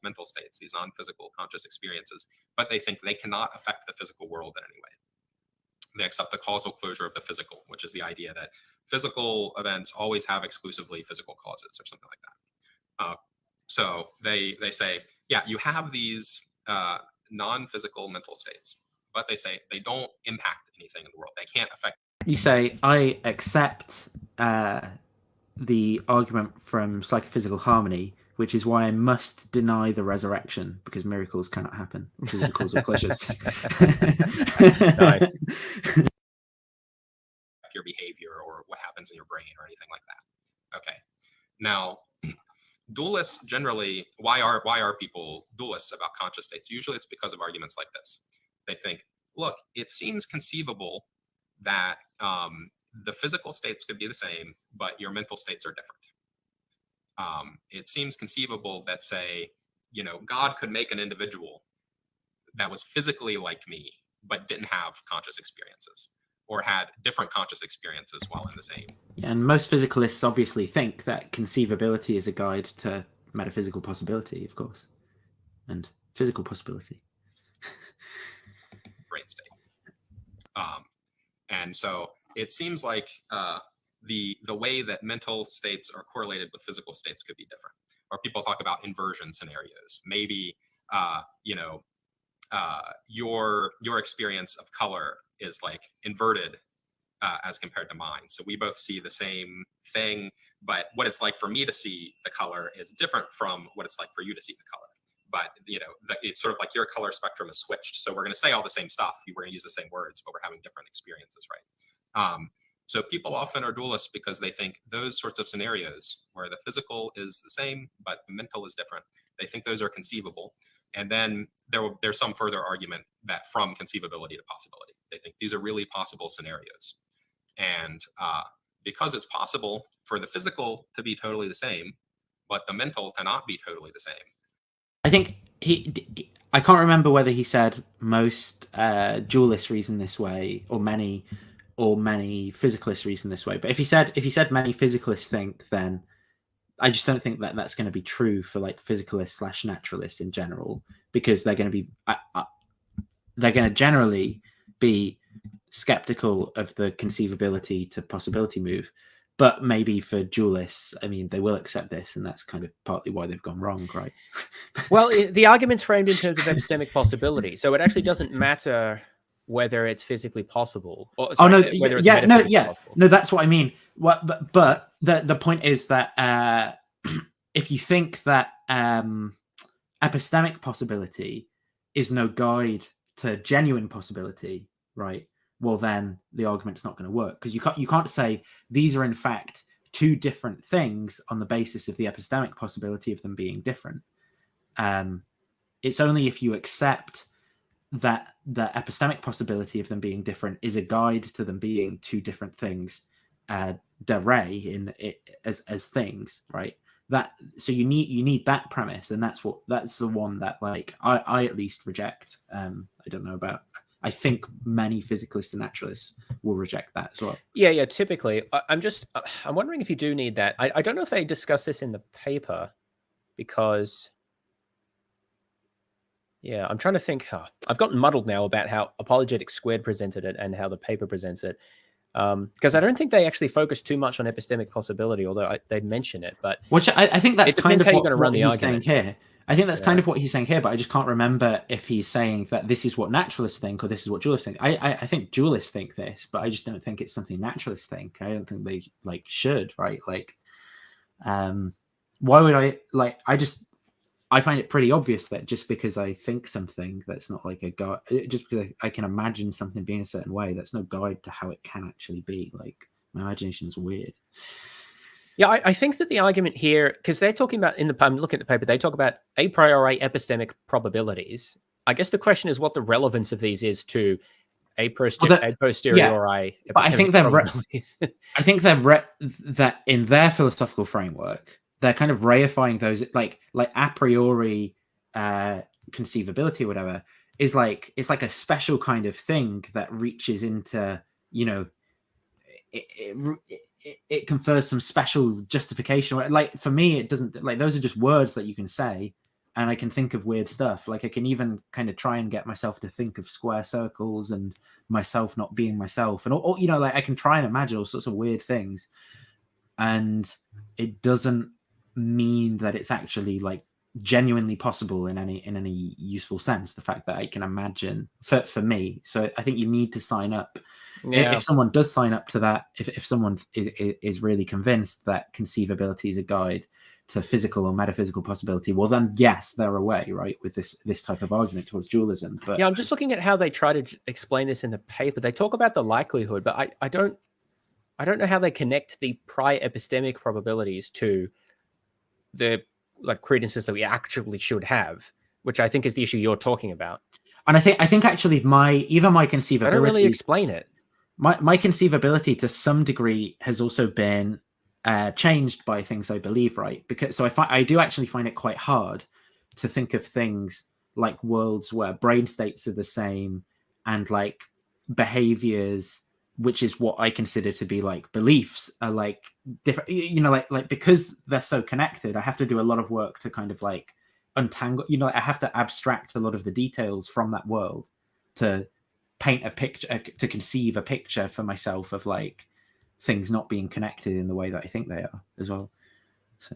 mental states, these non-physical conscious experiences, but they think they cannot affect the physical world in any way. They accept the causal closure of the physical, which is the idea that physical events always have exclusively physical causes or something like that. So they say, yeah, you have these non-physical mental states, but they say they don't impact anything in the world. They can't affect. You say, I accept the argument from Psychophysical Harmony, which is why I must deny the resurrection, because miracles cannot happen because of the causal closure. Nice. Your behavior or what happens in your brain or anything like that. Okay. Now, dualists generally, why are people dualists about conscious states? Usually it's because of arguments like this. They think, look, it seems conceivable that the physical states could be the same, but your mental states are different. It seems conceivable that, say, God could make an individual that was physically like me, but didn't have conscious experiences, or had different conscious experiences while in the same. Yeah, and most physicalists obviously think that conceivability is a guide to metaphysical possibility, of course, and physical possibility. Brain state. And so it seems like the way that mental states are correlated with physical states could be different. Or people talk about inversion scenarios. Maybe your experience of color is like inverted as compared to mine. So we both see the same thing, but what it's like for me to see the color is different from what it's like for you to see the color. But it's sort of like your color spectrum is switched. So we're going to say all the same stuff. We're going to use the same words, but we're having different experiences, right? So people often are dualists because they think those sorts of scenarios where the physical is the same, but the mental is different, they think those are conceivable. And then there's some further argument that from conceivability to possibility, they think these are really possible scenarios. And because it's possible for the physical to be totally the same, but the mental to not be totally the same. I think I can't remember whether he said most dualists reason this way, or many physicalists reason this way. But if he said many physicalists think, then I just don't think that that's going to be true for like physicalists / naturalists in general, because they're going to generally be skeptical of the conceivability to possibility move. But maybe for dualists, I mean, they will accept this, and that's kind of partly why they've gone wrong, right? Well, the argument's framed in terms of epistemic possibility, so it actually doesn't matter whether it's physically possible. Or, sorry, whether it's possible. No, that's what I mean. But the point is that if you think that epistemic possibility is no guide to genuine possibility, right? Well, then the argument's not going to work, because you can't say these are in fact two different things on the basis of the epistemic possibility of them being different. It's only if you accept that the epistemic possibility of them being different is a guide to them being two different things, de re in it as things, right? That so you need that premise, and that's the one that like I at least reject. I don't know about. I think many physicalists and naturalists will reject that as well. Yeah. Typically, I'm wondering if you do need that. I don't know if they discuss this in the paper, because yeah, I'm trying to think. I've gotten muddled now about how Apologetics Squared presented it and how the paper presents it. Because I don't think they actually focus too much on epistemic possibility, although they mention it. But which I think that's kind of how you're what, going to run the he's argument saying here. I think that's kind of what he's saying here, but I just can't remember if he's saying that this is what naturalists think or this is what dualists think. I think dualists think this, but I just don't think it's something naturalists think. I don't think they like should, right? Like, why would I find it pretty obvious that just because I think something that's not like a guide, just because I can imagine something being a certain way, that's no guide to how it can actually be. Like, my imagination is weird. Yeah, I think that the argument here, because they're talking about I'm looking at the paper, they talk about a priori epistemic probabilities. I guess the question is what the relevance of these is to a posteriori epistemic but I think probabilities. I think that in their philosophical framework, they're kind of reifying those like a priori conceivability or whatever is like, it's like a special kind of thing that reaches into, you know, it confers some special justification. Like, for me, it doesn't, like, those are just words that you can say and I can think of weird stuff. Like, I can even kind of try and get myself to think of square circles and myself not being myself, and all, you know, like I can try and imagine all sorts of weird things, and it doesn't mean that it's actually like genuinely possible in any useful sense, the fact that I can imagine for me. So I think you need to sign up. If someone does sign up to that, if someone is really convinced that conceivability is a guide to physical or metaphysical possibility, well then yes, they're away, right, with this type of argument towards dualism. But yeah, I'm just looking at how they try to explain this in the paper. They talk about the likelihood, but I don't know how they connect the prior epistemic probabilities to the like credences that we actually should have, which I think is the issue you're talking about. And I think actually my conceivability, I don't really explain it. My conceivability to some degree has also been changed by things I believe, right? Because I do actually find it quite hard to think of things like worlds where brain states are the same and like behaviors, which is what I consider to be like beliefs, are like different, you know, like because they're so connected, I have to do a lot of work to kind of like untangle, you know, I have to abstract a lot of the details from that world to paint a picture, to conceive a picture for myself of like things not being connected in the way that I think they are as well. So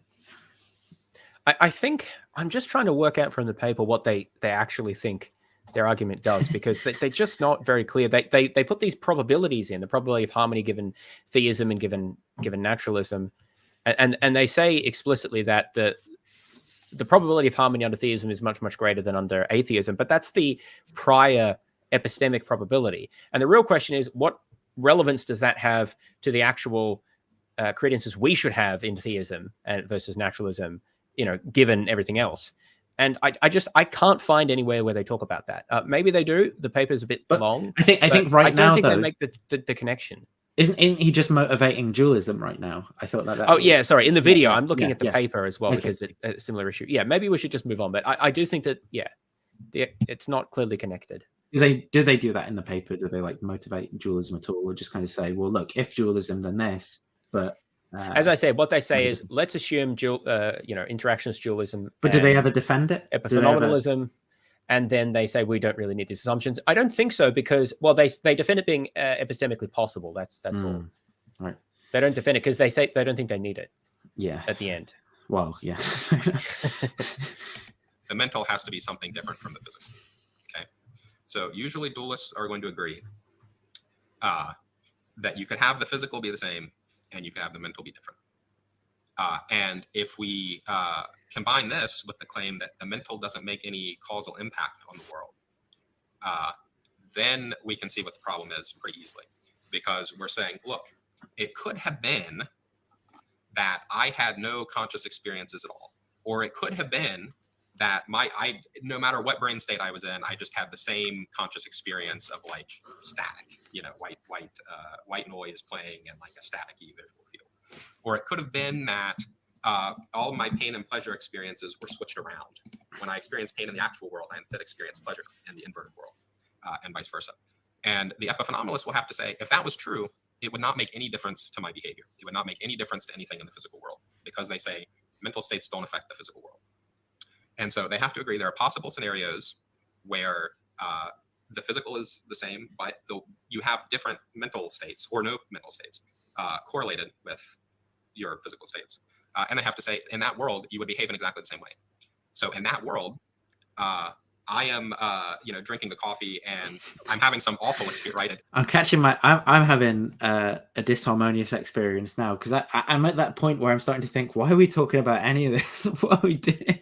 I think I'm just trying to work out from the paper what they actually think their argument does, because they're just not very clear. They put these probabilities in, the probability of harmony given theism and given naturalism, and they say explicitly that the probability of harmony under theism is much, much greater than under atheism, but that's the prior epistemic probability. And the real question is, what relevance does that have to the actual credences we should have in theism and versus naturalism, you know, given everything else? And I can't find anywhere where they talk about that. Maybe they do. The paper's a bit long. I think right now, I don't think they make the connection. Isn't he just motivating dualism right now? I thought that. Oh, yeah, sorry. In the video, I'm looking at the paper as well, Okay. because it's a similar issue. Yeah, maybe we should just move on. But I do think that, yeah, it's not clearly connected. Do they do that in the paper? Do they like motivate dualism at all, or just kind of say, well, look, if dualism, then this? But as I said, what they say is, let's assume interactionist dualism. But do they ever defend it? Epiphenomenalism, and then they say we don't really need these assumptions. I don't think so, because they defend it being epistemically possible. That's all. Right. They don't defend it because they say they don't think they need it. Yeah. At the end. Well, yeah. The mental has to be something different from the physical. Okay. So usually dualists are going to agree that you could have the physical be the same and you can have the mental be different. And if we combine this with the claim that the mental doesn't make any causal impact on the world, then we can see what the problem is pretty easily. Because we're saying, look, it could have been that I had no conscious experiences at all. Or it could have been that no matter what brain state I was in, I just had the same conscious experience of like static, white noise playing in like a staticky visual field. Or it could have been that all of my pain and pleasure experiences were switched around. When I experienced pain in the actual world, I instead experienced pleasure in the inverted world, and vice versa. And the epiphenomenalist will have to say, if that was true, it would not make any difference to my behavior. It would not make any difference to anything in the physical world, because they say mental states don't affect the physical world. And so they have to agree there are possible scenarios where the physical is the same, but you have different mental states or no mental states correlated with your physical states. And they have to say, in that world, you would behave in exactly the same way. So in that world, I am, drinking the coffee and I'm having some awful experience, right? I'm having a disharmonious experience now, because I'm at that point where I'm starting to think, why are we talking about any of this? What are we doing?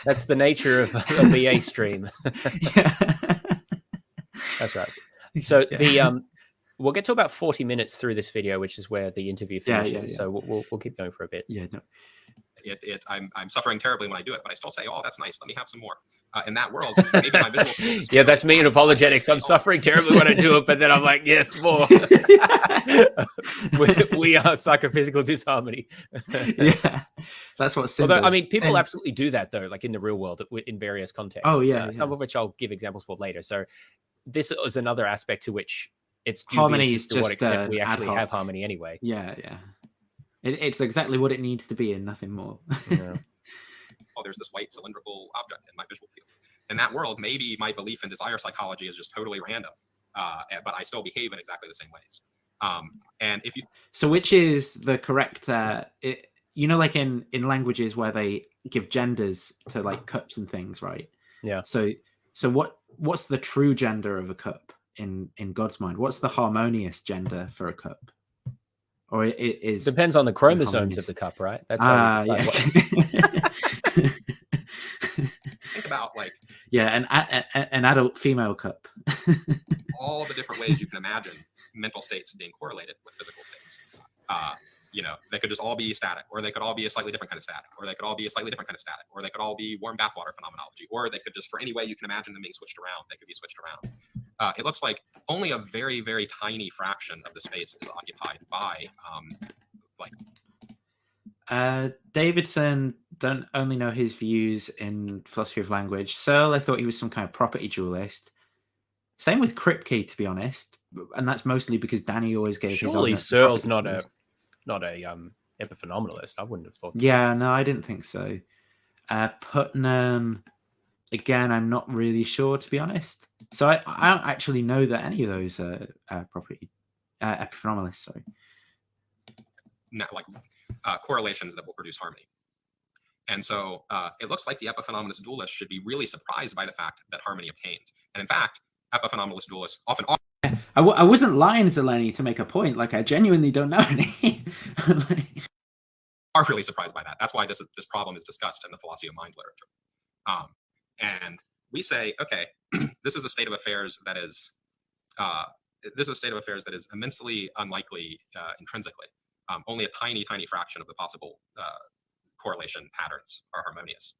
That's the nature of a BA stream. Yeah. That's right. So we'll get to about 40 minutes through this video, which is where the interview finishes. So we'll keep going for a bit. Yeah. No. I'm suffering terribly when I do it, but I still say, oh, that's nice. Let me have some more. In that world, maybe my visual field is that's me in apologetics. I'm suffering terribly when I do it, but then I'm like, yes, more. we are psychophysical disharmony. Yeah, that's what. Although, I mean, people absolutely do that though, like in the real world, in various contexts. Oh yeah, some of which I'll give examples for later. So this is another aspect to which it's harmony dubious is to just what extent we actually have harmony anyway. Yeah. It's exactly what it needs to be and nothing more. Yeah. Oh, there's this white cylindrical object in my visual field. In that world, maybe my belief in desire psychology is just totally random, but I still behave in exactly the same ways. And if you, so which is the correct? Like in languages where they give genders to like cups and things, right? Yeah. So what's the true gender of a cup in God's mind? What's the harmonious gender for a cup? Or it is depends on the chromosomes of the cup, right? That's how think about an adult female cup. All the different ways you can imagine mental states being correlated with physical states. They could just all be static, or they could all be a slightly different kind of static, or they could all be a slightly different kind of static, or they could all be warm bathwater phenomenology, or they could just, for any way you can imagine them being switched around, they could be switched around. It looks like only a very, very tiny fraction of the space is occupied by Davidson. Don't only know his views in philosophy of language. Searle, I thought he was some kind of property dualist. Same with Kripke, to be honest, and that's mostly because Danny always gave surely his Searle's not a epiphenomenalist. I wouldn't have thought so. Yeah, no, I didn't think so. Putnam, again, I'm not really sure, to be honest. So I don't actually know that any of those are property epiphenomenalists. Sorry, correlations that will produce harmony. And so it looks like the epiphenomenalist dualist should be really surprised by the fact that harmony obtains. And in fact, epiphenomenalist dualists often are. I wasn't lying, Zeleny, to make a point. Like, I genuinely don't know any. Are really surprised by that. That's why this problem is discussed in the philosophy of mind literature. And we say, okay, this is a state of affairs that is immensely unlikely intrinsically. Only a tiny, tiny fraction of the possible correlation patterns are harmonious.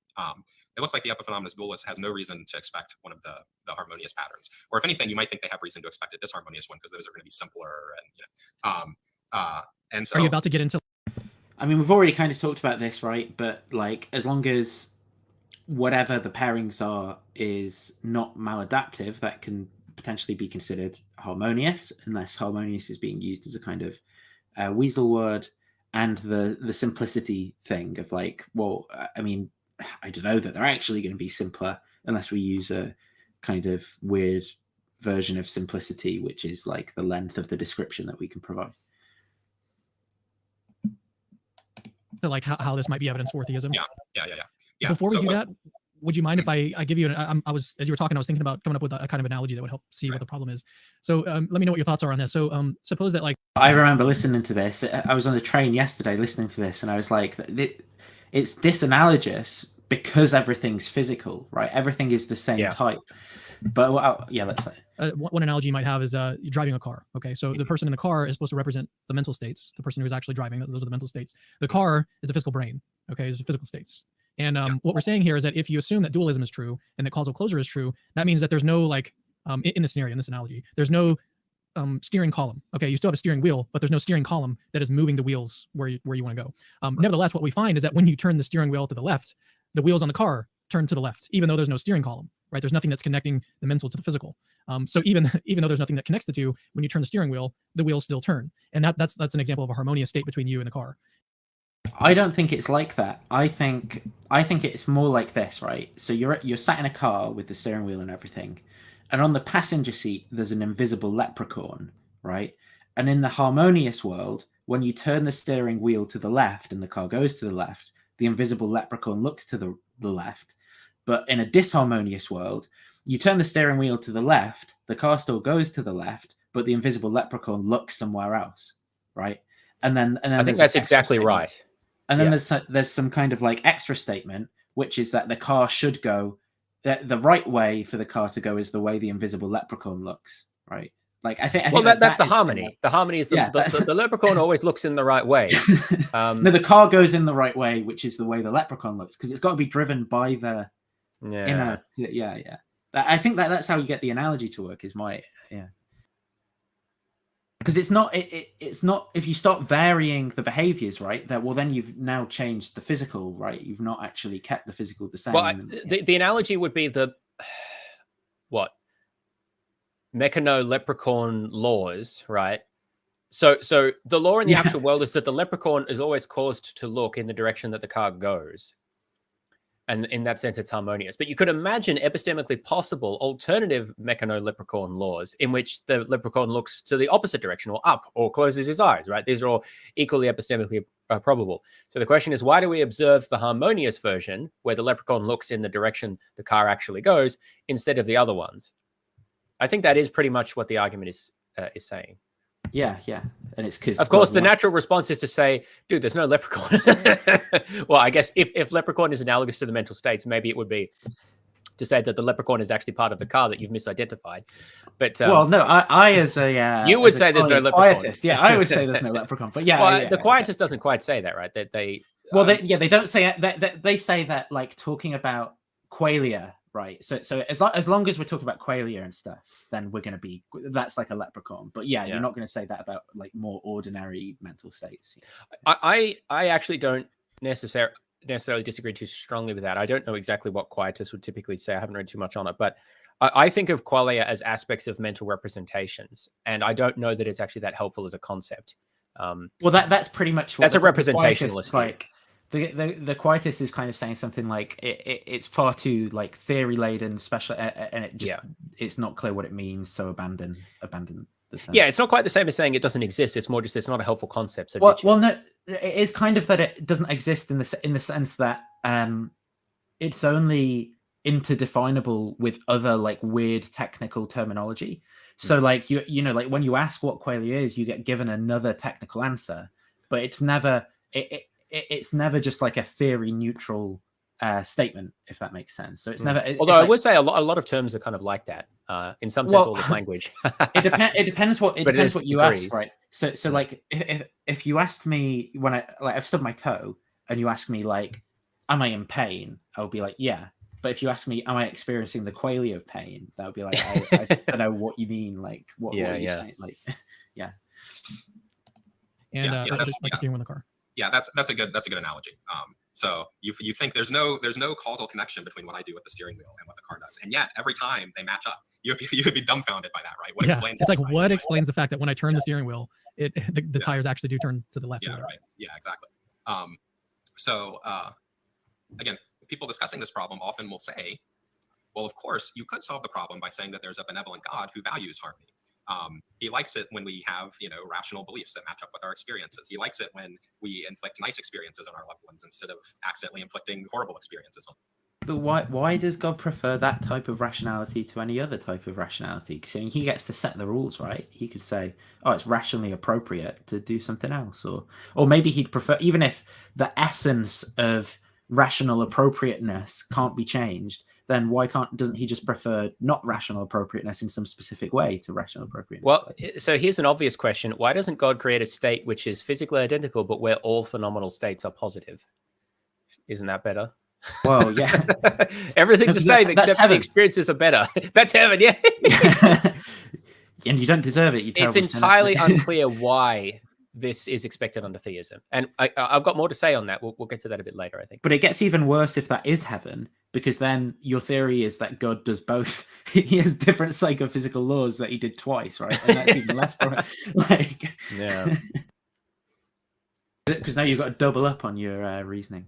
It looks like the epiphenomenalist dualist has no reason to expect one of the harmonious patterns, or if anything, you might think they have reason to expect a disharmonious one, because those are going to be simpler. And so, are you about to get into? I mean, we've already kind of talked about this, right? But like, as long as whatever the pairings are is not maladaptive, that can potentially be considered harmonious, unless harmonious is being used as a kind of weasel word. And the simplicity thing of like, well, I mean, I don't know that they're actually going to be simpler unless we use a kind of weird version of simplicity, which is like the length of the description that we can provide. So like how this might be evidence for theism. Yeah. Before we do that, would you mind if I give you I was, as you were talking, I was thinking about coming up with a kind of analogy that would help see what the problem is. So let me know what your thoughts are on this. So suppose that, like, I remember listening to this. I was on the train yesterday listening to this, and I was like, it's disanalogous because everything's physical, right? Everything is the same type. But yeah, let's say one analogy you might have is you're driving a car. Okay, so the person in the car is supposed to represent the mental states. The person who's actually driving, those are the mental states. The car is a physical brain. Okay, it's physical states. And what we're saying here is that if you assume that dualism is true and that causal closure is true, that means that there's no like in this scenario, in this analogy, there's no steering column. Okay, you still have a steering wheel, but there's no steering column that is moving the wheels where you want to go. Nevertheless, what we find is that when you turn the steering wheel to the left, the wheels on the car turn to the left, even though there's no steering column. Right? There's nothing that's connecting the mental to the physical. So even though there's nothing that connects the two, when you turn the steering wheel, the wheels still turn, and that's an example of a harmonious state between you and the car. I don't think it's like that. I think it's more like this, right? So you're sat in a car with the steering wheel and everything, and on the passenger seat there's an invisible leprechaun, right? And in the harmonious world, when you turn the steering wheel to the left and the car goes to the left, the invisible leprechaun looks to the left. But in a disharmonious world, you turn the steering wheel to the left, the car still goes to the left, but the invisible leprechaun looks somewhere else, right? And then I think that's exactly right. And then there's some kind of like extra statement, which is that the car should go, that the right way for the car to go is the way the invisible leprechaun looks, right? Like I think that's the harmony. The harmony is the leprechaun always looks in the right way. No, the car goes in the right way, which is the way the leprechaun looks, because it's got to be driven by the I think that's how you get the analogy to work. Is because it's not if you start varying the behaviors, right? That then you've now changed the physical, right? You've not actually kept the physical the same. Well, the analogy would be the mechano-leprechaun laws, right? So the law in the actual world is that the leprechaun is always caused to look in the direction that the car goes. And in that sense, it's harmonious. But you could imagine epistemically possible alternative mechano-leprechaun laws in which the leprechaun looks to the opposite direction or up or closes his eyes, right? These are all equally epistemically probable. So the question is, why do we observe the harmonious version where the leprechaun looks in the direction the car actually goes instead of the other ones? I think that is pretty much what the argument is saying. Yeah. And it's because, of course, the natural response is to say, dude, there's no leprechaun. Well, I guess if leprechaun is analogous to the mental states, maybe it would be to say that the leprechaun is actually part of the car that you've misidentified. But well, no, I as a you would say there's no leprechaun. Quietist, yeah, I would say there's no leprechaun. But the quietist doesn't quite say that, right? That they don't say it. They say that like talking about qualia. Right, so as long as we're talking about qualia and stuff, then that's like a leprechaun. But you're not going to say that about like more ordinary mental states. I actually don't necessarily disagree too strongly with that. I don't know exactly what quietists would typically say. I haven't read too much on it, but I think of qualia as aspects of mental representations, and I don't know that it's actually that helpful as a concept. Well, that's pretty much what that's a representationalist. Like the quietist is kind of saying something like it's far too like theory laden, special, and it's not clear what it means. So abandon the term. Yeah, it's not quite the same as saying it doesn't exist. It's more just it's not a helpful concept. So well, no, it is kind of that it doesn't exist in the sense that it's only interdefinable with other like weird technical terminology. So like you know like when you ask what qualia is, you get given another technical answer, but it's never it's never just like a theory neutral statement, if that makes sense. So it's never. Although I would say a lot of terms are kind of like that in some sense, all the language. It depends what you ask, right? So like if you asked me when I've stubbed my toe and you ask me like, am I in pain? I would be like, yeah. But if you ask me, am I experiencing the qualia of pain? That would be like, I don't know what you mean. Like what are you saying? Like And steering in the car. Yeah, that's a good analogy. So you think there's no causal connection between what I do with the steering wheel and what the car does, and yet every time they match up, you would be dumbfounded by that, right? What explains? It's like what explains the fact that when I turn the steering wheel, the tires actually do turn to the left. Yeah, right. Yeah, exactly. So again, people discussing this problem often will say, well, of course, you could solve the problem by saying that there's a benevolent God who values harmony. He likes it when we have, rational beliefs that match up with our experiences. He likes it when we inflict nice experiences on our loved ones instead of accidentally inflicting horrible experiences on them. But why does God prefer that type of rationality to any other type of rationality? Because he gets to set the rules, right? He could say, oh, it's rationally appropriate to do something else. Or maybe he'd prefer, even if the essence of rational appropriateness can't be changed, then why doesn't he just prefer not rational appropriateness in some specific way to rational appropriateness? Well, so here's an obvious question. Why doesn't God create a state which is physically identical, but where all phenomenal states are positive? Isn't that better? Well, yeah. Everything's the same, except the experiences are better. That's heaven, yeah. And you don't deserve it. It's entirely unclear why this is expected under theism. And I've got more to say on that. We'll get to that a bit later, I think. But it gets even worse if that is heaven, because then your theory is that God does both. He has different psychophysical laws that he did twice, right? And that's even less like, yeah. Because now you've got to double up on your reasoning.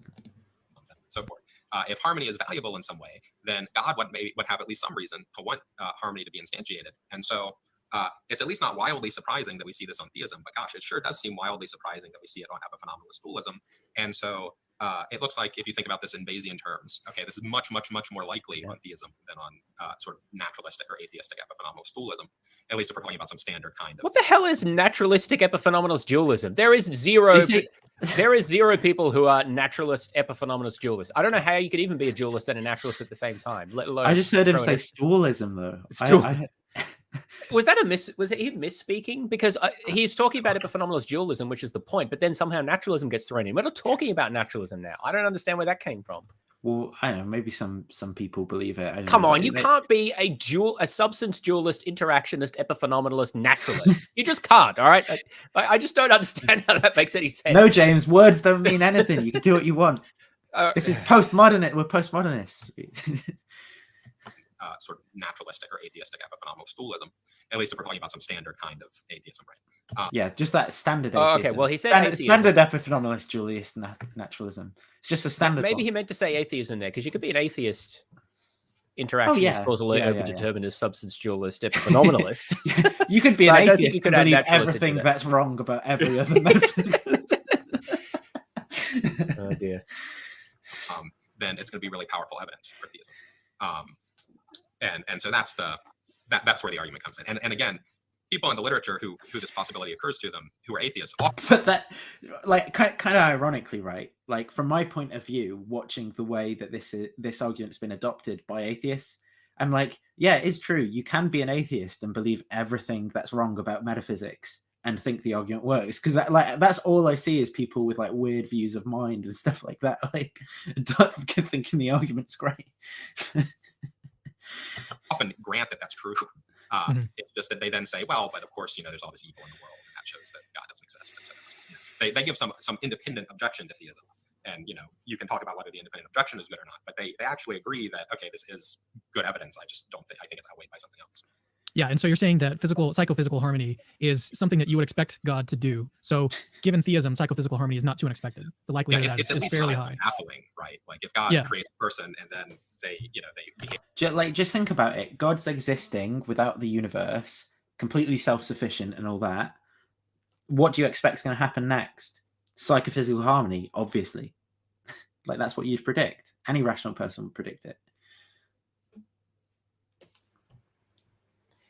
So forth. If harmony is valuable in some way, then God would have at least some reason to want harmony to be instantiated. And so it's at least not wildly surprising that we see this on theism, but gosh, it sure does seem wildly surprising that we see it on epiphenomenalist dualism. And so it looks like if you think about this in Bayesian terms, okay, this is much, much, much more likely on theism than on sort of naturalistic or atheistic epiphenomenalist dualism, at least if we're talking about some standard kind of. What the hell is naturalistic epiphenomenalist dualism? There is zero people who are naturalist epiphenomenalist dualists. I don't know how you could even be a dualist and a naturalist at the same time, let alone. I just heard him say dualism, though. Was that was he misspeaking? Because he's talking about epiphenomenalist dualism, which is the point, but then somehow naturalism gets thrown in. We're not talking about naturalism now. I don't understand where that came from. Well, I don't know. Maybe some people believe it. Come on, you can't be a substance dualist, interactionist, epiphenomenalist, naturalist. You just can't. All right. I just don't understand how that makes any sense. No, James. Words don't mean anything. You can do what you want. This is postmodernist. We're postmodernists. Sort of naturalistic or atheistic epiphenomenalist dualism, at least if we're talking about some standard kind of atheism, right? Yeah, just that standard. Okay, well, he said standard epiphenomenalist dualist naturalism. It's just a standard. Maybe he meant to say atheism there, because you could be an atheist, interactionist, causal determinist, substance dualist, epiphenomenalist. You could be an atheist. You could believe everything that's wrong about every other metaphysical. Oh dear. Then it's going to be really powerful evidence for theism. And so that's where the argument comes in. And again, people in the literature who this possibility occurs to them, who are atheists, but that, like, kind of ironically, right? Like, from my point of view, watching the way that this argument's been adopted by atheists, I'm like, yeah, it's true. You can be an atheist and believe everything that's wrong about metaphysics and think the argument works, because that's all I see is people with like weird views of mind and stuff like that, like thinking the argument's great. Often grant that that's true. It's just that they then say, well, but of course, there's all this evil in the world, and that shows that God doesn't exist. And so they give some independent objection to theism, and you can talk about whether the independent objection is good or not, but they actually agree that, okay, this is good evidence. I just don't think, I think it's outweighed by something else. Yeah, and so you're saying that psychophysical harmony is something that you would expect God to do. So, given theism, psychophysical harmony is not too unexpected. The likelihood of that is fairly high. Baffling, right? Like, if God creates a person and then they behave. Just think about it. God's existing without the universe, completely self-sufficient and all that. What do you expect is going to happen next? Psychophysical harmony, obviously. Like, that's what you'd predict. Any rational person would predict it.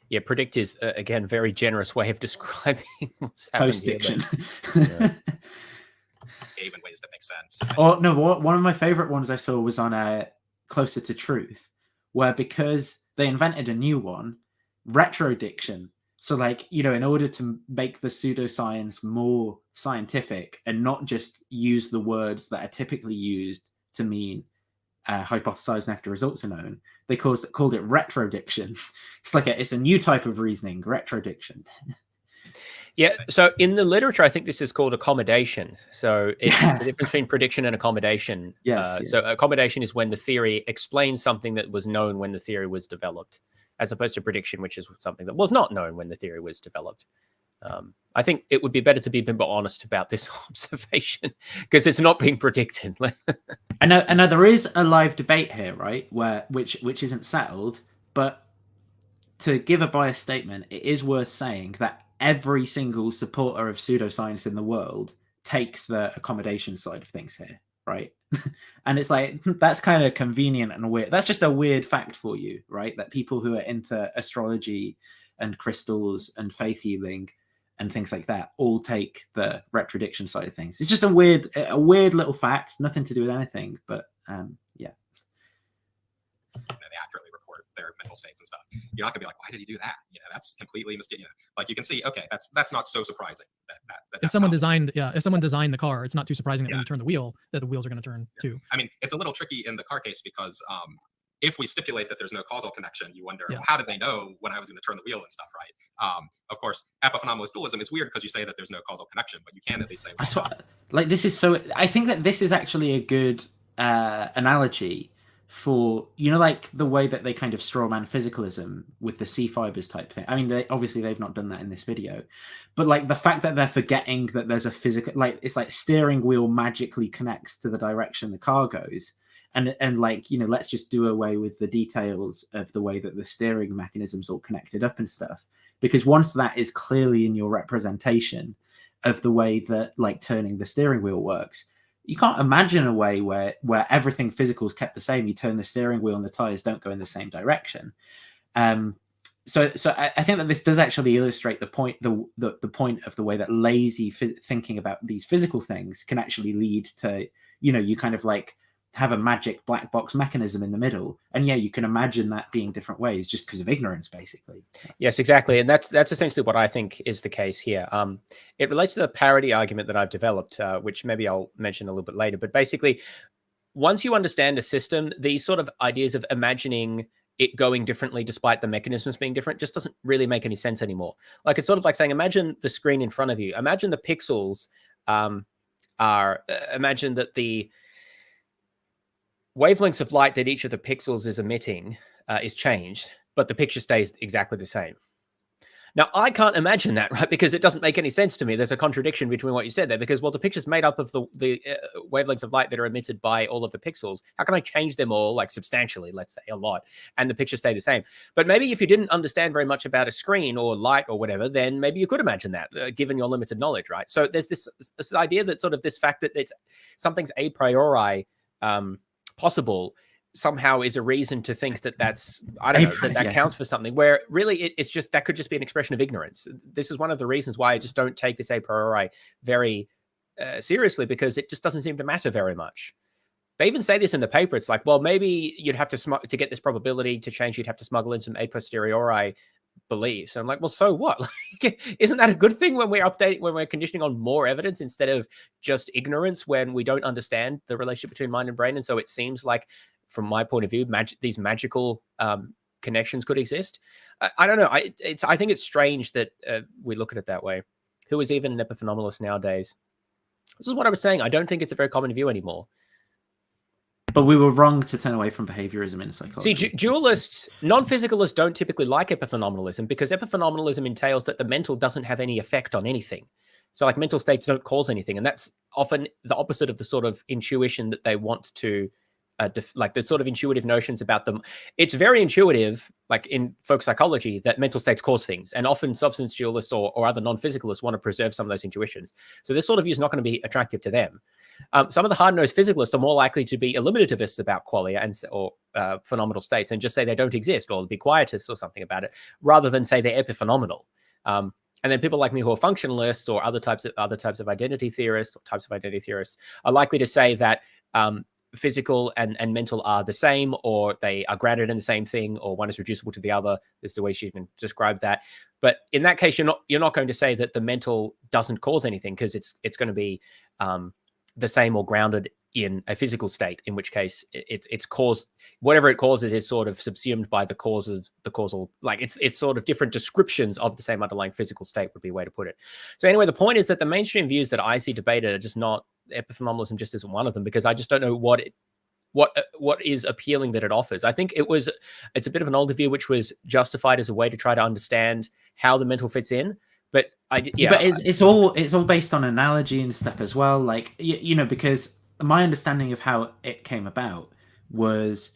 Yeah, predict is, again, very generous way of describing what's happening. Post-diction. Behave in ways that make sense. Oh, no, one of my favorite ones I saw was on Closer to Truth, where because they invented a new one, retrodiction. So, like, in order to make the pseudoscience more scientific and not just use the words that are typically used to mean hypothesizing after results are known, they called it retrodiction. It's a new type of reasoning, retrodiction. Yeah, so in the literature, I think this is called accommodation. So it's the difference between prediction and accommodation. Yes. So accommodation is when the theory explains something that was known when the theory was developed, as opposed to prediction, which is something that was not known when the theory was developed. I think it would be better to be a bit more honest about this observation, because it's not being predicted. I know there is a live debate here, right, which isn't settled, but to give a biased statement, it is worth saying that every single supporter of pseudoscience in the world takes the accommodation side of things here, right? And it's like, that's kind of convenient and weird. That's just a weird fact for you, right? That people who are into astrology and crystals and faith healing and things like that all take the retrodiction side of things. It's just a weird little fact, nothing to do with anything, but yeah. they accurately report their mental states and stuff. You're not gonna be like, why did he do that? That's completely mistaken. Like you can see, okay, that's not so surprising. If someone designed the car, it's not too surprising that when you turn the wheel, that the wheels are going to turn too. I mean, it's a little tricky in the car case because if we stipulate that there's no causal connection, you wonder, well, how did they know when I was going to turn the wheel and stuff, right? Of course, epiphenomenalist dualism, it's weird because you say that there's no causal connection, but you can at least say, I think that this is actually a good analogy for, like the way that they kind of strawman physicalism with the C fibers type thing. I mean, they've not done that in this video, but like the fact that they're forgetting that there's a physical, like it's like steering wheel magically connects to the direction the car goes. And like, let's just do away with the details of the way that the steering mechanism's all connected up and stuff. Because once that is clearly in your representation of the way that like turning the steering wheel works, you can't imagine a way where everything physical is kept the same. You turn the steering wheel and the tires don't go in the same direction. So I think that this does actually illustrate the point, the point of the way that lazy thinking about these physical things can actually lead to, you kind of like have a magic black box mechanism in the middle, and you can imagine that being different ways just because of ignorance, basically. Yes, exactly, and that's essentially what I think is the case here. It relates to the parity argument that I've developed, which maybe I'll mention a little bit later. But basically, once you understand a system, these sort of ideas of imagining it going differently despite the mechanisms being different just doesn't really make any sense anymore. Like, it's sort of like saying, imagine the screen in front of you. Imagine the pixels imagine that the wavelengths of light that each of the pixels is emitting is changed, but the picture stays exactly the same. Now, I can't imagine that, right? Because it doesn't make any sense to me. There's a contradiction between what you said there, because, well, the picture's made up of the wavelengths of light that are emitted by all of the pixels. How can I change them all, like substantially, let's say a lot, and the picture stay the same? But maybe if you didn't understand very much about a screen or light or whatever, then maybe you could imagine that, given your limited knowledge, right? So there's this idea that sort of this fact that something's a priori possible somehow is a reason to think that that's, I don't know, that counts for something, where really it's just, that could just be an expression of ignorance. This is one of the reasons why I just don't take this a priori very seriously, because it just doesn't seem to matter very much. They even say this in the paper. It's like, well, maybe you'd have to get this probability to change, you'd have to smuggle in some a posteriori beliefs. And I'm like, well, so what? Like, isn't that a good thing when we're conditioning on more evidence instead of just ignorance, when we don't understand the relationship between mind and brain? And so it seems like, from my point of view, these magical connections could exist. I don't know. I think it's strange that we look at it that way. Who is even an epiphenomenalist nowadays? This is what I was saying. I don't think it's a very common view anymore. But we were wrong to turn away from behaviorism in psychology. See, dualists, non-physicalists don't typically like epiphenomenalism, because epiphenomenalism entails that the mental doesn't have any effect on anything. So like mental states don't cause anything. And that's often the opposite of the sort of intuition that they want to, like the sort of intuitive notions about them. It's very intuitive, like in folk psychology, that mental states cause things. And often substance dualists or other non-physicalists want to preserve some of those intuitions. So this sort of view is not going to be attractive to them. Some of the hard-nosed physicalists are more likely to be eliminativists about qualia or phenomenal states, and just say they don't exist, or be quietists or something about it, rather than say they're epiphenomenal. And then people like me who are functionalists or other types of identity theorists are likely to say that physical and mental are the same, or they are grounded in the same thing, or one is reducible to the other. Is the way she can describe that. But in that case, you're not going to say that the mental doesn't cause anything, because it's going to be the same or grounded in a physical state, in which case it's cause, whatever it causes is sort of subsumed by the cause of the causal, like it's sort of different descriptions of the same underlying physical state, would be a way to put it. So anyway, the point is that the mainstream views that I see debated are just not, epiphenomenalism just isn't one of them, because I just don't know what is appealing that it offers. I think it's a bit of an older view, which was justified as a way to try to understand how the mental fits in. But but it's all based on analogy and stuff as well. Like, because my understanding of how it came about was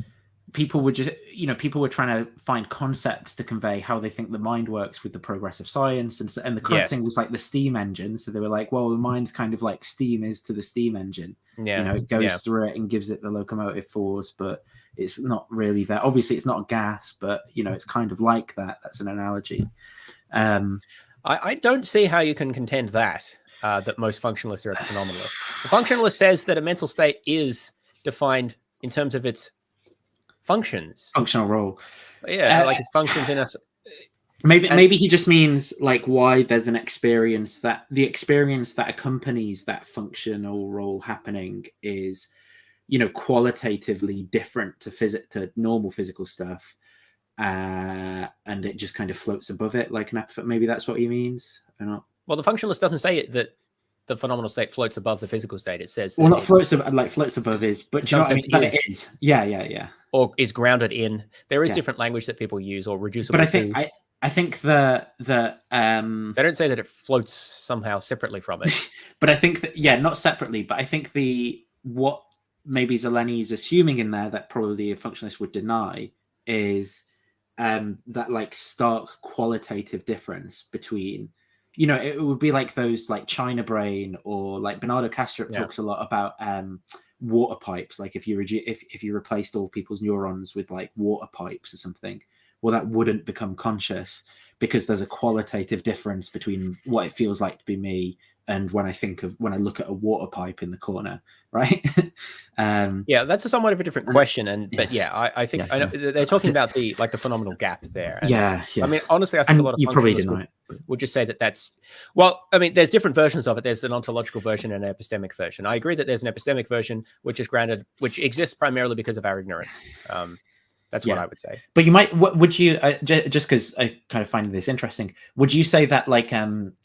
people were trying to find concepts to convey how they think the mind works with the progress of science, and the current thing was like the steam engine. So they were like, well, the mind's kind of like steam is to the steam engine. It goes through it and gives it the locomotive force, but it's not really that. Obviously, it's not gas, but it's kind of like that. That's an analogy. I don't see how you can contend that most functionalists are epiphenomenalists. The functionalist says that a mental state is defined in terms of its functions. Functional role. Yeah, like it functions in us. Maybe he just means like why there's an experience that the experience that accompanies that functional role happening is, you know, qualitatively different to normal physical stuff, and it just kind of floats above it like an maybe that's what he means. I don't know. Well, the functionalist doesn't say that the phenomenal state floats above the physical state. It says well, not floats above, like floats above is, but do you know what I mean? But it is. Yeah. Or is grounded in. There is different language that people use, or reducible. But I think the they don't say that it floats somehow separately from it. But I think that not separately, but I think what maybe Zeleny is assuming in there that probably a functionalist would deny is that like stark qualitative difference between, you know, it would be like those like China brain, or like Bernardo Kastrup talks a lot about water pipes. Like if you replaced all people's neurons with like water pipes or something, well, that wouldn't become conscious because there's a qualitative difference between what it feels like to be me and when I look at a water pipe in the corner, right? That's a somewhat of a different question, but I think I know they're talking about the phenomenal gap there. And I mean, honestly, I think a lot of functionalists would just say that that's, well, I mean, there's different versions of it. There's an ontological version and an epistemic version. I agree that there's an epistemic version which exists primarily because of our ignorance. That's what I would say. But you might, would you, just because I kind of find this interesting, would you say that like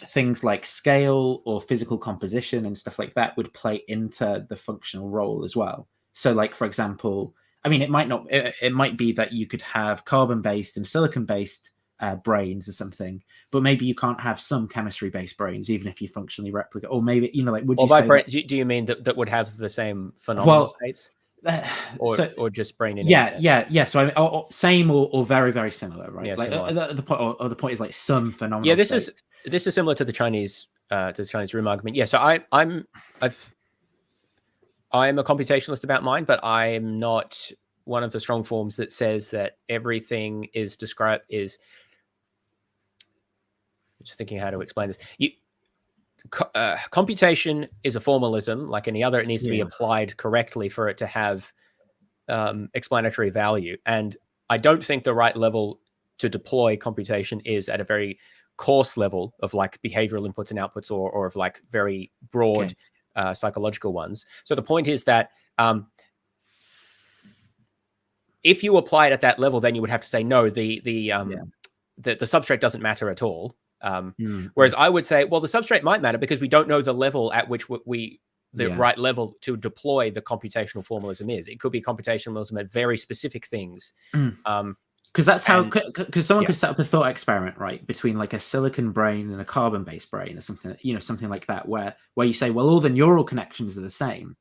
things like scale or physical composition and stuff like that would play into the functional role as well? So like, for example, I mean, it might be that you could have carbon-based and silicon-based brains or something, but maybe you can't have some chemistry-based brains, even if you functionally replicate, or maybe, you know, like, would you say... Brain, do you mean that would have the same phenomenal states? Or just brain in so I mean, same or very, very similar, right? Like the point is like some phenomenal this is similar to the Chinese room argument. So I'm a computationalist about mind, but I'm not one of the strong forms that says that everything is described is... I'm just thinking how to explain this. Computation is a formalism like any other. It needs to be applied correctly for it to have explanatory value. And I don't think the right level to deploy computation is at a very coarse level of like behavioral inputs and outputs, or of like very broad psychological ones. So the point is that if you apply it at that level, then you would have to say, no, the substrate doesn't matter at all. Whereas I would say, well, the substrate might matter because we don't know the level at which right level to deploy the computational formalism is. It could be computationalism at very specific things. Because that's how, because someone could set up a thought experiment, right, between like a silicon brain and a carbon-based brain or something, you know, something like that, where you say, well, all the neural connections are the same.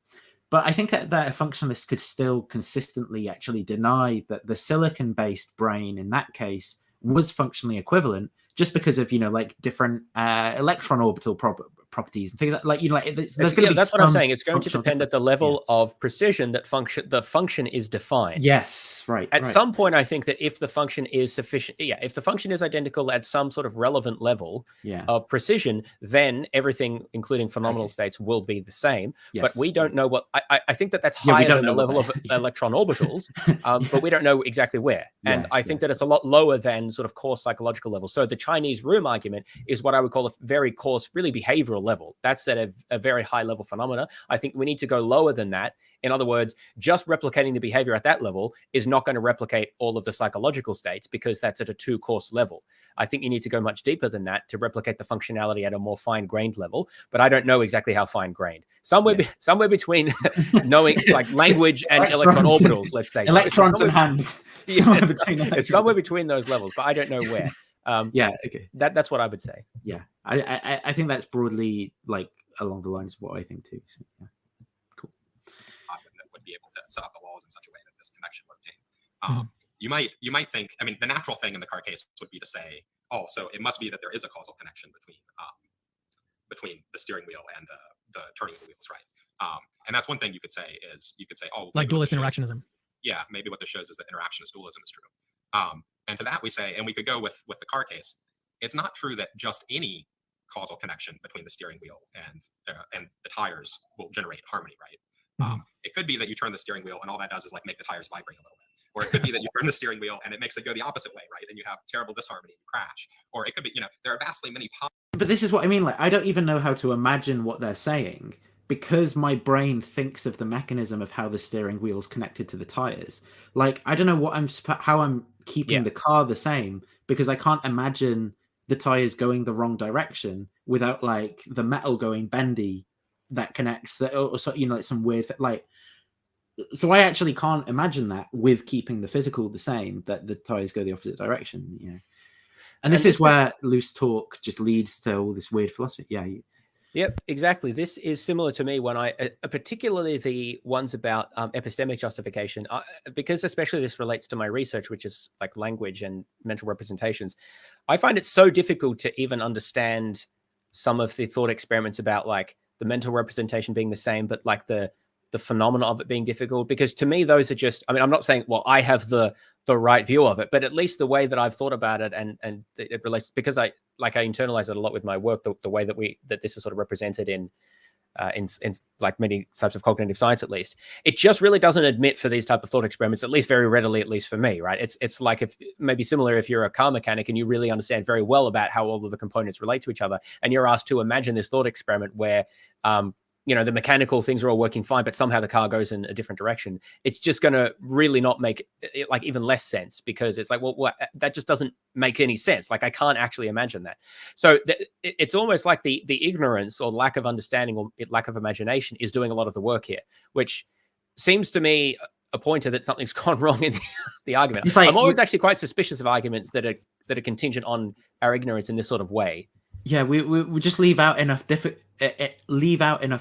But I think that a functionalist could still consistently actually deny that the silicon-based brain in that case was functionally equivalent, just because of, you know, like different electron orbital properties and things like, you know, like there's going to be that's what I'm saying. It's going to depend at the level of precision that the function is defined. Yes, right. At some point, I think that if the function is sufficient, if the function is identical at some sort of relevant level of precision, then everything, including phenomenal states, will be the same. Yes. But we don't know what. I think that's higher than the level of electron orbitals, but we don't know exactly where. And I think that it's a lot lower than sort of coarse psychological level. So the Chinese room argument is what I would call a very coarse, really behavioral level. That's at a very high level phenomena. I think we need to go lower than that. In other words, just replicating the behavior at that level is not going to replicate all of the psychological states because that's at a too coarse level. I think you need to go much deeper than that to replicate the functionality at a more fine-grained level, but I don't know exactly how fine-grained. Somewhere between knowing like language and electron orbitals, let's say. Electrons and hands. It's somewhere between those levels, but I don't know where. That's what I would say. I think that's broadly like along the lines of what I think too. So, cool. That would be able to set up the laws in such a way that this connection would obtain. You might think, I mean, the natural thing in the car case would be to say, oh, so it must be that there is a causal connection between the steering wheel and the turning of the wheels, right? And that's one thing you could say, oh, like dualist interactionism. Yeah, maybe what this shows is that interactionist dualism is true. And to that we say, and we could go with the car case, it's not true that just any causal connection between the steering wheel and the tires will generate harmony, right? It could be that you turn the steering wheel and all that does is like make the tires vibrate a little bit. Or it could be that you turn the steering wheel and it makes it go the opposite way, right? And you have terrible disharmony and you crash. Or it could be, there are vastly many But this is what I mean. Like, I don't even know how to imagine what they're saying because my brain thinks of the mechanism of how the steering wheel's connected to the tires. Like, I don't know how I'm keeping the car the same because I can't imagine the tires going the wrong direction without like the metal going bendy that connects that, or so, like some weird like. So I actually can't imagine that with keeping the physical the same, that the tires go the opposite direction. And this is where loose talk just leads to all this weird philosophy. Yeah. Yep, exactly. This is similar to me when particularly the ones about epistemic justification, because especially this relates to my research, which is like language and mental representations. I find it so difficult to even understand some of the thought experiments about like the mental representation being the same, but like the phenomena of it being difficult, because to me, those are just, I mean, I'm not saying, well, I have the right view of it, but at least the way that I've thought about it and it relates, because I internalize it a lot with my work, the way that this is sort of represented in like many types of cognitive science, at least, it just really doesn't admit for these type of thought experiments, at least very readily, at least for me, right? It's like if maybe similar if you're a car mechanic and you really understand very well about how all of the components relate to each other, and you're asked to imagine this thought experiment where, the mechanical things are all working fine, but somehow the car goes in a different direction. It's just going to really not make it like even less sense, because it's like, well, that just doesn't make any sense. Like I can't actually imagine that. So it's almost like the ignorance or lack of understanding or lack of imagination is doing a lot of the work here, which seems to me a pointer that something's gone wrong in the argument. It's like, I'm always actually quite suspicious of arguments that are contingent on our ignorance in this sort of way. Yeah, we just leave out enough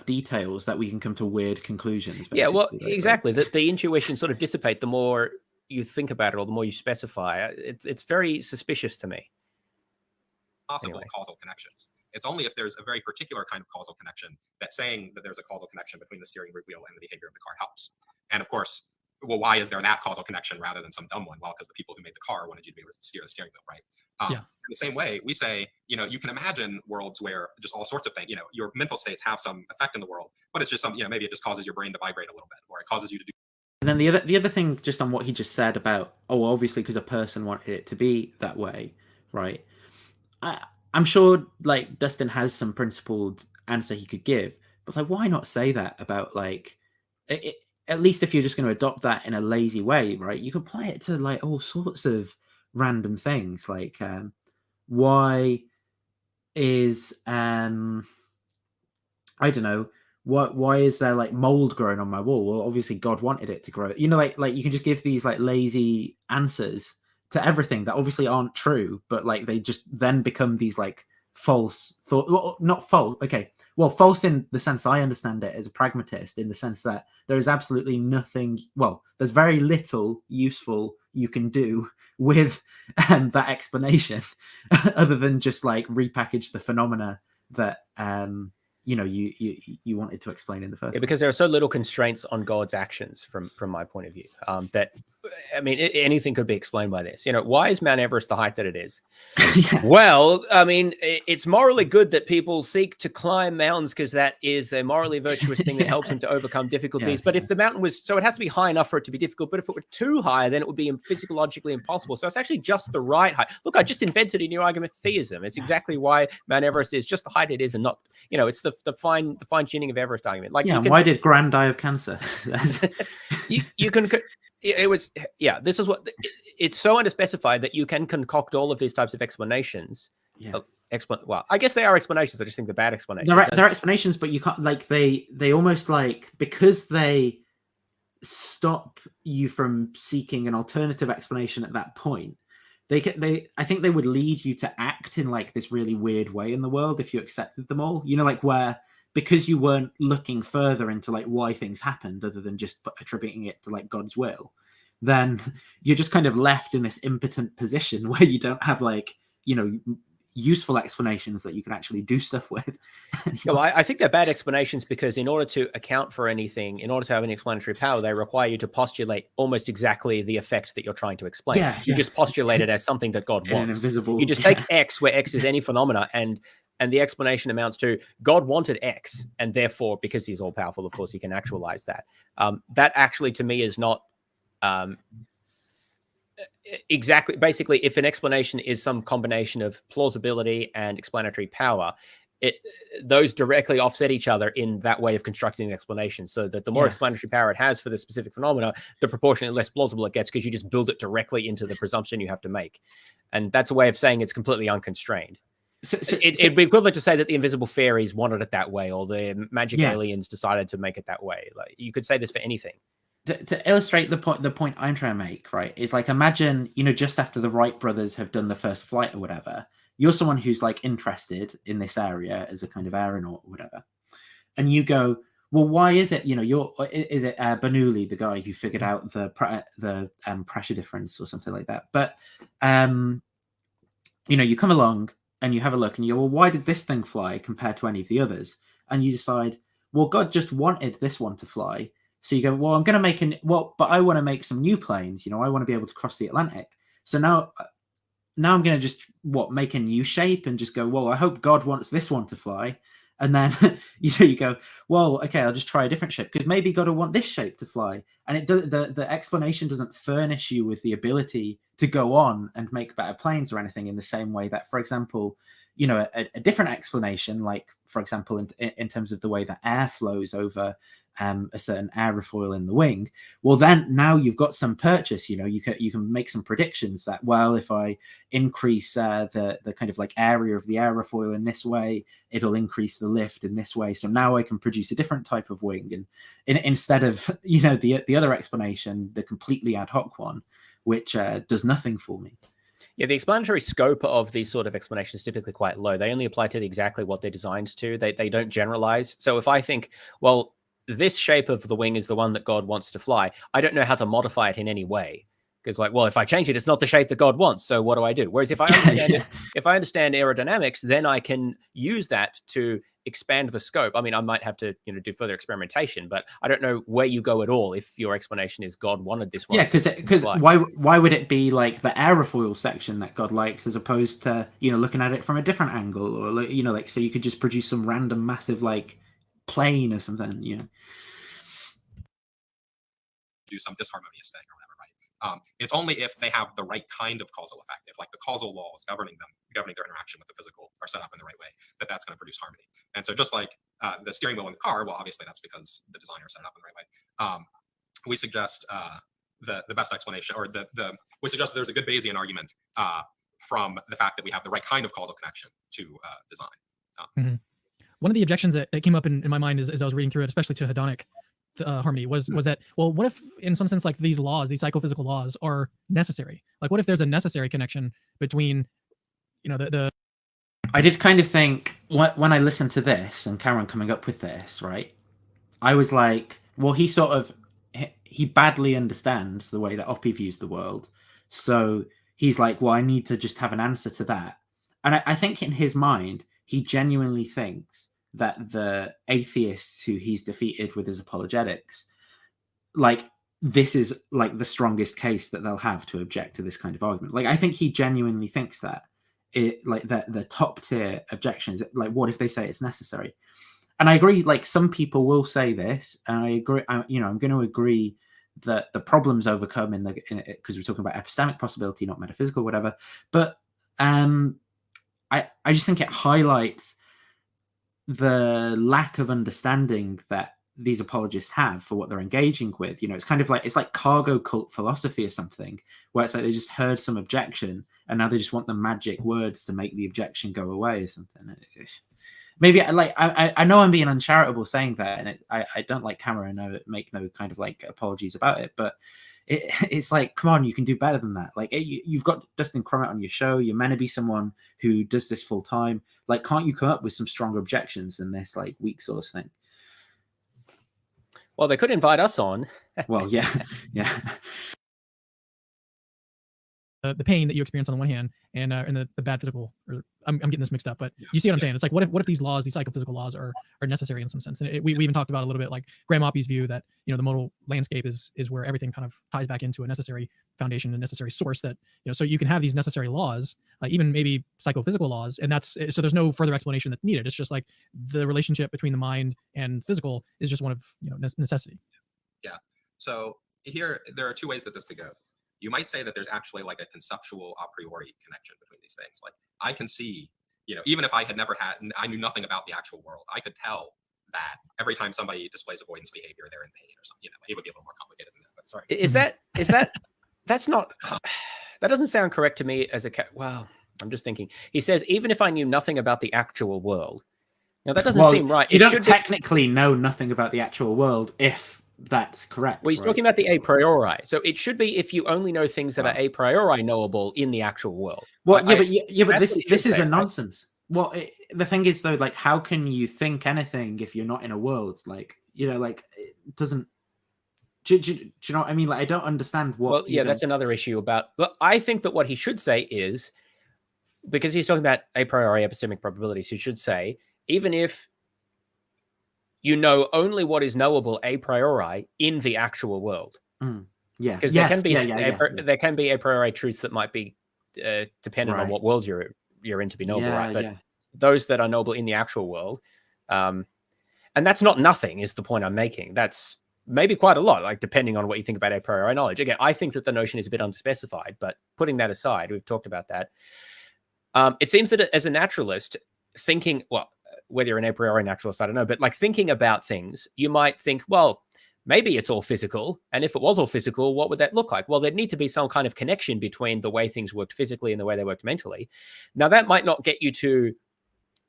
details that we can come to weird conclusions. Yeah, well, exactly. That the intuition sort of dissipate the more you think about it or the more you specify. It's very suspicious to me. Possible causal connections. It's only if there's a very particular kind of causal connection that saying that there's a causal connection between the steering wheel and the behavior of the car helps. And of course, well, why is there that causal connection rather than some dumb one? Well, because the people who made the car wanted you to be able to steer the steering wheel, right? In the same way, we say, you can imagine worlds where just all sorts of things, your mental states have some effect in the world, but it's just some, maybe it just causes your brain to vibrate a little bit, or it causes you to do. And then the other thing, just on what he just said about, obviously because a person wanted it to be that way, right? I'm sure like Dustin has some principled answer he could give, but like, why not say that about like at least if you're just going to adopt that in a lazy way, right? You can apply it to like all sorts of random things. Like, why is I don't know, why is there like mold growing on my wall? Well, obviously God wanted it to grow. Like you can just give these like lazy answers to everything that obviously aren't true, but like they just then become these like false thought. Well, not false. Okay. Well, false in the sense I understand it as a pragmatist, in the sense that there is absolutely nothing. Well, there's very little useful you can do with that explanation, other than just like repackage the phenomena that you wanted to explain in the first. Yeah, because there are so little constraints on God's actions from my point of view. That, I mean, anything could be explained by this. Why is Mount Everest the height that it is? Yeah. Well, I mean, it's morally good that people seek to climb mountains because that is a morally virtuous thing that helps them to overcome difficulties. But if the mountain was, so it has to be high enough for it to be difficult. But if it were too high, then it would be physiologically impossible. So it's actually just the right height. Look, I just invented a new argument for theism. It's exactly why Mount Everest is just the height it is, and not, it's the fine tuning of Everest argument. Like, why did Grand die of cancer? you can. This is what it's so underspecified that you can concoct all of these types of explanations. Well, I guess they are explanations. I just think they're bad explanations. They're explanations, but you can't, like, they almost, like, because they stop you from seeking an alternative explanation at that point, I think they would lead you to act in like this really weird way in the world if you accepted them all. Like where, because you weren't looking further into like why things happened other than just attributing it to like God's will, then you're just kind of left in this impotent position where you don't have like, useful explanations that you can actually do stuff with. Well, I think they're bad explanations because in order to account for anything, in order to have any explanatory power, they require you to postulate almost exactly the effect that you're trying to explain. You just postulate it as something that God wants. You just take X, where X is any phenomena, and the explanation amounts to God wanted X, and therefore, because he's all powerful, of course, he can actualize that. That actually, to me, is not Exactly. Basically, if an explanation is some combination of plausibility and explanatory power, those directly offset each other in that way of constructing an explanation, so that the more explanatory power it has for the specific phenomena, the proportionately less plausible it gets, because you just build it directly into the presumption you have to make. And that's a way of saying it's completely unconstrained. It'd be equivalent to say that the invisible fairies wanted it that way, or the magic aliens decided to make it that way. Like, you could say this for anything. To illustrate the point I'm trying to make, right, is like, imagine, just after the Wright brothers have done the first flight or whatever, you're someone who's like interested in this area as a kind of aeronaut or whatever, and you go, well, why is it, is it Bernoulli, the guy who figured out the pressure difference or something like that? But you come along and you have a look and you go, well, why did this thing fly compared to any of the others? And you decide, well, God just wanted this one to fly. So you go, well, I'm going to make but I want to make some new planes. I want to be able to cross the Atlantic. So now I'm going to just make a new shape and just go, well, I hope God wants this one to fly. And then you go, well, okay, I'll just try a different shape, because maybe God will want this shape to fly. And it does, the explanation doesn't furnish you with the ability to go on and make better planes or anything, in the same way that, for example, a different explanation, like, for example, in terms of the way that air flows over a certain aerofoil in the wing, well, then now you've got some purchase. You can make some predictions that, well, if I increase the kind of like area of the aerofoil in this way, it'll increase the lift in this way. So now I can produce a different type of wing, and instead of the other explanation, the completely ad hoc one, which does nothing for me. Yeah, the explanatory scope of these sort of explanations is typically quite low. They only apply to exactly what they're designed to. They don't generalize. So if I think, well, this shape of the wing is the one that God wants to fly, I don't know how to modify it in any way. Because, like, well, if I change it, it's not the shape that God wants. So what do? Whereas if I understand if I understand aerodynamics, then I can use that to expand the scope. I mean, I might have to, do further experimentation, but I don't know where you go at all if your explanation is God wanted this one. Yeah, because why would it be like the aerofoil section that God likes, as opposed to looking at it from a different angle, or like so you could just produce some random massive like plane or something, do some disharmonious thing or whatever, right? It's only if they have the right kind of causal effect, if like the causal laws governing their interaction with the physical are set up in the right way, that's going to produce harmony. And so just like the steering wheel in the car, well, obviously that's because the designer set it up in the right way. We suggest the best explanation, or we suggest there's a good Bayesian argument from the fact that we have the right kind of causal connection to design. One of the objections that came up in my mind as I was reading through it, especially to hedonic harmony, was that, well, what if in some sense, like, these psychophysical laws are necessary? Like, what if there's a necessary connection between, the I did kind of think, when I listened to this and Cameron coming up with this, right, I was like, well, he badly understands the way that Oppie views the world. So he's like, well, I need to just have an answer to that. And I think in his mind, he genuinely thinks that the atheists who he's defeated with his apologetics, like, this is like the strongest case that they'll have to object to this kind of argument. Like, I think he genuinely thinks that the top tier objection is like, what if they say it's necessary? And I agree, like, some people will say this, and I agree, I'm going to agree that the problem's overcome because we're talking about epistemic possibility, not metaphysical, whatever. But I just think it highlights the lack of understanding that these apologists have for what they're engaging with. It's kind of like, it's like cargo cult philosophy or something, where it's like they just heard some objection and now they just want the magic words to make the objection go away or something. Maybe I know I'm being uncharitable saying that, and I don't like Cameron, make no kind of like apologies about it, but it's like, come on, you can do better than that. Like, you've got Dustin Crummett on your show. You're meant to be someone who does this full time. Like, can't you come up with some stronger objections than this like weak source thing? Well, they could invite us on. Well, yeah. The pain that you experience on the one hand, and the bad physical, or I'm getting this mixed up, but you see what I'm saying? It's like, what if these laws, these psychophysical laws, are necessary in some sense? And we even talked about a little bit, like, Graham Oppie's view that the modal landscape is where everything kind of ties back into a necessary foundation, a necessary source, that so you can have these necessary laws, even maybe psychophysical laws, and so there's no further explanation that's needed. It's just like the relationship between the mind and physical is just one of necessity. Yeah. So here there are two ways that this could go. you might say that there's actually like a conceptual a priori connection between these things. Like I can see, even if I I knew nothing about the actual world, I could tell that every time somebody displays avoidance behavior, they're in pain or something. It would be a little more complicated than that, but sorry. That's not, that doesn't sound correct to me as well, I'm just thinking. He says, even if I knew nothing about the actual world. Now that doesn't seem right. You don't technically know nothing about the actual world if that's correct. Well, he's talking about the a priori. So it should be if you only know things that are a priori knowable in the actual world. Well, but this is a nonsense. Well, the thing is though, like, how can you think anything if you're not in a world? Like, like it doesn't. Do you know what I mean? Like, I don't understand what. Well, yeah, that's another issue about. But I think that what he should say is, because he's talking about a priori epistemic probabilities, he should say, even if you know only what is knowable a priori in the actual world. Yeah, because there can be a priori truths that might be dependent on what world you're in to be knowable, right? But those that are knowable in the actual world, and that's not nothing, is the point I'm making. That's maybe quite a lot, like depending on what you think about a priori knowledge. Again, I think that the notion is a bit unspecified, but putting that aside, we've talked about that. It seems that as a naturalist, thinking, well, whether you're an a priori naturalist, I don't know, but like thinking about things, you might think, well, maybe it's all physical. And if it was all physical, what would that look like? Well, there'd need to be some kind of connection between the way things worked physically and the way they worked mentally. Now, that might not get you to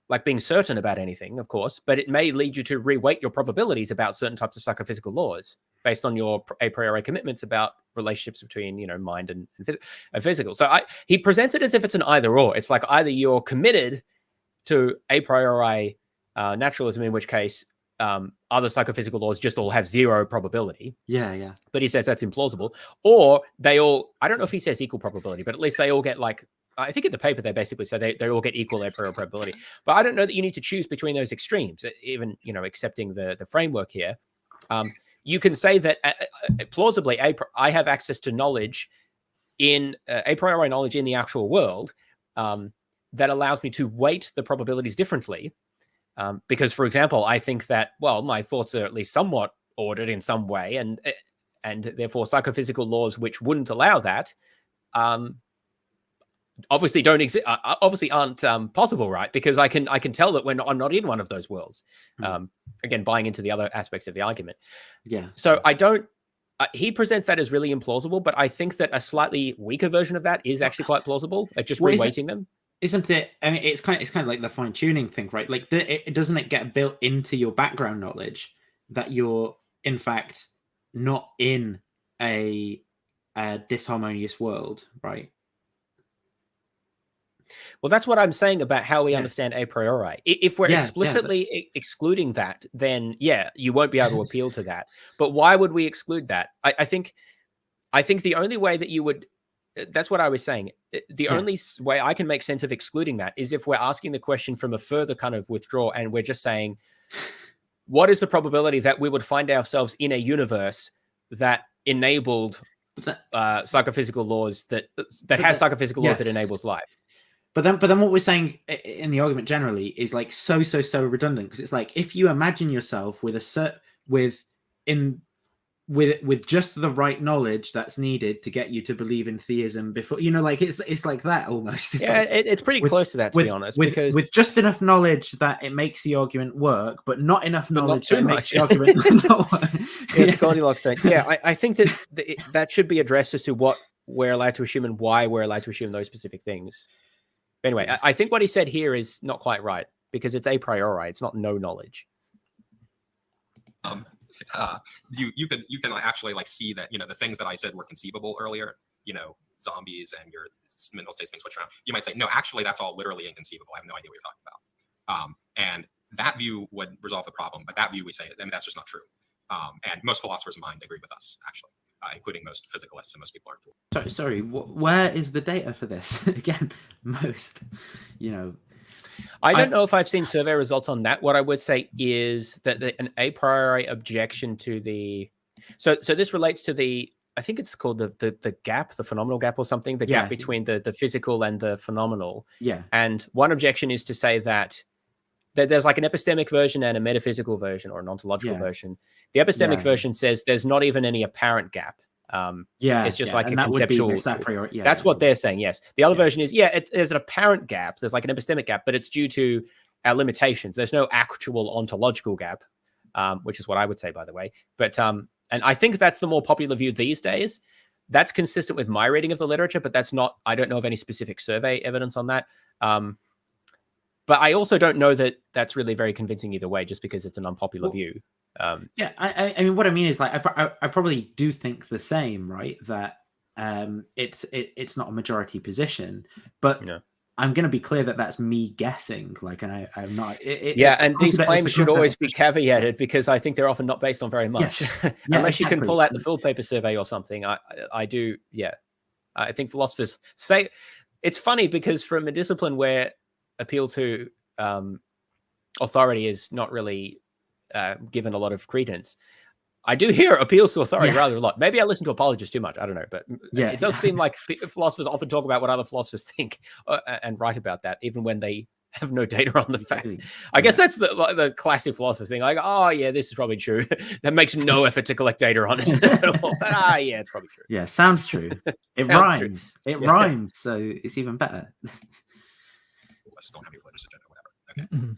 like being certain about anything, of course, but it may lead you to reweight your probabilities about certain types of psychophysical laws based on your a priori commitments about relationships between, mind and physical. So he presents it as if it's an either or. It's like either you're committed to a priori naturalism, in which case other psychophysical laws just all have zero probability. Yeah. But he says that's implausible. Or they all, I don't know if he says equal probability, but at least they all get like, I think in the paper they basically say they all get equal a priori probability. But I don't know that you need to choose between those extremes, even, accepting the framework here. You can say that plausibly, I have access to knowledge in a priori knowledge in the actual world that allows me to weight the probabilities differently. Because, for example, I think that, well, my thoughts are at least somewhat ordered in some way, and therefore psychophysical laws which wouldn't allow that obviously don't exist. Obviously aren't possible, right? Because I can tell that when I'm not in one of those worlds. Again, buying into the other aspects of the argument. Yeah. So I don't. He presents that as really implausible, but I think that a slightly weaker version of that is actually quite plausible at just reweighting them. Isn't it? I mean, it's kind of like the fine tuning thing, right? Like, doesn't it get built into your background knowledge that you're in fact not in a disharmonious world, right? Well, that's what I'm saying about how we understand a priori. If we're explicitly excluding that, then you won't be able to appeal to that. But why would we exclude that? I think the only way that you would. That's what I was saying. The only way I can make sense of excluding that is if we're asking the question from a further kind of withdrawal, and we're just saying, what is the probability that we would find ourselves in a universe that enabled psychophysical laws that has psychophysical laws that enables life? But then what we're saying in the argument generally is like so redundant, because it's like if you imagine yourself with just the right knowledge that's needed to get you to believe in theism before, like it's like that almost. It's pretty close to that, to be honest. Because with just enough knowledge that it makes the argument work, but not enough knowledge that makes the argument not work. It's Goldilocks thing. I think that should be addressed as to what we're allowed to assume and why we're allowed to assume those specific things. But anyway, I think what he said here is not quite right, because it's a priori. It's not no knowledge. You can actually like see that, the things that I said were conceivable earlier, zombies and your mental states being switched around. You might say, no, actually, that's all literally inconceivable. I have no idea what you're talking about. And that view would resolve the problem. But that view, we say, that's just not true. And most philosophers of mind agree with us, actually, including most physicalists, and most people aren't. Sorry, where is the data for this? Again, most, I don't know if I've seen survey results on that. What I would say is that an a priori objection to the... So this relates to the... I think it's called the gap, the phenomenal gap or something, the gap between the physical and the phenomenal. Yeah. And one objection is to say that there's like an epistemic version and a metaphysical version or an ontological version. The epistemic version says there's not even any apparent gap. It's just like a and that would be conceptual this a truth. priori, yeah, That's what they're saying, yes. The other Yeah. version is, there's an apparent gap. There's like an epistemic gap, but it's due to our limitations. There's no actual ontological gap, which is what I would say, by the way. But and I think that's the more popular view these days. That's consistent with my reading of the literature, but that's not, I don't know of any specific survey evidence on that. But I also don't know that that's really very convincing either way, just because it's an unpopular view. Yeah, I mean, what I mean is, like, I probably do think the same, right? That it's not a majority position, but Yeah. I'm going to be clear that that's me guessing. Like, and I'm not. And these claims should always be caveated, because I think they're often not based on very much, Yes. unless you can pull out the full paper survey or something. I do, yeah. I think philosophers say it's funny, because from a discipline where appeal to authority is not really given a lot of credence, I do hear appeals to authority rather a lot. Maybe I listen to apologists too much. I don't know, but it does seem like philosophers often talk about what other philosophers think and write about that, even when they have no data on the fact. I guess that's the classic philosopher thing. Like, oh yeah, this is probably true. That makes no effort to collect data on it at all. But yeah, it's probably true. Yeah, sounds true. It rhymes. True. It rhymes, so it's even better. Let's don't have any religious agenda, whatever.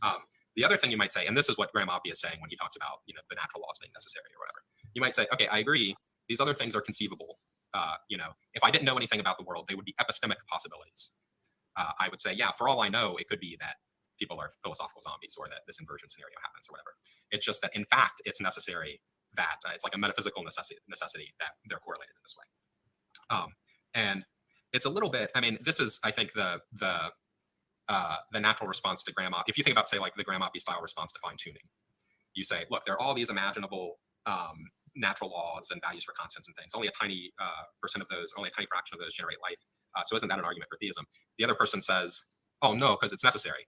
Okay. The other thing you might say, and this is what Graham Oppy is saying when he talks about, the natural laws being necessary or whatever. You might say, okay, I agree. These other things are conceivable. If I didn't know anything about the world, they would be epistemic possibilities. I would say, yeah, for all I know, it could be that people are philosophical zombies, or that this inversion scenario happens, or whatever. It's just that, in fact, it's necessary that it's like a metaphysical necessity that they're correlated in this way. And it's a little bit. I mean, this is, I think, the natural response to Graham Oppy. If you think about, say, like the Graham Oppy style response to fine tuning, you say, look, there are all these imaginable natural laws and values for constants and things. Only a tiny percent of those, only a tiny fraction of those generate life. So isn't that an argument for theism? The other person says, oh no, because it's necessary.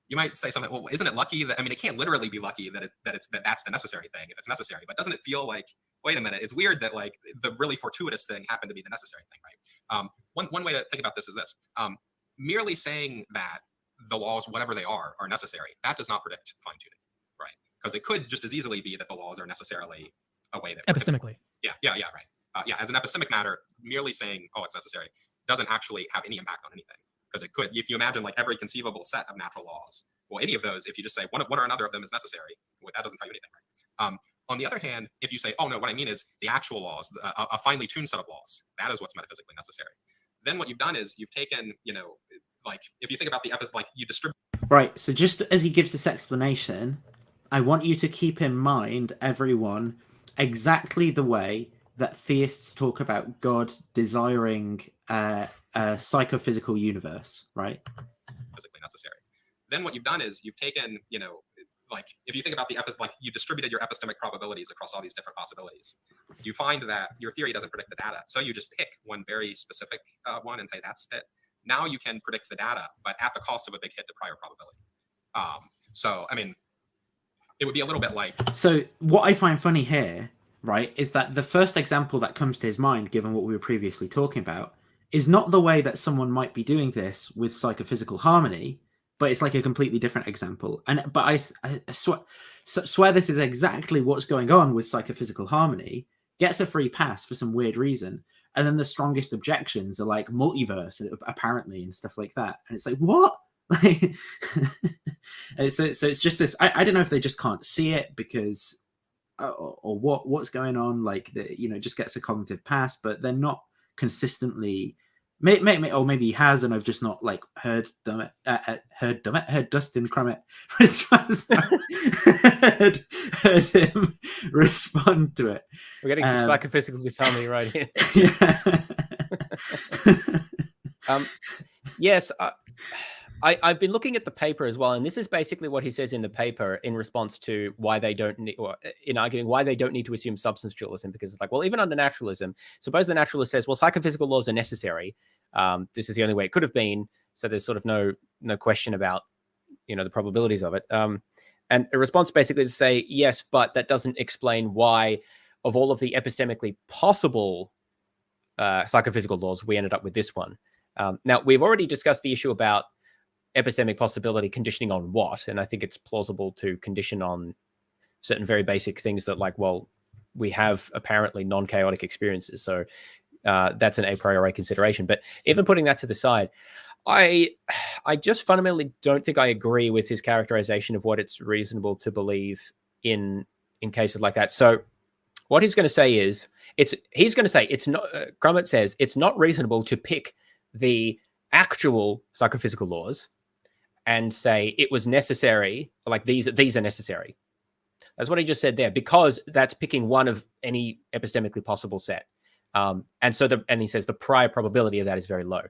You might say something. Well, isn't it lucky that? I mean, it can't literally be lucky that that's the necessary thing if it's necessary. But doesn't it feel like, wait a minute, it's weird that like the really fortuitous thing happened to be the necessary thing, right? One way to think about this is this. Merely saying that the laws, whatever they are necessary, that does not predict fine-tuning, right? Because it could just as easily be that the laws are necessarily a way that epistemically. Right. As an epistemic matter, merely saying, oh, it's necessary, doesn't actually have any impact on anything. Because it could, if you imagine like every conceivable set of natural laws, well, any of those, if you just say one or another of them is necessary, well, that doesn't tell you anything, right? On the other hand, if you say, oh no, what I mean is the actual laws, a finely tuned set of laws, that is what's metaphysically necessary. Then what you've done is you've taken, like if you think about you distribute. Right. So just as he gives this explanation, I want you to keep in mind, everyone, exactly the way that theists talk about God desiring a psychophysical universe, right? Physically necessary. Then what you've done is you've taken, like if you think about you distributed your epistemic probabilities across all these different possibilities. You find that your theory doesn't predict the data. So you just pick one very specific one and say that's it. Now you can predict the data, but at the cost of a big hit to prior probability. So, I mean, it would be a little bit like... So what I find funny here, right, is that the first example that comes to his mind, given what we were previously talking about, is not the way that someone might be doing this with psychophysical harmony, but it's like a completely different example. But I swear this is exactly what's going on with psychophysical harmony. Gets a free pass for some weird reason. And then the strongest objections are like multiverse, apparently, and stuff like that. And it's like, what? So it's just this. I don't know if they just can't see it because, or what's going on. Like, just gets a cognitive pass, but they're not consistently. Or maybe he has, and I've just not like heard Dustin Crummett heard him respond to it. We're getting some psychophysical disharmony right here. Yes, I've been looking at the paper as well, and this is basically what he says in the paper in response to why they don't need, or in arguing why they don't need to assume substance dualism, because it's like, well, even under naturalism, suppose the naturalist says, well, psychophysical laws are necessary. This is the only way it could have been. So there's sort of no question about, the probabilities of it. And a response basically to say, yes, but that doesn't explain why, of all of the epistemically possible psychophysical laws, we ended up with this one. Now, we've already discussed the issue about epistemic possibility conditioning on what, and I think it's plausible to condition on certain very basic things that, like, well, we have apparently non-chaotic experiences. So that's an a priori consideration. But even putting that to the side, I just fundamentally don't think I agree with his characterization of what it's reasonable to believe in cases like that. So what he's going to say is it's not, Crummett says it's not reasonable to pick the actual psychophysical laws and say it was necessary, like these are necessary. That's what he just said there, because that's picking one of any epistemically possible set. And he says the prior probability of that is very low.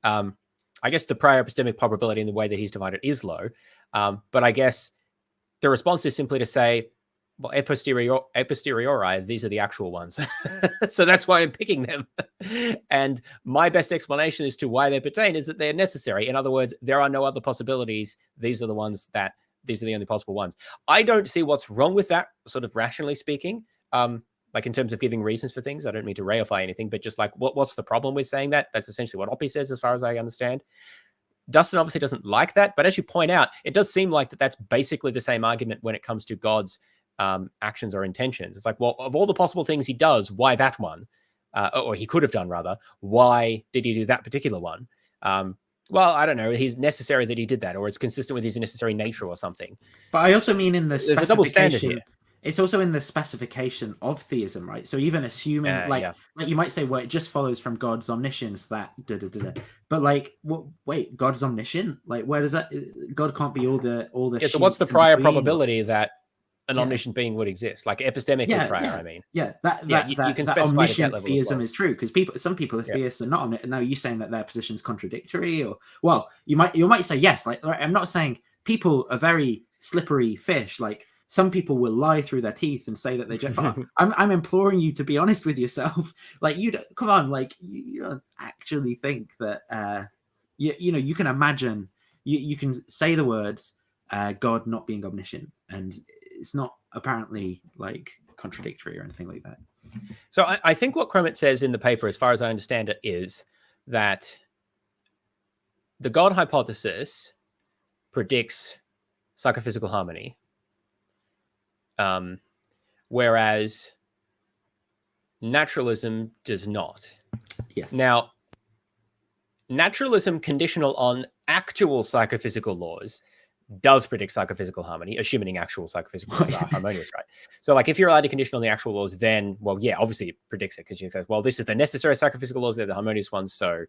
I guess the prior epistemic probability in the way that he's divided is low. But I guess the response is simply to say, well, a posteriori, these are the actual ones. So that's why I'm picking them. And my best explanation as to why they pertain is that they're necessary. In other words, there are no other possibilities. These are the only possible ones. I don't see what's wrong with that, sort of rationally speaking. Like in terms of giving reasons for things. I don't mean to reify anything, but just like what's the problem with saying that? That's essentially what Oppie says, as far as I understand. Dustin obviously doesn't like that, but as you point out, it does seem like that's basically the same argument when it comes to God's actions or intentions. It's like, well, of all the possible things he does, why that one? Or he could have done, rather. Why did he do that particular one? Well, I don't know. He's necessary that he did that, or it's consistent with his necessary nature or something. But I also mean there's a double standard here. It's also in the specification of theism, right? So even assuming, like you might say, well, it just follows from God's omniscience that But like, wait, God's omniscient? Like, where does that? God can't be all the. Yeah. So what's the prior probability that an omniscient being would exist? Like epistemically prior, I mean. Yeah, you can specify omniscient that theism is true, because some people are theists and not omniscient. Now, are you saying that their position is contradictory, or you might say yes. Like, I'm not saying people are very slippery fish, like. Some people will lie through their teeth and say that they just. I'm imploring you to be honest with yourself. Like come on, like you don't actually think that you can imagine you can say the words God not being omniscient, and it's not apparently like contradictory or anything like that. So I think what Crummett says in the paper, as far as I understand it, is that the God hypothesis predicts psychophysical harmony. Whereas naturalism does not. Yes. Now, naturalism conditional on actual psychophysical laws does predict psychophysical harmony, assuming actual psychophysical laws are harmonious, right? So, like, if you're allowed to condition on the actual laws, then, well, yeah, obviously it predicts it, because you say, well, this is the necessary psychophysical laws, they're the harmonious ones, so,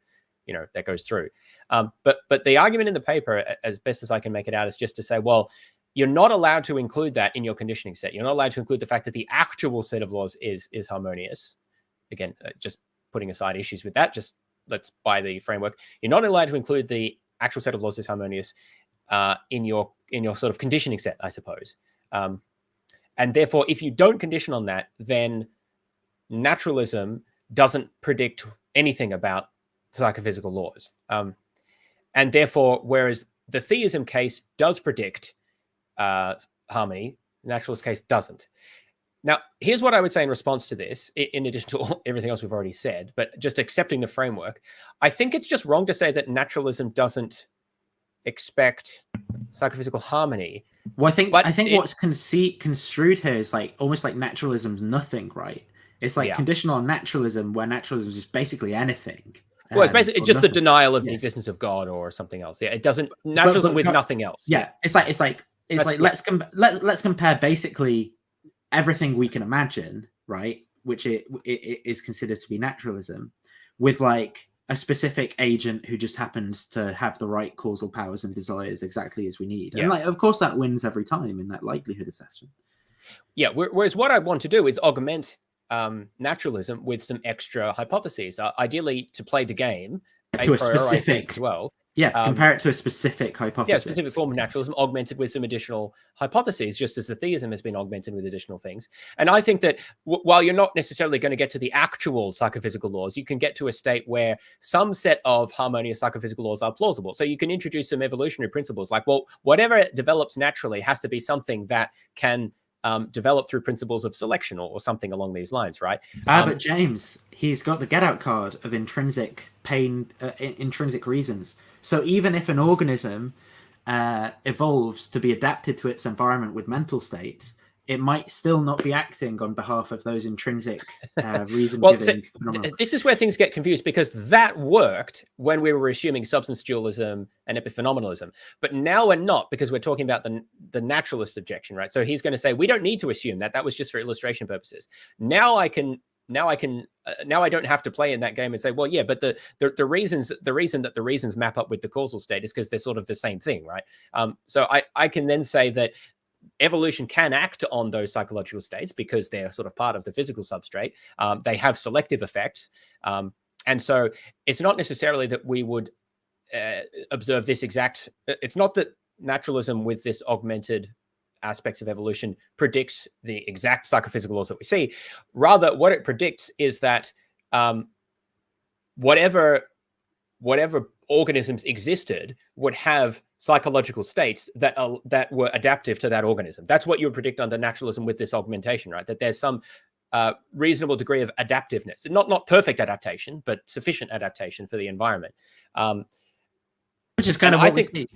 that goes through. But the argument in the paper, as best as I can make it out, is just to say, well, you're not allowed to include that in your conditioning set. You're not allowed to include the fact that the actual set of laws is harmonious. Again, just putting aside issues with that, just let's buy the framework. You're not allowed to include the actual set of laws is harmonious in your sort of conditioning set, I suppose. And therefore, if you don't condition on that, then naturalism doesn't predict anything about psychophysical laws. And therefore, whereas the theism case does predict harmony, the naturalist case doesn't. Now, here's what I would say in response to this, in addition to everything else we've already said, but just accepting the framework. I think it's just wrong to say that naturalism doesn't expect psychophysical harmony. Well, I think what's construed here is like almost like naturalism's nothing, right? It's like conditional on naturalism, where naturalism is just basically anything. Well, it's basically just the denial of the existence of God or something else. Yeah, it doesn't naturalism with nothing else. Yeah, it's like let's compare basically everything we can imagine, right? Which it is considered to be naturalism, with like a specific agent who just happens to have the right causal powers and desires exactly as we need. And like, of course, that wins every time in that likelihood assessment. Yeah. Whereas what I want to do is augment naturalism with some extra hypotheses, ideally to play the game to a specific as well. Yeah, compare it to a specific hypothesis. Yeah, a specific form of naturalism augmented with some additional hypotheses, just as the theism has been augmented with additional things. And I think that while you're not necessarily going to get to the actual psychophysical laws, you can get to a state where some set of harmonious psychophysical laws are plausible. So you can introduce some evolutionary principles like, well, whatever develops naturally has to be something that can develop through principles of selection or something along these lines, right? But James, he's got the get out card of intrinsic pain, intrinsic reasons. So even if an organism evolves to be adapted to its environment with mental states, it might still not be acting on behalf of those intrinsic reason Well, giving phenomena. this is where things get confused, because that worked when we were assuming substance dualism and epiphenomenalism, but now we're not, because we're talking about the naturalist objection, right? So he's going to say we don't need to assume that. That was just for illustration purposes. Now I don't have to play in that game and say, well, yeah, but the reason that the reasons map up with the causal state is because they're sort of the same thing, right? So I can then say that evolution can act on those psychological states because they're sort of part of the physical substrate. They have selective effects. And so it's not necessarily that we would observe this exact, it's not that naturalism with this augmented aspects of evolution predicts the exact psychophysical laws that we see. Rather, what it predicts is that whatever organisms existed would have psychological states that were adaptive to that organism. That's what you would predict under naturalism with this augmentation, right? That there's some reasonable degree of adaptiveness, not perfect adaptation, but sufficient adaptation for the environment. Which is kind of what we see.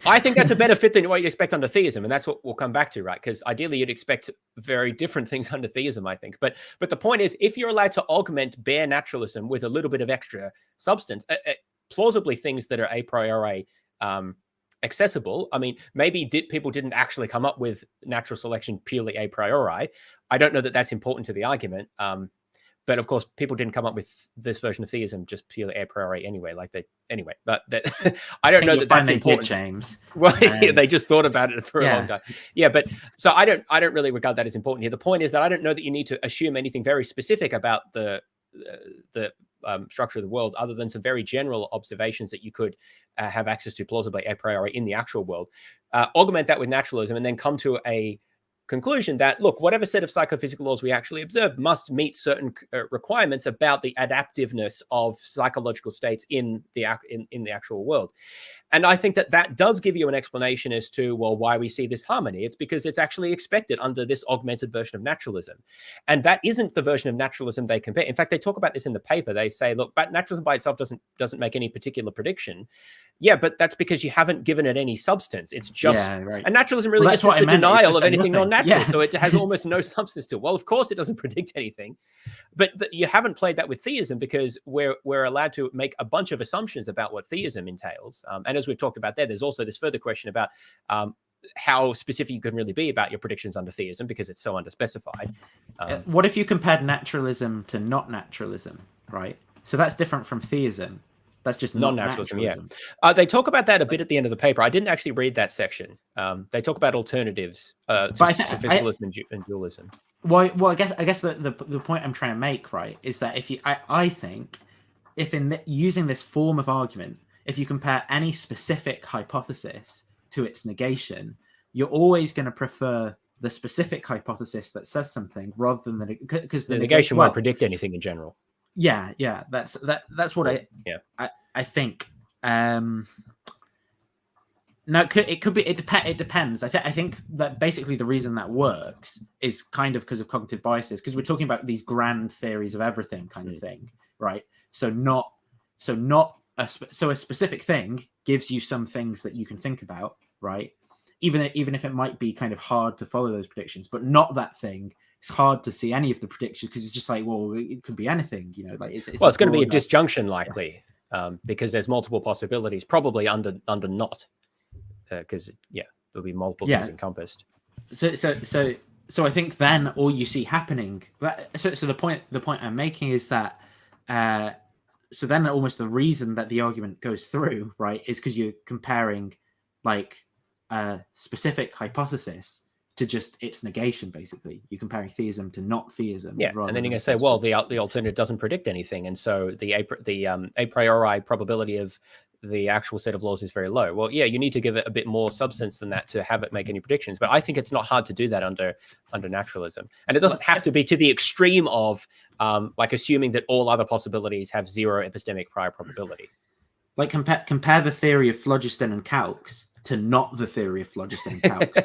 I think that's a better fit than what you'd expect under theism, and that's what we'll come back to, right? Because ideally, you'd expect very different things under theism, I think. But the point is, if you're allowed to augment bare naturalism with a little bit of extra substance, plausibly things that are a priori accessible. I mean, maybe people didn't actually come up with natural selection purely a priori. I don't know that that's important to the argument. But of course, people didn't come up with this version of theism just purely a priori anyway. But I don't know that that's important, James. Well, they just thought about it for a long time. Yeah, but so I don't really regard that as important here. The point is that I don't know that you need to assume anything very specific about the structure of the world, other than some very general observations that you could have access to plausibly a priori in the actual world. Augment that with naturalism, and then come to a conclusion that, look, whatever set of psychophysical laws we actually observe must meet certain requirements about the adaptiveness of psychological states in the actual world. And I think that does give you an explanation as to, well, why we see this harmony. It's because it's actually expected under this augmented version of naturalism. And that isn't the version of naturalism they compare. In fact, they talk about this in the paper. They say, look, but naturalism by itself doesn't make any particular prediction. Yeah, but that's because you haven't given it any substance. It's just, and naturalism really just is the denial of anything non-natural. So it has almost no substance to it. Well, of course it doesn't predict anything, but you haven't played that with theism, because we're allowed to make a bunch of assumptions about what theism entails. And as we've talked about there's also this further question about how specific you can really be about your predictions under theism, because it's so underspecified. What if you compared naturalism to not naturalism, right? So that's different from theism. That's just non-naturalism. Yeah. They talk about that a bit at the end of the paper. I didn't actually read that section. They talk about alternatives to physicalism and dualism. Well, I guess the point I'm trying to make, right, is that I think if using this form of argument, if you compare any specific hypothesis to its negation, you're always going to prefer the specific hypothesis that says something rather than because the negation won't predict anything in general. Yeah, that's what I think. Now it could be. It depends. I think that basically the reason that works is kind of because of cognitive biases, because we're talking about these grand theories of everything kind of thing, right? So a specific thing gives you some things that you can think about, right? Even if it might be kind of hard to follow those predictions, but not that thing. It's hard to see any of the predictions because it's just like, well, it could be anything, like it's going to be a disjunction likely, because there's multiple possibilities, probably under not, because there'll be multiple things encompassed. So I think then all you see happening. So the point I'm making is that so then almost the reason that the argument goes through, right, is because you're comparing like a specific hypothesis to just its negation. Basically, you're comparing theism to not theism. Yeah, and then you're going to say, well, the alternative doesn't predict anything, and so the a priori probability of the actual set of laws is very low. Well, yeah, you need to give it a bit more substance than that to have it make any predictions. But I think it's not hard to do that under naturalism, and it doesn't have to be to the extreme of like assuming that all other possibilities have zero epistemic prior probability. Like compare the theory of phlogiston and calx to not the theory of phlogiston and calx.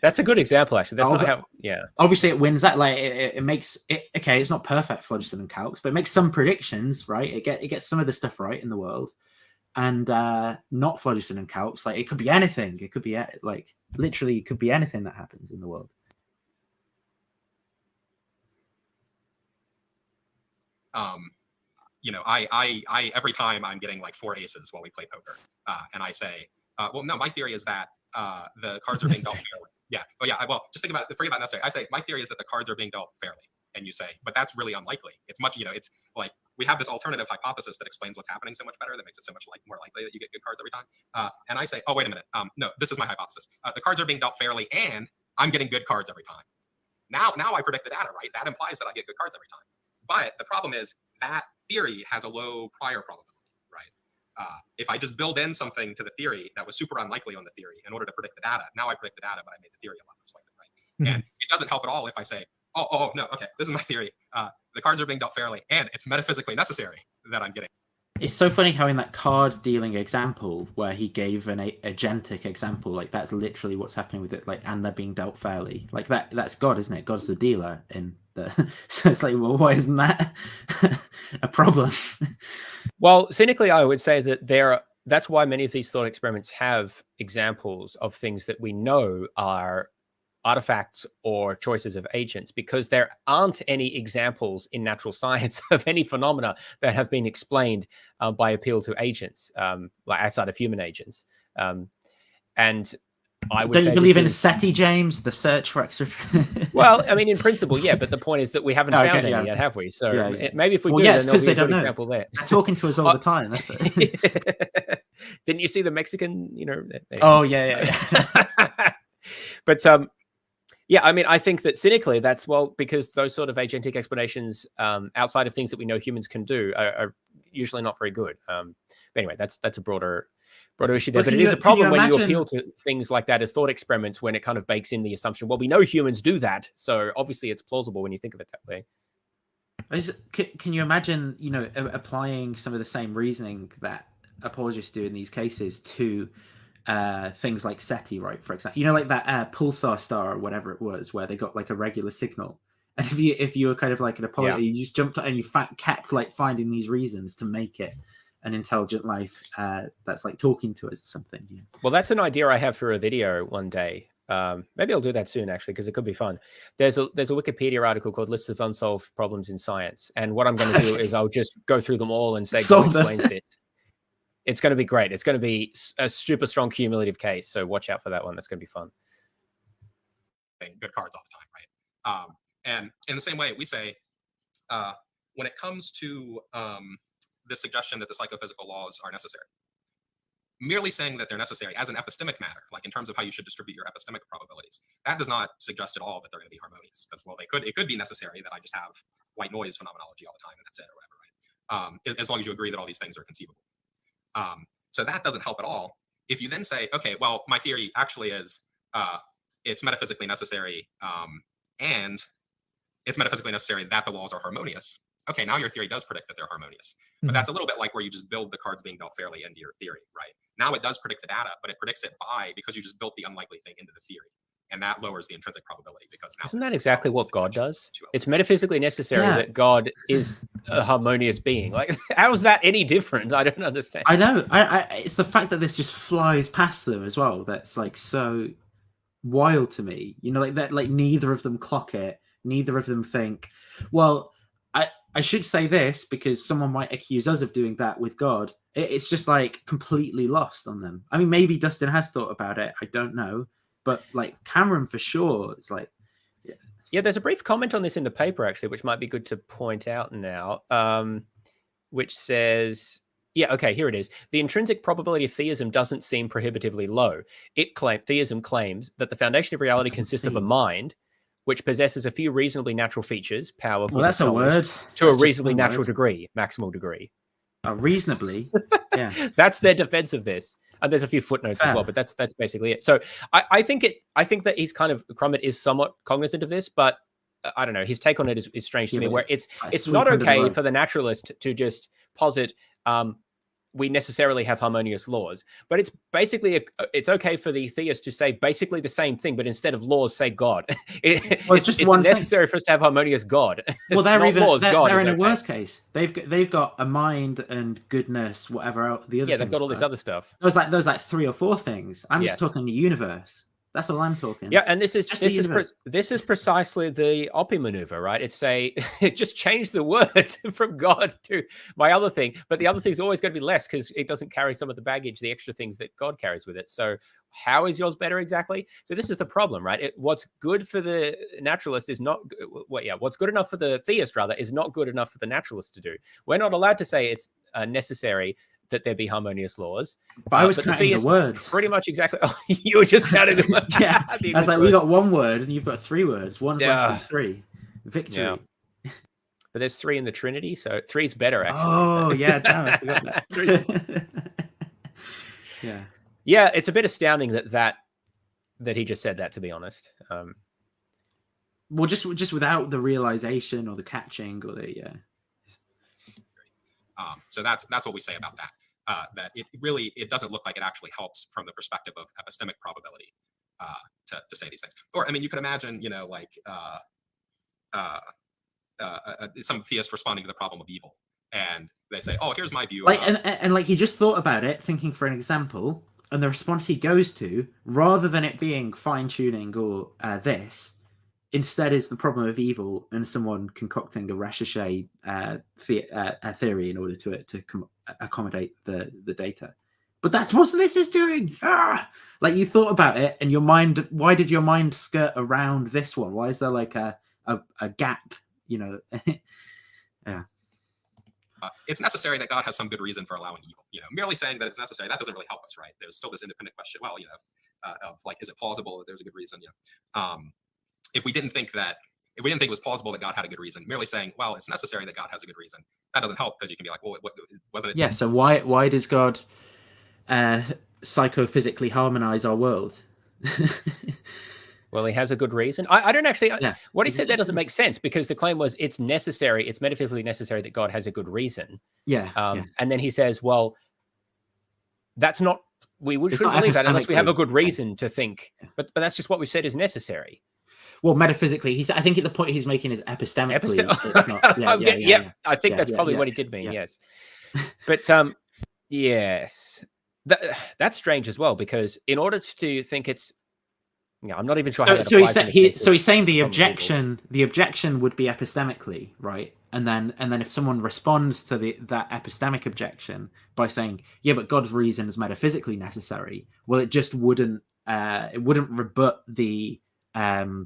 That's a good example, actually. That's not how. Yeah. Obviously, it wins that. Like it makes it okay. It's not perfect phlogiston and calx, but it makes some predictions, right? It gets some of the stuff right in the world, and not phlogiston and calx. Like it could be anything. It could be like literally, it could be anything that happens in the world. you know, I every time I'm getting like 4 aces while we play poker, and I say, well, no, my theory is that the cards are being dealt fairly. Yeah. Oh, yeah. Well, just think about it. Forget about necessary. I say my theory is that the cards are being dealt fairly, and you say, but that's really unlikely. It's much, you know, it's like we have this alternative hypothesis that explains what's happening so much better, that makes it so much more likely that you get good cards every time. And I say, oh, wait a minute. No, this is my hypothesis. The cards are being dealt fairly, and I'm getting good cards every time. Now I predict the data, right? That implies that I get good cards every time. But the problem is that theory has a low prior probability, right? If I just build in something to the theory that was super unlikely on the theory in order to predict the data, now I predict the data, but I made the theory a lot less likely, right? And it doesn't help at all if I say, oh, no, okay, this is my theory. The cards are being dealt fairly, and it's metaphysically necessary that I'm getting. It's so funny how in that card dealing example where he gave an agentic example, like that's literally what's happening with it, like, and they're being dealt fairly. Like that's God, isn't it? God's the dealer in the so it's like, well, why isn't that a problem? Well, cynically, I would say that that's why many of these thought experiments have examples of things that we know are artifacts or choices of agents, because there aren't any examples in natural science of any phenomena that have been explained by appeal to agents, like outside of human agents. And I would Don't say you believe in SETI, James? The search for extra. Well, I mean, in principle, yeah, but the point is that we haven't found any yet, have we? So maybe if we do, then there'll be a good example there. They're talking to us all the time. That's it. Didn't you see the Mexican? You know. Oh yeah. But yeah, I mean, I think that cynically, that's because those sort of agentic explanations outside of things that we know humans can do are usually not very good. But anyway, that's a broader issue there. But it is a problem when you appeal to things like that as thought experiments, when it kind of bakes in the assumption, well, we know humans do that, so obviously it's plausible when you think of it that way. Can you imagine, you know, applying some of the same reasoning that apologists do in these cases to things like SETI, right? For example, you know, like that pulsar star or whatever it was, where they got like a regular signal, and if you were kind of like an apologist, you just jumped and you kept like finding these reasons to make it an intelligent life that's like talking to us or something. Yeah. Well, that's an idea I have for a video one day. Maybe I'll do that soon, actually, because it could be fun. There's a Wikipedia article called "Lists of Unsolved Problems in Science," and what I'm going to do is I'll just go through them all and say, "God explains this." It's going to be great. It's going to be a super strong cumulative case. So watch out for that one. That's going to be fun. Good cards all the time, right? And in the same way, we say, when it comes to the suggestion that the psychophysical laws are necessary, merely saying that they're necessary as an epistemic matter, like in terms of how you should distribute your epistemic probabilities, that does not suggest at all that they're going to be harmonious. Because, well, it could be necessary that I just have white noise phenomenology all the time and that's it, or whatever, right? As long as you agree that all these things are conceivable. So that doesn't help at all. If you then say, okay, well, my theory actually is it's metaphysically necessary, and it's metaphysically necessary that the laws are harmonious. Okay, now your theory does predict that they're harmonious. But that's a little bit like where you just build the cards being dealt fairly into your theory, right? Now it does predict the data, but it predicts it because you just built the unlikely thing into the theory. And that lowers the intrinsic probability, because now isn't that exactly what God does? It's metaphysically necessary that God is a harmonious being. Like, how is that any different? I don't understand. I know. It's the fact that this just flies past them as well. That's like so wild to me. You know, like that. Like neither of them clock it. Neither of them think, well, I should say this because someone might accuse us of doing that with God. It's just like completely lost on them. I mean, maybe Dustin has thought about it. I don't know. But like Cameron for sure, it's like, yeah. There's a brief comment on this in the paper actually, which might be good to point out now, which says, yeah, okay, here it is. The intrinsic probability of theism doesn't seem prohibitively low. Theism claims that the foundation of reality consists of a mind which possesses a few reasonably natural features, power. Well, that's a word. To a reasonably natural degree, maximal degree. Reasonably, yeah. That's their defense of this. And there's a few footnotes as well, but that's basically it. So I think that he's kind of, Crummett is somewhat cognizant of this, but I don't know. His take on it is strange to me, where it's not okay for the naturalist to just posit we necessarily have harmonious laws, but it's basically it's okay for the theist to say basically the same thing, but instead of laws, say God. It's necessary for us to have harmonious God. Well, they're in a worse case. They've got a mind and goodness, whatever else, the other. Yeah, they've got all this other stuff. Those like 3 or 4 things. I'm just talking the universe. That's all I'm talking. Yeah, and this is Just the universe. this is precisely the Oppie maneuver, right? It's it just changed the word from God to my other thing, but the other thing's always going to be less because it doesn't carry some of the baggage, the extra things that God carries with it. So how is yours better exactly? So this is the problem, right? What's good for the naturalist is not what's good enough for the theist rather is not good enough for the naturalist to do. We're not allowed to say it's necessary that there be harmonious laws. But I was counting the words. Pretty much exactly. Oh, you were just counting the words. Yeah. I was like, we got one word and you've got 3 words. One's less than 3. Victory. Yeah. But there's 3 in the Trinity, so 3's better, actually. Oh, so. Yeah. Damn, I forgot that. Yeah. Yeah, it's a bit astounding that he just said that, to be honest. Well, just without the realization or the catching or the, yeah. So that's what we say about that. That it doesn't look like it actually helps from the perspective of epistemic probability to say these things. Or I mean, you could imagine, like some theist responding to the problem of evil, and they say, "Oh, here's my view." Like and like he just thought about it, thinking for an example, and the response he goes to, rather than it being fine tuning or this. Instead is the problem of evil and someone concocting a recherche theory in order to accommodate the data. But that's what this is doing. Like you thought about it and your mind, why did your mind skirt around this one? Why is there like a gap, Yeah. It's necessary that God has some good reason for allowing evil. Merely saying that it's necessary, that doesn't really help us, right? There's still this independent question. Well, of like, is it plausible that there's a good reason? If we didn't think it was plausible that God had a good reason, merely saying, well, it's necessary that God has a good reason, that doesn't help, because you can be like, well, what wasn't it? Yeah. So why does God psychophysically harmonize our world? Well, he has a good reason. I don't actually. Yeah. What he said there doesn't make sense, because the claim was it's metaphysically necessary that God has a good reason. Yeah. And then he says, well, that's not. We shouldn't believe that unless we have a good reason to think. But that's just what we said is necessary. Well, metaphysically, I think the point he's making is epistemically. I think that's probably what he did mean. Yeah. Yes, but yes, that's strange as well, because in order to think it's, I'm not even sure. So he's saying the objection would be epistemically, right? And then if someone responds to that epistemic objection by saying, yeah, but God's reason is metaphysically necessary, well, it just wouldn't rebut the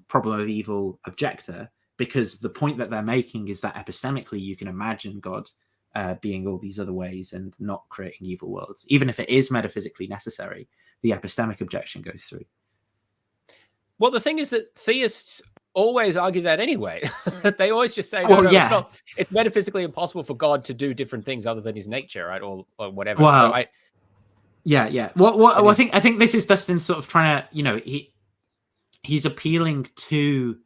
problem of evil objector, because the point that they're making is that epistemically you can imagine God being all these other ways and not creating evil worlds. Even if it is metaphysically necessary, the epistemic objection goes through. Well, the thing is that theists always argue that anyway. They always just say, it's metaphysically impossible for God to do different things other than his nature, right? Or whatever. Well, so Well, I think this is Dustin sort of trying to, he's appealing to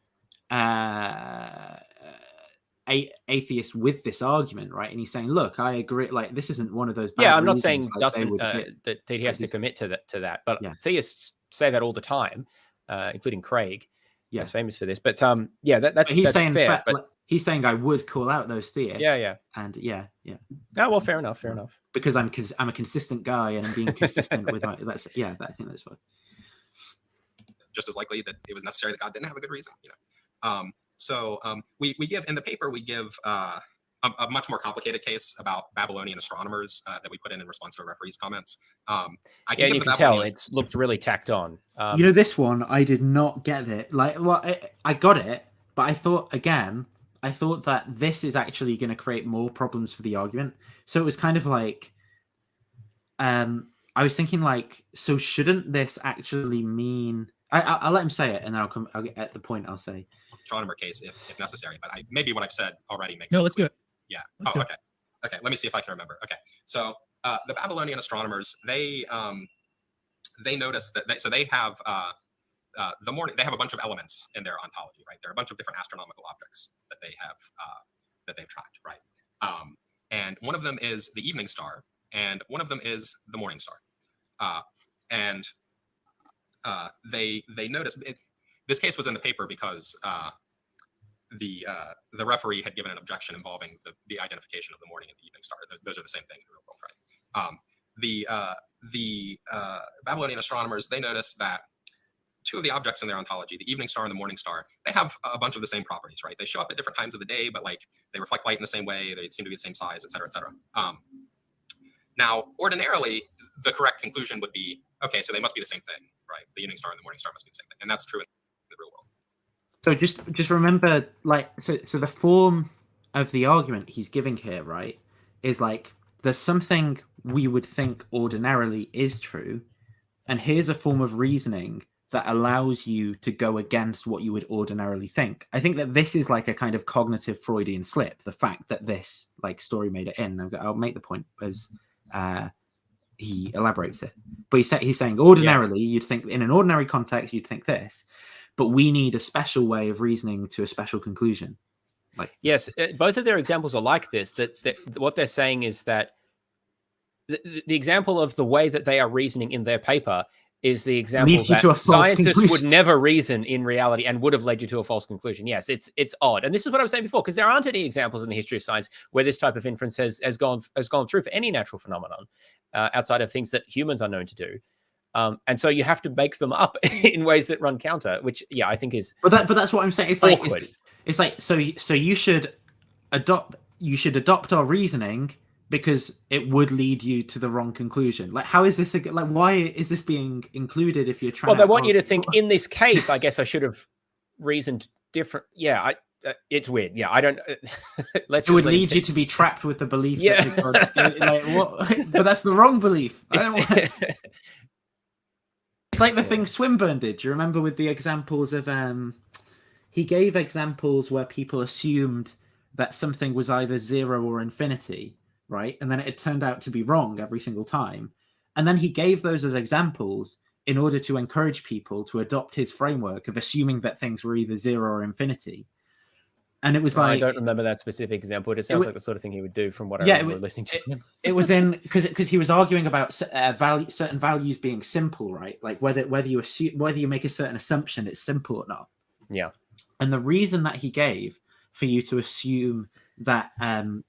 atheists with this argument, right? And he's saying, look, I agree, like this isn't one of those bad I'm not saying like Dustin that he has to commit to that, but theists say that all the time, including Craig. That's famous for this, but that's saying fair, but he's saying I would call out those theists. And Oh, well, fair enough. Because I'm a consistent guy and I'm being consistent with my. I think that's what. Just as likely that it was necessary that God didn't have a good reason. We give in the paper, we give a much more complicated case about Babylonian astronomers that we put in response to a referee's comments. You can tell it's looked really tacked on. This one I did not get it. Like, well, I got it, but I thought that this is actually going to create more problems for the argument. So it was kind of like, I was thinking like, so shouldn't this actually mean? I'll let him say it, and then I'll get at the point. I'll say astronomer case if necessary, but maybe what I've said already makes. No, let's do it. Yeah. Okay. Let me see if I can remember. Okay. So the Babylonian astronomers, they noticed that they have the morning. They have a bunch of elements in their ontology, right? There are a bunch of different astronomical objects that they have that they've tracked, right? And one of them is the evening star, and one of them is the morning star, and they noticed it. This case was in the paper because the referee had given an objection involving the identification of the morning and the evening star. Those are the same thing in the real world, right? The Babylonian astronomers, they noticed that two of the objects in their ontology, the evening star and the morning star, they have a bunch of the same properties, right? They show up at different times of the day, but like they reflect light in the same way, they seem to be the same size, et cetera, et cetera. Now, ordinarily, the correct conclusion would be, okay, so they must be the same thing, right? The evening star and the morning star must be the same thing. And that's true in the real world. So just remember, like, so the form of the argument he's giving here, right, is like, there's something we would think ordinarily is true, and here's a form of reasoning that allows you to go against what you would ordinarily think. I think that this is like a kind of cognitive Freudian slip, the fact that this like story made it in. I'll make the point as he elaborates it. But he's saying ordinarily, you'd think in an ordinary context, you'd think this, but we need a special way of reasoning to a special conclusion. Like, yes, both of their examples are like this, that what they're saying is that the example of the way that they are reasoning in their paper is the example leads you that to a false scientists conclusion. would never reason in reality and would have led you to a false conclusion. Yes, it's odd. And this is what I was saying before, because there aren't any examples in the history of science where this type of inference has gone through for any natural phenomenon outside of things that humans are known to do. And so you have to make them up in ways that run counter, which, yeah, I think is but that's what I'm saying. It's awkward. like it's like so you should adopt our reasoning because it would lead you to the wrong conclusion. Like, how is this like? Why is this being included if you're trying? Well, they want you to think in this case. I guess I should have reasoned different. Yeah, it's weird. Yeah, I don't. It would lead you to be trapped with the belief. Yeah. That like what? But that's the wrong belief. It's like the thing Swinburne did. Do you remember with the examples of he gave examples where people assumed that something was either zero or infinity, right? And then it turned out to be wrong every single time. And then he gave those as examples in order to encourage people to adopt his framework of assuming that things were either zero or infinity. And it was like, I don't remember that specific example, but it sounds like the sort of thing he would do from what I remember listening to him. It was in because he was arguing about certain values being simple, right? Like whether you make a certain assumption it's simple or not. Yeah. And the reason that he gave for you to assume that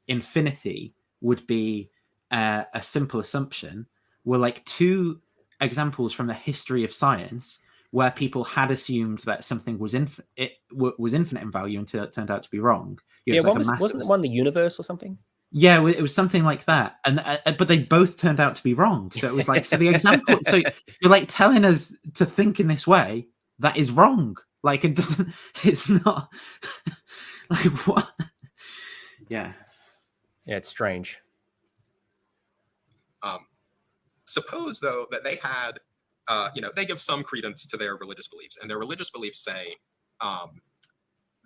infinity would be a simple assumption were like two examples from the history of science where people had assumed that something was infinite in value until it turned out to be wrong. Wasn't it one the universe or something? Yeah, it was something like that, and but they both turned out to be wrong. So it was like, so the example. So you're like telling us to think in this way that is wrong. Like it doesn't. It's not. Like what? Yeah. Yeah, it's strange. Suppose though that they had, they give some credence to their religious beliefs, and their religious beliefs say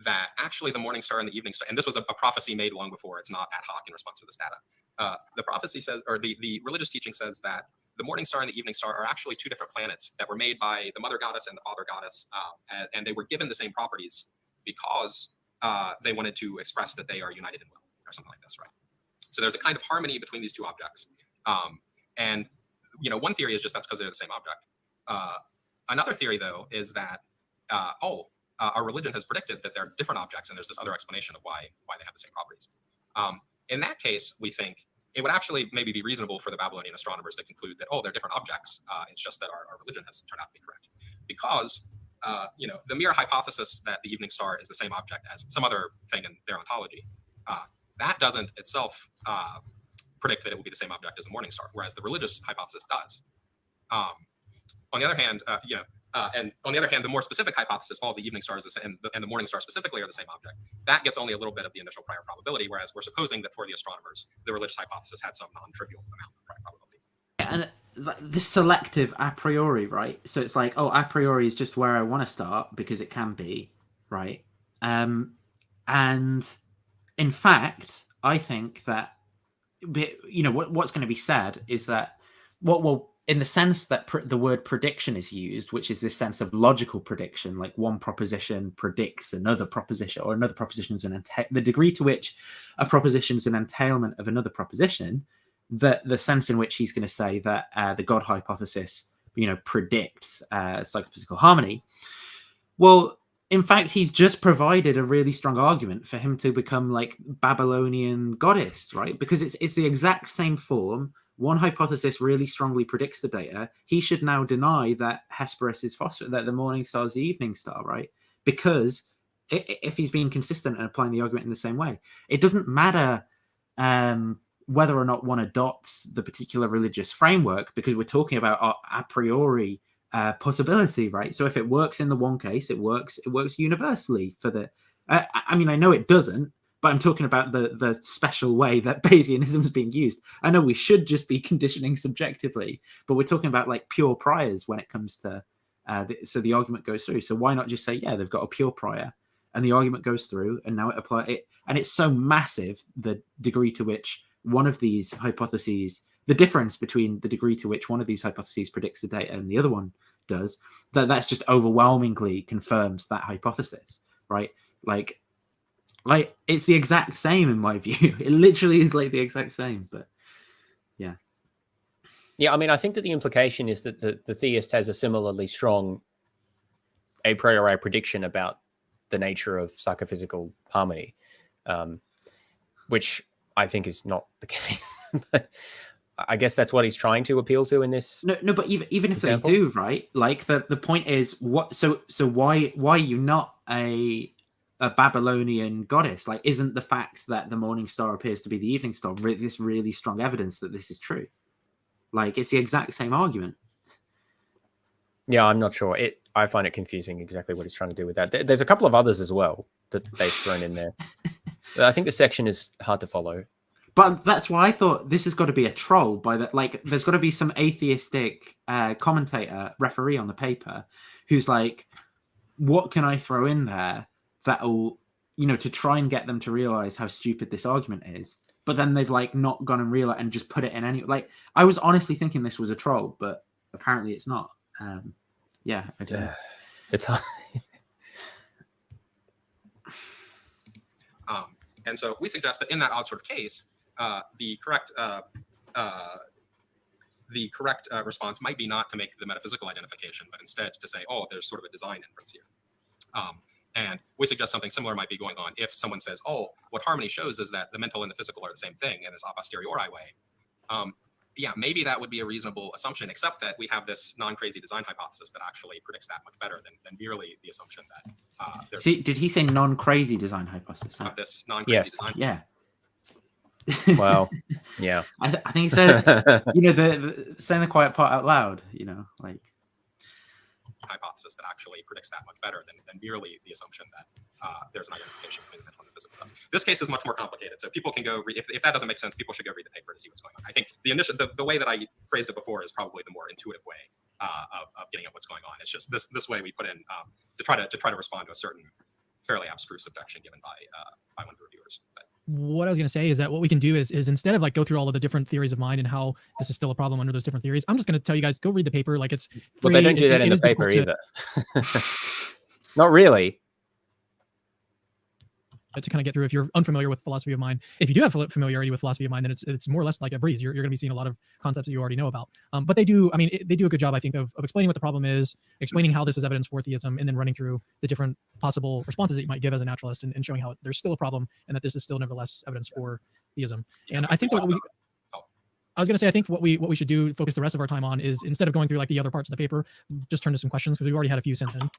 that actually the morning star and the evening star, and this was a prophecy made long before. It's not ad hoc in response to this data. The prophecy says, or the religious teaching says that the morning star and the evening star are actually two different planets that were made by the mother goddess and the father goddess, and they were given the same properties because they wanted to express that they are united in will, or something like this, right? So there's a kind of harmony between these two objects. And one theory is just that's because they're the same object. Another theory, though, is that our religion has predicted that they're different objects, and there's this other explanation of why they have the same properties. In that case, we think it would actually maybe be reasonable for the Babylonian astronomers to conclude that they're different objects. It's just that our religion has turned out to be correct, because the mere hypothesis that the evening star is the same object as some other thing in their ontology, that doesn't itself predict that it will be the same object as the morning star, whereas the religious hypothesis does. On the other hand, the more specific hypothesis, all the evening stars and the morning star specifically are the same object. That gets only a little bit of the initial prior probability, whereas we're supposing that for the astronomers, the religious hypothesis had some non-trivial amount of prior probability. And this selective a priori, right? So it's like, a priori is just where I want to start because it can be, right? And in fact, I think that what's going to be said is that in the sense that the word prediction is used, which is this sense of logical prediction, like one proposition predicts another proposition, or another proposition is the degree to which a proposition is an entailment of another proposition, the sense in which he's going to say that the God hypothesis, predicts psychophysical harmony. Well, in fact, he's just provided a really strong argument for him to become like Babylonian goddess, right? Because it's the exact same form one hypothesis really strongly predicts the data, he should now deny that Hesperus is that the morning star is the evening star, right? Because if he's being consistent and applying the argument in the same way, it doesn't matter whether or not one adopts the particular religious framework, because we're talking about our a priori possibility, right? So if it works in the one case, it works universally for the. I mean, I know it doesn't, but I'm talking about the special way that Bayesianism is being used. I know we should just be conditioning subjectively, but we're talking about like pure priors when it comes to. So the argument goes through. So why not just say, yeah, they've got a pure prior, and the argument goes through, and now it applies it, and it's so massive the degree to which one of these hypotheses, the difference between the degree to which one of these hypotheses predicts the data and the other one does, that's just overwhelmingly confirms that hypothesis, right? Like it's the exact same in my view. It literally is like the exact same, but yeah. Yeah, I mean, I think that the implication is that the theist has a similarly strong a priori prediction about the nature of psychophysical harmony, which I think is not the case. But I guess that's what he's trying to appeal to in this. No, but even if example. they do, right? Like the point is, what? So why are you not a Babylonian goddess? Like, isn't the fact that the morning star appears to be the evening star this really strong evidence that this is true? Like, it's the exact same argument. Yeah, I'm not sure. I find it confusing exactly what he's trying to do with that. There's a couple of others as well that they've thrown in there. I think the section is hard to follow. But that's why I thought this has got to be a troll. By that, like, there's got to be some atheistic commentator, referee on the paper, who's like, "What can I throw in there that'll, to try and get them to realize how stupid this argument is?" But then they've like not gone and realize and just put it in any. Like, I was honestly thinking this was a troll, but apparently it's not. Yeah, I don't know. It's hard. And so we suggest that in that odd sort of case, the correct response might be not to make the metaphysical identification, but instead to say, oh, there's sort of a design inference here. And we suggest something similar might be going on if someone says, oh, what harmony shows is that the mental and the physical are the same thing in this a posteriori way. Yeah, maybe that would be a reasonable assumption, except that we have this non-crazy design hypothesis that actually predicts that much better than merely the assumption that did he say non-crazy design hypothesis? Of this non-crazy design. Yeah. Well, yeah. I think he said, the saying the quiet part out loud, like hypothesis that actually predicts that much better than merely the assumption that there's an identification between the mental and the physical. This case is much more complicated, so people can go read, if that doesn't make sense, people should go read the paper to see what's going on. I think the way that I phrased it before is probably the more intuitive way of getting at what's going on. It's just this way we put in to try to respond to a certain fairly abstruse objection given by one of the reviewers. But what I was going to say is that what we can do is instead of like go through all of the different theories of mind and how this is still a problem under those different theories, I'm just going to tell you guys, go read the paper. Like, it's free. But they don't do that in the paper either. Not really. To kind of get through, if you're unfamiliar with philosophy of mind. If you do have familiarity with philosophy of mind, then it's more or less like a breeze. You're going to be seeing a lot of concepts that you already know about. But they do a good job, I think, of explaining what the problem is, explaining how this is evidence for theism, and then running through the different possible responses that you might give as a naturalist, and showing how there's still a problem and that this is still nevertheless evidence for theism. And I think I was going to say, I think what we should do, focus the rest of our time on, is instead of going through like the other parts of the paper, just turn to some questions, because we've already had a few sent in.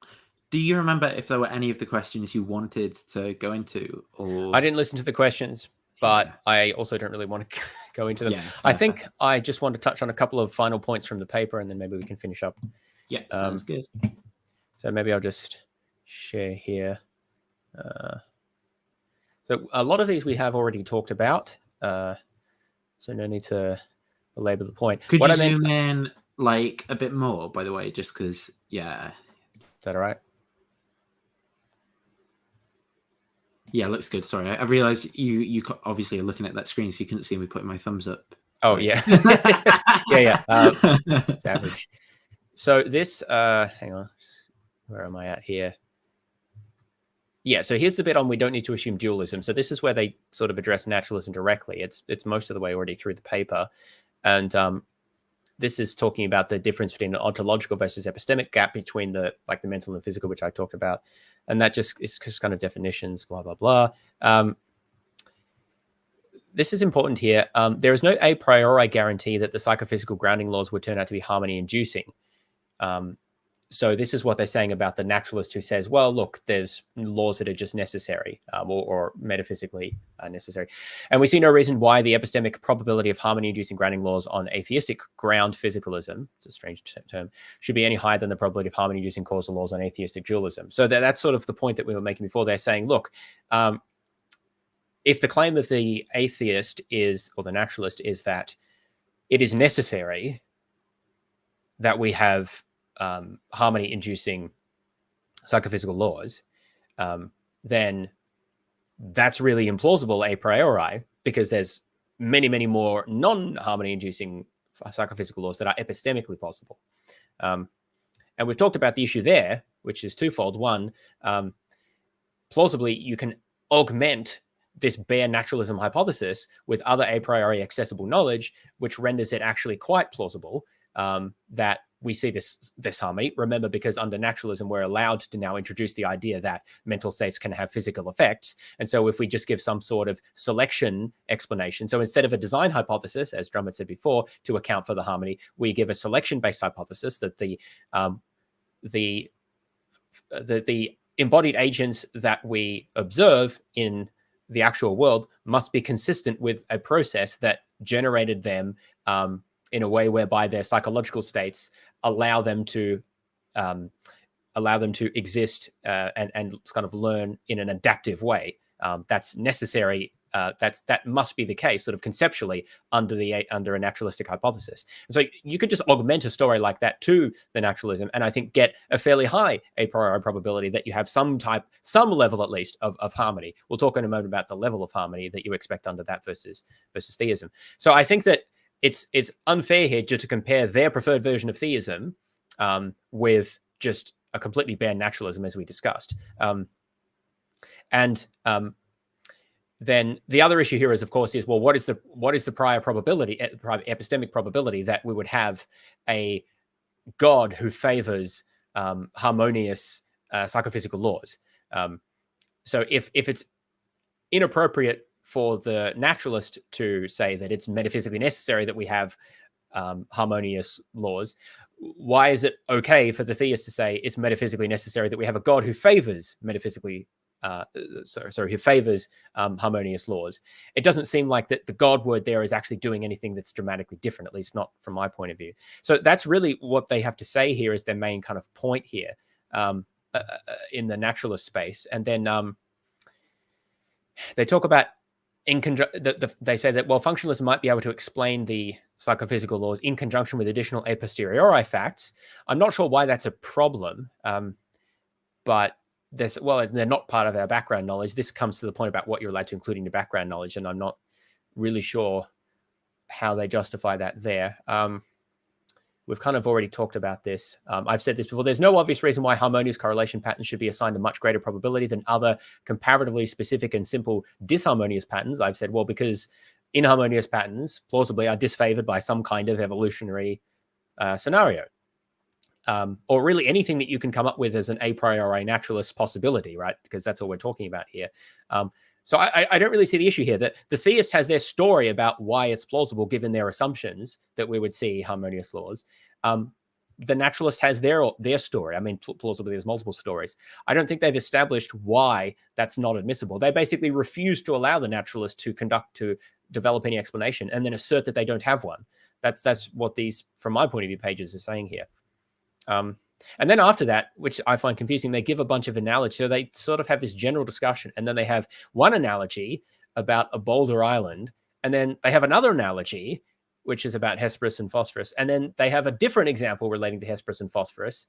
Do you remember if there were any of the questions you wanted to go into? Or I didn't listen to the questions, but I also don't really want to go into them. Yeah, I think I just want to touch on a couple of final points from the paper, and then maybe we can finish up. Yeah, sounds good. So maybe I'll just share here. So a lot of these we have already talked about, so no need to belabor the point. Could you zoom in like a bit more, by the way, just because, yeah. Is that all right? Yeah, looks good. Sorry, I realized you obviously are looking at that screen, so you couldn't see me putting my thumbs up. Oh, yeah. yeah. Savage. So this, hang on, where am I at here? Yeah, so here's the bit on we don't need to assume dualism. So this is where they sort of address naturalism directly. It's most of the way already through the paper. And this is talking about the difference between an ontological versus epistemic gap between the mental and physical, which I talked about. And that just is just kind of definitions, blah, blah, blah. this is important here. There is no a priori guarantee that the psychophysical grounding laws would turn out to be harmony-inducing. So this is what they're saying about the naturalist who says, well, look, there's laws that are just necessary or metaphysically necessary. And we see no reason why the epistemic probability of harmony-inducing grounding laws on atheistic ground physicalism, it's a strange term, should be any higher than the probability of harmony-inducing causal laws on atheistic dualism. So that's sort of the point that we were making before. They're saying, look, if the claim of the atheist is, or the naturalist is that it is necessary that we have harmony-inducing psychophysical laws, then that's really implausible a priori, because there's many, many more non-harmony-inducing psychophysical laws that are epistemically possible. And we've talked about the issue there, which is twofold. One, plausibly, you can augment this bare naturalism hypothesis with other a priori accessible knowledge, which renders it actually quite plausible that we see this harmony. Remember, because under naturalism, we're allowed to now introduce the idea that mental states can have physical effects. And so if we just give some sort of selection explanation, so instead of a design hypothesis, as Drummond said before, to account for the harmony, we give a selection-based hypothesis that the embodied agents that we observe in the actual world must be consistent with a process that generated them in a way whereby their psychological states allow them to exist and kind of learn in an adaptive way. That's necessary. That must be the case, sort of conceptually, under a naturalistic hypothesis. And so you could just augment a story like that to the naturalism, and I think get a fairly high a priori probability that you have some level at least of harmony. We'll talk in a moment about the level of harmony that you expect under that versus theism. So I think that it's unfair here just to compare their preferred version of theism with just a completely bare naturalism, as we discussed. Then the other issue here is, of course, is, well, what is the prior probability, epistemic probability that we would have a God who favors harmonious psychophysical laws? So if it's inappropriate for the naturalist to say that it's metaphysically necessary that we have harmonious laws, why is it okay for the theist to say it's metaphysically necessary that we have a God who favors who favors harmonious laws? It doesn't seem like that the God word there is actually doing anything that's dramatically different, at least not from my point of view. So that's really what they have to say here is their main kind of point here in the naturalist space. And then they talk about they say that, well, functionalists might be able to explain the psychophysical laws in conjunction with additional a posteriori facts. I'm not sure why that's a problem, but they're not part of our background knowledge. This comes to the point about what you're allowed to include in your background knowledge, and I'm not really sure how they justify that there. We've kind of already talked about this. I've said this before. There's no obvious reason why harmonious correlation patterns should be assigned a much greater probability than other comparatively specific and simple disharmonious patterns. I've said, well, because inharmonious patterns plausibly are disfavored by some kind of evolutionary scenario. Or really anything that you can come up with as an a priori naturalist possibility, right? Because that's all we're talking about here. So I don't really see the issue here. That the theist has their story about why it's plausible given their assumptions that we would see harmonious laws. The naturalist has their story. I mean, plausibly, there's multiple stories. I don't think they've established why that's not admissible. They basically refuse to allow the naturalist to develop any explanation and then assert that they don't have one. That's what these, from my point of view, pages are saying here. And then after that, which I find confusing, they give a bunch of analogies. So they sort of have this general discussion, and then they have one analogy about a boulder island, and then they have another analogy, which is about Hesperus and Phosphorus, and then they have a different example relating to Hesperus and Phosphorus,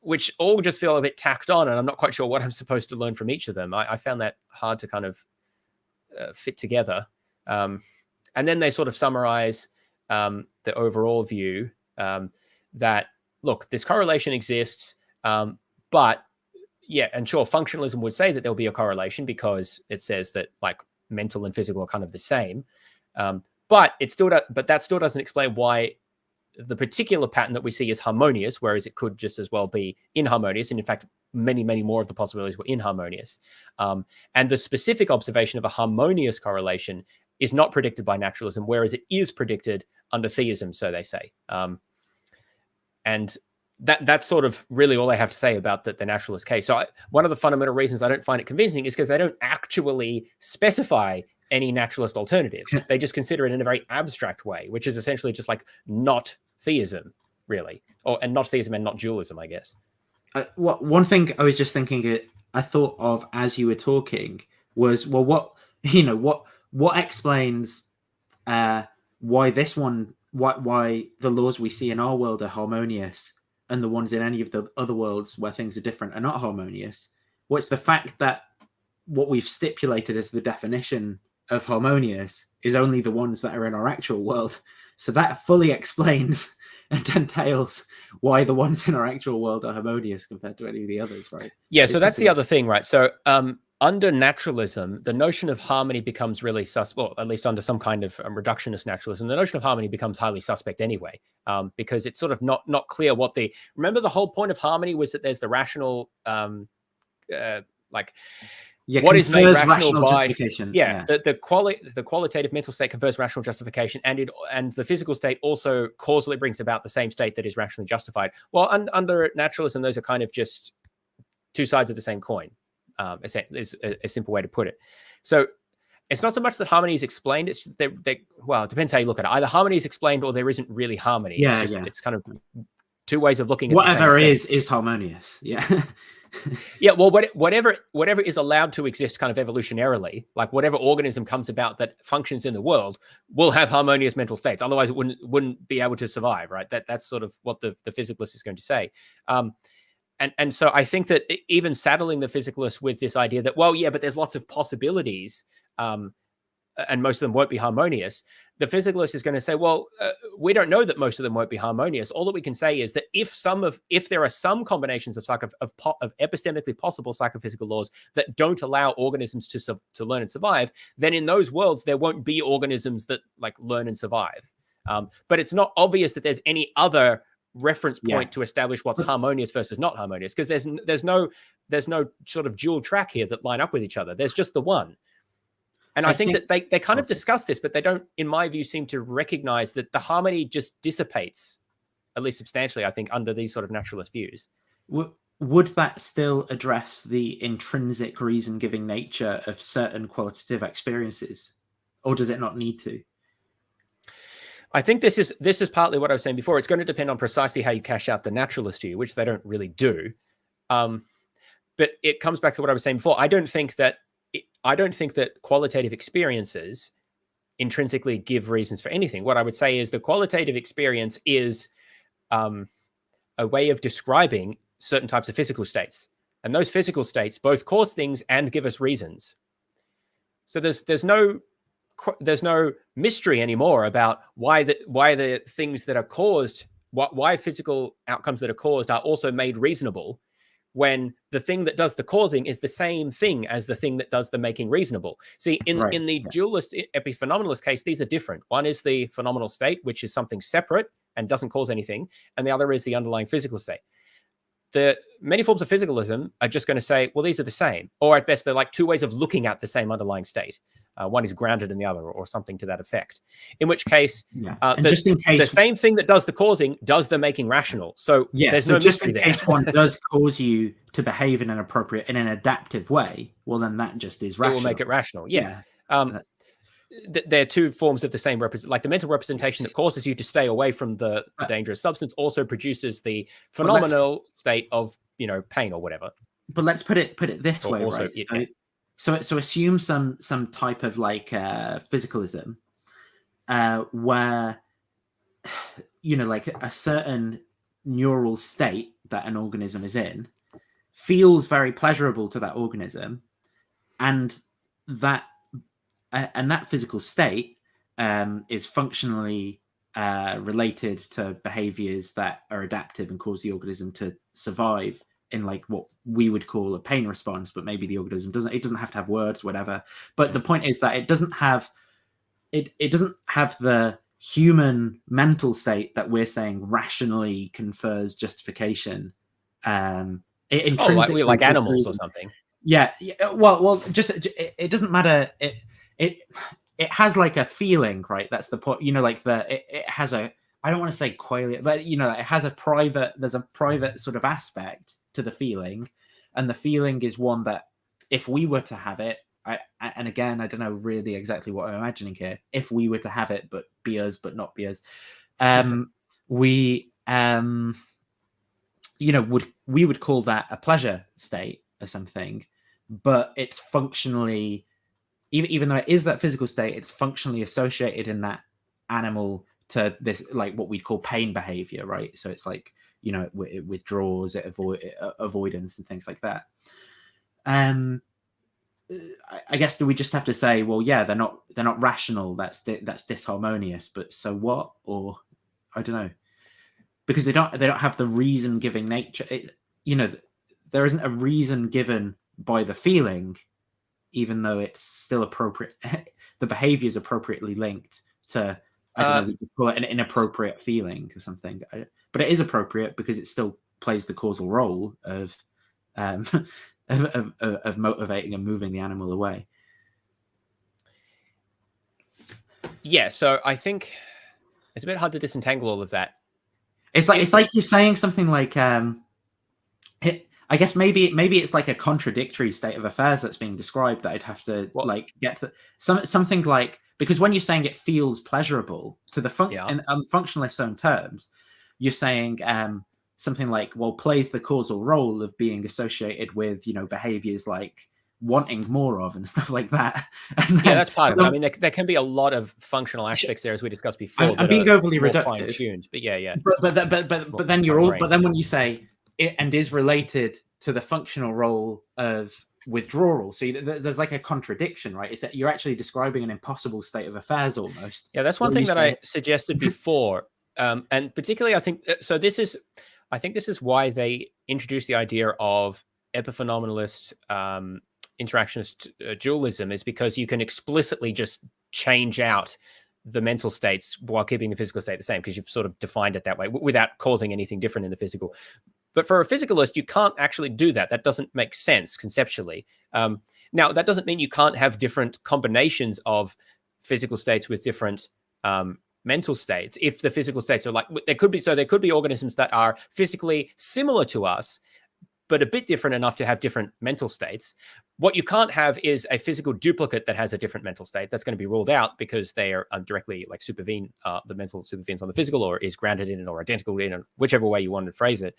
which all just feel a bit tacked on, and I'm not quite sure what I'm supposed to learn from each of them. I found that hard to kind of fit together. And then they sort of summarize the overall view that, look, this correlation exists, but yeah, and sure, functionalism would say that there'll be a correlation because it says that like mental and physical are kind of the same, but that still doesn't explain why the particular pattern that we see is harmonious, whereas it could just as well be inharmonious, and in fact, many, many more of the possibilities were inharmonious. And the specific observation of a harmonious correlation is not predicted by naturalism, whereas it is predicted under theism, so they say. And that's sort of really all I have to say about the naturalist case. So one of the fundamental reasons I don't find it convincing is because they don't actually specify any naturalist alternative. They just consider it in a very abstract way, which is essentially just like not theism, really, and not theism and not dualism, I guess. One thing I was just thinking, I thought of as you were talking was, well, what explains why this one, why the laws we see in our world are harmonious and the ones in any of the other worlds where things are different are not harmonious? Well, it's the fact that what we've stipulated as the definition of harmonious is only the ones that are in our actual world. So that fully explains and entails why the ones in our actual world are harmonious compared to any of the others, right? Yeah, so that's the other thing, right? So under naturalism, the notion of harmony becomes really well, at least under some kind of reductionist naturalism, the notion of harmony becomes highly suspect anyway, because it's sort of not clear what remember the whole point of harmony was that there's the rational, what is made rational by justification. The qualitative mental state confers rational justification, and the physical state also causally brings about the same state that is rationally justified. Well, under naturalism, those are kind of just two sides of the same coin. Is a simple way to put it. So it's not so much that harmony is explained, it's just well, it depends how you look at it. Either harmony is explained or there isn't really harmony. It's kind of two ways of looking at whatever is harmonious. Yeah. Yeah, well, whatever is allowed to exist kind of evolutionarily, like whatever organism comes about that functions in the world will have harmonious mental states. Otherwise it wouldn't be able to survive, right? That's sort of what the physicalist is going to say. And so I think that even saddling the physicalist with this idea that, well, yeah, but there's lots of possibilities, and most of them won't be harmonious, the physicalist is going to say, well, we don't know that most of them won't be harmonious. All that we can say is that if there are some combinations of epistemically possible psychophysical laws that don't allow organisms to learn and survive, then in those worlds there won't be organisms that like learn and survive. But it's not obvious that there's any other reference point to establish what's harmonious versus not harmonious, because there's no sort of dual track here that line up with each other. There's just the one. And I think that they kind of discuss this, but they don't, in my view, seem to recognize that the harmony just dissipates, at least substantially, I think, under these sort of naturalist views. Would that still address the intrinsic reason-giving nature of certain qualitative experiences, or does it not need to? I think this is partly what I was saying before. It's going to depend on precisely how you cash out the naturalist view, which they don't really do. But it comes back to what I was saying before. I don't think that qualitative experiences intrinsically give reasons for anything. What I would say is the qualitative experience is a way of describing certain types of physical states, and those physical states both cause things and give us reasons. So there's no mystery anymore about why the things that are caused, why physical outcomes that are caused are also made reasonable, when the thing that does the causing is the same thing as the thing that does the making reasonable. See, in the dualist epiphenomenalist case, these are different. One is the phenomenal state, which is something separate and doesn't cause anything, and the other is the underlying physical state. The many forms of physicalism are just going to say, well, these are the same, or at best, they're like two ways of looking at the same underlying state. One is grounded in the other, or something to that effect. In which case, the same thing that does the causing does the making rational. So there's no mystery there. Just in case one does cause you to behave in an adaptive way, well, then that just is rational. It will make it rational. Yeah. There are two forms of the same like the mental representation that causes you to stay away from the dangerous substance also produces the phenomenal state of pain or whatever. But let's put it this way, also, right? So assume some type of like physicalism, where like a certain neural state that an organism is in feels very pleasurable to that organism, and that physical state is functionally related to behaviors that are adaptive and cause the organism to survive in like what we would call a pain response, but maybe the organism doesn't have to have words, whatever. But the point is that it doesn't have the human mental state that we're saying rationally confers justification. Like animals or something. Yeah. Well, just it doesn't matter. It it has like a feeling, right? That's the point. Like it has a, I don't want to say qualia, but it has there's a private sort of aspect to the feeling, and the feeling is one that if we were to have it, and again, I don't know really exactly what I'm imagining here. If we were to have it, but be us, but not be us, we we would call that a pleasure state or something, but it's functionally, even though it is that physical state, it's functionally associated in that animal to this, like what we'd call pain behavior, right? So it's like, it withdraws, avoidance and things like that. I guess, do we just have to say, well, yeah, they're not rational, that's disharmonious, but so what? Or I don't know, because they don't have the reason giving nature. There isn't a reason given by the feeling, even though it's still appropriate. The behavior is appropriately linked to, I don't know, we could call it an inappropriate feeling or something, but it is appropriate because it still plays the causal role of of motivating and moving the animal away. Yeah, so I think it's a bit hard to disentangle all of that. It's like you're saying something like, I guess maybe it's like a contradictory state of affairs that's being described that I'd have to get to something like, because when you're saying it feels pleasurable to the in functionalist own terms, you're saying something like, well, plays the causal role of being associated with behaviors like wanting more of and stuff like that. And then, that's part of it. I mean, there can be a lot of functional aspects there, as we discussed before. I'm being overly reductive, fine-tuned, but yeah. But then but then when you say it and is related to the functional role of withdrawal, so there's like a contradiction, right? It's that you're actually describing an impossible state of affairs almost. Yeah, that's one thing that I suggested before, and particularly I think so. I think this is why they introduced the idea of epiphenomenalist interactionist dualism, is because you can explicitly just change out the mental states while keeping the physical state the same, because you've sort of defined it that way without causing anything different in the physical. But for a physicalist, you can't actually do that. That doesn't make sense conceptually. Now, that doesn't mean you can't have different combinations of physical states with different mental states. If the physical states are like, there could be organisms that are physically similar to us, but a bit different enough to have different mental states. What you can't have is a physical duplicate that has a different mental state. That's going to be ruled out because they are directly like supervene, the mental supervenes on the physical, or is grounded in it, or identical in it, whichever way you want to phrase it.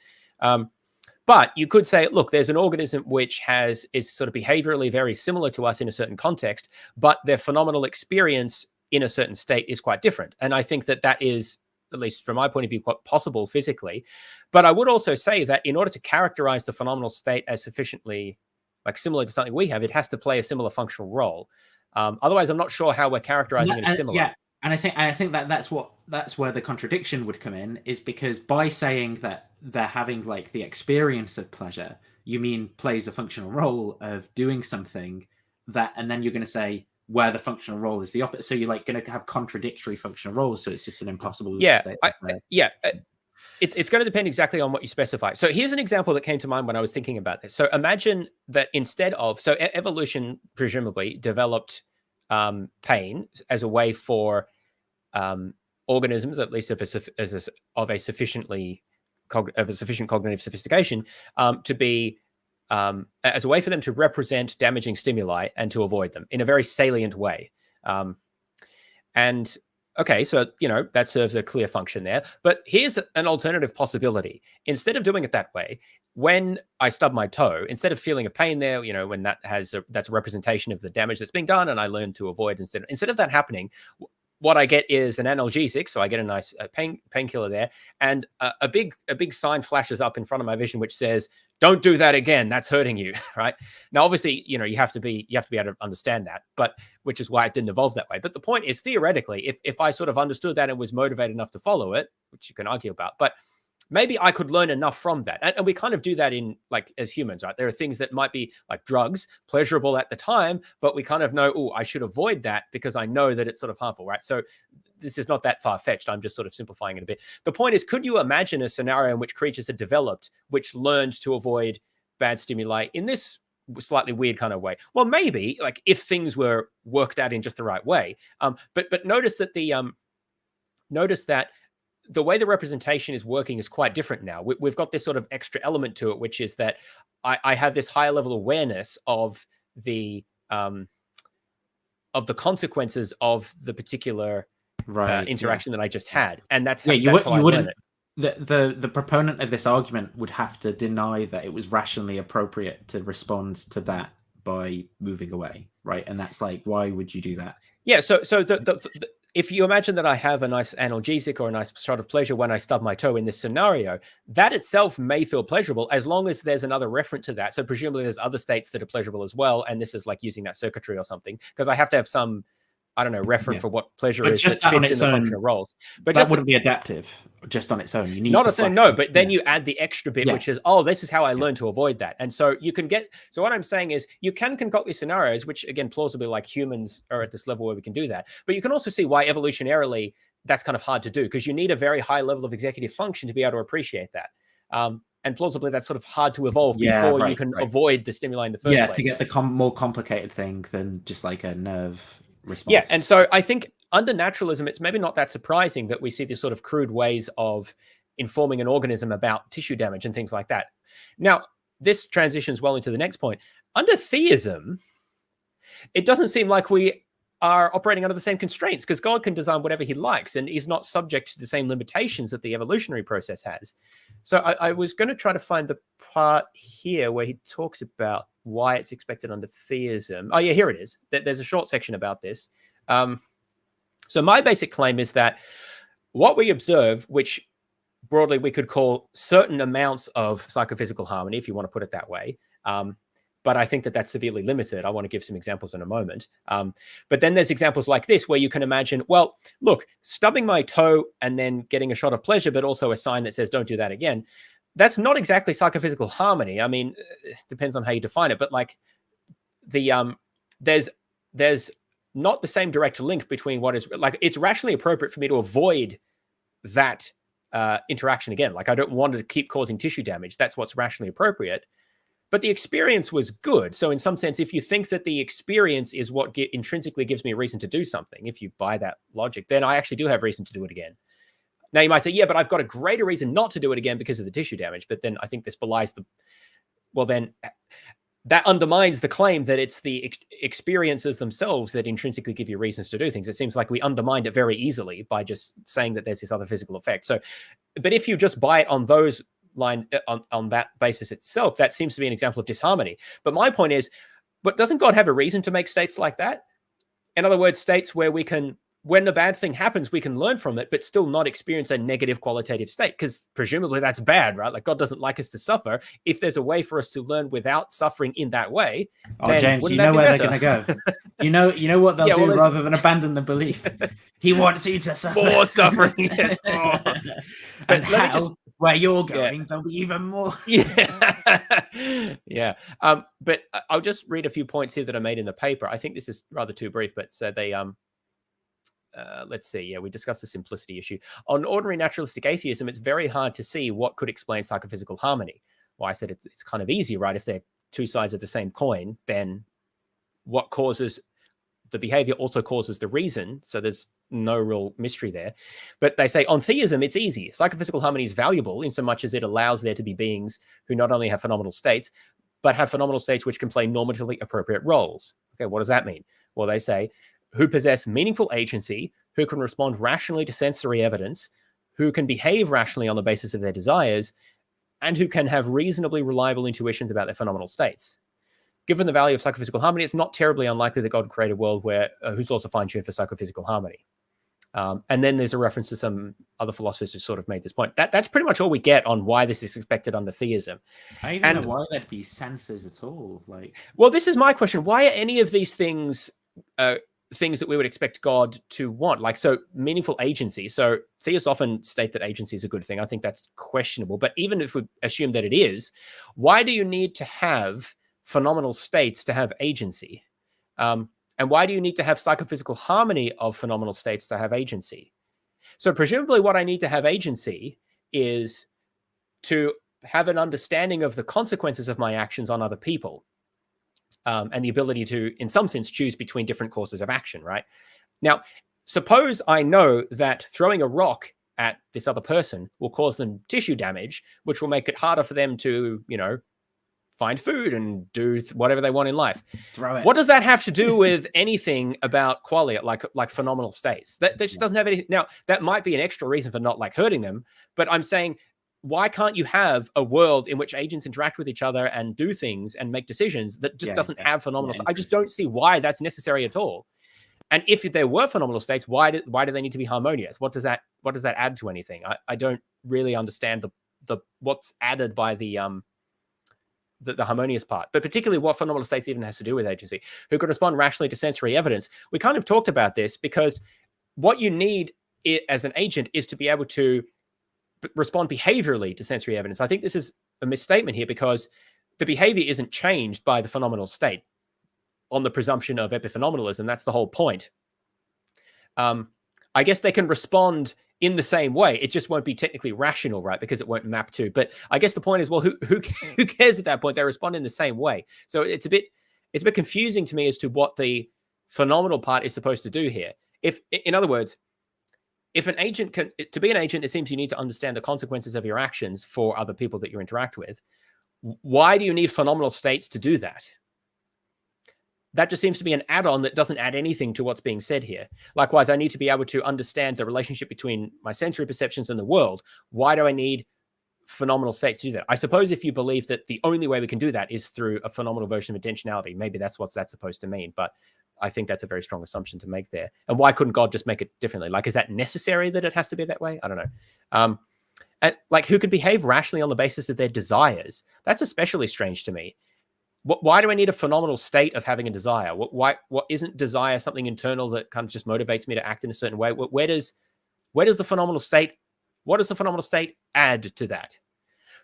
But you could say, look, there's an organism which is sort of behaviorally very similar to us in a certain context, but their phenomenal experience in a certain state is quite different. And I think that is, at least from my point of view, quite possible physically. But I would also say that in order to characterize the phenomenal state as sufficiently like similar to something we have, it has to play a similar functional role. Otherwise, I'm not sure how we're characterizing it as similar. Yeah, and I think that's where the contradiction would come in, is because by saying that they're having like the experience of pleasure, you mean plays a functional role of doing something that, and then you're going to say where the functional role is the opposite. So you're like going to have contradictory functional roles. So it's just an impossible. It's going to depend exactly on what you specify. So here's an example that came to mind when I was thinking about this. So imagine that instead of, evolution presumably developed pain as a way for organisms, at least of a sufficient cognitive sophistication, to be as a way for them to represent damaging stimuli and to avoid them in a very salient way. Okay, so, that serves a clear function there. But here's an alternative possibility. Instead of doing it that way, when I stub my toe, instead of feeling a pain there, when that's a representation of the damage that's being done, and I learn to avoid instead of that happening, what I get is an analgesic. So I get a nice painkiller there, and a big sign flashes up in front of my vision which says, "Don't do that again. That's hurting you." Right now, obviously, you have to be able to understand that, but which is why it didn't evolve that way. But the point is, theoretically, if I sort of understood that and was motivated enough to follow it, which you can argue about, but maybe I could learn enough from that. And we kind of do that in, like, as humans, right? There are things that might be like drugs, pleasurable at the time, but we kind of know, oh, I should avoid that because I know that it's sort of harmful, right? So this is not that far-fetched. I'm just sort of simplifying it a bit. The point is, could you imagine a scenario in which creatures had developed, which learned to avoid bad stimuli in this slightly weird kind of way. Well, maybe like if things were worked out in just the right way. But notice that the way the representation is working is quite different now. We've got this sort of extra element to it, which is that I have this higher level awareness of the consequences of the particular interaction that I just had, and that's how I learn it. The proponent of this argument would have to deny that it was rationally appropriate to respond to that by moving away, right? And that's like, why would you do that? Yeah. So if you imagine that I have a nice analgesic or a nice shot of pleasure when I stub my toe in this scenario, that itself may feel pleasurable as long as there's another referent to that. So presumably there's other states that are pleasurable as well. And this is like using that circuitry or something, because I have to have some, I don't know, referent for what pleasure is that fits in the functional roles. But that wouldn't be adaptive just on its own. You need not a thing, no, but then you add the extra bit, which is, this is how I learned to avoid that. And so you can get, so what I'm saying is you can concoct these scenarios, which again, plausibly like humans are at this level where we can do that. But you can also see why evolutionarily that's kind of hard to do, because you need a very high level of executive function to be able to appreciate that. And plausibly that's sort of hard to evolve before you can avoid the stimuli in the first place. To get the more complicated thing than just like a nerve response. Yeah, and so I think under naturalism, it's maybe not that surprising that we see these sort of crude ways of informing an organism about tissue damage and things like that. Now, this transitions well into the next point. Under theism, it doesn't seem like we are operating under the same constraints, because God can design whatever he likes and is not subject to the same limitations that the evolutionary process has. So I was going to try to find the part here where he talks about why it's expected under theism. Oh, yeah, here it is. There's a short section about this. So my basic claim is that what we observe, which broadly we could call certain amounts of psychophysical harmony, if you want to put it that way, but I think that that's severely limited. I want to give some examples in a moment. But then there's examples like this where you can imagine, well, look, stubbing my toe and then getting a shot of pleasure, but also a sign that says, don't do that again. That's not exactly psychophysical harmony. I mean, it depends on how you define it, but like there's not the same direct link between what is like, it's rationally appropriate for me to avoid that interaction again. Like I don't want to keep causing tissue damage. That's what's rationally appropriate. But the experience was good. So in some sense, if you think that the experience is what intrinsically gives me a reason to do something, if you buy that logic, then I actually do have reason to do it again. Now you might say, yeah, but I've got a greater reason not to do it again because of the tissue damage. But then I think this belies then that undermines the claim that it's the experiences themselves that intrinsically give you reasons to do things. It seems like we undermined it very easily by just saying that there's this other physical effect. So, but if you just buy it on those on that basis itself, that seems to be an example of disharmony. But my point is, but doesn't God have a reason to make states like that? In other words, states where we can, when a bad thing happens, we can learn from it, but still not experience a negative qualitative state, because presumably that's bad, right? Like God doesn't like us to suffer. If there's a way for us to learn without suffering in that way, then James, you know where they're going to go. You know what they'll do rather than abandon the belief. He wants you to suffer. More suffering. Yes. And how, where you're going, there'll be even more. Yeah. But I'll just read a few points here that are made in the paper. I think this is rather too brief, but so they let's see. Yeah, we discussed the simplicity issue. On ordinary naturalistic atheism, it's very hard to see what could explain psychophysical harmony. Well, I said it's kind of easy, right? If they're two sides of the same coin, then what causes the behavior also causes the reason. So there's no real mystery there. But they say on theism, it's easy. Psychophysical harmony is valuable in so much as it allows there to be beings who not only have phenomenal states, but have phenomenal states which can play normatively appropriate roles. Okay, what does that mean? Well, they say, who possess meaningful agency, who can respond rationally to sensory evidence, who can behave rationally on the basis of their desires, and who can have reasonably reliable intuitions about their phenomenal states. Given the value of psychophysical harmony, it's not terribly unlikely that God would create a world where whose laws are fine-tuned for psychophysical harmony. And then there's a reference to some other philosophers who sort of made this point. That's pretty much all we get on why this is expected under theism. I don't know why there'd be senses at all. Well, this is my question. Why are any of these things things that we would expect God to want? Like, so meaningful agency. So theists often state that agency is a good thing. I think that's questionable. But even if we assume that it is, why do you need to have phenomenal states to have agency? And why do you need to have psychophysical harmony of phenomenal states to have agency? So presumably what I need to have agency is to have an understanding of the consequences of my actions on other people. and the ability to, in some sense, choose between different courses of action, right? Now, suppose I know that throwing a rock at this other person will cause them tissue damage, which will make it harder for them to, find food and do whatever they want in life. Throw it. What does that have to do with anything about qualia, like phenomenal states? That just doesn't have any. Now, that might be an extra reason for not like hurting them, but I'm saying, why can't you have a world in which agents interact with each other and do things and make decisions that just doesn't have phenomenal states? I just don't see why that's necessary at all. And if there were phenomenal states, why do they need to be harmonious? What does that add to anything? I don't really understand the what's added by the harmonious part, but particularly what phenomenal states even has to do with agency. Who could respond rationally to sensory evidence? We kind of talked about this, because what you need as an agent is to be able to respond behaviorally to sensory evidence. I think this is a misstatement here, because the behavior isn't changed by the phenomenal state on the presumption of epiphenomenalism. That's the whole point. I guess they can respond in the same way. It just won't be technically rational, right? Because it won't map to. But I guess the point is, well, who cares at that point? They respond in the same way. So it's a bit confusing to me as to what the phenomenal part is supposed to do here. If, in other words, if an agent to be an agent, it seems you need to understand the consequences of your actions for other people that you interact with. Why do you need phenomenal states to do that? That just seems to be an add-on that doesn't add anything to what's being said here. Likewise, I need to be able to understand the relationship between my sensory perceptions and the world. Why do I need phenomenal states to do that? I suppose if you believe that the only way we can do that is through a phenomenal version of intentionality, maybe that's what that's supposed to mean. But I think that's a very strong assumption to make there. And why couldn't God just make it differently? Like, is that necessary that it has to be that way? I don't know. And like, who could behave rationally on the basis of their desires? That's especially strange to me. Why do I need a phenomenal state of having a desire? What isn't desire something internal that kind of just motivates me to act in a certain way? Where does the phenomenal state? What does the phenomenal state add to that?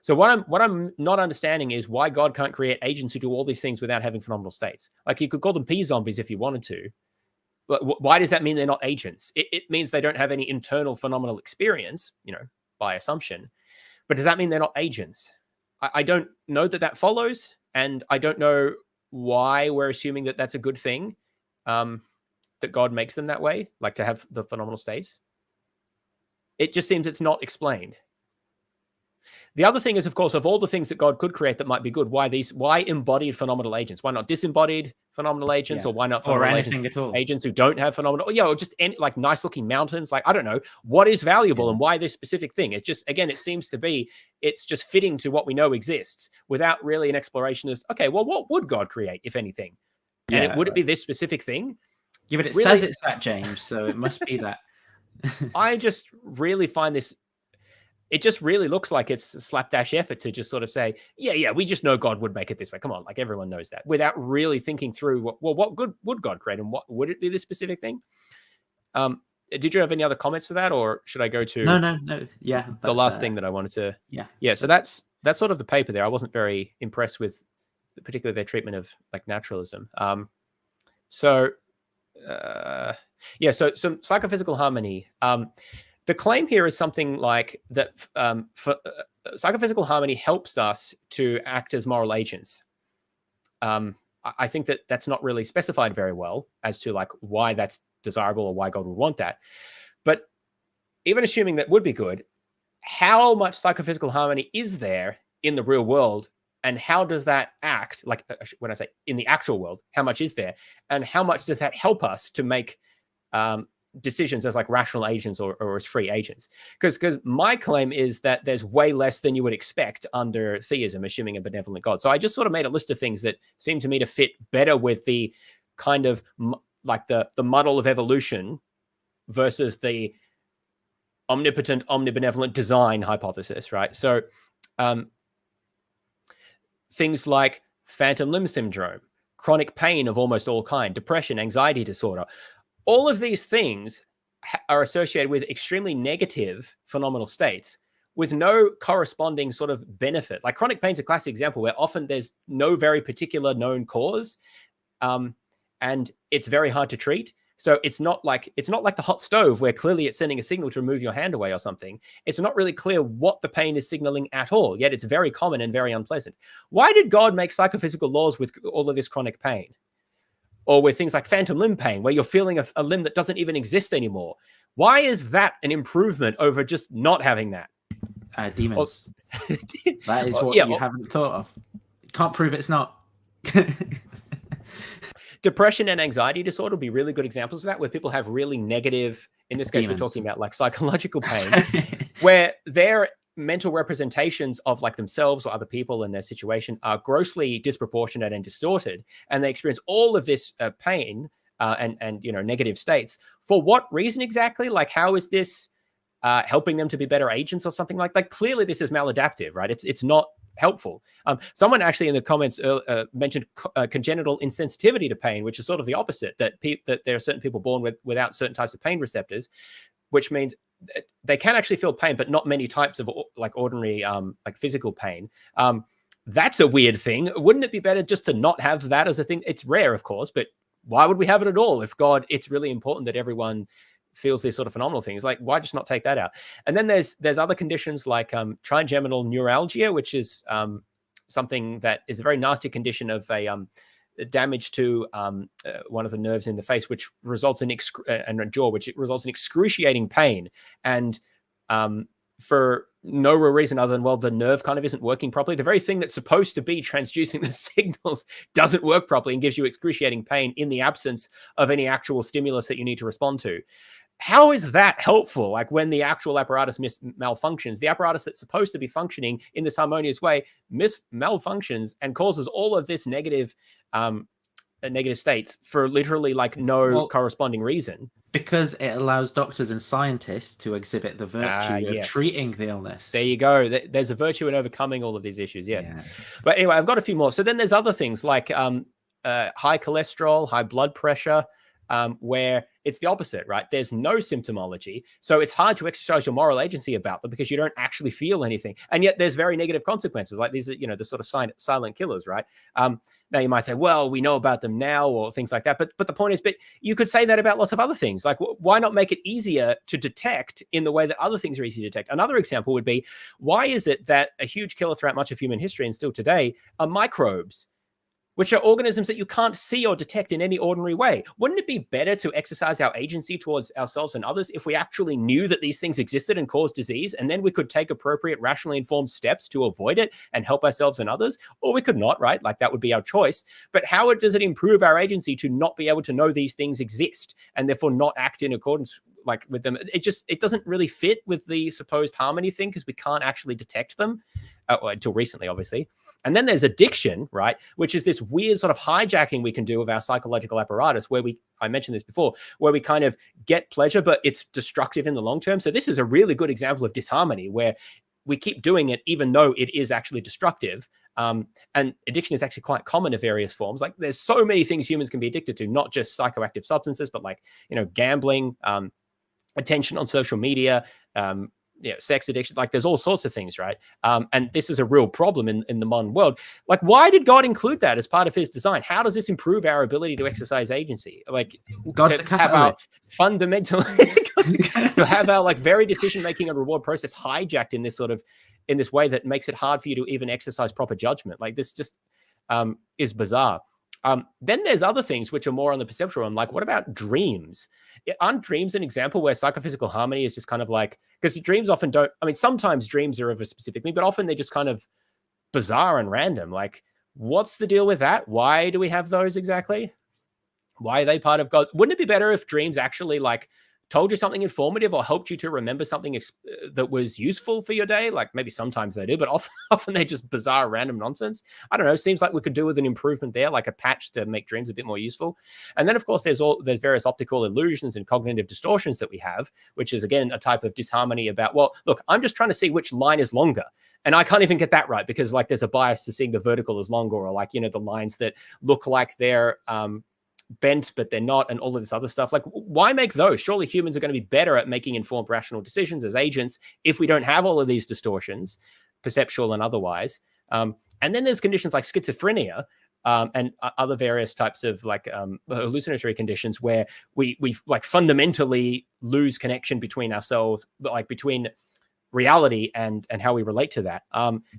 So what I'm not understanding is why God can't create agents who do all these things without having phenomenal states. Like, you could call them p-zombies if you wanted to. But why does that mean they're not agents? It means they don't have any internal phenomenal experience, by assumption. But does that mean they're not agents? I don't know that follows. And I don't know why we're assuming that that's a good thing, that God makes them that way, like to have the phenomenal states. It just seems it's not explained. The other thing is, of course, of all the things that God could create that might be good, why embodied phenomenal agents? Why not disembodied phenomenal agents? Or why not phenomenal anything at all? Agents who don't have phenomenal, or just any, like, nice looking mountains? Like, I don't know what is valuable and why this specific thing. It just, again, it seems to be, it's just fitting to what we know exists without really an exploration as, okay, well, what would God create, if anything? And would it be this specific thing? Yeah, but it really, says it's that, James, so it must be that. I just really find this, it just really looks like it's a slapdash effort to just sort of say, yeah, we just know God would make it this way. Come on, like, everyone knows that, without really thinking through, what good would God create, and what would it be this specific thing? Did you have any other comments to that, or should I go to no? Yeah, the last thing that I wanted to. Yeah. So that's sort of the paper there. I wasn't very impressed with particularly their treatment of like naturalism. So some psychophysical harmony. The claim here is something like that psychophysical harmony helps us to act as moral agents. I think that that's not really specified very well as to like why that's desirable or why God would want that. But even assuming that would be good, how much psychophysical harmony is there in the real world? And how does that act? Like, when I say in the actual world, how much is there? And how much does that help us to make decisions as like rational agents or as free agents? Because my claim is that there's way less than you would expect under theism, assuming a benevolent God. So I just sort of made a list of things that seem to me to fit better with the kind of like the muddle of evolution versus the omnipotent, omnibenevolent design hypothesis, right? So things like phantom limb syndrome, chronic pain of almost all kind, depression, anxiety disorder, all of these things are associated with extremely negative phenomenal states with no corresponding sort of benefit. Like, chronic pain is a classic example where often there's no very particular known cause, and it's very hard to treat. So it's not like the hot stove where clearly it's sending a signal to remove your hand away or something. It's not really clear what the pain is signaling at all, yet it's very common and very unpleasant. Why did God make psychophysical laws with all of this chronic pain? Or with things like phantom limb pain, where you're feeling a limb that doesn't even exist anymore? Why is that an improvement over just not having that? Demons. That is what you haven't thought of. Can't prove it's not. Depression and anxiety disorder would be really good examples of that, where people have really negative, in this case, we're talking about like psychological pain, where their mental representations of like themselves or other people and their situation are grossly disproportionate and distorted. And they experience all of this pain and negative states. For what reason exactly? Like, how is this helping them to be better agents or something like that? Clearly this is maladaptive, right? It's not helpful. Someone actually in the comments mentioned congenital insensitivity to pain, which is sort of the opposite, that there are certain people born without certain types of pain receptors, which means they can actually feel pain, but not many types of like ordinary like physical pain. That's a weird thing. Wouldn't it be better just to not have that as a thing? It's rare, of course, but why would we have it at all? If it's really important that everyone feels these sort of phenomenal things. Like, why just not take that out? And then there's other conditions like trigeminal neuralgia, which is something that is a very nasty condition of a damage to one of the nerves in the face, which results in and a jaw, which results in excruciating pain. And for no real reason other than, well, the nerve kind of isn't working properly. The very thing that's supposed to be transducing the signals doesn't work properly and gives you excruciating pain in the absence of any actual stimulus that you need to respond to. How is that helpful? Like, when the actual apparatus malfunctions, the apparatus that's supposed to be functioning in this harmonious way malfunctions and causes all of this negative states for literally like no corresponding reason. Because it allows doctors and scientists to exhibit the virtue of treating the illness. There you go. There's a virtue in overcoming all of these issues. Yes. Yeah. But anyway, I've got a few more. So then there's other things like high cholesterol, high blood pressure, where it's the opposite, right? There's no symptomology. So it's hard to exercise your moral agency about them because you don't actually feel anything. And yet there's very negative consequences. Like these are, the sort of silent killers, right? Now you might say, well, we know about them now or things like that. But the point is, but you could say that about lots of other things. Like, why not make it easier to detect in the way that other things are easy to detect? Another example would be, why is it that a huge killer throughout much of human history and still today are microbes, which are organisms that you can't see or detect in any ordinary way? Wouldn't it be better to exercise our agency towards ourselves and others if we actually knew that these things existed and caused disease, and then we could take appropriate, rationally informed steps to avoid it and help ourselves and others? Or we could not, right? Like, that would be our choice. But how does it improve our agency to not be able to know these things exist and therefore not act in accordance like with them? It doesn't really fit with the supposed harmony thing because we can't actually detect them until recently, obviously. And then there's addiction, right? Which is this weird sort of hijacking we can do of our psychological apparatus where I mentioned this before, where we kind of get pleasure, but it's destructive in the long term. So this is a really good example of disharmony where we keep doing it even though it is actually destructive. And addiction is actually quite common in various forms. Like, there's so many things humans can be addicted to, not just psychoactive substances, but like, gambling, attention on social media, sex addiction, like there's all sorts of things, right? And this is a real problem in the modern world. Like, why did God include that as part of his design? How does this improve our ability to exercise agency? Like, God's to have our fundamental, to have our like very decision-making and reward process hijacked in this way that makes it hard for you to even exercise proper judgment. Like, this just is bizarre. Then there's other things which are more on the perceptual realm. Like, what about dreams? Aren't dreams an example where psychophysical harmony is just kind of like, because dreams often don't, sometimes dreams are of a specific thing, but often they're just kind of bizarre and random. Like, what's the deal with that? Why do we have those exactly? Why are they part of God? Wouldn't it be better if dreams actually like told you something informative or helped you to remember something that was useful for your day? Like, maybe sometimes they do, but often they're just bizarre, random nonsense. I don't know. Seems like we could do with an improvement there, like a patch to make dreams a bit more useful. And then, of course, there's various optical illusions and cognitive distortions that we have, which is, again, a type of disharmony about, well, look, I'm just trying to see which line is longer. And I can't even get that right because, like, there's a bias to seeing the vertical as longer, or like, the lines that look like they're bent but they're not, and all of this other stuff. Like, why make those? Surely humans are going to be better at making informed rational decisions as agents if we don't have all of these distortions, perceptual and otherwise. And then there's conditions like schizophrenia, and other various types of like hallucinatory conditions where we like fundamentally lose connection between ourselves, like between reality and how we relate to that.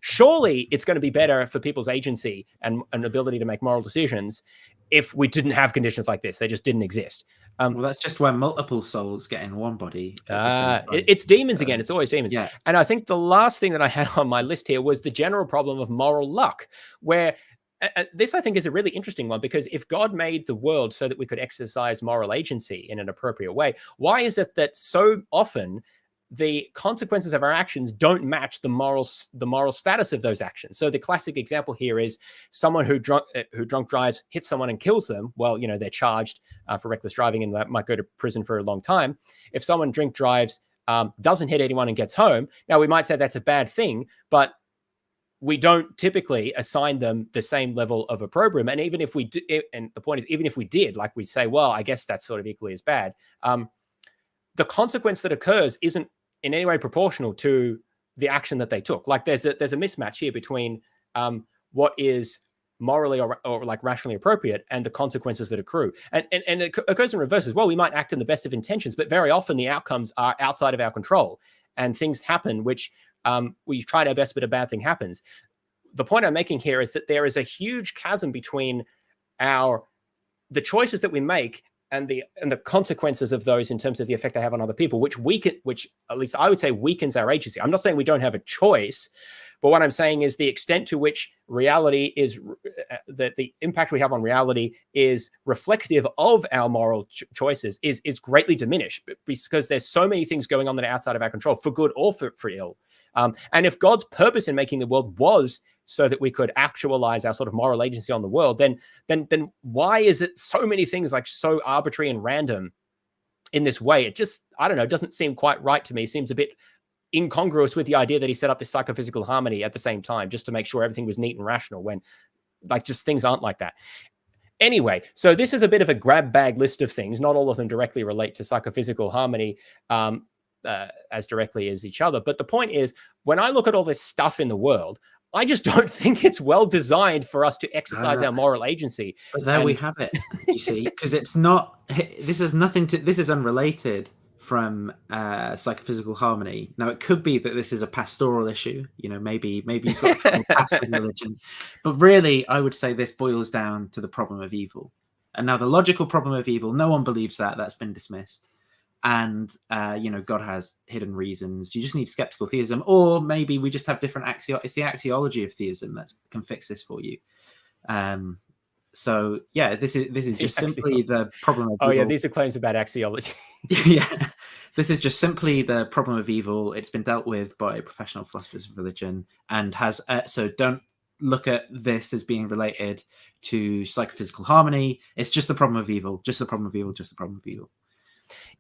Surely it's going to be better for people's agency and ability to make moral decisions if we didn't have conditions like this. They just didn't exist. Well, that's just where multiple souls get in one body. It's demons again. It's always demons. Yeah. And I think the last thing that I had on my list here was the general problem of moral luck, where this, I think, is a really interesting one, because if God made the world so that we could exercise moral agency in an appropriate way, why is it that so often the consequences of our actions don't match the moral status of those actions? So the classic example here is someone who drunk drives, hits someone and kills them. Well, you know, they're charged for reckless driving and might go to prison for a long time. If someone drink drives, doesn't hit anyone and gets home, now we might say that's a bad thing, but we don't typically assign them the same level of opprobrium. And even if we do, and the point is, even if we did, like we say, well, I guess that's sort of equally as bad. The consequence that occurs isn't in any way proportional to the action that they took. Like there's a mismatch here between what is morally or like rationally appropriate and the consequences that accrue. And it occurs in reverse as well. We might act in the best of intentions, but very often the outcomes are outside of our control and things happen which we tried our best, but a bad thing happens. The point I'm making here is that there is a huge chasm between the choices that we make and the consequences of those in terms of the effect they have on other people, which at least I would say weakens our agency. I'm not saying we don't have a choice, but what I'm saying is the extent to which reality is the impact we have on reality is reflective of our moral choices is greatly diminished, because there's so many things going on that are outside of our control, for good or for ill. And if God's purpose in making the world was so that we could actualize our sort of moral agency on the world, then why is it so many things like so arbitrary and random in this way? It just, I don't know, doesn't seem quite right to me. It seems a bit incongruous with the idea that he set up this psychophysical harmony at the same time, just to make sure everything was neat and rational, when like just things aren't like that. Anyway, so this is a bit of a grab bag list of things. Not all of them directly relate to psychophysical harmony as directly as each other. But the point is, when I look at all this stuff in the world, I just don't think it's well designed for us to exercise our moral agency. But there we have it, you see, because it's not, this is unrelated from psychophysical harmony. Now, it could be that this is a pastoral issue, you know, maybe you've got to pass with religion, but really I would say this boils down to the problem of evil. And now the logical problem of evil, no one believes that's been dismissed. And you know, God has hidden reasons. You just need skeptical theism, or maybe we just have different it's the axiology of theism that can fix this for you. So yeah, this is just simply the problem of evil. Oh yeah, these are claims about axiology. Yeah, this is just simply the problem of evil. It's been dealt with by professional philosophers of religion, and has so don't look at this as being related to psychophysical harmony. It's just the problem of evil, just the problem of evil, just the problem of evil.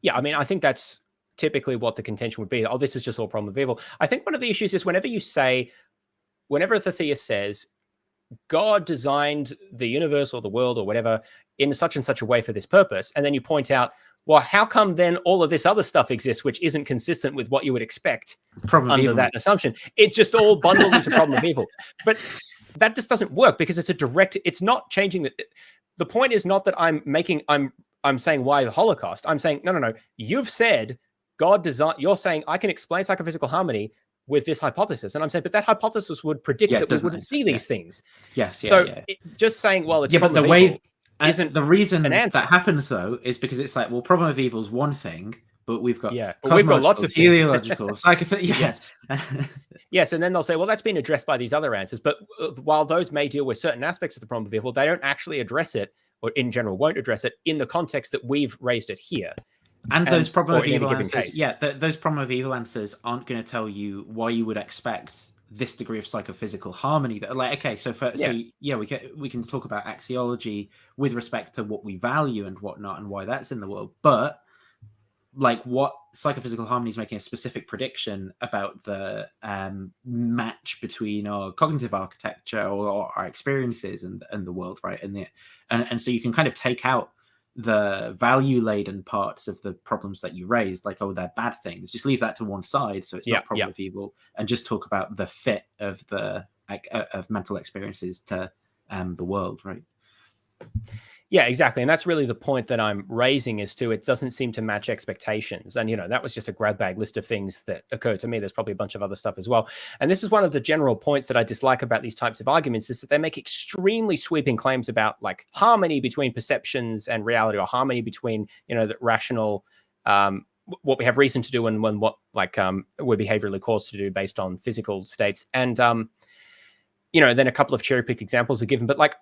Yeah, I mean, I think that's typically what the contention would be. Oh, this is just all problem of evil. I think one of the issues is whenever the theist says, God designed the universe or the world or whatever in such and such a way for this purpose, and then you point out, well, how come then all of this other stuff exists which isn't consistent with what you would expect under that assumption? It's just all bundled into problem of evil. But that just doesn't work, because it's not changing the point is not that I'm saying why the Holocaust. I'm saying, no. You've said God designed, you're saying I can explain psychophysical harmony with this hypothesis. And I'm saying, but that hypothesis would predict that we wouldn't see these things. Yes. Just saying, well, it's but the way isn't the reason an answer. that happens though is because it's like, well, problem of evil is one thing, but we've got lots of teleological, psychophysical. Yes. Yes, and then they'll say, well, that's been addressed by these other answers. But while those may deal with certain aspects of the problem of evil, they don't actually address it, or in general won't address it in the context that we've raised it here. And those problem of evil answers, those problem of evil answers aren't going to tell you why you would expect this degree of psychophysical harmony. That, like, okay, so we can talk about axiology with respect to what we value and whatnot, and why that's in the world. But like, what psychophysical harmony is making a specific prediction about the match between our cognitive architecture or our experiences and the world, right? And so you can kind of take out the value-laden parts of the problems that you raised, like, oh, they're bad things. Just leave that to one side, so it's not problem of evil, and just talk about the fit of the of mental experiences to the world, right? Yeah, exactly. And that's really the point that I'm raising, is to, it doesn't seem to match expectations. And, that was just a grab bag list of things that occurred to me. There's probably a bunch of other stuff as well. And this is one of the general points that I dislike about these types of arguments, is that they make extremely sweeping claims about like harmony between perceptions and reality, or harmony between, the rational, what we have reason to do and what we're behaviorally caused to do based on physical states. And, then a couple of cherry pick examples are given, but like,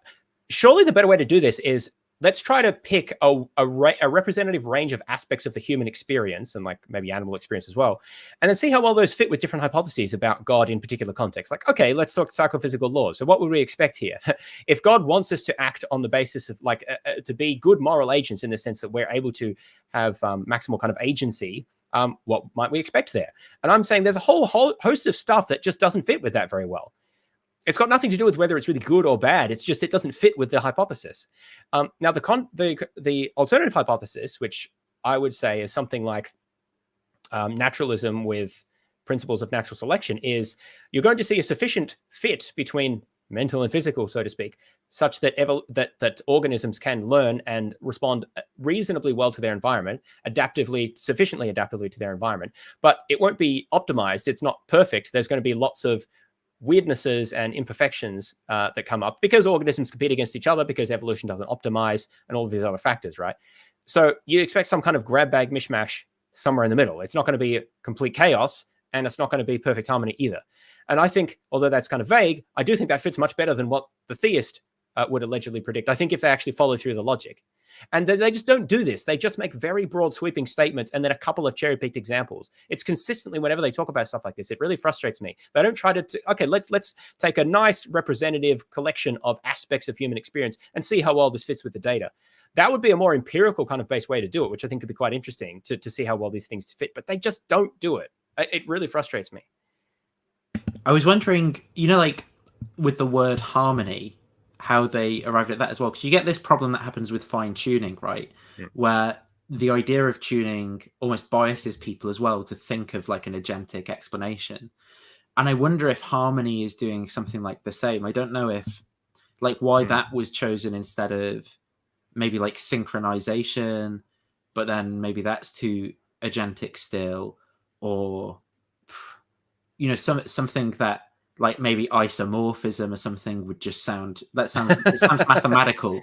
surely the better way to do this is, let's try to pick a representative range of aspects of the human experience, and like maybe animal experience as well, and then see how well those fit with different hypotheses about God in particular contexts. Like, okay, let's talk psychophysical laws. So what would we expect here? If God wants us to act on the basis of to be good moral agents, in the sense that we're able to have maximal kind of agency, what might we expect there? And I'm saying there's a whole host of stuff that just doesn't fit with that very well. It's got nothing to do with whether it's really good or bad. It's just, it doesn't fit with the hypothesis. Now, the alternative hypothesis, which I would say is something like naturalism with principles of natural selection, is you're going to see a sufficient fit between mental and physical, so to speak, such that that organisms can learn and respond reasonably well to their environment, sufficiently adaptively to their environment. But it won't be optimized. It's not perfect. There's going to be lots of weirdnesses and imperfections that come up because organisms compete against each other, because evolution doesn't optimize, and all of these other factors, right? So you expect some kind of grab bag mishmash somewhere in the middle. It's not going to be complete chaos, and it's not going to be perfect harmony either. And I think, although that's kind of vague, I do think that fits much better than what the theist would allegedly predict. I think if they actually follow through the logic. And they just don't do this. They just make very broad sweeping statements and then a couple of cherry-picked examples. It's consistently, whenever they talk about stuff like this, it really frustrates me. They don't try to okay, let's take a nice representative collection of aspects of human experience and see how well this fits with the data. That would be a more empirical kind of based way to do it, which I think could be quite interesting to see how well these things fit. But they just don't do it. It really frustrates me. I was wondering, like with the word harmony, how they arrived at that as well, because you get this problem that happens with fine tuning, right? Yeah. Where the idea of tuning almost biases people as well to think of like an agentic explanation. And I wonder if harmony is doing something like the same. I don't know if why that was chosen instead of maybe like synchronization, but then maybe that's too agentic still, or something that like maybe isomorphism or something would just sounds mathematical.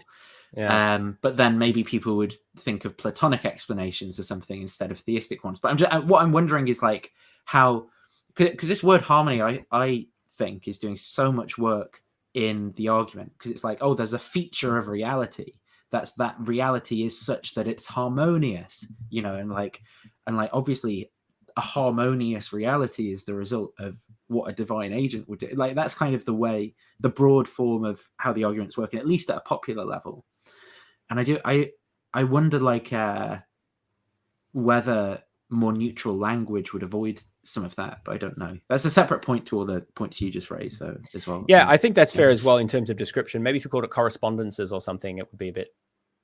Yeah. But then maybe people would think of Platonic explanations or something instead of theistic ones. But what I'm wondering is like how, because this word harmony, I think is doing so much work in the argument, because it's like, oh, there's a feature of reality that reality is such that it's harmonious, and obviously a harmonious reality is the result of what a divine agent would do. Like that's kind of the broad form of how the argument's working, at least at a popular level. And I wonder whether more neutral language would avoid some of that, but I don't know. That's a separate point to all the points you just raised, though, as well. Yeah, I think that's fair as well in terms of description. Maybe if you called it correspondences or something, it would be a bit.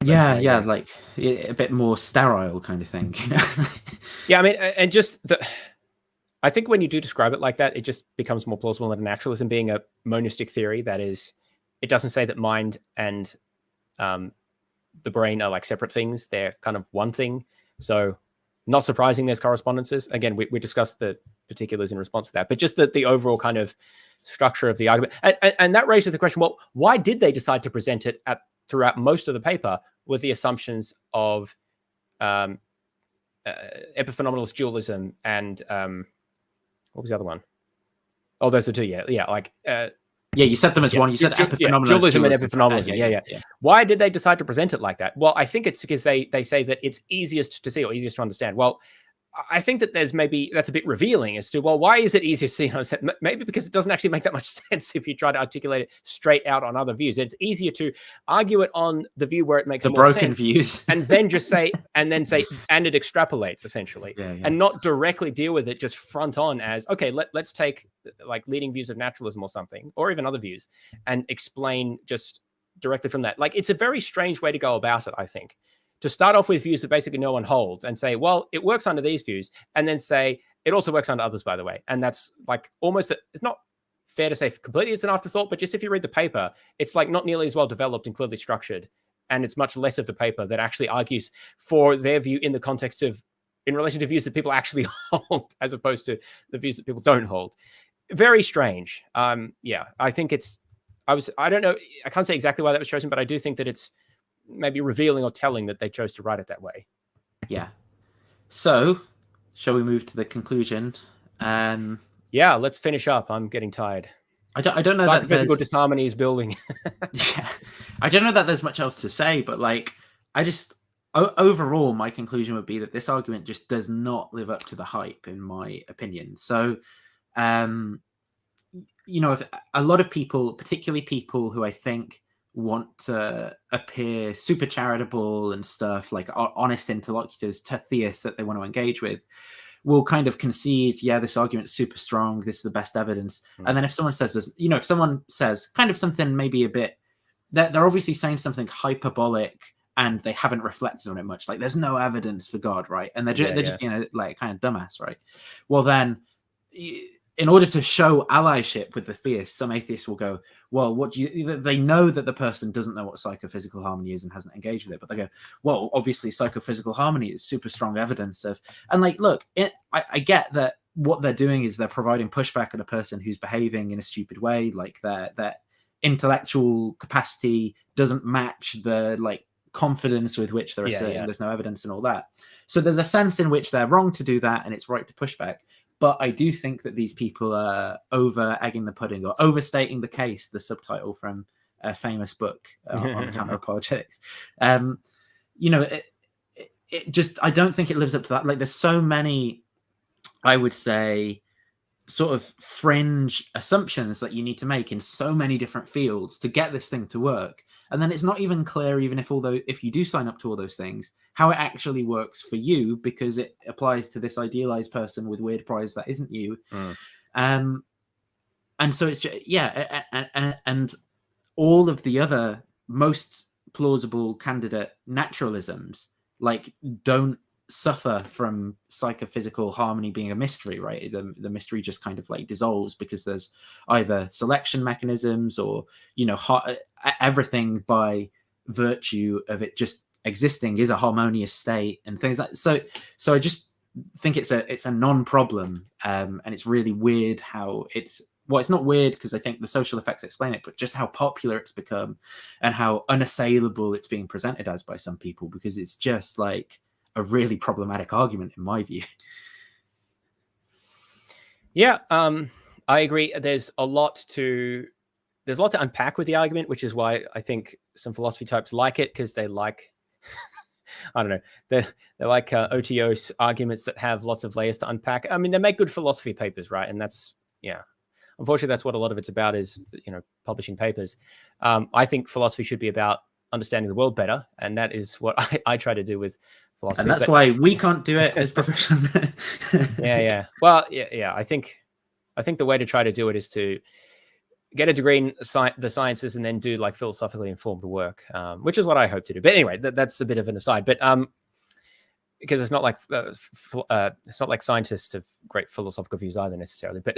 Like a bit more sterile kind of thing. Yeah, I mean, and just I think when you do describe it like that, it just becomes more plausible than naturalism being a monistic theory. That is, it doesn't say that mind and the brain are like separate things. They're kind of one thing. So not surprising there's correspondences. Again, we discussed the particulars in response to that, but just the overall kind of structure of the argument. And that raises the question, well, why did they decide to present it throughout most of the paper with the assumptions of epiphenomenalist dualism and what was the other one? Oh, those are two. Yeah. You said them as one. You said dualism and epiphenomenalism. Yeah. Why did they decide to present it like that? Well, I think it's because they say that it's easiest to see or easiest to understand. Well, I think that that's a bit revealing as to, well, why is it easier to see and understand? Maybe because it doesn't actually make that much sense if you try to articulate it straight out on other views. It's easier to argue it on the view where it makes more broken sense, views, and then just say, and it extrapolates essentially, and not directly deal with it just front on as, okay, let's take like leading views of naturalism or something, or even other views, and explain just directly from that. Like, it's a very strange way to go about it, I think. To start off with views that basically no one holds and say, well, it works under these views, and then say, it also works under others, by the way. And that's like almost, it's not fair to say completely it's an afterthought, but just if you read the paper, it's like not nearly as well developed and clearly structured. And it's much less of the paper that actually argues for their view in the context of, in relation to views that people actually hold, as opposed to the views that people don't hold. Very strange. Yeah, I think I don't know, I can't say exactly why that was chosen, but I do think that it's maybe revealing or telling that they chose to write it that way. Yeah. So, shall we move to the conclusion? Yeah, let's finish up. I'm getting tired. I don't know that Psychophysical disharmony is building. Yeah, I don't know that there's much else to say, but like, I just overall, my conclusion would be that this argument just does not live up to the hype, in my opinion. So, if a lot of people, particularly people who I think want to appear super charitable and stuff, like honest interlocutors to theists that they want to engage with, will kind of concede, yeah, this argument's super strong, this is the best evidence. And then if someone says this, if someone says kind of something maybe a bit, they're obviously saying something hyperbolic and they haven't reflected on it much, like there's no evidence for God, right? And they're just like kind of dumbass, right? Well, then in order to show allyship with the theists, some atheists will go, well, they know that the person doesn't know what psychophysical harmony is and hasn't engaged with it, but they go, well, obviously psychophysical harmony is super strong evidence of, and like, look, I get that what they're doing is they're providing pushback on a person who's behaving in a stupid way, like their intellectual capacity doesn't match the like confidence with which they're asserting there's no evidence and all that. So there's a sense in which they're wrong to do that and it's right to push back. But I do think that these people are over egging the pudding or overstating the case, the subtitle from a famous book on counter apologetics. It just, I don't think it lives up to that. Like there's so many, I would say, sort of fringe assumptions that you need to make in so many different fields to get this thing to work. And then it's not even clear, even if you do sign up to all those things, how it actually works for you, because it applies to this idealized person with weird priors that isn't you. And so it's just, and all of the other most plausible candidate naturalisms like don't suffer from psychophysical harmony being a mystery, right? The mystery just kind of like dissolves because there's either selection mechanisms or everything by virtue of it just existing is a harmonious state and things like so I just think it's a non-problem, and it's really weird how it's not weird because I think the social effects explain it, but just how popular it's become and how unassailable it's being presented as by some people, because it's just like a really problematic argument in my view. Yeah, I agree. There's a lot to unpack with the argument, which is why I think some philosophy types like it, because they like, I don't know, they're like OTO arguments that have lots of layers to unpack. I mean, they make good philosophy papers, right? And that's, unfortunately, that's what a lot of it's about is, publishing papers. I think philosophy should be about understanding the world better, and that is what I try to do with philosophy. And that's why we can't do it as professionals. Yeah. Well, yeah. I think the way to try to do it is to get a degree in the sciences and then do like philosophically informed work, which is what I hope to do. But anyway, that's a bit of an aside. But because it's not like scientists have great philosophical views either necessarily. But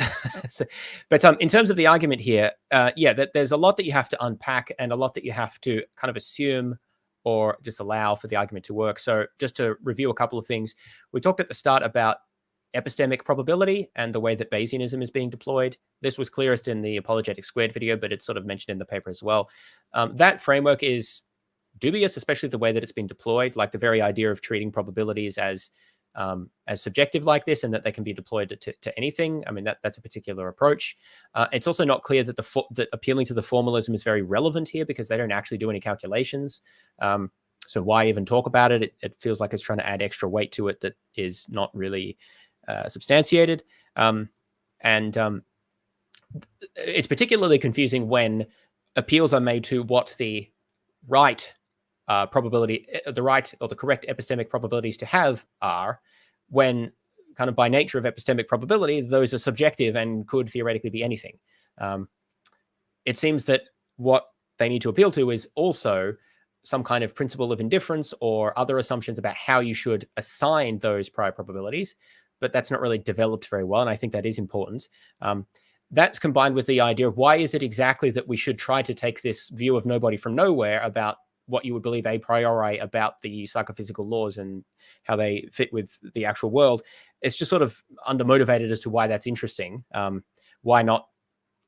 in terms of the argument here, that there's a lot that you have to unpack and a lot that you have to kind of assume or just allow for the argument to work. So just to review a couple of things, we talked at the start about epistemic probability and the way that Bayesianism is being deployed. This was clearest in the Apologetics Squared video, but it's sort of mentioned in the paper as well. That framework is dubious, especially the way that it's been deployed, like the very idea of treating probabilities as subjective like this and that they can be deployed to anything. I mean, that's a particular approach. It's also not clear that that appealing to the formalism is very relevant here because they don't actually do any calculations. So why even talk about it? It feels like it's trying to add extra weight to it that is not really substantiated. It's particularly confusing when appeals are made to what the right probability, the right or the correct epistemic probabilities to have are, when kind of by nature of epistemic probability, those are subjective and could theoretically be anything. It seems that what they need to appeal to is also some kind of principle of indifference or other assumptions about how you should assign those prior probabilities, but that's not really developed very well, and I think that is important. that's combined with the idea of why is it exactly that we should try to take this view of nobody from nowhere about what you would believe a priori about the psychophysical laws and how they fit with the actual world. It's just sort of undermotivated as to why that's interesting. Why not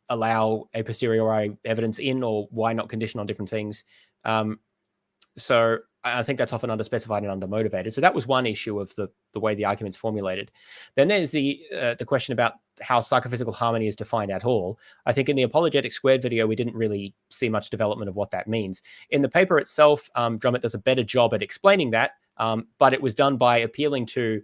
allow a posteriori evidence in, or why not condition on different things? So I think that's often underspecified and undermotivated. So that was one issue of the way the argument's formulated. Then there's the question about how psychophysical harmony is defined at all. I think in the Apologetics Squared video, we didn't really see much development of what that means. In the paper itself, Crummett does a better job at explaining that, but it was done by appealing to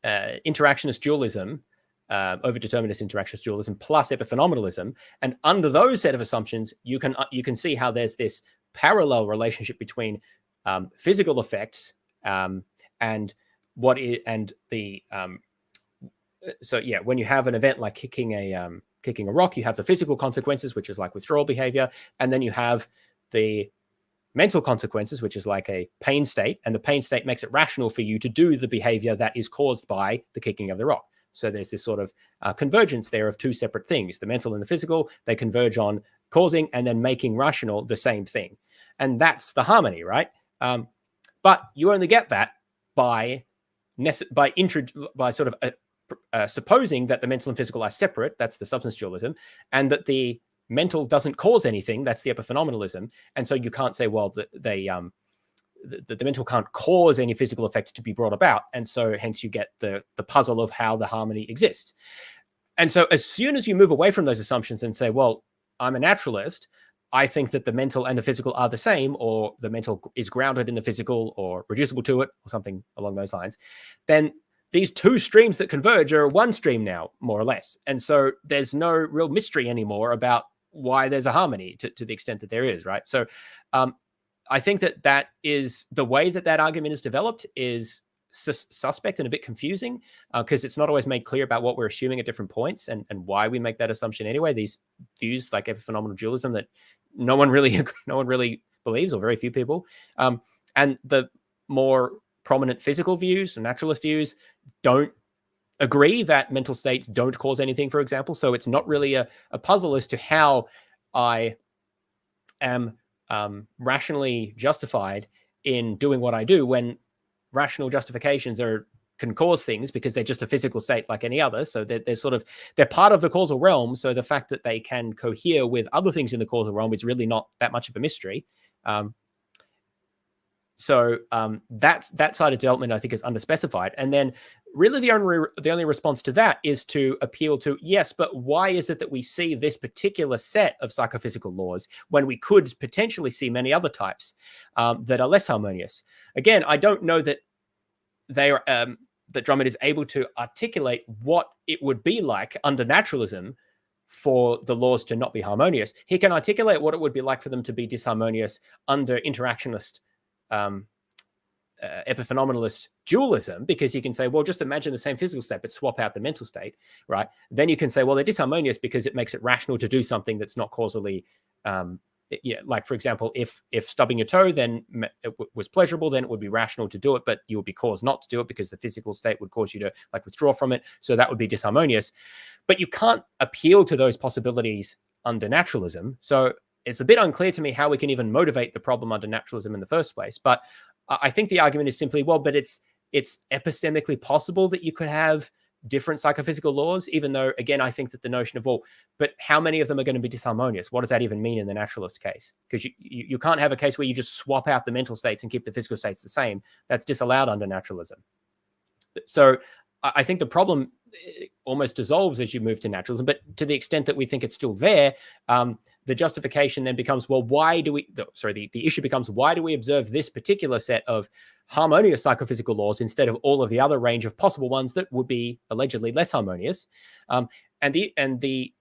interactionist dualism, over-determinist interactionist dualism plus epiphenomenalism. And under those set of assumptions, you can see how there's this parallel relationship between physical effects and so yeah, when you have an event like kicking a rock, you have the physical consequences, which is like withdrawal behavior, and then you have the mental consequences, which is like a pain state, and the pain state makes it rational for you to do the behavior that is caused by the kicking of the rock. So there's this sort of convergence there of two separate things, the mental and the physical. They converge on causing and then making rational the same thing. And that's the harmony, right? But you only get that by sort of supposing that the mental and physical are separate. That's the substance dualism. And that the mental doesn't cause anything. That's the epiphenomenalism. And so you can't say, well, the mental can't cause any physical effect to be brought about. And so hence you get the puzzle of how the harmony exists. And so as soon as you move away from those assumptions and say, well, I'm a naturalist, I think that the mental and the physical are the same, or the mental is grounded in the physical or reducible to it, or something along those lines, then these two streams that converge are one stream now, more or less. And so there's no real mystery anymore about why there's a harmony to the extent that there is, right? So I think that is the way that argument is developed is suspect and a bit confusing, because it's not always made clear about what we're assuming at different points and why we make that assumption anyway. These views like epiphenomenal dualism that no one really believes, or very few people, and the more prominent physical views and naturalist views don't agree that mental states don't cause anything, for example. So it's not really a puzzle as to how I am rationally justified in doing what I do, when rational justifications can cause things because they're just a physical state like any other. So they're part of the causal realm. So the fact that they can cohere with other things in the causal realm is really not that much of a mystery. So that side of development, I think, is underspecified. And then really the only response to that is to appeal to, yes, but why is it that we see this particular set of psychophysical laws when we could potentially see many other types that are less harmonious? Again, I don't know that they are that Crummett is able to articulate what it would be like under naturalism for the laws to not be harmonious. He can articulate what it would be like for them to be disharmonious under interactionist epiphenomenalist dualism, because you can say, well, just imagine the same physical state, but swap out the mental state, right? Then you can say, well, they're disharmonious because it makes it rational to do something that's not causally, like, for example, if stubbing your toe then it was pleasurable, then it would be rational to do it, but you would be caused not to do it because the physical state would cause you to like withdraw from it. So that would be disharmonious. But you can't appeal to those possibilities under naturalism. So it's a bit unclear to me how we can even motivate the problem under naturalism in the first place. But I think the argument is simply, well, but it's epistemically possible that you could have different psychophysical laws, even though, again, I think that the notion of, well, but how many of them are going to be disharmonious? What does that even mean in the naturalist case? Because you can't have a case where you just swap out the mental states and keep the physical states the same. That's disallowed under naturalism. So I think the problem almost dissolves as you move to naturalism, but to the extent that we think it's still there, the justification then becomes, well, the issue becomes, why do we observe this particular set of harmonious psychophysical laws instead of all of the other range of possible ones that would be allegedly less harmonious? And the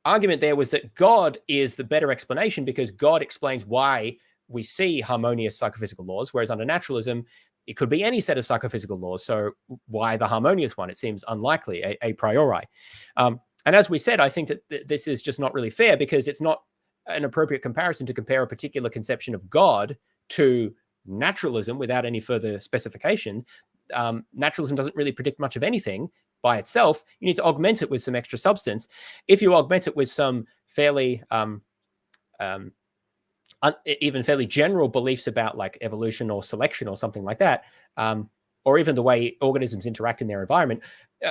argument there was that God is the better explanation, because God explains why we see harmonious psychophysical laws, whereas under naturalism, it could be any set of psychophysical laws. So why the harmonious one? It seems unlikely a priori. And as we said, I think that this is just not really fair, because it's not an appropriate comparison to compare a particular conception of God to naturalism without any further specification. Naturalism doesn't really predict much of anything, by itself. You need to augment it with some extra substance. If you augment it with some fairly even fairly general beliefs about like evolution or selection or something like that, or even the way organisms interact in their environment,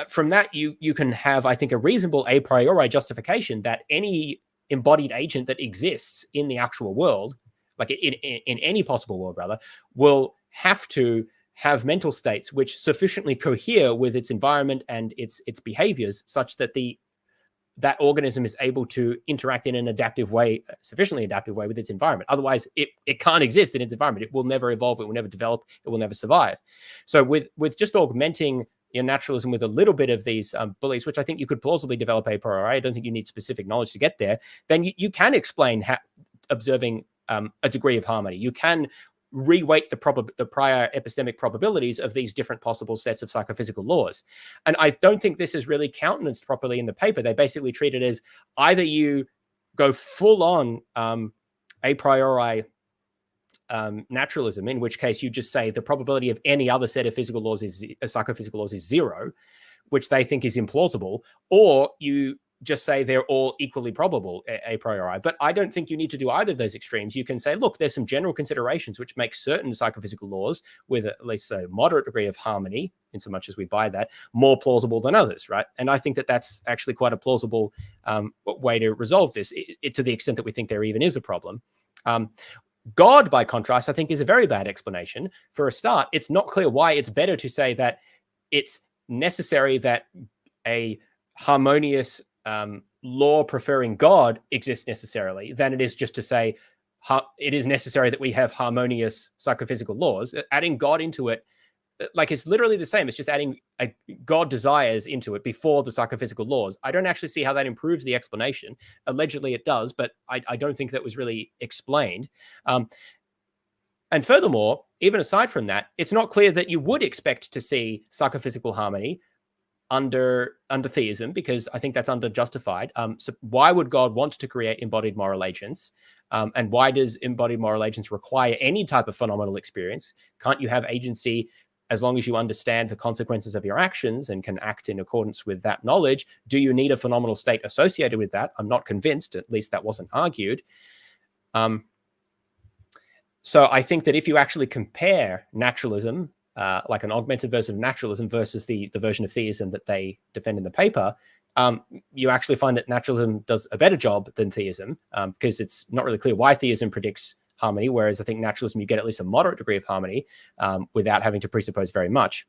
from that you can have, I think, a reasonable a priori justification that any embodied agent that exists in the actual world, like in any possible world rather, will have to have mental states which sufficiently cohere with its environment and its behaviors, such that that organism is able to interact in an adaptive way, sufficiently adaptive way with its environment. Otherwise, it can't exist in its environment. It will never evolve. It will never develop. It will never survive. So with just augmenting your naturalism with a little bit of these beliefs, which I think you could plausibly develop a priori, I don't think you need specific knowledge to get there, then you can explain observing a degree of harmony. You can reweight the prior epistemic probabilities of these different possible sets of psychophysical laws. And I don't think this is really countenanced properly in the paper. They basically treat it as either you go full on a priori naturalism, in which case you just say the probability of any other set of physical laws psychophysical laws is 0, which they think is implausible, or you just say they're all equally probable a priori. But I don't think you need to do either of those extremes. You can say, look, there's some general considerations which make certain psychophysical laws with at least a moderate degree of harmony, in so much as we buy that, more plausible than others, right? And I think that that's actually quite a plausible way to resolve this, to the extent that we think there even is a problem. God, by contrast, I think is a very bad explanation. For a start, it's not clear why it's better to say that it's necessary that a harmonious law preferring God exists necessarily than it is just to say it is necessary that we have harmonious psychophysical laws. Adding God into it, like, it's literally the same. It's just adding God desires into it before the psychophysical laws. I don't actually see how that improves the explanation. Allegedly it does, but I don't think that was really explained. And furthermore, even aside from that, it's not clear that you would expect to see psychophysical harmony under theism, because I think that's underjustified. So why would God want to create embodied moral agents? And why does embodied moral agents require any type of phenomenal experience? Can't you have agency as long as you understand the consequences of your actions and can act in accordance with that knowledge? Do you need a phenomenal state associated with that? I'm not convinced. At least that wasn't argued. So I think that if you actually compare naturalism, like an augmented version of naturalism versus the version of theism that they defend in the paper, you actually find that naturalism does a better job than theism, because it's not really clear why theism predicts harmony, whereas I think naturalism, you get at least a moderate degree of harmony without having to presuppose very much.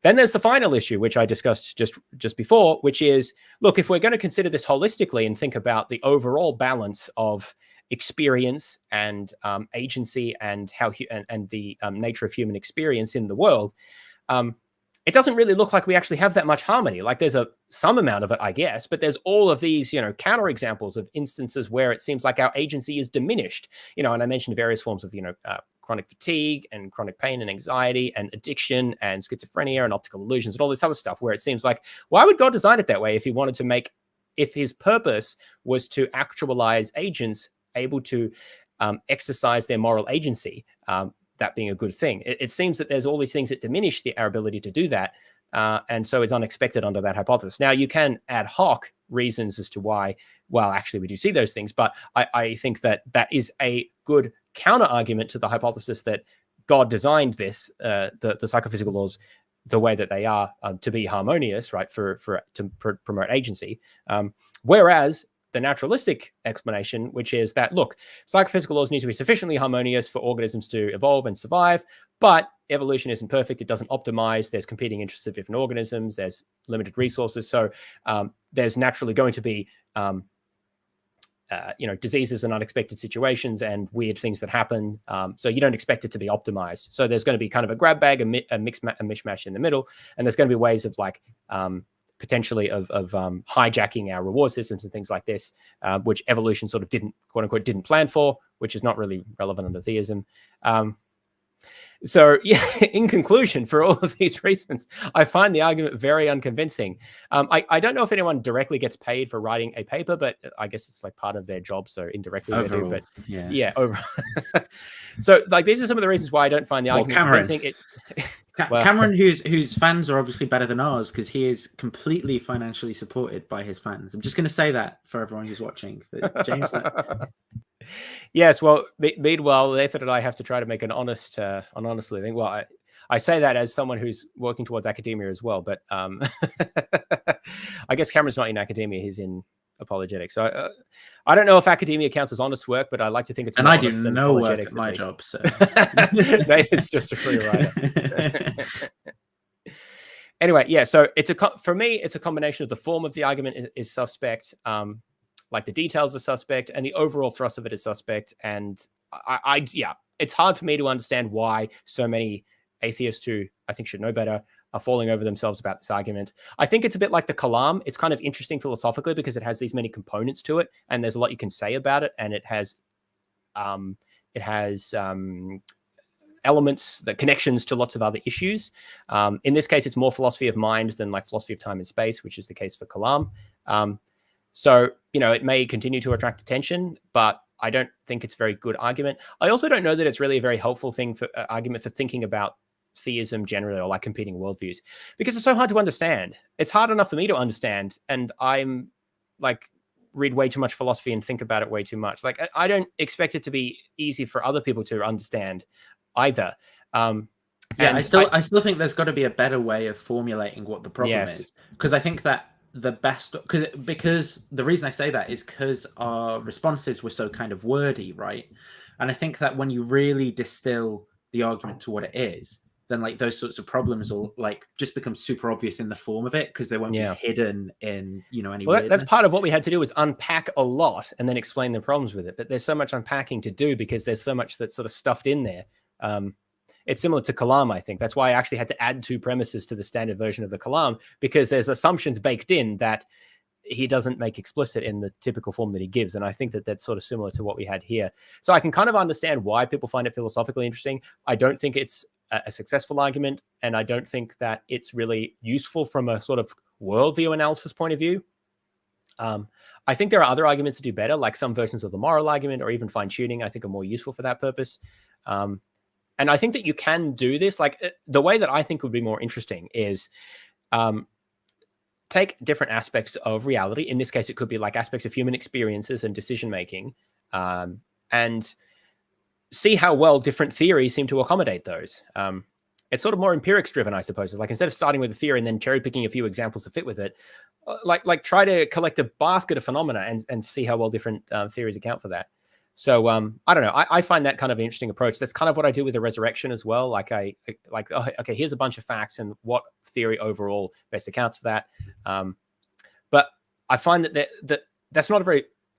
Then there's the final issue, which I discussed just before, which is, look, if we're going to consider this holistically and think about the overall balance of experience and agency and how and the nature of human experience in the world, it doesn't really look like we actually have that much harmony. Like, there's some amount of it, I guess, but there's all of these, counter examples of instances where it seems like our agency is diminished. And I mentioned various forms of, chronic fatigue and chronic pain and anxiety and addiction and schizophrenia and optical illusions and all this other stuff, where it seems like, why would God design it that way if his purpose was to actualize agents able to exercise their moral agency, that being a good thing? It seems that there's all these things that diminish our ability to do that, and so it's unexpected under that hypothesis. Now, you can ad hoc reasons as to why, well, actually we do see those things, but I think that is a good counter argument to the hypothesis that God designed this, the psychophysical laws, the way that they are, to be harmonious, right, to promote agency, whereas the naturalistic explanation, which is that, look, psychophysical laws need to be sufficiently harmonious for organisms to evolve and survive, but evolution isn't perfect. It doesn't optimize. There's competing interests of different organisms. There's limited resources. So there's naturally going to be, diseases and unexpected situations and weird things that happen. So you don't expect it to be optimized. So there's going to be kind of a grab bag, a mishmash in the middle. And there's going to be ways of potentially of hijacking our reward systems and things like this, which evolution sort of quote unquote didn't plan for, which is not really relevant under theism. So yeah, in conclusion, for all of these reasons, I find the argument very unconvincing. I don't know if anyone directly gets paid for writing a paper, but I guess it's like part of their job, so indirectly overall, they do. But yeah, over. So like, these are some of the reasons why I don't find the argument convincing. Well- Cameron, whose fans are obviously better than ours because he is completely financially supported by his fans. I'm just going to say that for everyone who's watching. But James, Yes, well, meanwhile, Nathan and I have to try to make an honest living. Well, I say that as someone who's working towards academia as well, but I guess Cameron's not in academia; he's in apologetics. So I don't know if academia counts as honest work, but I like to think it's. and more I do honest than no work apologetics, at my least. job, so Nathan's just a free rider. Anyway, yeah. So for me, it's a combination of the form of the argument is suspect. Like the details are suspect, and the overall thrust of it is suspect. And it's hard for me to understand why so many atheists who I think should know better are falling over themselves about this argument. I think it's a bit like the Kalam. It's kind of interesting philosophically because it has these many components to it, and there's a lot you can say about it, and it has elements, the connections to lots of other issues. In this case, it's more philosophy of mind than like philosophy of time and space, which is the case for Kalam. So, it may continue to attract attention, but I don't think it's a very good argument. I also don't know that it's really a very helpful argument for thinking about theism generally, or like competing worldviews, because it's so hard to understand. It's hard enough for me to understand, and I'm like read way too much philosophy and think about it way too much. Like I don't expect it to be easy for other people to understand either. I still think there's got to be a better way of formulating what the problem is, because I think that the best, because the reason I say that is because our responses were so kind of wordy, right? And I think that when you really distill the argument to what it is, then like those sorts of problems will like just become super obvious in the form of it, because they won't be hidden in any well, weirdness. That's part of what we had to do, is unpack a lot and then explain the problems with it. But there's so much unpacking to do because there's so much that's sort of stuffed in there. It's similar to Kalam, I think. That's why I actually had to add 2 premises to the standard version of the Kalam, because there's assumptions baked in that he doesn't make explicit in the typical form that he gives. And I think that that's sort of similar to what we had here. So I can kind of understand why people find it philosophically interesting. I don't think it's a successful argument, and I don't think that it's really useful from a sort of worldview analysis point of view. I think there are other arguments to do better, like some versions of the moral argument or even fine-tuning, I think are more useful for that purpose. And I think that you can do this. Like the way that I think would be more interesting is take different aspects of reality. In this case, it could be like aspects of human experiences and decision-making, and see how well different theories seem to accommodate those. It's sort of more empirics driven, I suppose. It's like instead of starting with a theory and then cherry picking a few examples to fit with it, like try to collect a basket of phenomena and see how well different theories account for that. So I don't know. I find that kind of an interesting approach. That's kind of what I do with the resurrection as well. Like okay, here's a bunch of facts and what theory overall best accounts for that. But I find that that's not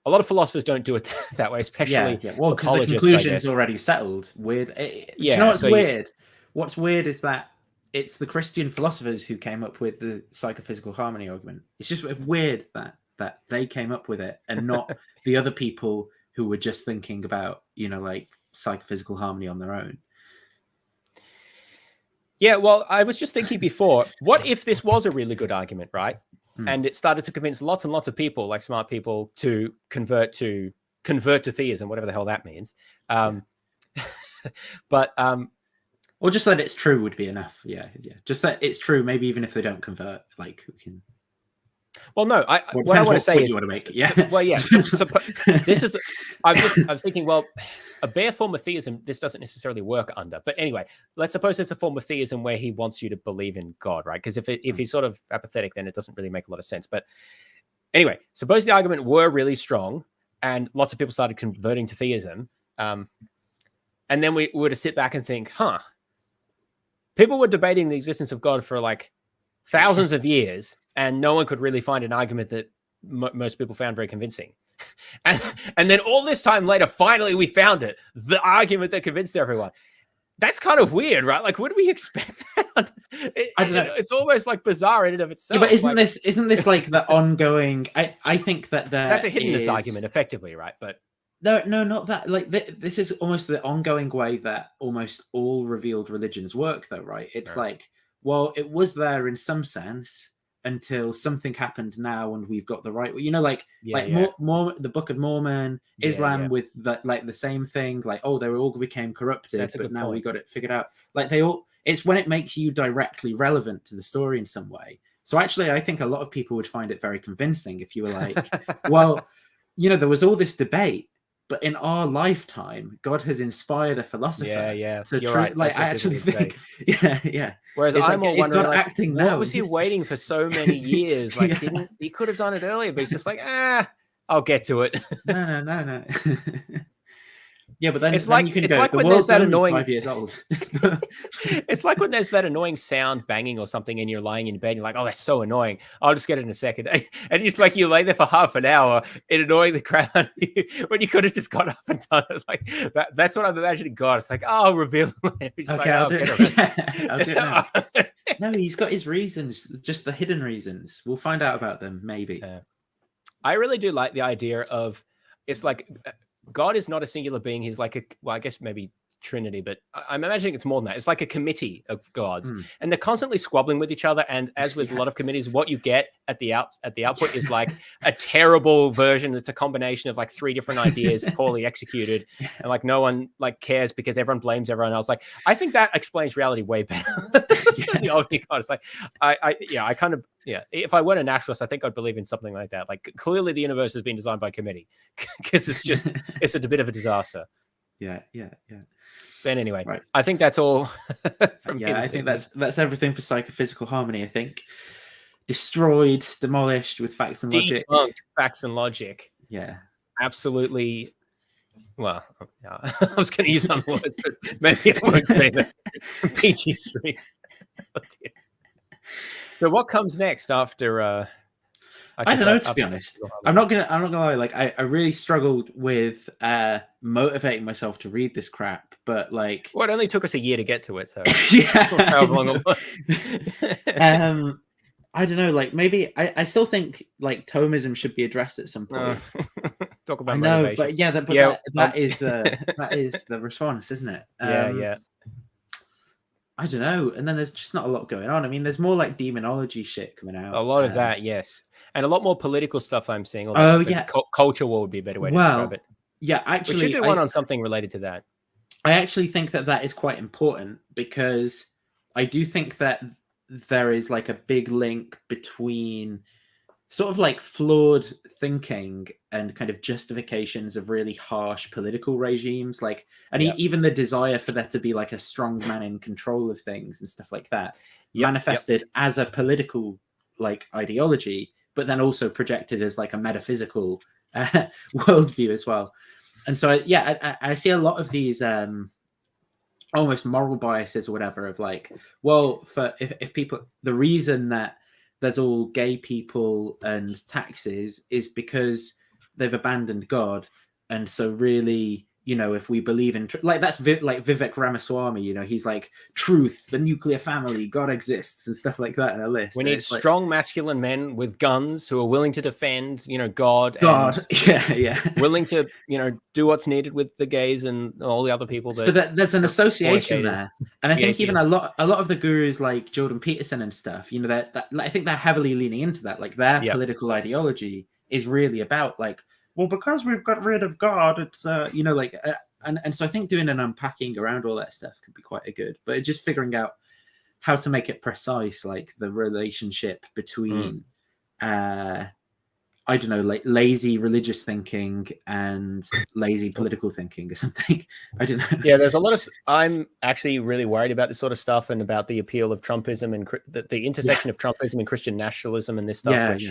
a lot of philosophers don't do it that way, especially well, because the conclusion's already settled. Weird. Do you know what's weird? What's weird is that it's the Christian philosophers who came up with the psychophysical harmony argument. It's just weird that they came up with it and not the other people who were just thinking about, like psychophysical harmony on their own. Yeah, well, I was just thinking before, what if this was a really good argument, right? And it started to convince lots and lots of people, like smart people, to convert to theism, whatever the hell that means. But or just that it's true would be enough. Yeah. Just that it's true. Maybe even if they don't convert, like who can. Well, no. What I want to say is, you want to make. Yeah. This is. I was thinking. Well, a bare form of theism, this doesn't necessarily work under. But anyway, let's suppose it's a form of theism where he wants you to believe in God, right? Because if he's sort of apathetic, then it doesn't really make a lot of sense. But anyway, suppose the argument were really strong, and lots of people started converting to theism, and then we were to sit back and think, people were debating the existence of God for like thousands of years, and no one could really find an argument that most people found very convincing. And then all this time later, finally we found it, the argument that convinced everyone. That's kind of weird, right? Like, would we expect that? I don't know. It's almost like bizarre in and of itself. Yeah, but isn't this like the ongoing? I think that that's a hiddenness argument, effectively, right? But no, not that. Like this is almost the ongoing way that almost all revealed religions work, though, right? It's like, well, it was there in some sense, until something happened now and we've got the right, you know, like Yeah. more the Book of Mormon, Yeah, Islam yeah. with that, like the same thing, like, oh, they all became corrupted, That's a but good now we point. got it figured out. Like they all, it's when it makes you directly relevant to the story in some way. So actually, I think a lot of people would find it very convincing if you were like, well, you know, there was all this debate, but in our lifetime, God has inspired a philosopher. Yeah. To You're right. Like, I That's what actually people would think, yeah. Whereas It's I'm like, all it's wondering, God like, acting what now. was he waiting for so many years? Like, Yeah. he could have done it earlier, but he's just like, I'll get to it. No. Yeah, but then It's then like- you can it's go, like the when there's world's that only annoying- 5 years old. It's like when there's that annoying sound banging or something and you're lying in bed and you're like, oh, that's so annoying. I'll just get it in a second. And just like you lay there for half an hour it annoying the crap out of you when you could have just got up and done it. Like that's what I'm imagining God. It's like, oh, I'll reveal it. Okay, I'll do it. Yeah, I'll do it now. No, he's got his reasons, just the hidden reasons. We'll find out about them, maybe. I really do like the idea of, it's like God is not a singular being. He's like I guess maybe Trinity, but I'm imagining it's more than that. It's like a committee of gods, and they're constantly squabbling with each other. And as with a lot of committees, what you get at the output is like a terrible version that's a combination of like 3 different ideas poorly executed, and like no one like cares because everyone blames everyone else. Like I think that explains reality way better than the old God. It's like if I weren't a naturalist, I think I'd believe in something like that. Like clearly the universe has been designed by committee because it's a bit of a disaster. Yeah. But anyway, Right. I think that's all. From Yeah, I think that's everything for psychophysical harmony. I think destroyed, demolished with facts and logic. Debunked facts and logic. Yeah, Absolutely. Well, I was going to use other words, but maybe I won't say that. PG Street. Oh, dear. So what comes next after? I don't know, to be honest. I'm not gonna lie. Like I really struggled with motivating myself to read this crap, but like, well, it only took us a year to get to it, so yeah, however long it was. I don't know. Like maybe I still think like Thomism should be addressed at some point. Talk about I know, motivation. but yeah, that is the response, isn't it? Yeah. I don't know. And then there's just not a lot going on. I mean, there's more like demonology shit coming out. A lot of that, yes. And a lot more political stuff I'm seeing. Yeah. Culture war would be a better way to describe it. Yeah, actually. We should do one on something related to that. I actually think that is quite important because I do think that there is like a big link between sort of like flawed thinking and kind of justifications of really harsh political regimes, like, and even the desire for there to be like a strong man in control of things and stuff like that, manifested as a political like ideology, but then also projected as like a metaphysical worldview as well. And so I see a lot of these almost moral biases or whatever of like, well, for if people, the reason that there's all gay people and taxes is because they've abandoned God. And so really, you know, if we believe in like that's like Vivek Ramaswamy, you know, he's like truth, the nuclear family, God exists and stuff like that in a list. We need strong masculine men with guns who are willing to defend, you know, God. And willing to, you know, do what's needed with the gays and all the other people. So that there's an association there, and I think even a lot of the gurus like Jordan Peterson and stuff, you know, that I think they're heavily leaning into that, like their political ideology is really about like, well, because we've got rid of God, it's you know, like, and so I think doing an unpacking around all that stuff could be quite a good, but just figuring out how to make it precise, like the relationship between, I don't know, like lazy religious thinking and lazy political thinking or something. I don't know. Yeah, there's a lot of. I'm actually really worried about this sort of stuff and about the appeal of Trumpism and the intersection of Trumpism and Christian nationalism and this stuff.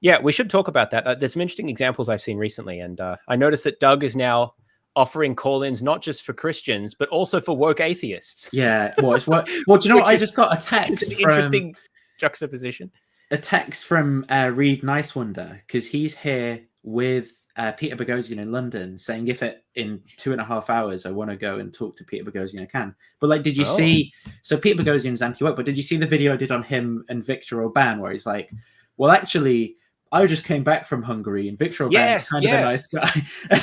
Yeah, we should talk about that. There's some interesting examples I've seen recently, and I noticed that Doug is now offering call-ins not just for Christians but also for woke atheists. Yeah, well, do you know what? I just got a text. It's an interesting juxtaposition. A text from Reed Nicewonder, because he's here with Peter Boghossian in London, saying if in 2.5 hours I want to go and talk to Peter Boghossian, I can. But like, did you see? So Peter Boghossian's anti-woke, but did you see the video I did on him and Viktor Orban, where he's like, well, actually, I just came back from Hungary, and Viktor Orban's kind of a nice guy. And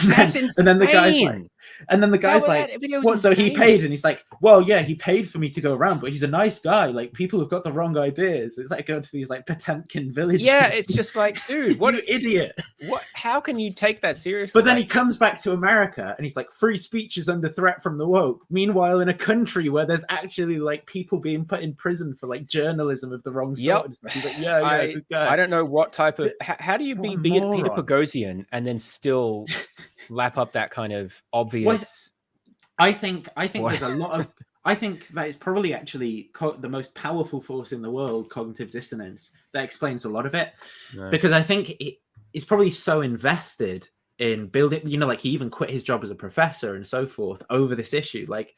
then the guy's like, And then the guy's that like, video was what? So he insane. paid? And he's like, well, yeah, he paid for me to go around, but he's a nice guy. Like, people have got the wrong ideas. It's like going to these like Potemkin villages. Yeah, it's just like, dude, what you idiot. What? How can you take that seriously? But then Like, he comes back to America and he's like, free speech is under threat from the woke. Meanwhile, in a country where there's actually like people being put in prison for like journalism of the wrong sort. And stuff. He's like, yeah, good guy. I don't know what type of. How do you What a be Peter moron. Boghossian and then still lap up that kind of obvious? I think there's a lot of. I think that is probably actually the most powerful force in the world, cognitive dissonance, that explains a lot of it. No. Because I think he's probably so invested in building, like he even quit his job as a professor and so forth over this issue. Like,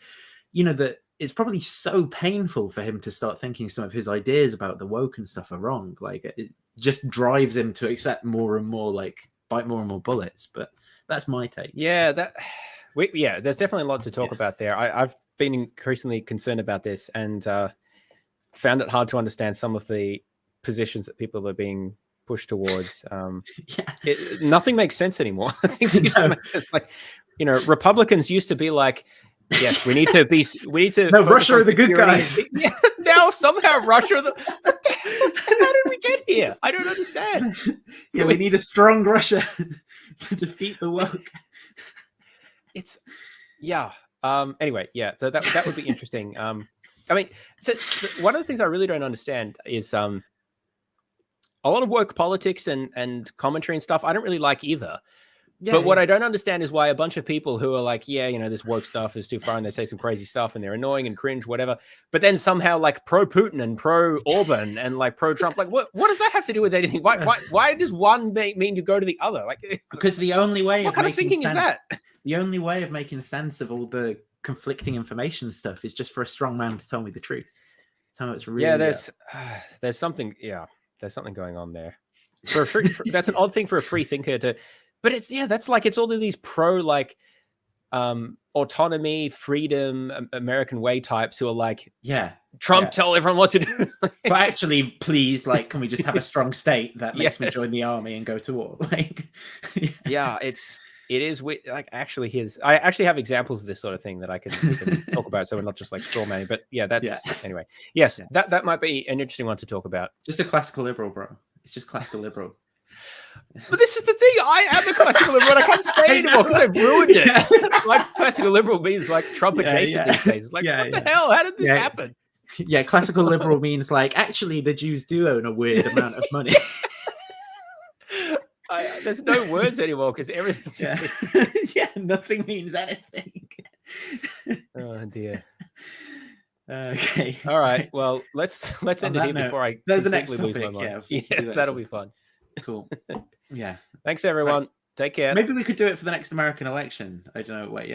that it's probably so painful for him to start thinking some of his ideas about the woke and stuff are wrong. Like, it just drives him to accept more and more, like, bite more and more bullets. But that's my take. Yeah, there's definitely a lot to talk about there. I've been increasingly concerned about this and found it hard to understand some of the positions that people are being pushed towards. Nothing makes sense anymore. Things used to make sense. Like, Republicans used to be like, yes, we need to. No, Russia are the good guys. Yeah, now somehow Russia are the. How did we get here? I don't understand. Yeah, we need a strong Russia to defeat the woke. Anyway, yeah, so that would be interesting. I mean, so one of the things I really don't understand is a lot of woke politics and commentary and stuff I don't really like either. But what I don't understand is why a bunch of people who are like, this woke stuff is too far and they say some crazy stuff and they're annoying and cringe, whatever. But then somehow like pro Putin and pro Orban and like pro Trump, like what does that have to do with anything? Why does one mean you go to the other? Like, because the only way what kind of thinking is that? The only way of making sense of all the conflicting information stuff is just for a strong man to tell me the truth. Tell me what's really. Yeah, there's something. Yeah, there's something going on there. That's an odd thing for a free thinker to. But that's like it's all of these pro like autonomy, freedom, American way types who are like, Trump tell everyone what to do. But actually, please, like, can we just have a strong state that makes me join the army and go to war? Like, it is like actually I actually have examples of this sort of thing that I can talk about, so we're not just like straw manning. But anyway, yes, that might be an interesting one to talk about. Just a classical liberal, bro. It's just classical liberal. But this is the thing. I am a classical liberal. I can't say anymore because they've ruined it. Like classical liberal means like Trump adjacent these days. It's like, what the hell? How did this happen? Yeah, classical liberal means like actually the Jews do own a weird amount of money. There's no words anymore because everything's just nothing means anything. Oh dear. Okay. All right. Well, let's end it here before I completely lose my mind. Yeah, that'll be fun. Cool. Yeah. Thanks, everyone. Right. Take care. Maybe we could do it for the next American election. I don't know. Wait,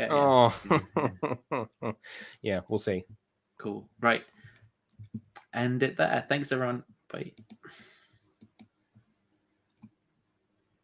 yeah, we'll see. Cool. Right. End it there. Thanks, everyone. Bye.